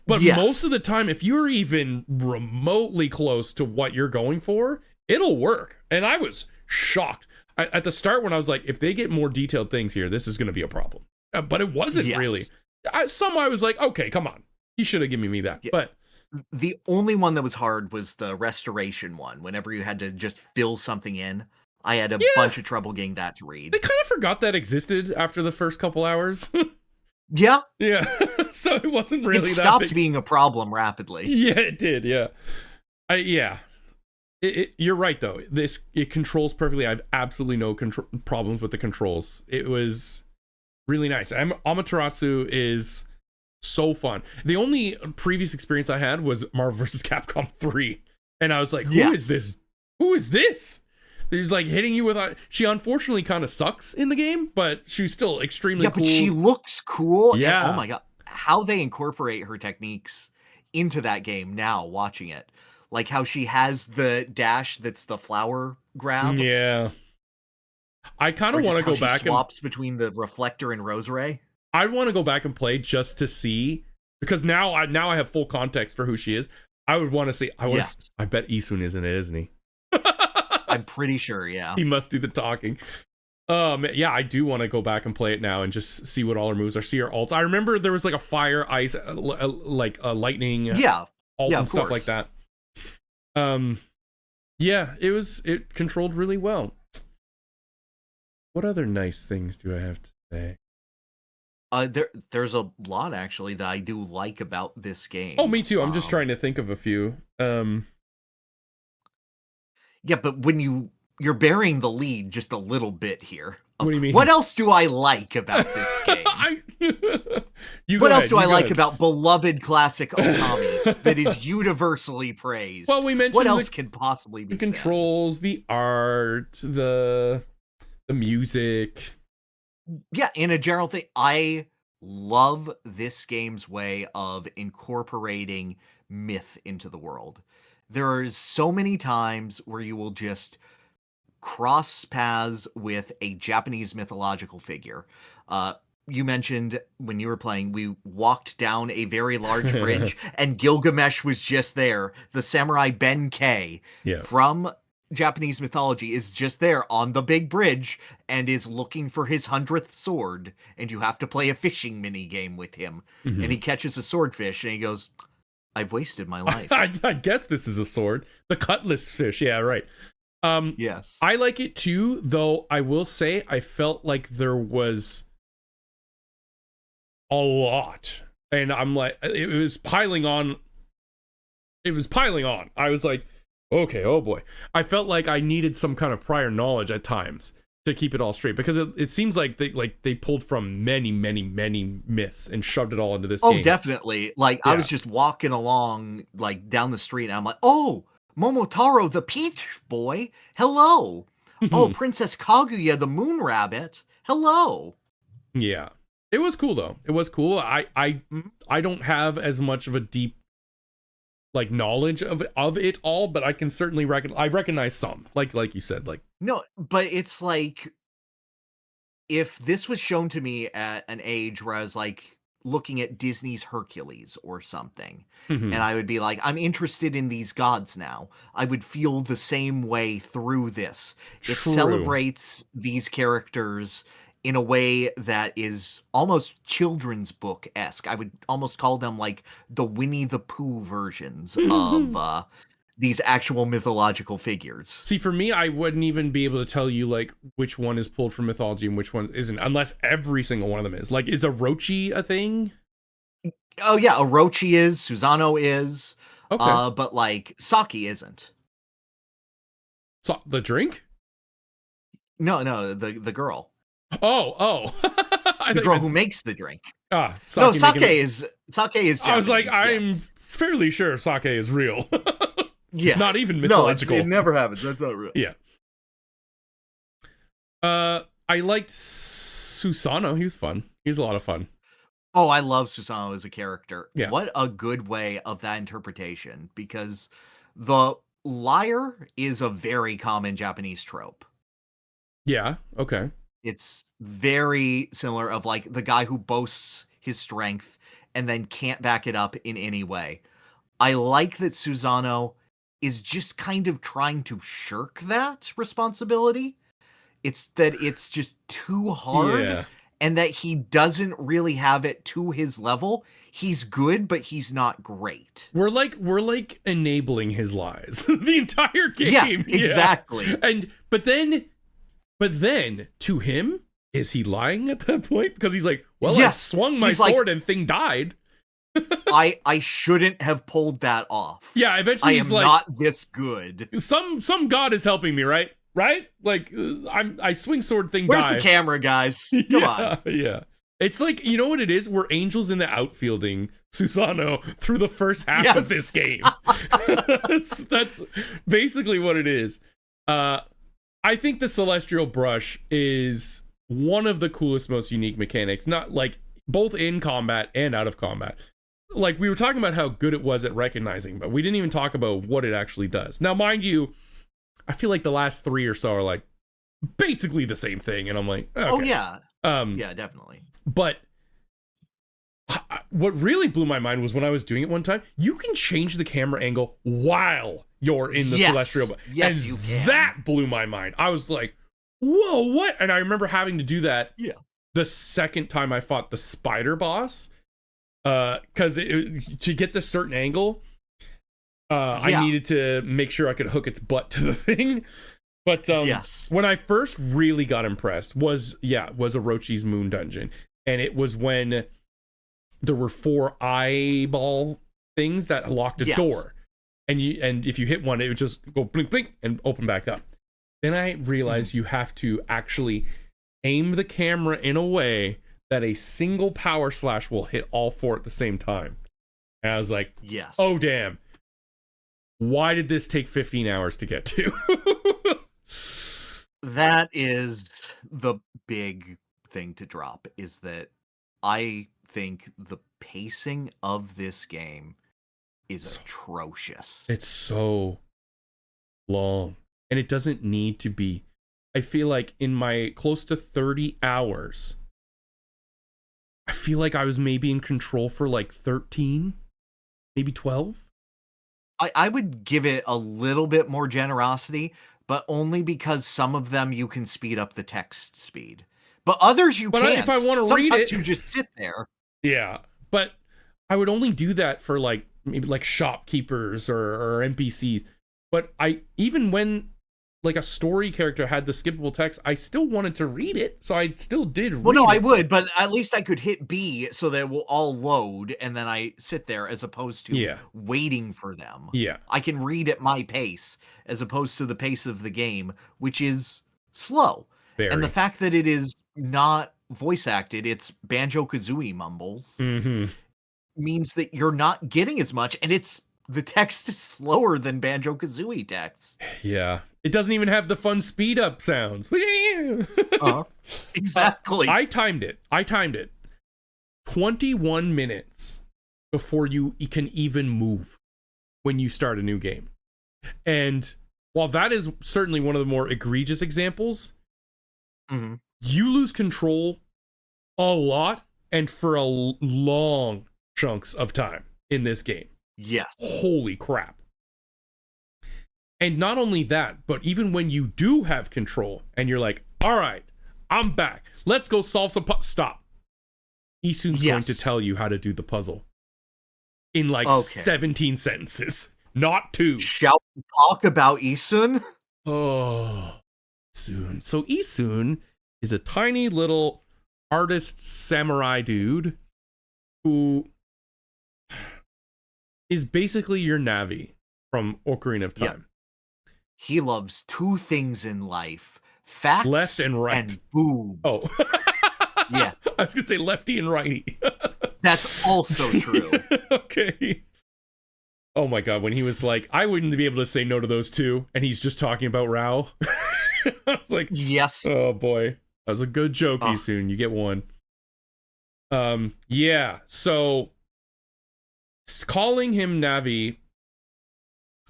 But most of the time, if you're even remotely close to what you're going for, it'll work. And I was shocked. At the start when I was like, if they get more detailed things here, this is going to be a problem. But it wasn't really. I was like, okay, come on. You should have given me that. Yeah. But the only one that was hard was the restoration one. Whenever you had to just fill something in, I had a bunch of trouble getting that to read. I kind of forgot that existed after the first couple hours. Yeah. So it wasn't really that stopped big. Being a problem rapidly. Yeah, it did. Yeah. You're right though. It controls perfectly. I have absolutely no problems with the controls. It was really nice. Amaterasu is so fun. The only previous experience I had was Marvel vs. Capcom 3, and I was like, "Who is this? Who is this?" There's like hitting you with. She unfortunately kind of sucks in the game, but she's still extremely cool. But she looks cool. Yeah. And, oh my god, how they incorporate her techniques into that game now. Watching it, like how she has the dash that's the flower grab. Yeah. I kind of want to go back. Swaps between the reflector and rose ray. I want to go back and play just to see, because now I have full context for who she is. I would want to see. I bet Issunny is in it, isn't he? I'm pretty sure, yeah. He must do the talking. Yeah, I do want to go back and play it now and just see what all her moves are, see her ults. I remember there was like a fire, ice, like a lightning, ult and stuff like that. It controlled really well. What other nice things do I have to say? There's a lot actually that I do like about this game. Oh, me too. I'm just trying to think of a few. Yeah, but when you're burying the lead just a little bit here. What do you mean? What else do I like about this game? What else do I like about beloved classic Okami that is universally praised? Well, we mentioned what else can possibly be the controls, the art, the music. Yeah, in a general thing, I love this game's way of incorporating myth into the world. There are so many times where you will just cross paths with a Japanese mythological figure. You mentioned when you were playing, we walked down a very large bridge and Gilgamesh was just there. The samurai Ben K from Japanese mythology is just there on the big bridge and is looking for his 100th sword, and you have to play a fishing mini game with him. And he catches a swordfish and he goes, I've wasted my life. I guess this is a sword. The cutlass fish. Yeah, right. Yes. I like it too, though I will say I felt like there was a lot. And I'm like, it was piling on. It was piling on. I was like, okay, oh boy. I felt like I needed some kind of prior knowledge at times to keep it all straight, because it seems like they pulled from many myths and shoved it all into this game. Oh, definitely. Like, I was just walking along, like, down the street, and I'm like, oh, Momotaro, the peach boy, hello. Oh, Princess Kaguya, the moon rabbit, hello. Yeah. It was cool, though. It was cool. I don't have as much of a deep, like, knowledge of it all, but I can certainly recognize some. Like you said, like. No, but it's like, if this was shown to me at an age where I was, like, looking at Disney's Hercules or something, and I would be like, I'm interested in these gods now, I would feel the same way through this. It celebrates these characters in a way that is almost children's book-esque. I would almost call them like the Winnie the Pooh versions of these actual mythological figures. See, for me, I wouldn't even be able to tell you like which one is pulled from mythology and which one isn't, unless every single one of them is. Like, is Orochi a thing? Oh yeah, Orochi is, Susanoo is, okay. But like Saki isn't. So the drink? No, the girl. Oh. The girl who makes the drink. Sake no, sake is Japanese, I was like, I'm fairly sure sake is real. Yeah. Not even mythological. No, it never happens. That's not real. Yeah. I liked Susanoo. He was fun. He was a lot of fun. Oh, I love Susanoo as a character. Yeah. What a good way of that interpretation, because the liar is a very common Japanese trope. Yeah, okay. It's very similar of like the guy who boasts his strength and then can't back it up in any way. I like that Susanoo is just kind of trying to shirk that responsibility. It's that it's just too hard, and that he doesn't really have it to his level. He's good, but he's not great. We're like enabling his lies the entire game. Yes, exactly. Yeah. But then to him, is he lying at that point? Because he's like, well, I swung my sword and thing died. I shouldn't have pulled that off. Yeah, eventually he's like, I am not this good. Some god is helping me, right? Right? Like, I swing sword thing. Where's die. the camera, guys? Come on. Yeah. It's like, you know what it is? We're angels in the outfielding Susanoo through the first half of this game. That's basically what it is. I think the Celestial Brush is one of the coolest, most unique mechanics, not like both in combat and out of combat. Like, we were talking about how good it was at recognizing, but we didn't even talk about what it actually does. Now, mind you, I feel like the last 3 or so are like basically the same thing, and I'm like, okay. Oh yeah. Yeah, definitely. But what really blew my mind was when I was doing it one time, you can change the camera angle while you're in the Celestial Brush. Yes, and you can. That blew my mind. I was like, whoa, what? And I remember having to do that the second time I fought the spider boss. Because to get this certain angle, I needed to make sure I could hook its butt to the thing. But when I first really got impressed was Orochi's Moon Dungeon. And it was when there were 4 eyeball things that locked a door. And if you hit one, it would just go blink, blink, and open back up. Then I realized you have to actually aim the camera in a way that a single power slash will hit all 4 at the same time. And I was like, oh, damn. Why did this take 15 hours to get to? That is the big thing to drop, is that I think the pacing of this game is atrocious. It's so long. And it doesn't need to be. I feel like in my close to 30 hours, I feel like I was maybe in control for like 13, maybe 12. I would give it a little bit more generosity, but only because some of them you can speed up the text speed. But others you But can't. if I want to read Sometimes it, you just sit there. yeah. But I would only do that for like maybe like shopkeepers or NPCs. But even when like a story character had the skippable text, I still wanted to read it, so I still did read it. Well, no, I would, but at least I could hit B so that it will all load, and then I sit there as opposed to waiting for them. Yeah. I can read at my pace as opposed to the pace of the game, which is slow. Very. And the fact that it is not voice acted, it's Banjo-Kazooie mumbles, means that you're not getting as much, and the text is slower than Banjo-Kazooie text. Yeah. It doesn't even have the fun speed up sounds. Exactly. I timed it. 21 minutes before you can even move when you start a new game. And while that is certainly one of the more egregious examples, you lose control a lot and for a long chunks of time in this game. Yes. Holy crap. And not only that, but even when you do have control and you're like, all right, I'm back. Let's go solve some stop. Issun's going to tell you how to do the puzzle in like 17 sentences, not 2. Shall we talk about Issun? Oh, Issun. So Issun is a tiny little artist samurai dude who is basically your Navi from Ocarina of Time. He loves 2 things in life: facts, left and right, and boobs. Oh, yeah. I was gonna say lefty and righty. That's also true. Okay. Oh my god, when he was like, I wouldn't be able to say no to those 2, and he's just talking about Rao. I was like, yes. Oh boy, that was a good joke, Issun. You get 1. Yeah. So calling him Navi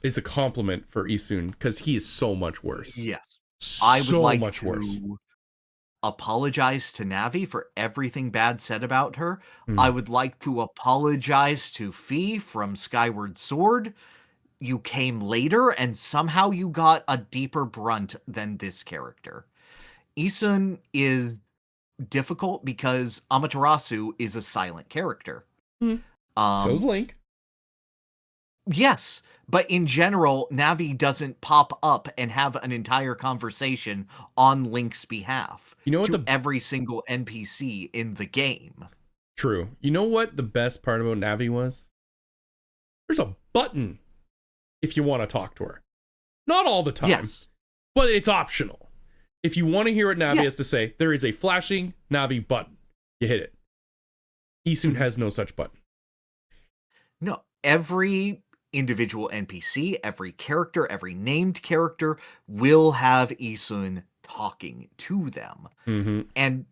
is a compliment for Issun because he is so much worse. Yes. I would like much to worse. apologize to Navi for everything bad said about her. I would like to apologize to Fee from Skyward Sword. You came later and somehow you got a deeper brunt than this character. Issun is difficult because Amaterasu is a silent character. So's Link. Yes, but in general, Navi doesn't pop up and have an entire conversation on Link's behalf. You know what? Every single NPC in the game. True. You know what the best part about Navi was? There's a button if you want to talk to her. Not all the time, but it's optional. If you want to hear what Navi has to say, there is a flashing Navi button. You hit it. Issun has no such button. No, every individual NPC, every character, every named character will have Issun talking to them. And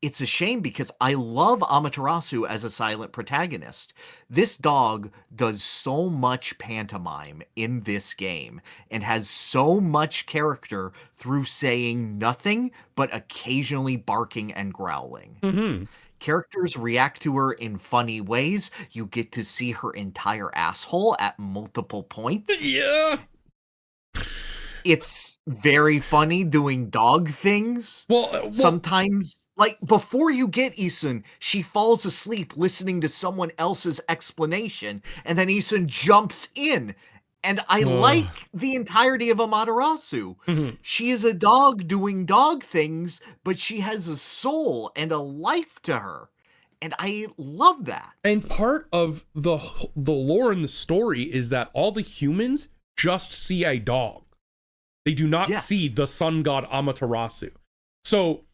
it's a shame because I love Amaterasu as a silent protagonist. This dog does so much pantomime in this game and has so much character through saying nothing but occasionally barking and growling. Characters react to her in funny ways. You get to see her entire asshole at multiple points. Yeah. It's very funny doing dog things. Well, sometimes, like, before you get Issun, she falls asleep listening to someone else's explanation, and then Issun jumps in. And I like the entirety of Amaterasu. She is a dog doing dog things, but she has a soul and a life to her. And I love that. And part of the lore in the story is that all the humans just see a dog. They do not see the sun god Amaterasu. So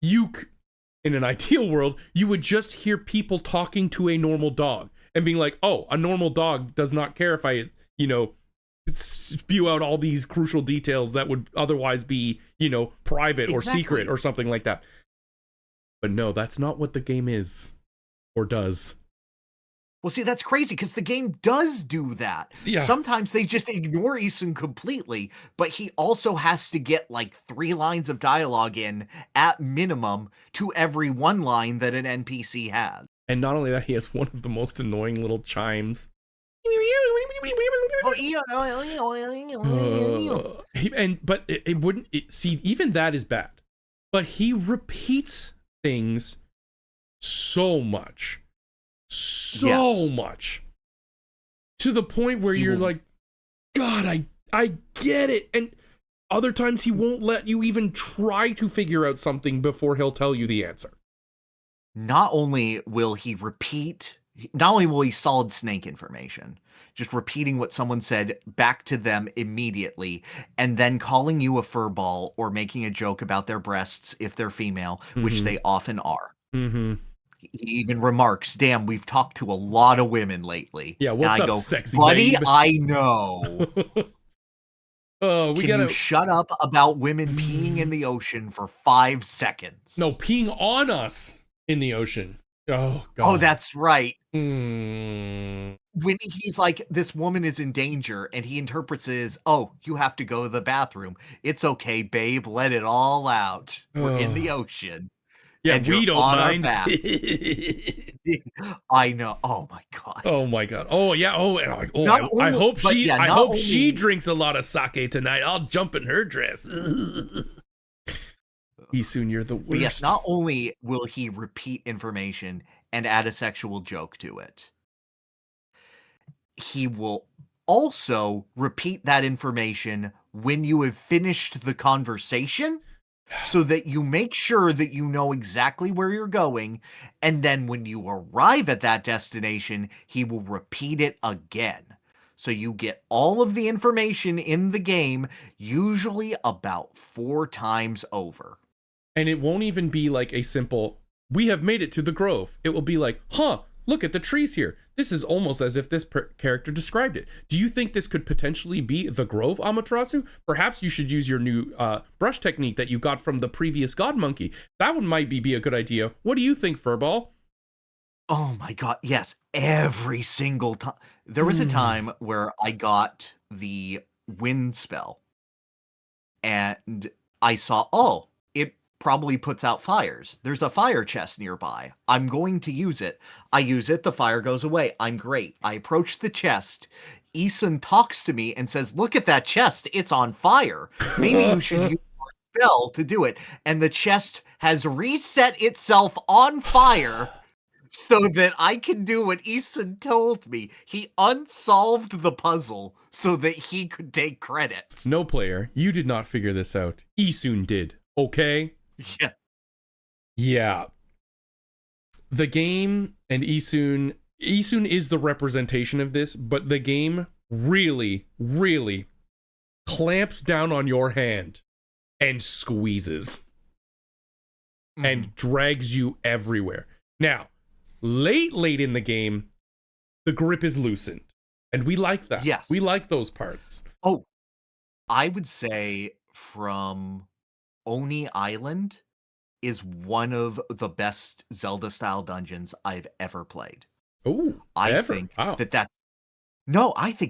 in an ideal world, you would just hear people talking to a normal dog and being like, oh, a normal dog does not care if I, spew out all these crucial details that would otherwise be, private or secret or something like that. But no, that's not what the game is or does. Well, see, that's crazy because the game does do that. Yeah. Sometimes they just ignore Issun completely, but he also has to get like 3 lines of dialogue in at minimum to every 1 line that an NPC has. And not only that, he has one of the most annoying little chimes. But it wouldn't see, even that is bad. But he repeats things so much. So much. To the point where you're like, God, I get it. And other times he won't let you even try to figure out something before he'll tell you the answer. Not only will he solid snake information, just repeating what someone said back to them immediately, and then calling you a furball or making a joke about their breasts if they're female, which they often are. He even remarks, damn, we've talked to a lot of women lately. Yeah, what's up, sexy buddy, babe? I know. Can you shut up about women peeing in the ocean for 5 seconds? No, peeing on us in the ocean. Oh, God. Oh, that's right. When he's like, this woman is in danger, and he interprets it as, oh, you have to go to the bathroom. It's okay, babe. Let it all out. We're in the ocean. Yeah, we don't mind. I know. Oh my God. Oh my God. Oh yeah. I hope she drinks a lot of sake tonight. I'll jump in her dress. Issun, you're the worst. But yes, not only will he repeat information and add a sexual joke to it, he will also repeat that information when you have finished the conversation, so that you make sure that you know exactly where you're going, and then when you arrive at that destination, he will repeat it again. So you get all of the information in the game, usually about 4 times over. And it won't even be like a simple, we have made it to the grove. It will be like, huh, look at the trees here. This is almost as if this character described it. Do you think this could potentially be the grove, Amaterasu? Perhaps you should use your new brush technique that you got from the previous God Monkey. That one might be a good idea. What do you think, Furball? Oh my God, yes. Every single time. There was a time where I got the wind spell, and I saw, it probably puts out fires. There's a fire chest nearby. I'm going to use it. I use it, the fire goes away. I'm great. I approach the chest. Issun talks to me and says, look at that chest. It's on fire. Maybe you should use your spell to do it. And the chest has reset itself on fire so that I can do what Issun told me. He unsolved the puzzle so that he could take credit. No, player, you did not figure this out. Issun did, okay? Yeah. Yeah. The game and Issun is the representation of this, but the game really, really clamps down on your hand and squeezes and drags you everywhere. Now, late in the game, the grip is loosened, and we like that. Yes. We like those parts. Oh, I would say from Oni Island is one of the best Zelda-style dungeons I've ever played. Oh, I think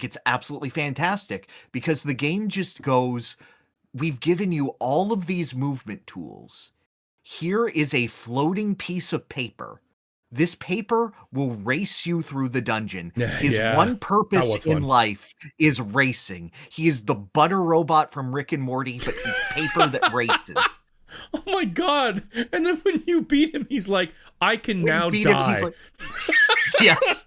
it's absolutely fantastic, because the game just goes, we've given you all of these movement tools. Here is a floating piece of paper. This paper will race you through the dungeon. His one purpose in life is racing. He is the butter robot from Rick and Morty, but he's paper that races. Oh my God. And then when you beat him, he's like, I can now die. He's like, yes.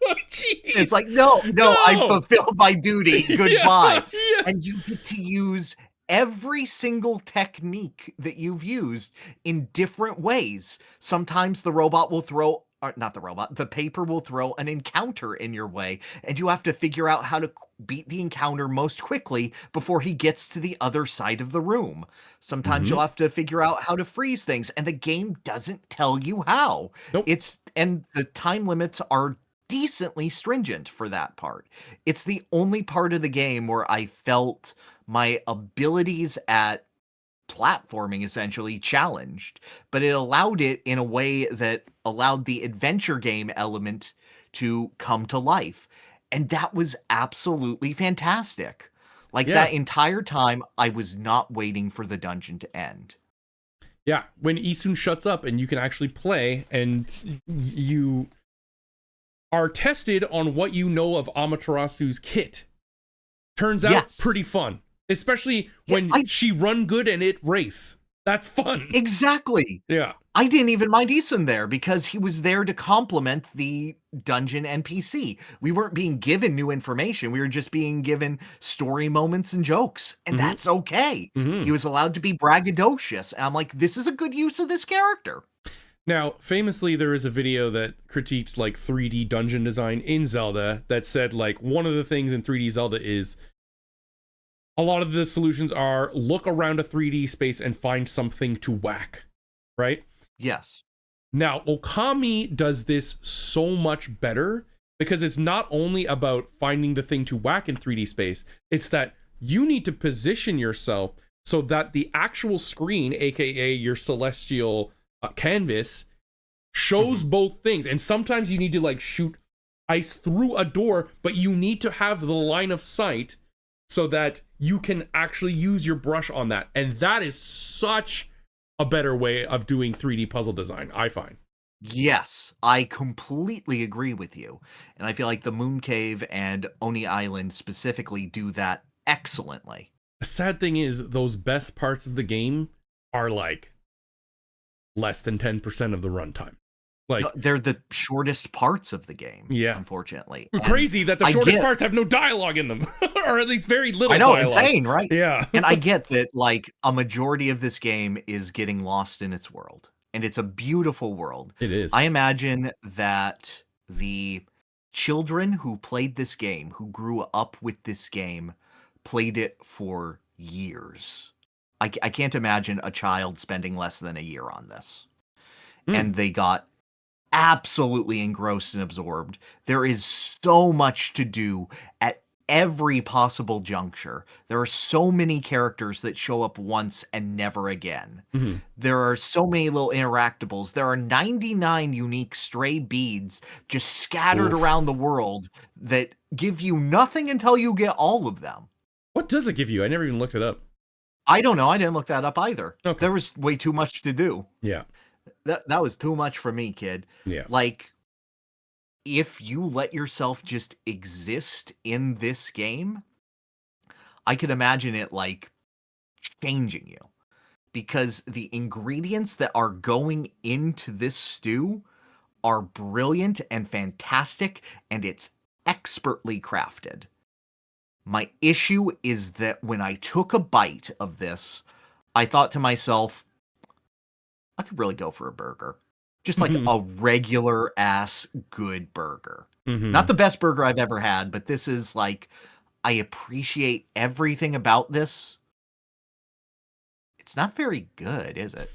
It's like, no, I'm fulfilled my duty. Goodbye. Yeah. And you get to use every single technique that you've used in different ways. Sometimes the robot will throw, or not the robot, the paper will throw an encounter in your way, and you have to figure out how to beat the encounter most quickly before he gets to the other side of the room. Sometimes you'll have to figure out how to freeze things, and the game doesn't tell you how. Nope. And the time limits are decently stringent for that part. It's the only part of the game where I felt my abilities at platforming essentially challenged, but it allowed it in a way that allowed the adventure game element to come to life. And that was absolutely fantastic. That entire time, I was not waiting for the dungeon to end. Yeah, when Issun shuts up and you can actually play, and are tested on what you know of Amaterasu's kit. Turns out Yes. pretty fun, especially when she run good and it race. That's fun. Exactly. Yeah. I didn't even mind Issun there because he was there to complement the dungeon NPC. We weren't being given new information. We were just being given story moments and jokes. And that's okay. He was allowed to be braggadocious. And I'm like, this is a good use of this character. Now, famously, there is a video that critiqued like 3D dungeon design in Zelda that said like one of the things in 3D Zelda is a lot of the solutions are look around a 3D space and find something to whack, right? Yes. Now, Okami does this so much better because it's not only about finding the thing to whack in 3D space, it's that you need to position yourself so that the actual screen, aka your celestial canvas, shows both things. And sometimes you need to like shoot ice through a door, but you need to have the line of sight so that you can actually use your brush on that. And that is such a better way of doing 3D puzzle design, I find. Yes, I completely agree with you. And I feel like the Moon Cave and Oni Island specifically do that excellently. The sad thing is, those best parts of the game are like less than 10% of the runtime. Like, they're the shortest parts of the game, yeah, unfortunately. Crazy that the shortest parts have no dialogue in them, or at least very little. I know, dialogue. insane, right? Yeah. And I get that, like, a majority of this game is getting lost in its world, and it's a beautiful world. It is. I imagine that the children who played this game, who grew up with this game, played it for years. I can't imagine a child spending less than a year on this. And they got absolutely engrossed and absorbed. There is so much to do at every possible juncture. There are so many characters that show up once and never again. There are so many little interactables. There are 99 unique stray beads just scattered around the world that give you nothing until you get all of them. What does it give you? I never even looked it up. I don't know. I didn't look that up either. Okay. There was way too much to do. Yeah. That was too much for me, kid. Yeah. Like, if you let yourself just exist in this game, I could imagine it, like, changing you. Because the ingredients that are going into this stew are brilliant and fantastic, and it's expertly crafted. My issue is that when I took a bite of this, I thought to myself, I could really go for a burger. Just like a regular ass good burger. Not the best burger I've ever had, but this is like, I appreciate everything about this. It's not very good, is it?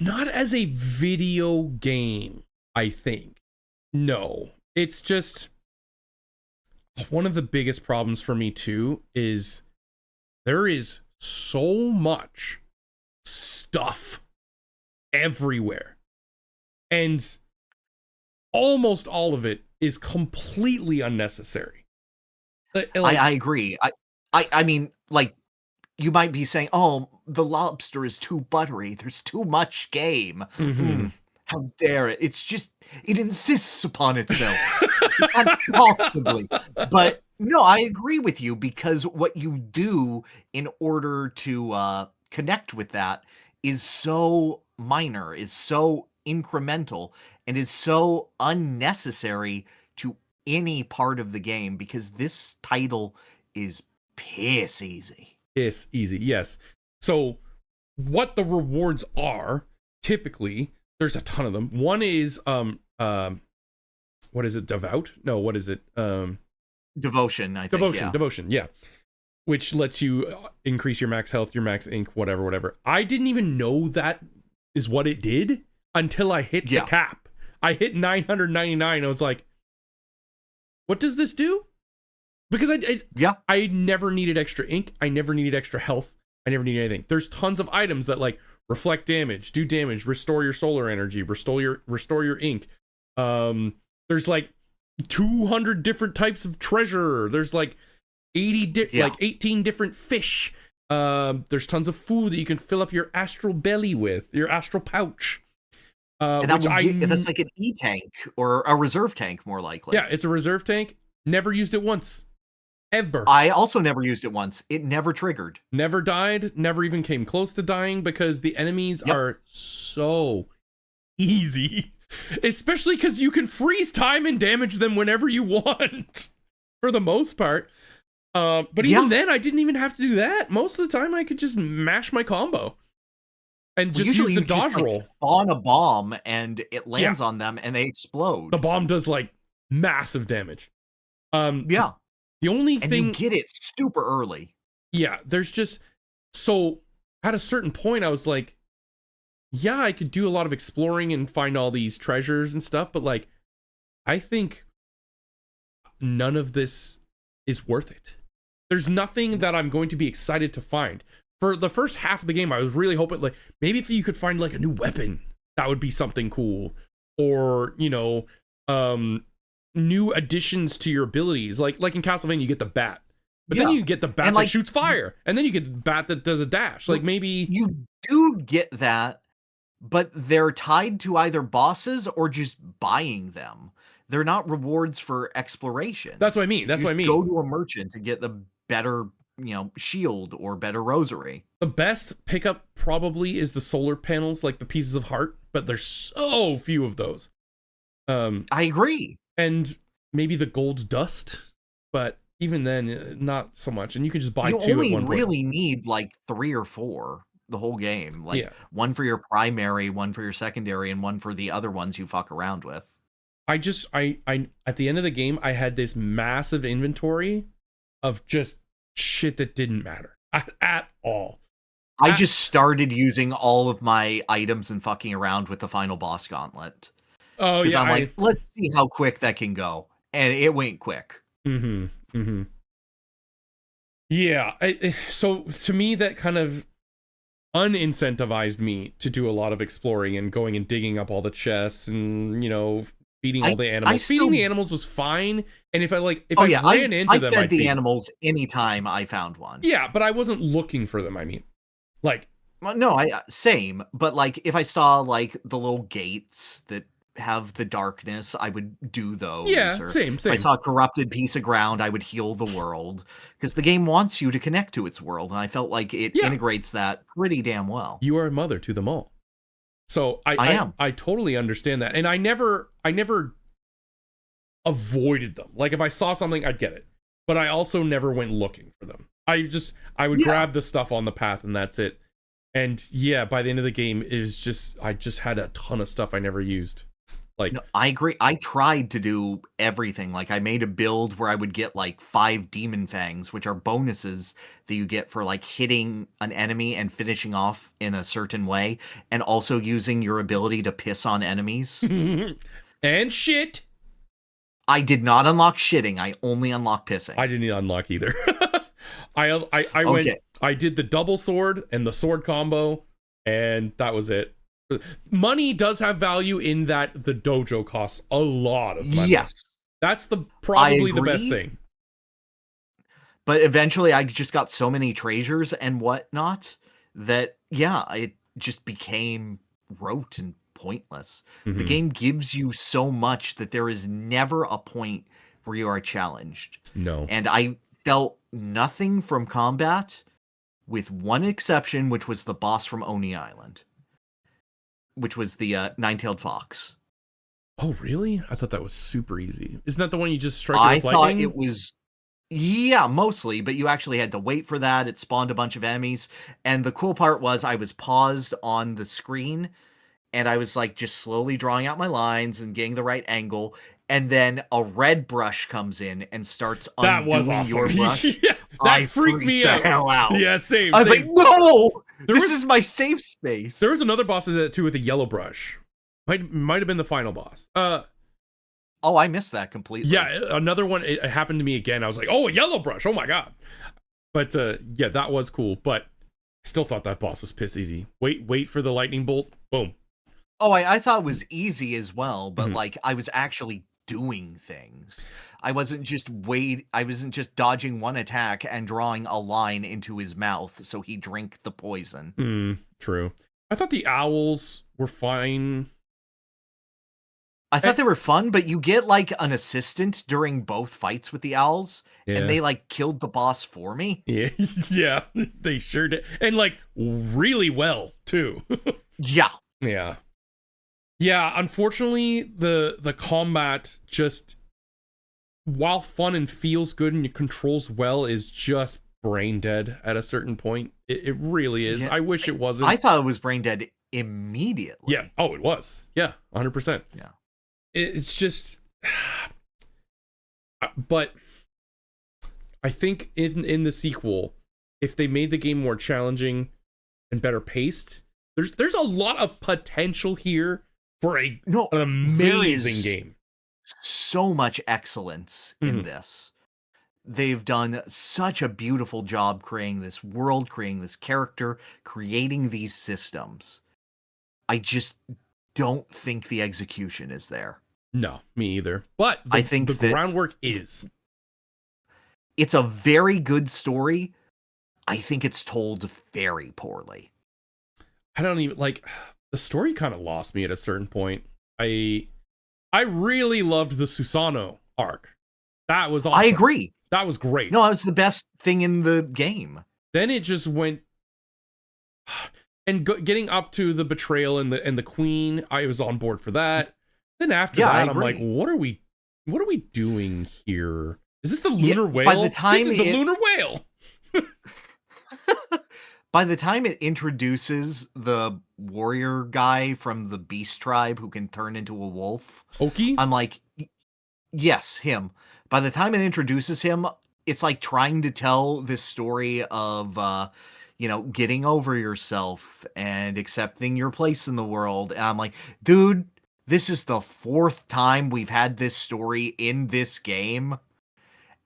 Not as a video game, I think. No. It's just, one of the biggest problems for me too is there is so much stuff everywhere, and almost all of it is completely unnecessary. I agree. I mean, like, you might be saying, oh, the lobster is too buttery, there's too much game. How dare it? It's just, it insists upon itself. It can't possibly. But no, I agree with you, because what you do in order to connect with that is so minor, is so incremental, and is so unnecessary to any part of the game, because this title is piss easy. Piss easy, yes. So what the rewards are, typically, there's a ton of them. One is what is it, devout? No, what is it? Devotion, I think. Devotion, yeah. Which lets you increase your max health, your max ink, whatever. I didn't even know that is what it did until I hit the cap. I hit 999. I was like, what does this do? Because I never needed extra ink. I never needed extra health. I never needed anything. There's tons of items that like reflect damage, do damage, restore your solar energy, restore your ink. There's like 200 different types of treasure. There's like 18 different fish. There's tons of food that you can fill up your astral belly with, your astral pouch. And that's like an E-tank or a reserve tank, more likely. Yeah, it's a reserve tank. Never used it once. Ever. I also never used it once. It never triggered. Never died. Never even came close to dying because the enemies are so easy. Especially because you can freeze time and damage them whenever you want. For the most part. But even then, I didn't even have to do that. Most of the time, I could just mash my combo. And just use the dodge roll. Like, spawn a bomb and it lands on them and they explode. The bomb does like massive damage. Yeah. The only thing you get it super early. Yeah, there's just so at a certain point I was like, yeah, I could do a lot of exploring and find all these treasures and stuff, but like I think none of this is worth it. There's nothing that I'm going to be excited to find. For the first half of the game, I was really hoping like maybe if you could find like a new weapon, that would be something cool. Or, you know, new additions to your abilities. Like in Castlevania, you get the bat. But then you get the bat that shoots fire. And then you get the bat that does a dash. Like maybe you do get that, but they're tied to either bosses or just buying them. They're not rewards for exploration. That's what I mean. That's what I mean. Go to a merchant to get the better, you know, shield or better rosary. The best pickup probably is the solar panels, like the pieces of heart, but there's so few of those. I agree. And maybe the gold dust, but even then, not so much. And you can just buy two at one point. You only really need like 3 or 4 the whole game. Like one for your primary, one for your secondary, and one for the other ones you fuck around with. I at the end of the game, I had this massive inventory of just shit that didn't matter at all. I just started using all of my items and fucking around with the final boss gauntlet. Oh yeah, I'm like, let's see how quick that can go, and it went quick. Yeah, so to me, that kind of unincentivized me to do a lot of exploring and going and digging up all the chests and, you know, feeding all the animals. Feeding the animals was fine, and if I ran into them, I'd feed the animals anytime I found one. Yeah, but I wasn't looking for them. I mean, like, well, no, same. But like, if I saw like the little gates that have the darkness, I would do those. Yeah, same. If I saw a corrupted piece of ground, I would heal the world, because the game wants you to connect to its world, and I felt like it integrates that pretty damn well. You are a mother to them all. So I totally understand that, and I never avoided them. Like if I saw something, I'd get it, but I also never went looking for them. I would grab the stuff on the path, and that's it. And yeah, by the end of the game, I just had a ton of stuff I never used. Like, no, I agree. I tried to do everything. Like I made a build where I would get like 5 demon fangs, which are bonuses that you get for like hitting an enemy and finishing off in a certain way, and also using your ability to piss on enemies. And shit. I did not unlock shitting. I only unlocked pissing. I didn't unlock either. I did the double sword and the sword combo, and that was it. Money does have value in that the dojo costs a lot of money. Yes. That's probably the best thing. But eventually I just got so many treasures and whatnot that, it just became rote and pointless. The game gives you so much that there is never a point where you are challenged. No. And I felt nothing from combat, with one exception, which was the boss from Oni Island, which was the nine-tailed fox. Oh, really? I thought that was super easy. Isn't that the one you just strike with lightning? I thought it was... Yeah, mostly, but you actually had to wait for that. It spawned a bunch of enemies. And the cool part was I was paused on the screen, and I was like just slowly drawing out my lines and getting the right angle. And then a red brush comes in and starts undoing your brush. That freaked me out. The hell out. Yeah, same. I was like, no! This is my safe space. There was another boss that did that too with a yellow brush. Might have been the final boss. Oh, I missed that completely. Yeah, another one. It happened to me again. I was like, oh, a yellow brush. Oh my god. But yeah, that was cool. But I still thought that boss was piss easy. Wait for the lightning bolt. Boom. Oh, I thought it was easy as well, but like I was actually doing things. I wasn't just dodging one attack and drawing a line into his mouth so he drank the poison. True. I thought the owls were fine. I thought they were fun, but you get like an assistant during both fights with the owls, and they like killed the boss for me. Yeah, yeah, they sure did, and like really well too. Yeah, yeah, yeah. Unfortunately, the combat just, while fun and feels good and it controls well, is just brain dead at a certain point. It really is. Yeah. I wish it wasn't. I thought it was brain dead immediately. Yeah. Oh, it was. Yeah, 100%. Yeah. It's just, but I think in the sequel, if they made the game more challenging and better paced, there's a lot of potential here for an amazing game. So much excellence in this. They've done such a beautiful job creating this world, creating this character, creating these systems. I just don't think the execution is there. No, me either. But I think the groundwork is. It's a very good story. I think it's told very poorly. I don't even like, the story kind of lost me at a certain point. I really loved the Susanoo arc. That was awesome. I agree. That was great. No, that was the best thing in the game. Then it just went, and getting up to the betrayal and the queen, I was on board for that. Then after that, I'm like, what are we doing here? Is this the lunar whale? By the time this is the lunar whale. By the time it introduces the warrior guy from the beast tribe who can turn into a wolf, Oki? I'm like, yes, him. By the time it introduces him, it's like trying to tell this story of, getting over yourself and accepting your place in the world. And I'm like, dude, this is the 4th time we've had this story in this game.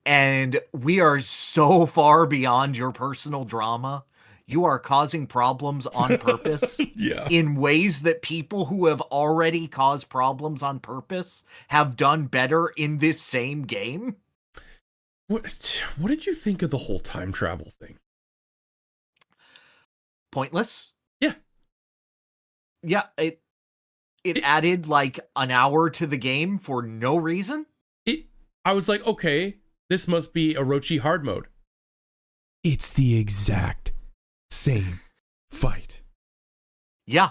And we are so far beyond your personal drama. You are causing problems on purpose in ways that people who have already caused problems on purpose have done better in this same game. What did you think of the whole time travel thing? Pointless. Yeah. Yeah, it added like an hour to the game for no reason. I was like, okay, this must be Orochi hard mode. It's the exact same fight. Yeah.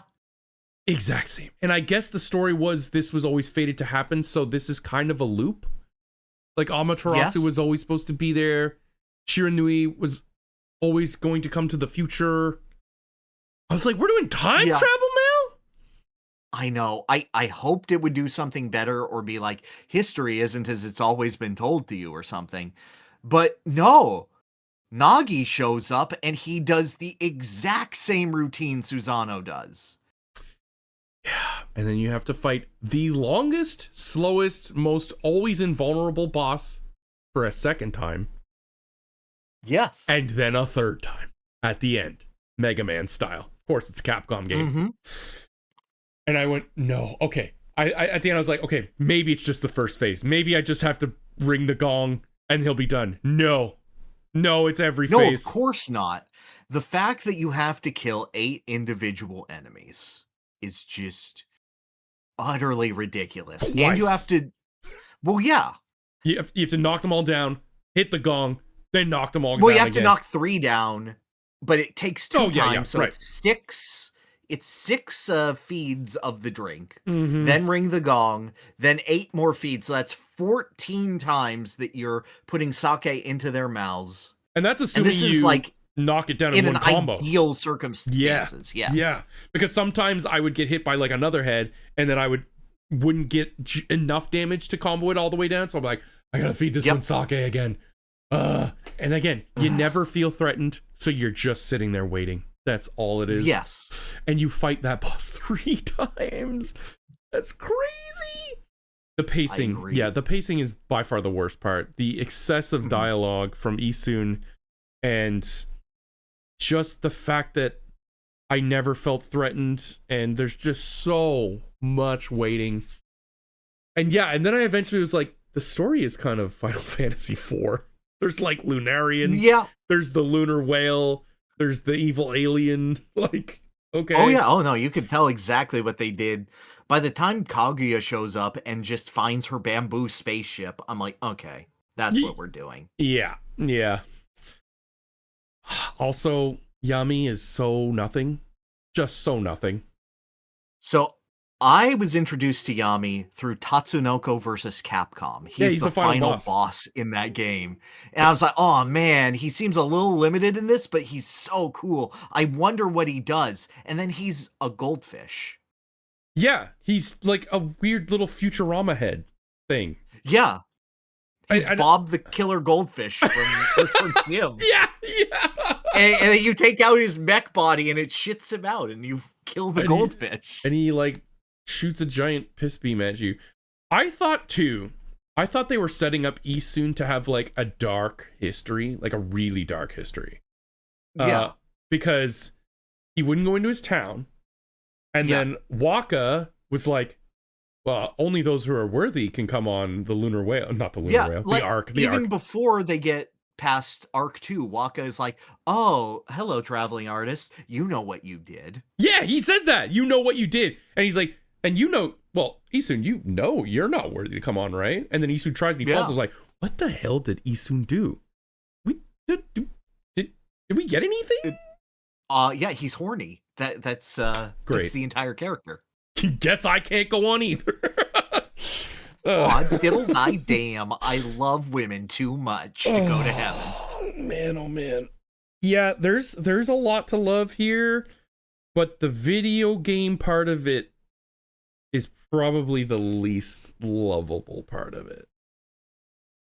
Exact same. And I guess the story was this was always fated to happen, so this is kind of a loop. Like Amaterasu was always supposed to be there. Shiranui was always going to come to the future. I was like, we're doing time travel now? I know. I hoped it would do something better or be like, history isn't as it's always been told to you or something. But no. Nagi shows up and he does the exact same routine Susanoo does. Yeah, and then you have to fight the longest, slowest, most always invulnerable boss for a second time. Yes. And then a third time at the end, Mega Man style. Of course, it's a Capcom game. And I went, no, okay. I at the end, I was like, okay, maybe it's just the first phase. Maybe I just have to ring the gong and he'll be done. No, it's every phase. No, of course not. The fact that you have to kill 8 individual enemies is just utterly ridiculous. Twice. And you have to... Well, yeah. You have to knock them all down, hit the gong, then knock them all down. Well, you have again. to knock 3 down, but it takes 2 times, so right. it's 6... It's 6 feeds of the drink, then ring the gong, then 8 more feeds. So that's 14 times that you're putting sake into their mouths. And that's assuming this you is like knock it down in one combo. Ideal circumstances. Yeah. Because sometimes I would get hit by like another head, and then I wouldn't get enough damage to combo it all the way down. So I'm like, I gotta feed this one sake again. And again, you never feel threatened, so you're just sitting there waiting. That's all it is. Yes. And you fight that boss 3 times. That's crazy. The pacing. Yeah, the pacing is by far the worst part. The excessive dialogue from Issunny and just the fact that I never felt threatened and there's just so much waiting. And yeah, and then I eventually was like, the story is kind of Final Fantasy IV. There's like Lunarians. Yeah. There's the lunar whale. There's the evil alien. Like, Okay. Oh yeah, oh no, you can tell exactly what they did. By the time Kaguya shows up and just finds her bamboo spaceship, I'm like, okay, that's what we're doing. Yeah, yeah. Also, Yami is so nothing. Just so nothing. So I was introduced to Yami through Tatsunoko versus Capcom. He's the final boss in that game. And I was like, oh man, he seems a little limited in this, but he's so cool. I wonder what he does. And then he's a goldfish. Yeah, he's like a weird little Futurama head thing. Yeah. He's Bob the Killer Goldfish from Earthworm Jim. Yeah, yeah. And then you take out his mech body and it shits him out and you kill the goldfish. And he like shoots a giant piss beam at you. I thought they were setting up Issunny to have like a dark history, like a really dark history. Yeah. Because he wouldn't go into his town. And then Waka was like, well, only those who are worthy can come on the lunar whale. Not the lunar whale, like, the Ark. Even before they get past Arc 2, Waka is like, oh, hello, traveling artist. You know what you did. Yeah, he said that. You know what you did. And he's like, and you know, well, Issunny, you know you're not worthy to come on, right? And then Issunny tries and he falls. I was like, what the hell did Issunny do? Did we get anything? Yeah, he's horny. That's great. That's the entire character. Guess I can't go on either. Diddle my damn. I love women too much to go to heaven. Man, oh man. Yeah, there's a lot to love here, but the video game part of it is probably the least lovable part of it.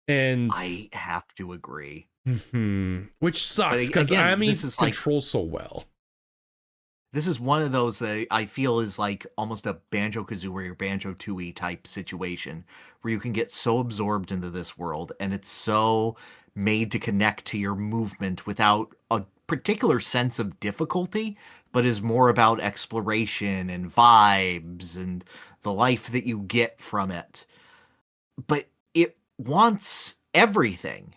And I have to agree. Which sucks because Ami controls so well. This is one of those that I feel is like almost a Banjo-Kazooie or Banjo-Tooie type situation where you can get so absorbed into this world and it's so made to connect to your movement without a particular sense of difficulty, but is more about exploration and vibes and the life that you get from it. But it wants everything.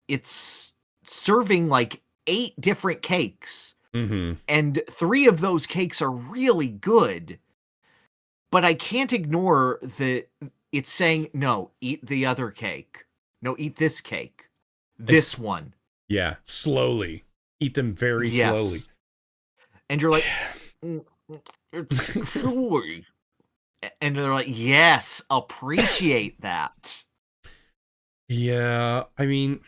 It's serving like 8 different cakes. And 3 of those cakes are really good, but I can't ignore that it's saying, no, eat the other cake. No, eat this cake. This one. Yeah, slowly. Eat them very slowly. And you're like, it's chewy. And they're like, yes, appreciate that. Yeah, I mean,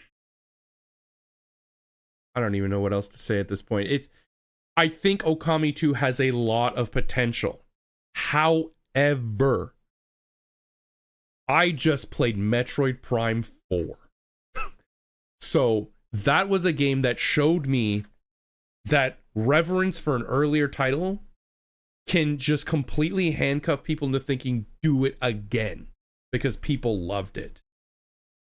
I don't even know what else to say at this point. I think Okami 2 has a lot of potential. However, I just played Metroid Prime 4. So that was a game that showed me that reverence for an earlier title can just completely handcuff people into thinking, do it again, because people loved it.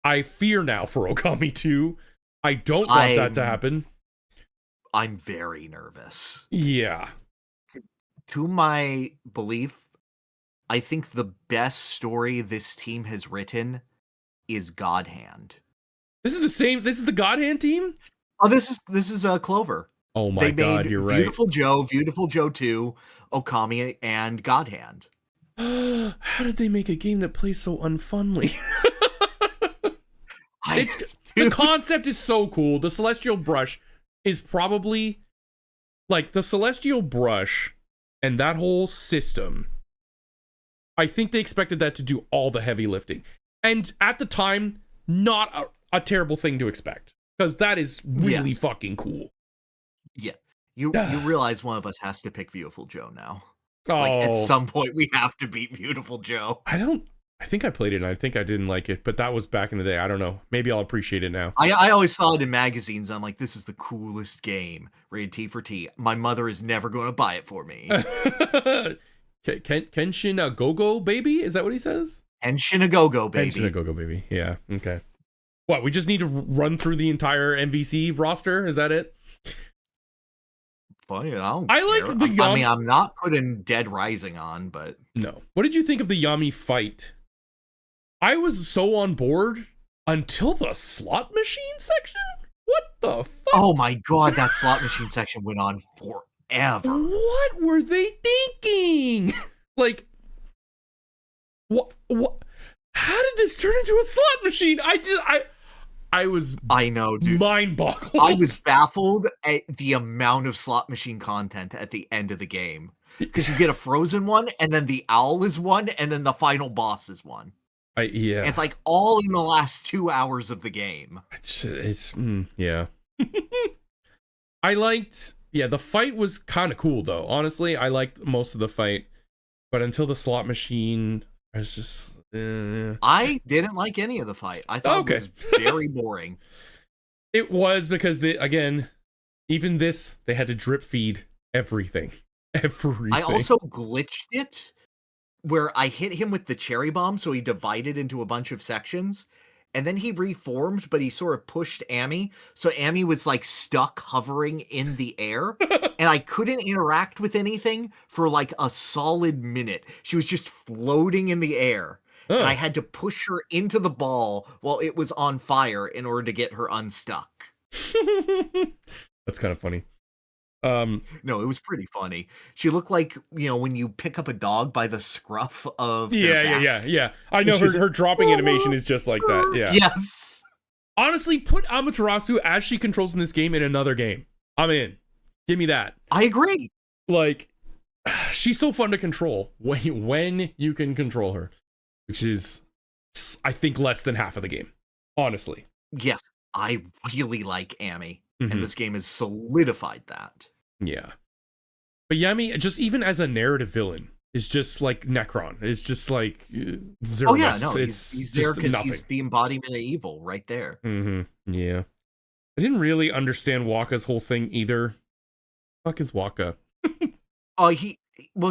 I fear now for Okami 2. I don't want that to happen. I'm very nervous. Yeah. To my belief, I think the best story this team has written is God Hand. This is the God Hand team? Oh, this is Clover. Oh my god, you're right. Beautiful Joe 2, Okami, and God Hand. How did they make a game that plays so unfunly? The concept is so cool. The Celestial Brush is probably like the Celestial Brush and that whole system. I think they expected that to do all the heavy lifting. And at the time, not a terrible thing to expect, because that is really fucking cool. Yeah. You realize one of us has to pick Beautiful Joe now. Oh. Like, at some point, we have to beat Beautiful Joe. I think I played it and I think I didn't like it, but that was back in the day. I don't know. Maybe I'll appreciate it now. I always saw it in magazines. I'm like, this is the coolest game. Rated T for T. My mother is never going to buy it for me. Kenshin a Go-Go Baby? Is that what he says? Kenshin a Go-Go Baby. Kenshin a Go-Go Baby. Yeah. Okay. What? We just need to run through the entire MVC roster? Is that it? Funny, I like the Yami. I mean, I'm not putting Dead Rising on, but no. What did you think of the Yami fight? I was so on board until the slot machine section. What the fuck? Oh my god, that slot machine section went on ever. What were they thinking? Like, what? How did this turn into a slot machine? I know, dude. Mind boggled. I was baffled at the amount of slot machine content at the end of the game. Because you get a frozen one, and then the owl is one, and then the final boss is one. Yeah. It's like all in the last 2 hours of the game. Yeah. I liked, the fight was kind of cool though. Honestly, I liked most of the fight, but until the slot machine, I was just. I didn't like any of the fight. I thought it was very boring. It was because even this, they had to drip feed everything. I also glitched it where I hit him with the cherry bomb, so he divided into a bunch of sections, and then he reformed, but he sort of pushed Amy, so Amy was like stuck hovering in the air, and I couldn't interact with anything for like a solid minute. She was just floating in the air. And I had to push her into the ball while it was on fire in order to get her unstuck. That's kind of funny. No, it was pretty funny. She looked like, when you pick up a dog by the scruff of their back. Yeah. I know her dropping animation is just like that. Yeah. Yes. Honestly, put Amaterasu as she controls in this game in another game. I'm in. Give me that. I agree. Like, she's so fun to control when you can control her. Which is, I think, less than half of the game, honestly. Yes, I really like Amy, and this game has solidified that. Yeah. But Yami, just even as a narrative villain, is just like Necron. It's just like zero. Oh yeah, no, he's there because he's the embodiment of evil right there. Yeah. I didn't really understand Waka's whole thing either. Fuck is Waka?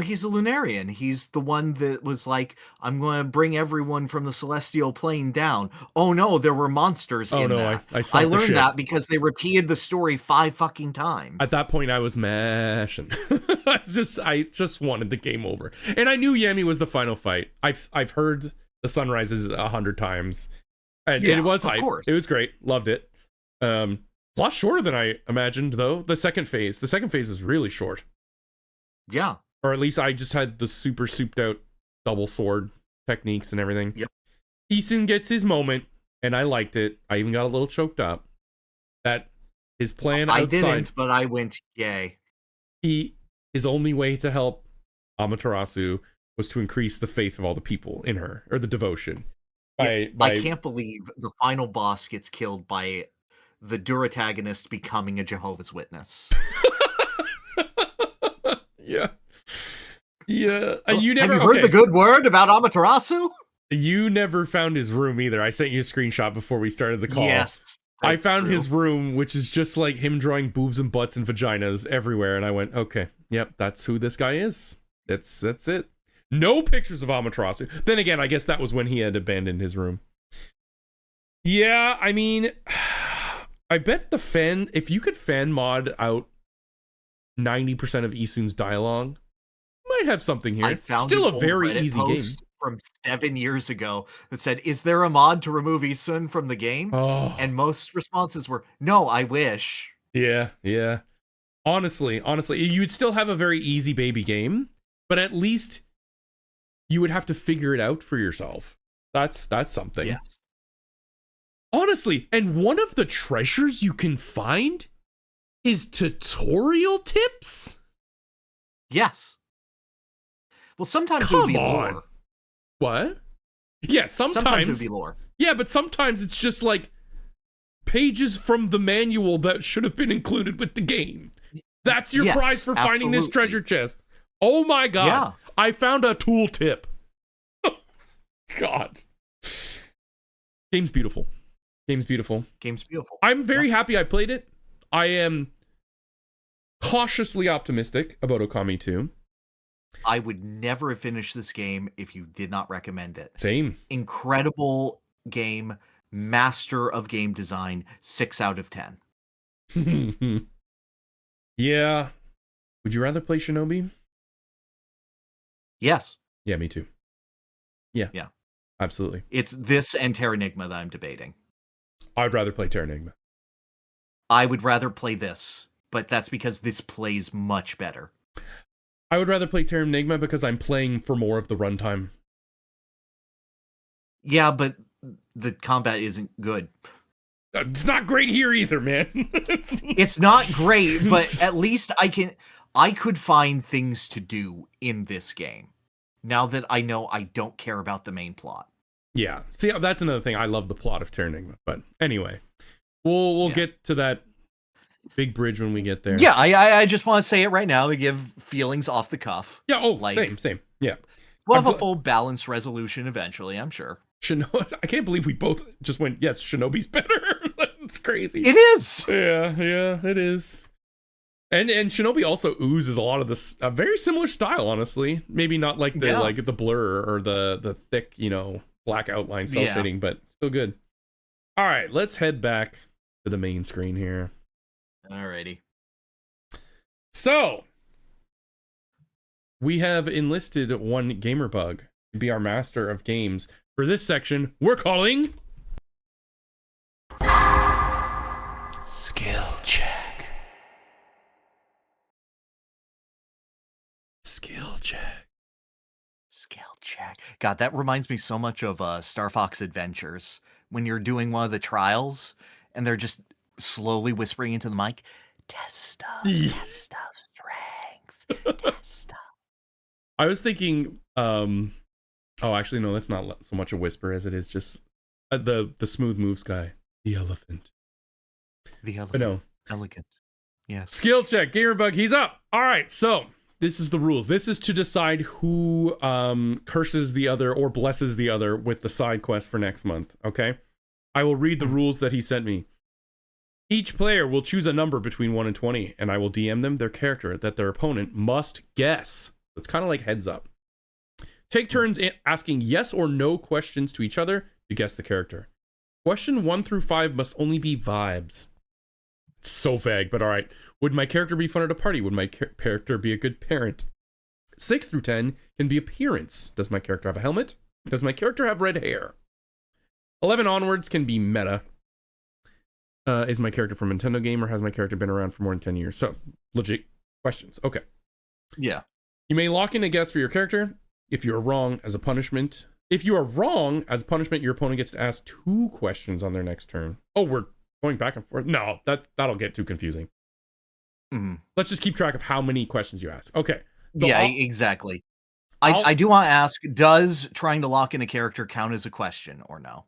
He's a Lunarian. He's the one that was like, I'm going to bring everyone from the celestial plane down. Oh no, there were monsters in that. I learned that because they repeated the story 5 fucking times. At that point, I was mashing. I just wanted the game over. And I knew Yami was the final fight. I've heard the sunrises 100 times. And it was hype. It was great. Loved it. A lot shorter than I imagined, though. The second phase was really short. Yeah. Or at least I just had the super souped out double sword techniques and everything. Yep. Issun gets his moment, and I liked it. I even got a little choked up. That his plan outside. I didn't, but I went, yay. His only way to help Amaterasu was to increase the faith of all the people in her, or the devotion. I can't believe the final boss gets killed by the Duratagonist becoming a Jehovah's Witness. Yeah. You never have you heard the good word about Amaterasu? You never found his room either. I sent you a screenshot before we started the call. Yes. I found his room, which is just like him drawing boobs and butts and vaginas everywhere, and I went, okay, yep, that's who this guy is. That's it. No pictures of Amaterasu. Then again, I guess that was when he had abandoned his room. Yeah, I mean, I bet if you could fan mod out 90% of Issun's dialogue, might have something here. I found still a very easy game from 7 years ago that said, is there a mod to remove Issun from the game? Oh. And most responses were, no, I wish. Yeah. Honestly, you'd still have a very easy baby game, but at least you would have to figure it out for yourself. That's something. Yes. Honestly, and one of the treasures you can find is tutorial tips? Yes. Well, sometimes it would be lore. What? Yeah, sometimes it would be lore. Yeah, but sometimes it's just like pages from the manual that should have been included with the game. That's your prize for finding this treasure chest. Oh my god. Yeah. I found a tool tip. God. Game's beautiful. I'm very happy I played it. I am cautiously optimistic about Okami 2. I would never have finished this game if you did not recommend it. Same. Incredible game, master of game design, 6 out of 10. Yeah. Would you rather play Shinobi? Yes. Yeah, me too. Yeah. Absolutely. It's this and Terranigma that I'm debating. I'd rather play Terranigma. I would rather play this but that's because this plays much better. I would rather play Terra Enigma because I'm playing for more of the runtime. Yeah, but the combat isn't good. It's not great here either, man. It's not great, but at least I could find things to do in this game. Now that I know I don't care about the main plot. Yeah. See, that's another thing. I love the plot of Terra Enigma. But anyway, we'll get to that big bridge when we get there. Yeah, I just want to say it right now to give feelings off the cuff. Yeah, same. Yeah. We'll have a full balanced resolution eventually, I'm sure. I can't believe we both just went, yes, Shinobi's better. That's crazy. It is. Yeah, it is. And Shinobi also oozes a lot of this very similar style, honestly. Maybe not like the blur or the thick, black outline cell shading, but still good. All right, let's head back to the main screen here. Alrighty. So we have enlisted one gamer bug to be our master of games. For this section, we're calling Skill Check. Skill Check. Skill Check. God, that reminds me so much of Star Fox Adventures. When you're doing one of the trials, and they're just slowly whispering into the mic, test stuff, strength, test stuff. I was thinking, oh, actually, no, that's not so much a whisper as it is just the smooth moves guy, the elephant. The elephant. But no. Elegant. Yes. Skill check, Gamerbug, he's up. All right, so this is the rules. This is to decide who curses the other or blesses the other with the side quest for next month, okay? I will read the rules that he sent me. Each player will choose a number between 1 and 20, and I will DM them their character that their opponent must guess. It's kind of like heads up. Take turns asking yes or no questions to each other to guess the character. Question 1 through 5 must only be vibes. It's so vague, but all right. Would my character be fun at a party? Would my character be a good parent? 6 through 10 can be appearance. Does my character have a helmet? Does my character have red hair? 11 onwards can be meta. Is my character from a Nintendo game, or has my character been around for more than 10 years? So, legit questions. Okay. Yeah. You may lock in a guess for your character. If you are wrong, as a punishment, your opponent gets to ask 2 questions on their next turn. Oh, we're going back and forth. No, that'll get too confusing. Mm-hmm. Let's just keep track of how many questions you ask. Okay. So yeah, exactly. I do want to ask, does trying to lock in a character count as a question or no?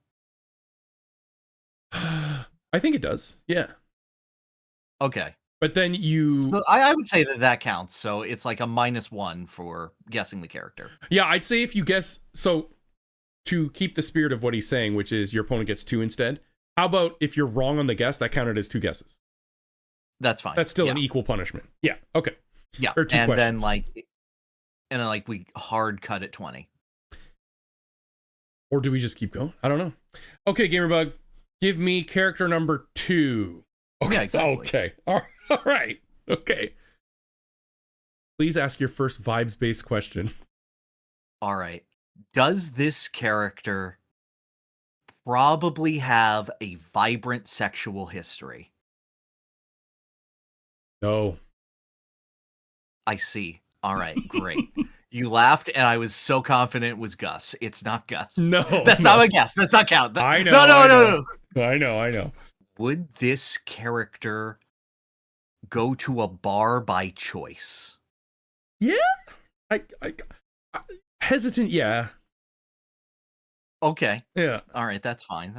I think it does. Yeah. Okay. But then So I would say that counts. So it's like a -1 for guessing the character. Yeah, I'd say if you guess. So to keep the spirit of what he's saying, which is your opponent gets 2 instead. How about if you're wrong on the guess, that counted as 2 guesses? That's fine. That's still an equal punishment. Yeah. Okay. Yeah. Or 2 and questions. then we hard cut at 20. Or do we just keep going? I don't know. Okay, Gamerbug, give me character number 2. Okay. Yeah, exactly. Okay. All right. Okay. Please ask your first vibes-based question. All right. Does this character probably have a vibrant sexual history? No. I see. All right, great. You laughed, and I was so confident it was Gus. It's not Gus. No. That's not a guess. That's not count. I know. No. I know. Would this character go to a bar by choice? Yeah. I hesitant, yeah. Okay. Yeah. All right, that's fine.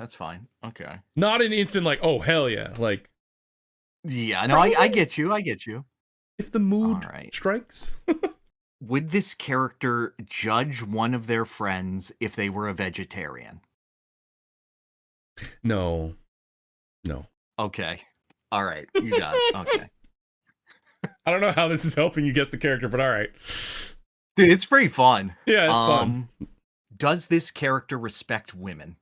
Okay. Not an instant like, oh, hell yeah. Like, yeah, no, I get you. if the mood strikes. Would this character judge one of their friends if they were a vegetarian? No. Okay. All right. You got it. Okay. I don't know how this is helping you guess the character, but all right. Dude, it's pretty fun. Yeah, it's fun. Does this character respect women?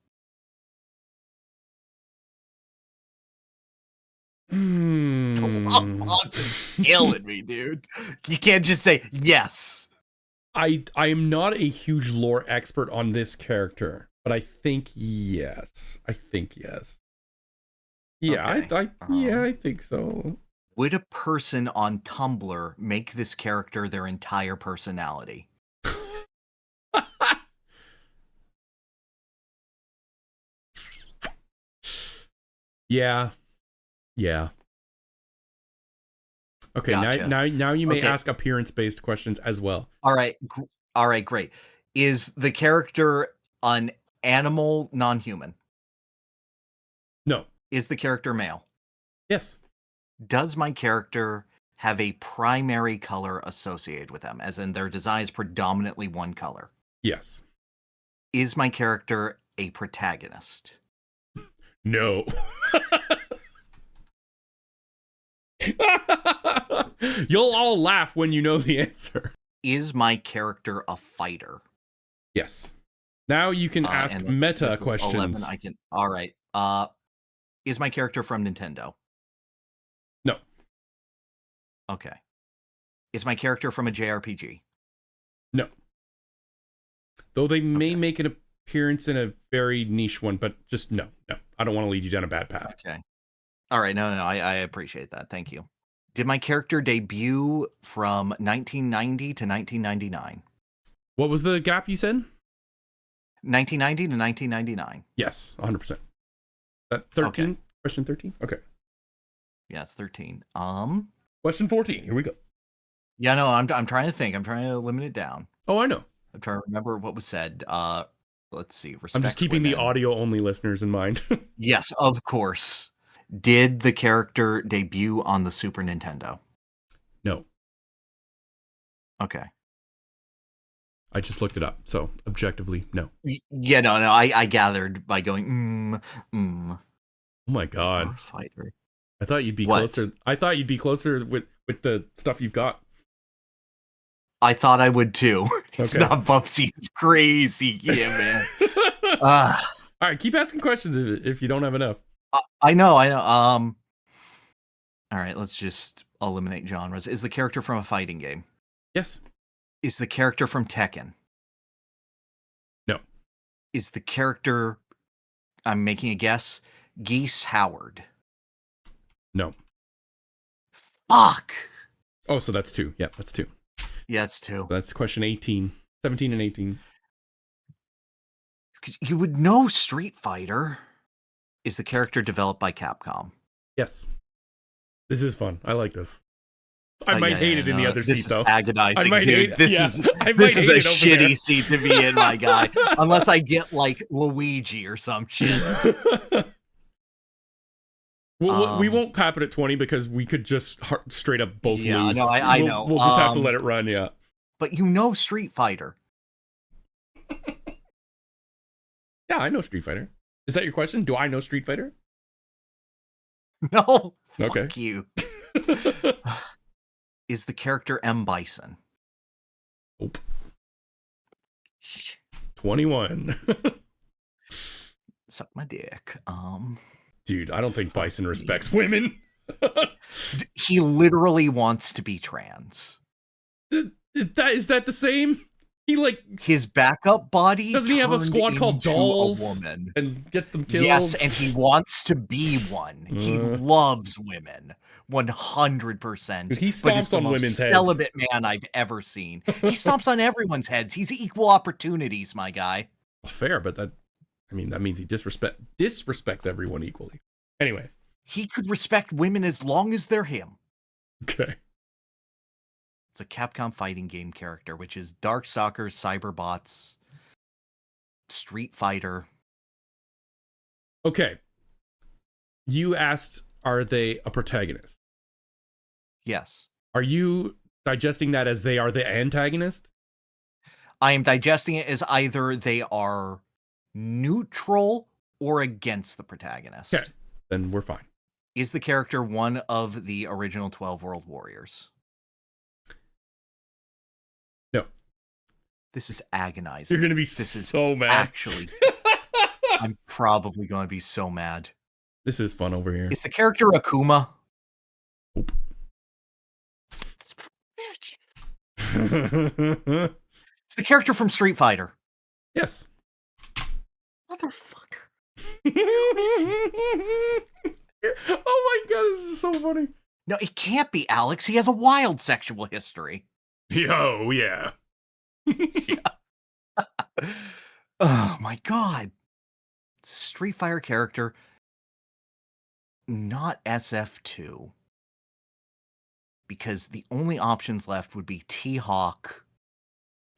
It's killing me, dude. You can't just say yes. I am not a huge lore expert on this character, but I think yes. Yeah, Okay. I think so. Would a person on Tumblr make this character their entire personality? Yeah. Yeah. Okay, Gotcha. now you may Okay. ask appearance-based questions as well. All right. All right, great. Is the character an animal, non-human? No. Is the character male? Yes. Does my character have a primary color associated with them, as in their design is predominantly one color? Yes. Is my character a protagonist? No. You'll all laugh when you know the answer. Is my character a fighter? Yes. Now you can ask and meta this is questions. 11, all right. Is my character from Nintendo? No. Okay. Is my character from a JRPG? No. Though they may Okay. make an appearance in a very niche one, but just no. I don't want to lead you down a bad path. Okay. All right. No, I appreciate that. Thank you. Did my character debut from 1990 to 1999? What was the gap you said? 1990 to 1999. Yes, 100%. That 13? Okay. Question 13? Okay. Yeah, it's 13. Question 14. Here we go. Yeah, no, I'm trying to think. I'm trying to limit it down. Oh, I know. I'm trying to remember what was said. Let's see. I'm just keeping the audio-only listeners in mind. Yes, of course. Did the character debut on the Super Nintendo? No. Okay. I just looked it up, so objectively, no. Yeah, no, I gathered by going, Oh my god. Fighter. I thought you'd be What? closer. I thought you'd be closer with the stuff you've got. I thought I would too. It's Okay. not Bubsy. It's crazy. Yeah, man. All right, keep asking questions if you don't have enough. I know. All right, let's just eliminate genres. Is the character from a fighting game? Yes. Is the character from Tekken? No. Is the character, I'm making a guess, Geese Howard? No. Fuck. Oh, so that's 2. Yeah, that's 2. Yeah, it's 2. That's question 18. 17 and 18. You would know Street Fighter. Is the character developed by Capcom? Yes. This is fun. I like this. I might hate it in the other this seat, is though. Agonizing, I might dude. hate- This yeah, is I might this is hate a it over shitty there. seat to be in, my guy. Unless I get like Luigi or some shit. We won't cap it at 20 because we could just straight up both Yeah, lose. no, I know. We'll just have to let it run, yeah. But you know Street Fighter. Yeah, I know Street Fighter. Is that your question? Do I know Street Fighter? No. Okay. Fuck you. Is the character M. Bison? Nope. 21. Suck my dick. Dude, I don't think Bison respects women. He literally wants to be trans. Is that the same? He like His backup body doesn't he have a turned squad called into a Dolls woman. and gets them killed? Yes, and he wants to be one. He loves women, 100%. Dude, he but is stomps the on most women's heads. celibate man I've ever seen. He stomps on everyone's heads. He's equal opportunities, my guy. Fair, but that means he disrespects everyone equally. Anyway. He could respect women as long as they're him. Okay. It's a Capcom fighting game character, which is Darkstalkers, Cyberbots, Street Fighter. Okay. You asked, are they a protagonist? Yes. Are you digesting that as they are the antagonist? I am digesting it as either they are neutral or against the protagonist. Okay. Then we're fine. Is the character one of the original 12 World Warriors? No. This is agonizing. You're going to be so mad. Actually, I'm probably going to be so mad. This is fun over here. Is the character Akuma? Nope. It's the character from Street Fighter. Yes. Motherfucker. Oh my god, this is so funny. No, it can't be Alex. He has a wild sexual history. Yo, yeah. Oh my god. It's a Street Fighter character, not SF2. Because the only options left would be T-Hawk,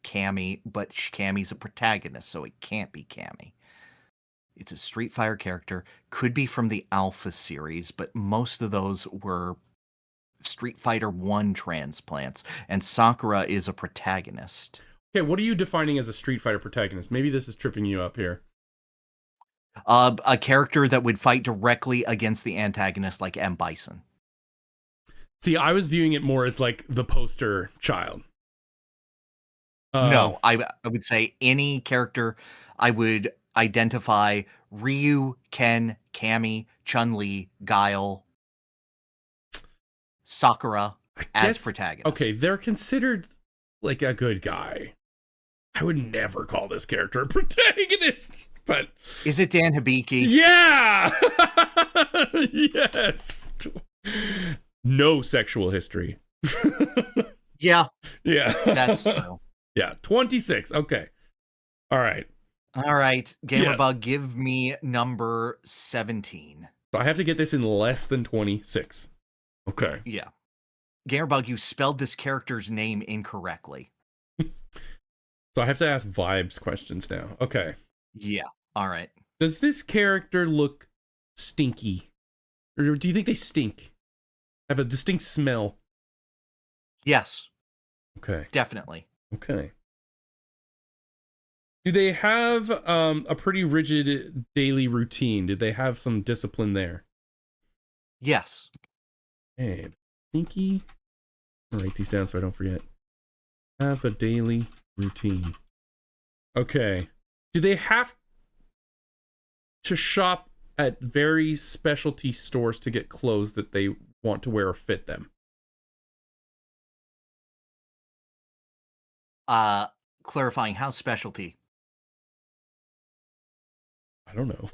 Cammy, but Cammy's a protagonist, so it can't be Cammy. It's a Street Fighter character, could be from the Alpha series, but most of those were Street Fighter 1 transplants, and Sakura is a protagonist. Okay, what are you defining as a Street Fighter protagonist? Maybe this is tripping you up here. A character that would fight directly against the antagonist, like M. Bison. See, I was viewing it more as like the poster child. No, I would say any character. I would identify Ryu, Ken, Cammy, Chun-Li, Guile, Sakura as protagonists. Okay, they're considered like a good guy. I would never call this character a protagonist, but... Is it Dan Hibiki? Yeah! Yes! No sexual history. Yeah. Yeah. That's true. Yeah, 26. Okay. All right. All right. Gamerbug, give me number 17. So I have to get this in less than 26. Okay. Yeah. Gamerbug, you spelled this character's name incorrectly. So I have to ask vibes questions now. Okay. Yeah. All right. Does this character look stinky? Or do you think they stink? Have a distinct smell? Yes. Okay. Definitely. Okay. Do they have a pretty rigid daily routine? Did they have some discipline there? Yes. Hey, stinky. I'll write these down so I don't forget. Have a daily routine. Okay. Do they have to shop at very specialty stores to get clothes that they want to wear or fit them? Clarifying, how specialty? I don't know.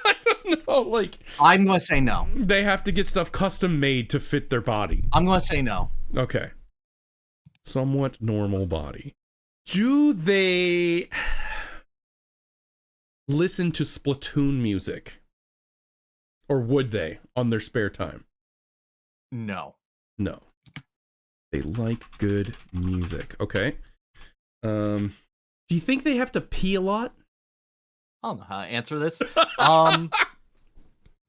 I don't know. Like, I'm going to say no. they have to get stuff custom made to fit their body. I'm going to say no. Okay. Somewhat normal body. Do they listen to Splatoon music? Or would they on their spare time? No. No. They like good music. Okay. Do you think they have to pee a lot? I don't know how to answer this.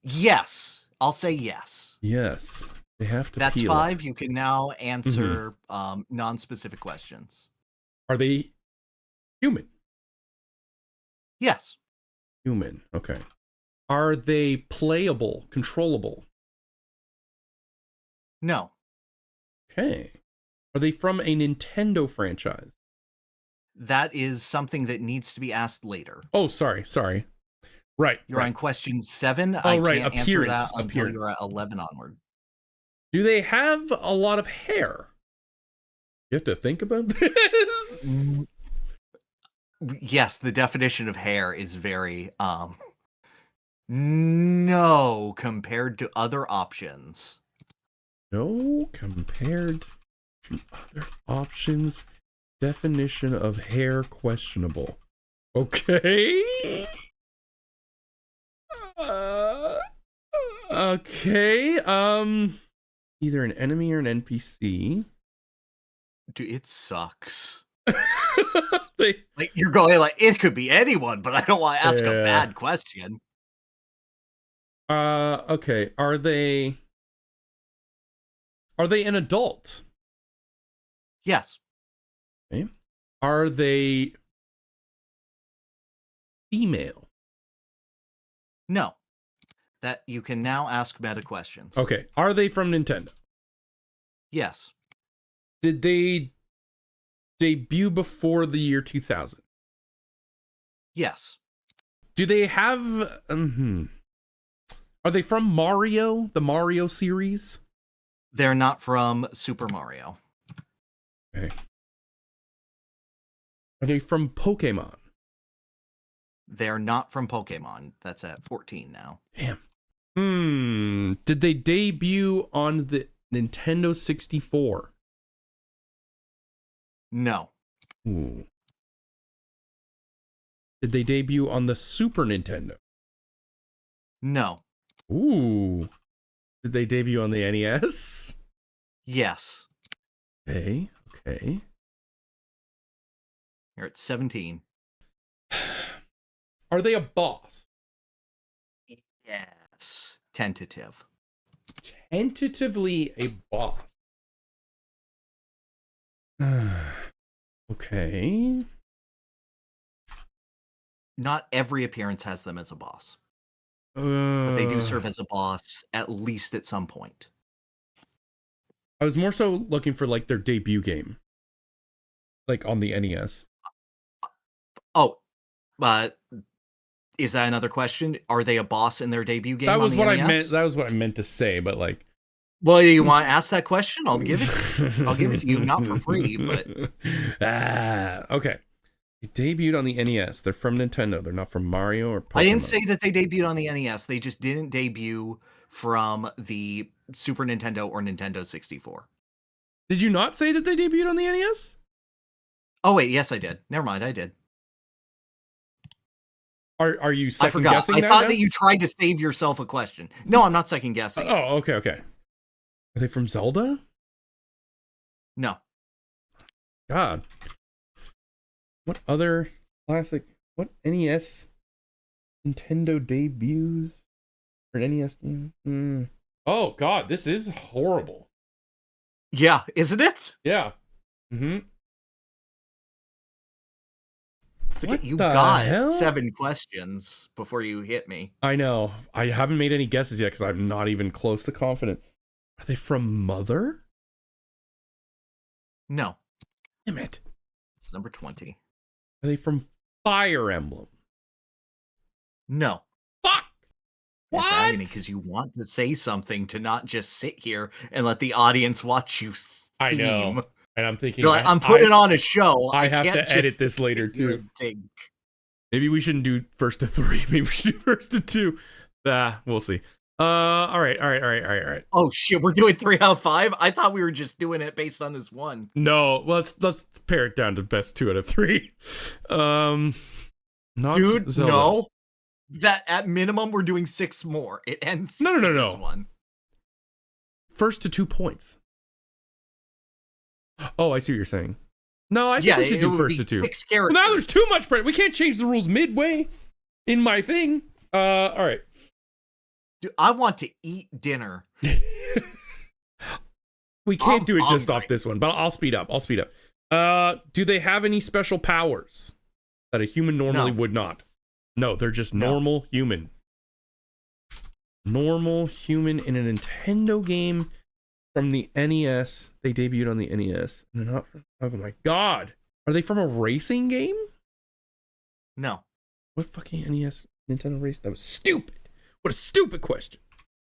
Yes. I'll say yes. Yes. They have to That's pee 5. You can now answer non-specific questions. Are they human? Yes. Human. Okay. Are they playable, controllable? No. Okay. Are they from a Nintendo franchise? That is something that needs to be asked later. Oh, sorry. Right. You're on question 7. Oh, I right. can't answer that until Appearance. you're at 11 onward. Do they have a lot of hair? You have to think about this. Yes, the definition of hair is very no compared to other options. No, compared to other options. Definition of hair questionable. Okay. Okay. Either an enemy or an NPC. Dude, it sucks. They, Like, you're going like, it could be anyone, but I don't want to ask a Yeah. bad question. okay. Are they an adult? Yes. Okay. Are they female? No. That you can now ask meta questions. Okay. Are they from Nintendo? Yes. Did they debut before the year 2000? Yes. Do they have... Are they from Mario? The Mario series? They're not from Super Mario. Okay. Are they from Pokemon? They're not from Pokemon. That's at 14 now. Damn. Did they debut on the Nintendo 64. No. Ooh. Did they debut on the Super Nintendo? No. Ooh. Did they debut on the NES? Yes. Okay. You're at 17. Are they a boss? Yes. Tentative. Tentatively a boss. Okay. Not every appearance has them as a boss. But they do serve as a boss, at least at some point. I was more so looking for like their debut game. Like on the NES. Oh, but is that another question? Are they a boss in their debut game? That was what NES? I meant. That was what I meant to say, but like. Well, you want to ask that question? I'll give it. I'll give it to you, not for free, but. Okay. They debuted on the NES. They're from Nintendo. They're not from Mario or Pokemon. I didn't say that they debuted on the NES. They just didn't debut from the Super Nintendo or Nintendo 64. Did you not say that they debuted on the NES? Oh wait, yes, I did. Never mind, I did. Are you second I forgot. guessing? I thought that you tried to save yourself a question. No, I'm not second guessing. Oh, okay. Are they from Zelda? No. God. What other classic? What NES Nintendo debuts for an NES game? Oh God, this is horrible. Yeah, isn't it? Yeah. Mm-hmm. Okay, you got 7 questions before you hit me. I know. I haven't made any guesses yet because I'm not even close to confident. Are they from Mother? No. Damn it. It's number 20. Are they from Fire Emblem? No. Fuck! It's What? agony because you want to say something to not just sit here and let the audience watch you steam. I know. And I'm thinking, You're like, I'm putting on a show. I have can't to edit just this later sit here too. and think. Maybe we shouldn't do first to 3. Maybe we should do first to 2. We'll see. All right. Oh shit, we're doing 3 out of 5? I thought we were just doing it based on this one. No, let's pare it down to best 2 out of 3. Not Dude, Zelda. no. That at minimum we're doing 6 more. It ends. No. with this one. First to 2 points. Oh, I see what you're saying. No, I think we should do first to 2. Well, now there's too much pressure. We can't change the rules midway in my thing. All right. Dude, I want to eat dinner. We can't do it just off this one, but I'll speed up. Do they have any special powers that a human normally would not? No, they're just normal human. Normal human in a Nintendo game from the NES. They debuted on the NES. And they're not from, oh my God. Are they from a racing game? No. What fucking NES Nintendo race? That was stupid. What a stupid question.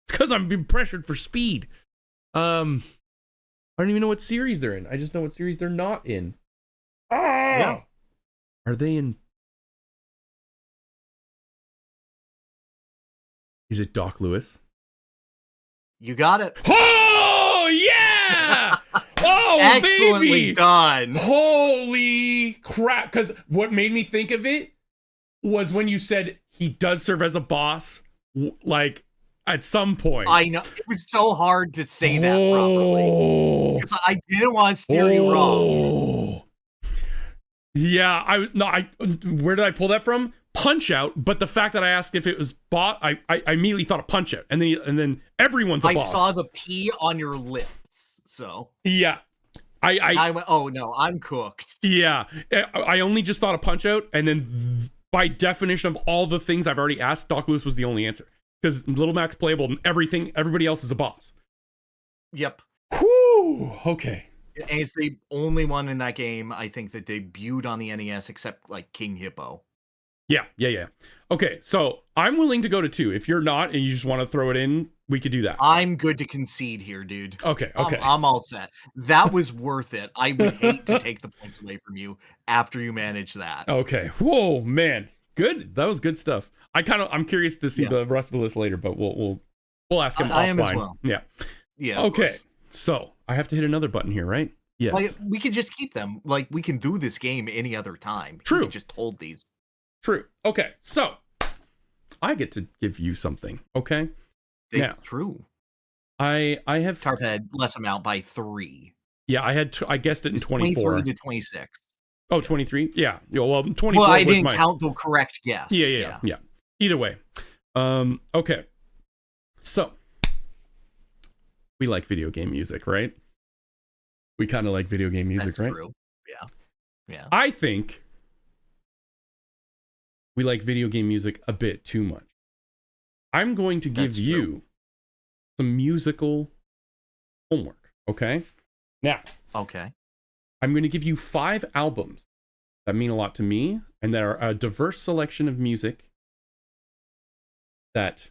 It's because I'm being pressured for speed. I don't even know what series they're in. I just know what series they're not in. Yeah. Are they in? Is it Doc Lewis? You got it. Oh yeah! Oh, excellently baby! Done. Holy crap! Because what made me think of it was when you said he does serve as a boss, like at some point. I know it was so hard to say that properly because I didn't want to steer you wrong. Yeah, where did I pull that from? Punch Out, but the fact that I asked if it was boss, I immediately thought of Punch Out, and then everyone's a boss. I saw the P on your lips, so yeah, I went, oh no, I'm cooked. Yeah, I only just thought of Punch Out, and then by definition of all the things I've already asked, Doc Lewis was the only answer because Little Mac's playable and everybody else is a boss. Yep. Whew. Okay. And he's the only one in that game I think that debuted on the NES, except like King Hippo. Yeah. Okay, so I'm willing to go to 2. If you're not and you just want to throw it in, we could do that. I'm good to concede here, dude. Okay. I'm all set. That was worth it. I would hate to take the points away from you after you manage that. Okay. Whoa, man. Good. That was good stuff. I'm curious to see the rest of the list later, but we'll ask him offline. I am as well. Yeah. Yeah. Okay. So I have to hit another button here, right? Yes. Like, we can just keep them. Like, we can do this game any other time. True. We can just hold these. True. Okay, so I get to give you something. Okay. True. I have Tarv had less amount by 3. Yeah, I guessed it in 24. 23 to 26. Oh, 23? Yeah. Well, 24 Well, I was didn't count the correct guess. Yeah. Either way. Okay. So, we like video game music, right? We kind of like video game music, That's right? True. Yeah. I think we like video game music a bit too much. I'm going to give you some musical homework, okay? Now, okay. I'm going to give you 5 albums that mean a lot to me and that are a diverse selection of music that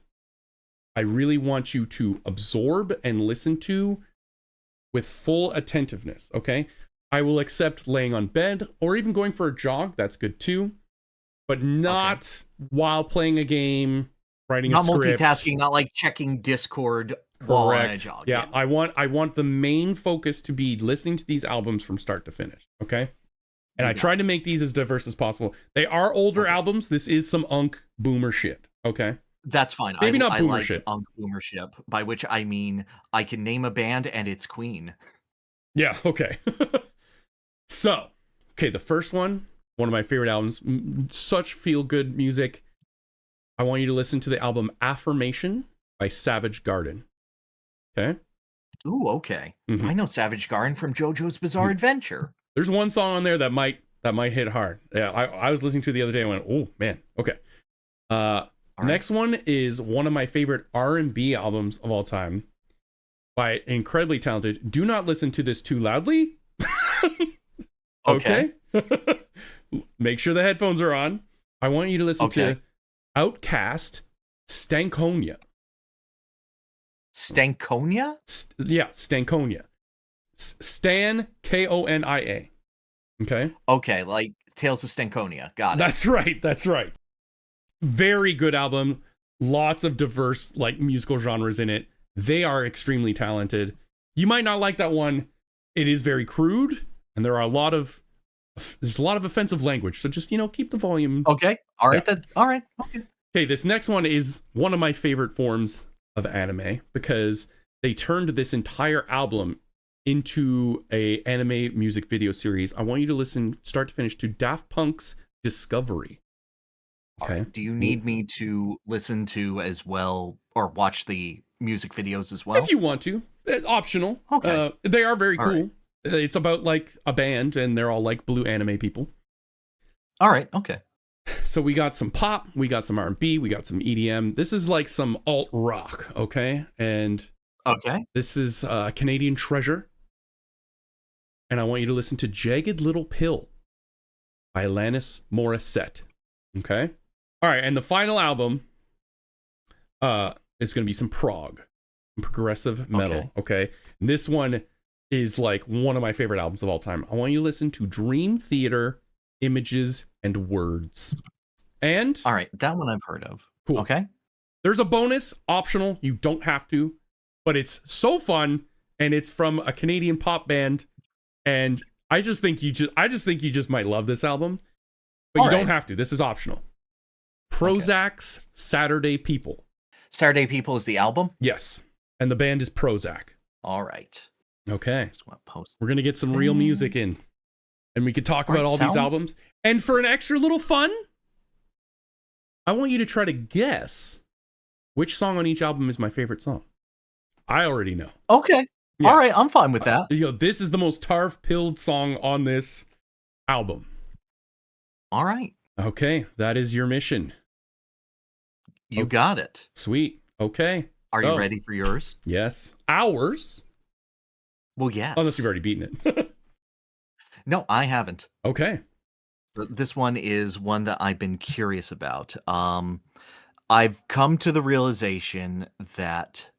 I really want you to absorb and listen to with full attentiveness, okay? I will accept laying on bed or even going for a jog, that's good too, but not while playing a game, writing a script. Not multitasking, not like checking Discord while on a jog. Yeah, I want the main focus to be listening to these albums from start to finish, okay? And I tried to make these as diverse as possible. They are older albums. This is some unk boomer shit, okay? That's fine. Maybe not boomer I like shit. Unk boomer shit, by which I mean I can name a band and it's Queen. Yeah, okay. So, okay, the first one of my favorite albums, such feel-good music. I want you to listen to the album Affirmation by Savage Garden. Okay? Ooh, okay. I know Savage Garden from JoJo's Bizarre Adventure. There's one song on there that might hit hard. Yeah, I was listening to it the other day and went, oh, man, okay. Next one is one of my favorite R&B albums of all time by incredibly talented. Do not listen to this too loudly. Okay. Make sure the headphones are on. I want you to listen to Outkast, Stankonia. Stankonia? Yeah, Stankonia. Stan, Konia. Okay? Okay, like Tales of Stankonia. Got it. That's right. Very good album. Lots of diverse like musical genres in it. They are extremely talented. You might not like that one. It is very crude, and there's a lot of offensive language. So just, keep the volume. Okay. All right. Yeah. All right. Okay. Okay, this next one is one of my favorite forms of anime because they turned this entire album into a anime music video series. I want you to listen start to finish to Daft Punk's Discovery. Okay. Do you need me to listen to as well or watch the music videos as well? If you want to. Optional. Okay. They are very cool. Right. It's about like a band and they're all like blue anime people. All right. Okay. So we got some pop, we got some R&B, we got some EDM. This is like some alt rock, okay? And this is Canadian Treasure. And I want you to listen to Jagged Little Pill by Alanis Morissette. Okay? All right, and the final album is going to be some prog, progressive metal, okay? And this one is like one of my favorite albums of all time. I want you to listen to Dream Theater, Images, and Words. And all right, that one I've heard of. Cool. Okay. There's a bonus, optional, you don't have to, but it's so fun, and it's from a Canadian pop band, and I just think you just might love this album, but you don't have to. This is optional. Prozac's Saturday People. Saturday People is the album? Yes. And the band is Prozac. All right. Okay. We're going to get some real music in. And we could talk about all these albums. And for an extra little fun, I want you to try to guess which song on each album is my favorite song. I already know. Okay. Yeah. All right. I'm fine with that. This is the most Tarv-pilled song on this album. All right. Okay. That is your mission. You got it. Sweet. Okay. Are you ready for yours? Yes. Ours? Well, yes. Unless you've already beaten it. No, I haven't. Okay. This one is one that I've been curious about. I've come to the realization that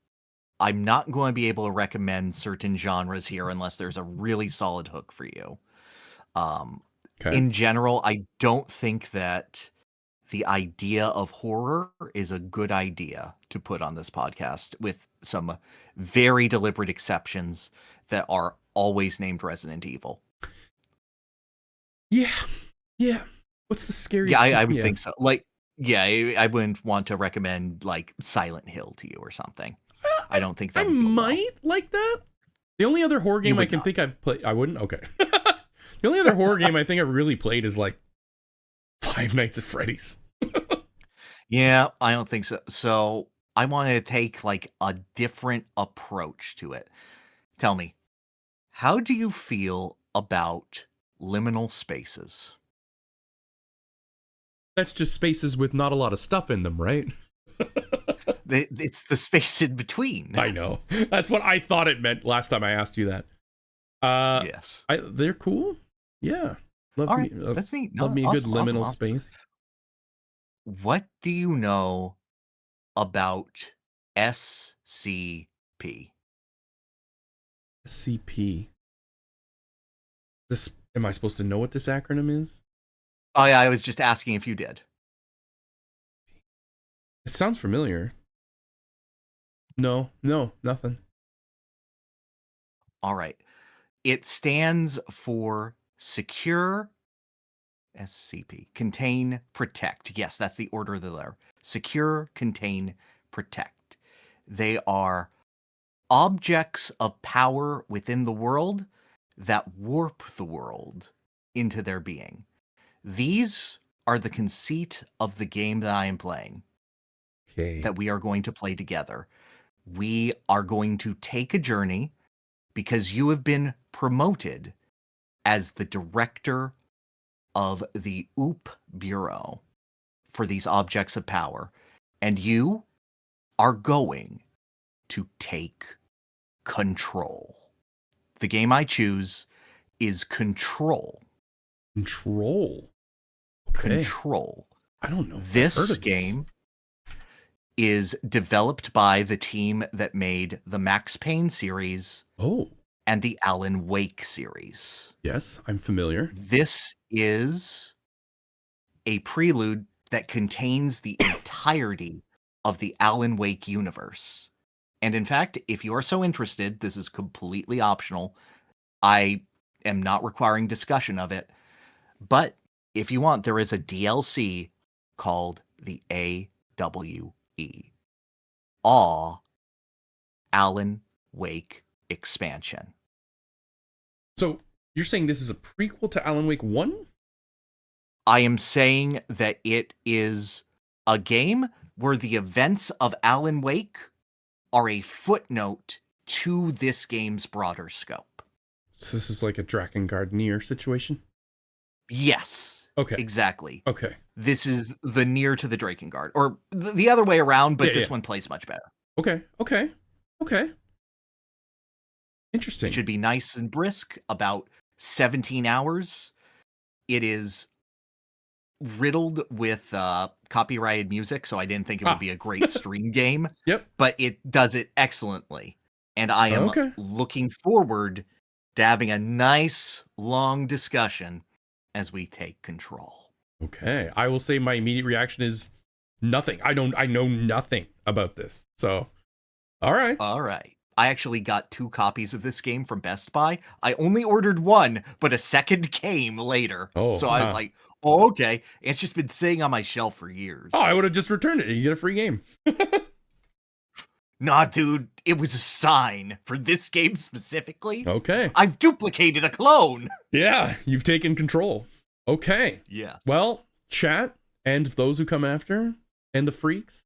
I'm not going to be able to recommend certain genres here unless there's a really solid hook for you. In general, I don't think that the idea of horror is a good idea to put on this podcast with some very deliberate exceptions that are always named Resident Evil. Yeah. What's the scariest? Yeah, I would think so. Like, yeah, I wouldn't want to recommend like Silent Hill to you or something. I don't think that I would go well. might like that. The only other horror game I can think I've played, I wouldn't. Okay. The only other horror game I think I really played is like Five Nights at Freddy's. Yeah, I don't think so. So I want to take like a different approach to it. Tell me, how do you feel about liminal spaces? That's just spaces with not a lot of stuff in them, right? It's the space in between. I know. That's what I thought it meant last time I asked you that. Yes. They're cool. Yeah. All right, that's neat. Love me a good liminal space. What do you know about SCP? SCP. Am I supposed to know what this acronym is? Oh yeah, I was just asking if you did. It sounds familiar. No, nothing. All right. It stands for Secure, SCP, Contain, Protect. Yes, that's the order of the letter. Secure, Contain, Protect. They are objects of power within the world that warp the world into their being. These are the conceit of the game that I am playing. Okay. That we are going to play together. We are going to take a journey because you have been promoted as the director of the OOP Bureau for these objects of power. And you are going to take control. The game I choose is Control. Control. Okay. Control. I don't know. This game is developed by the team that made the Max Payne series. Oh. And the Alan Wake series. Yes, I'm familiar. This is a prelude that contains the entirety of the Alan Wake universe. And in fact, if you are so interested, this is completely optional. I am not requiring discussion of it. But if you want, there is a DLC called the AWE. Alan Wake expansion. So you're saying this is a prequel to Alan Wake 1? I am saying that it is a game where the events of Alan Wake are a footnote to this game's broader scope. So this is like a Drakengard Nier situation? Yes. Okay. Exactly. Okay. This is the Nier to the Drakengard. Or the other way around, but this one plays much better. Okay. Interesting. It should be nice and brisk, about 17 hours. It is riddled with copyrighted music, so I didn't think it would be a great stream game. Yep. But it does it excellently. And I am looking forward to having a nice, long discussion as we take control. Okay. I will say my immediate reaction is nothing. I know nothing about this. So, all right. I actually got 2 copies of this game from Best Buy. I only ordered one, but a second came later. So I was like, oh, okay. It's just been sitting on my shelf for years. Oh, I would have just returned it. You get a free game. Nah, dude. It was a sign for this game specifically. Okay. I've duplicated a clone. Yeah, you've taken control. Okay. Yes. Well, chat and those who come after and the freaks,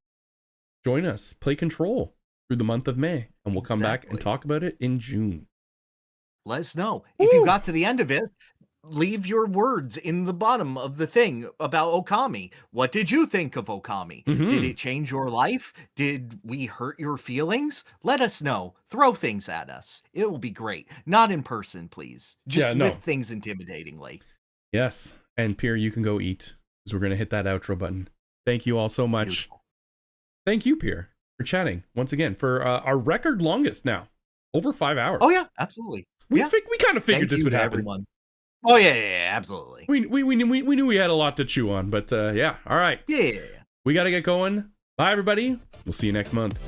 join us. Play Control through the month of May, and we'll come back and talk about it in June. Let us know. If you got to the end of it, leave your words in the bottom of the thing about Okami. What did you think of Okami? Did it change your life? Did we hurt your feelings? Let us know. Throw things at us. It will be great. Not in person, please. Just lift things intimidatingly. Yes. And Pyrr, you can go eat, because we're going to hit that outro button. Thank you all so much. Beautiful. Thank you, Pyrr, for chatting once again for our record longest now, over 5 hours. Oh yeah, absolutely. We kind of figured this would happen. Everyone. Oh yeah, absolutely. We knew we had a lot to chew on, but yeah. All right. Yeah. We got to get going. Bye, everybody. We'll see you next month.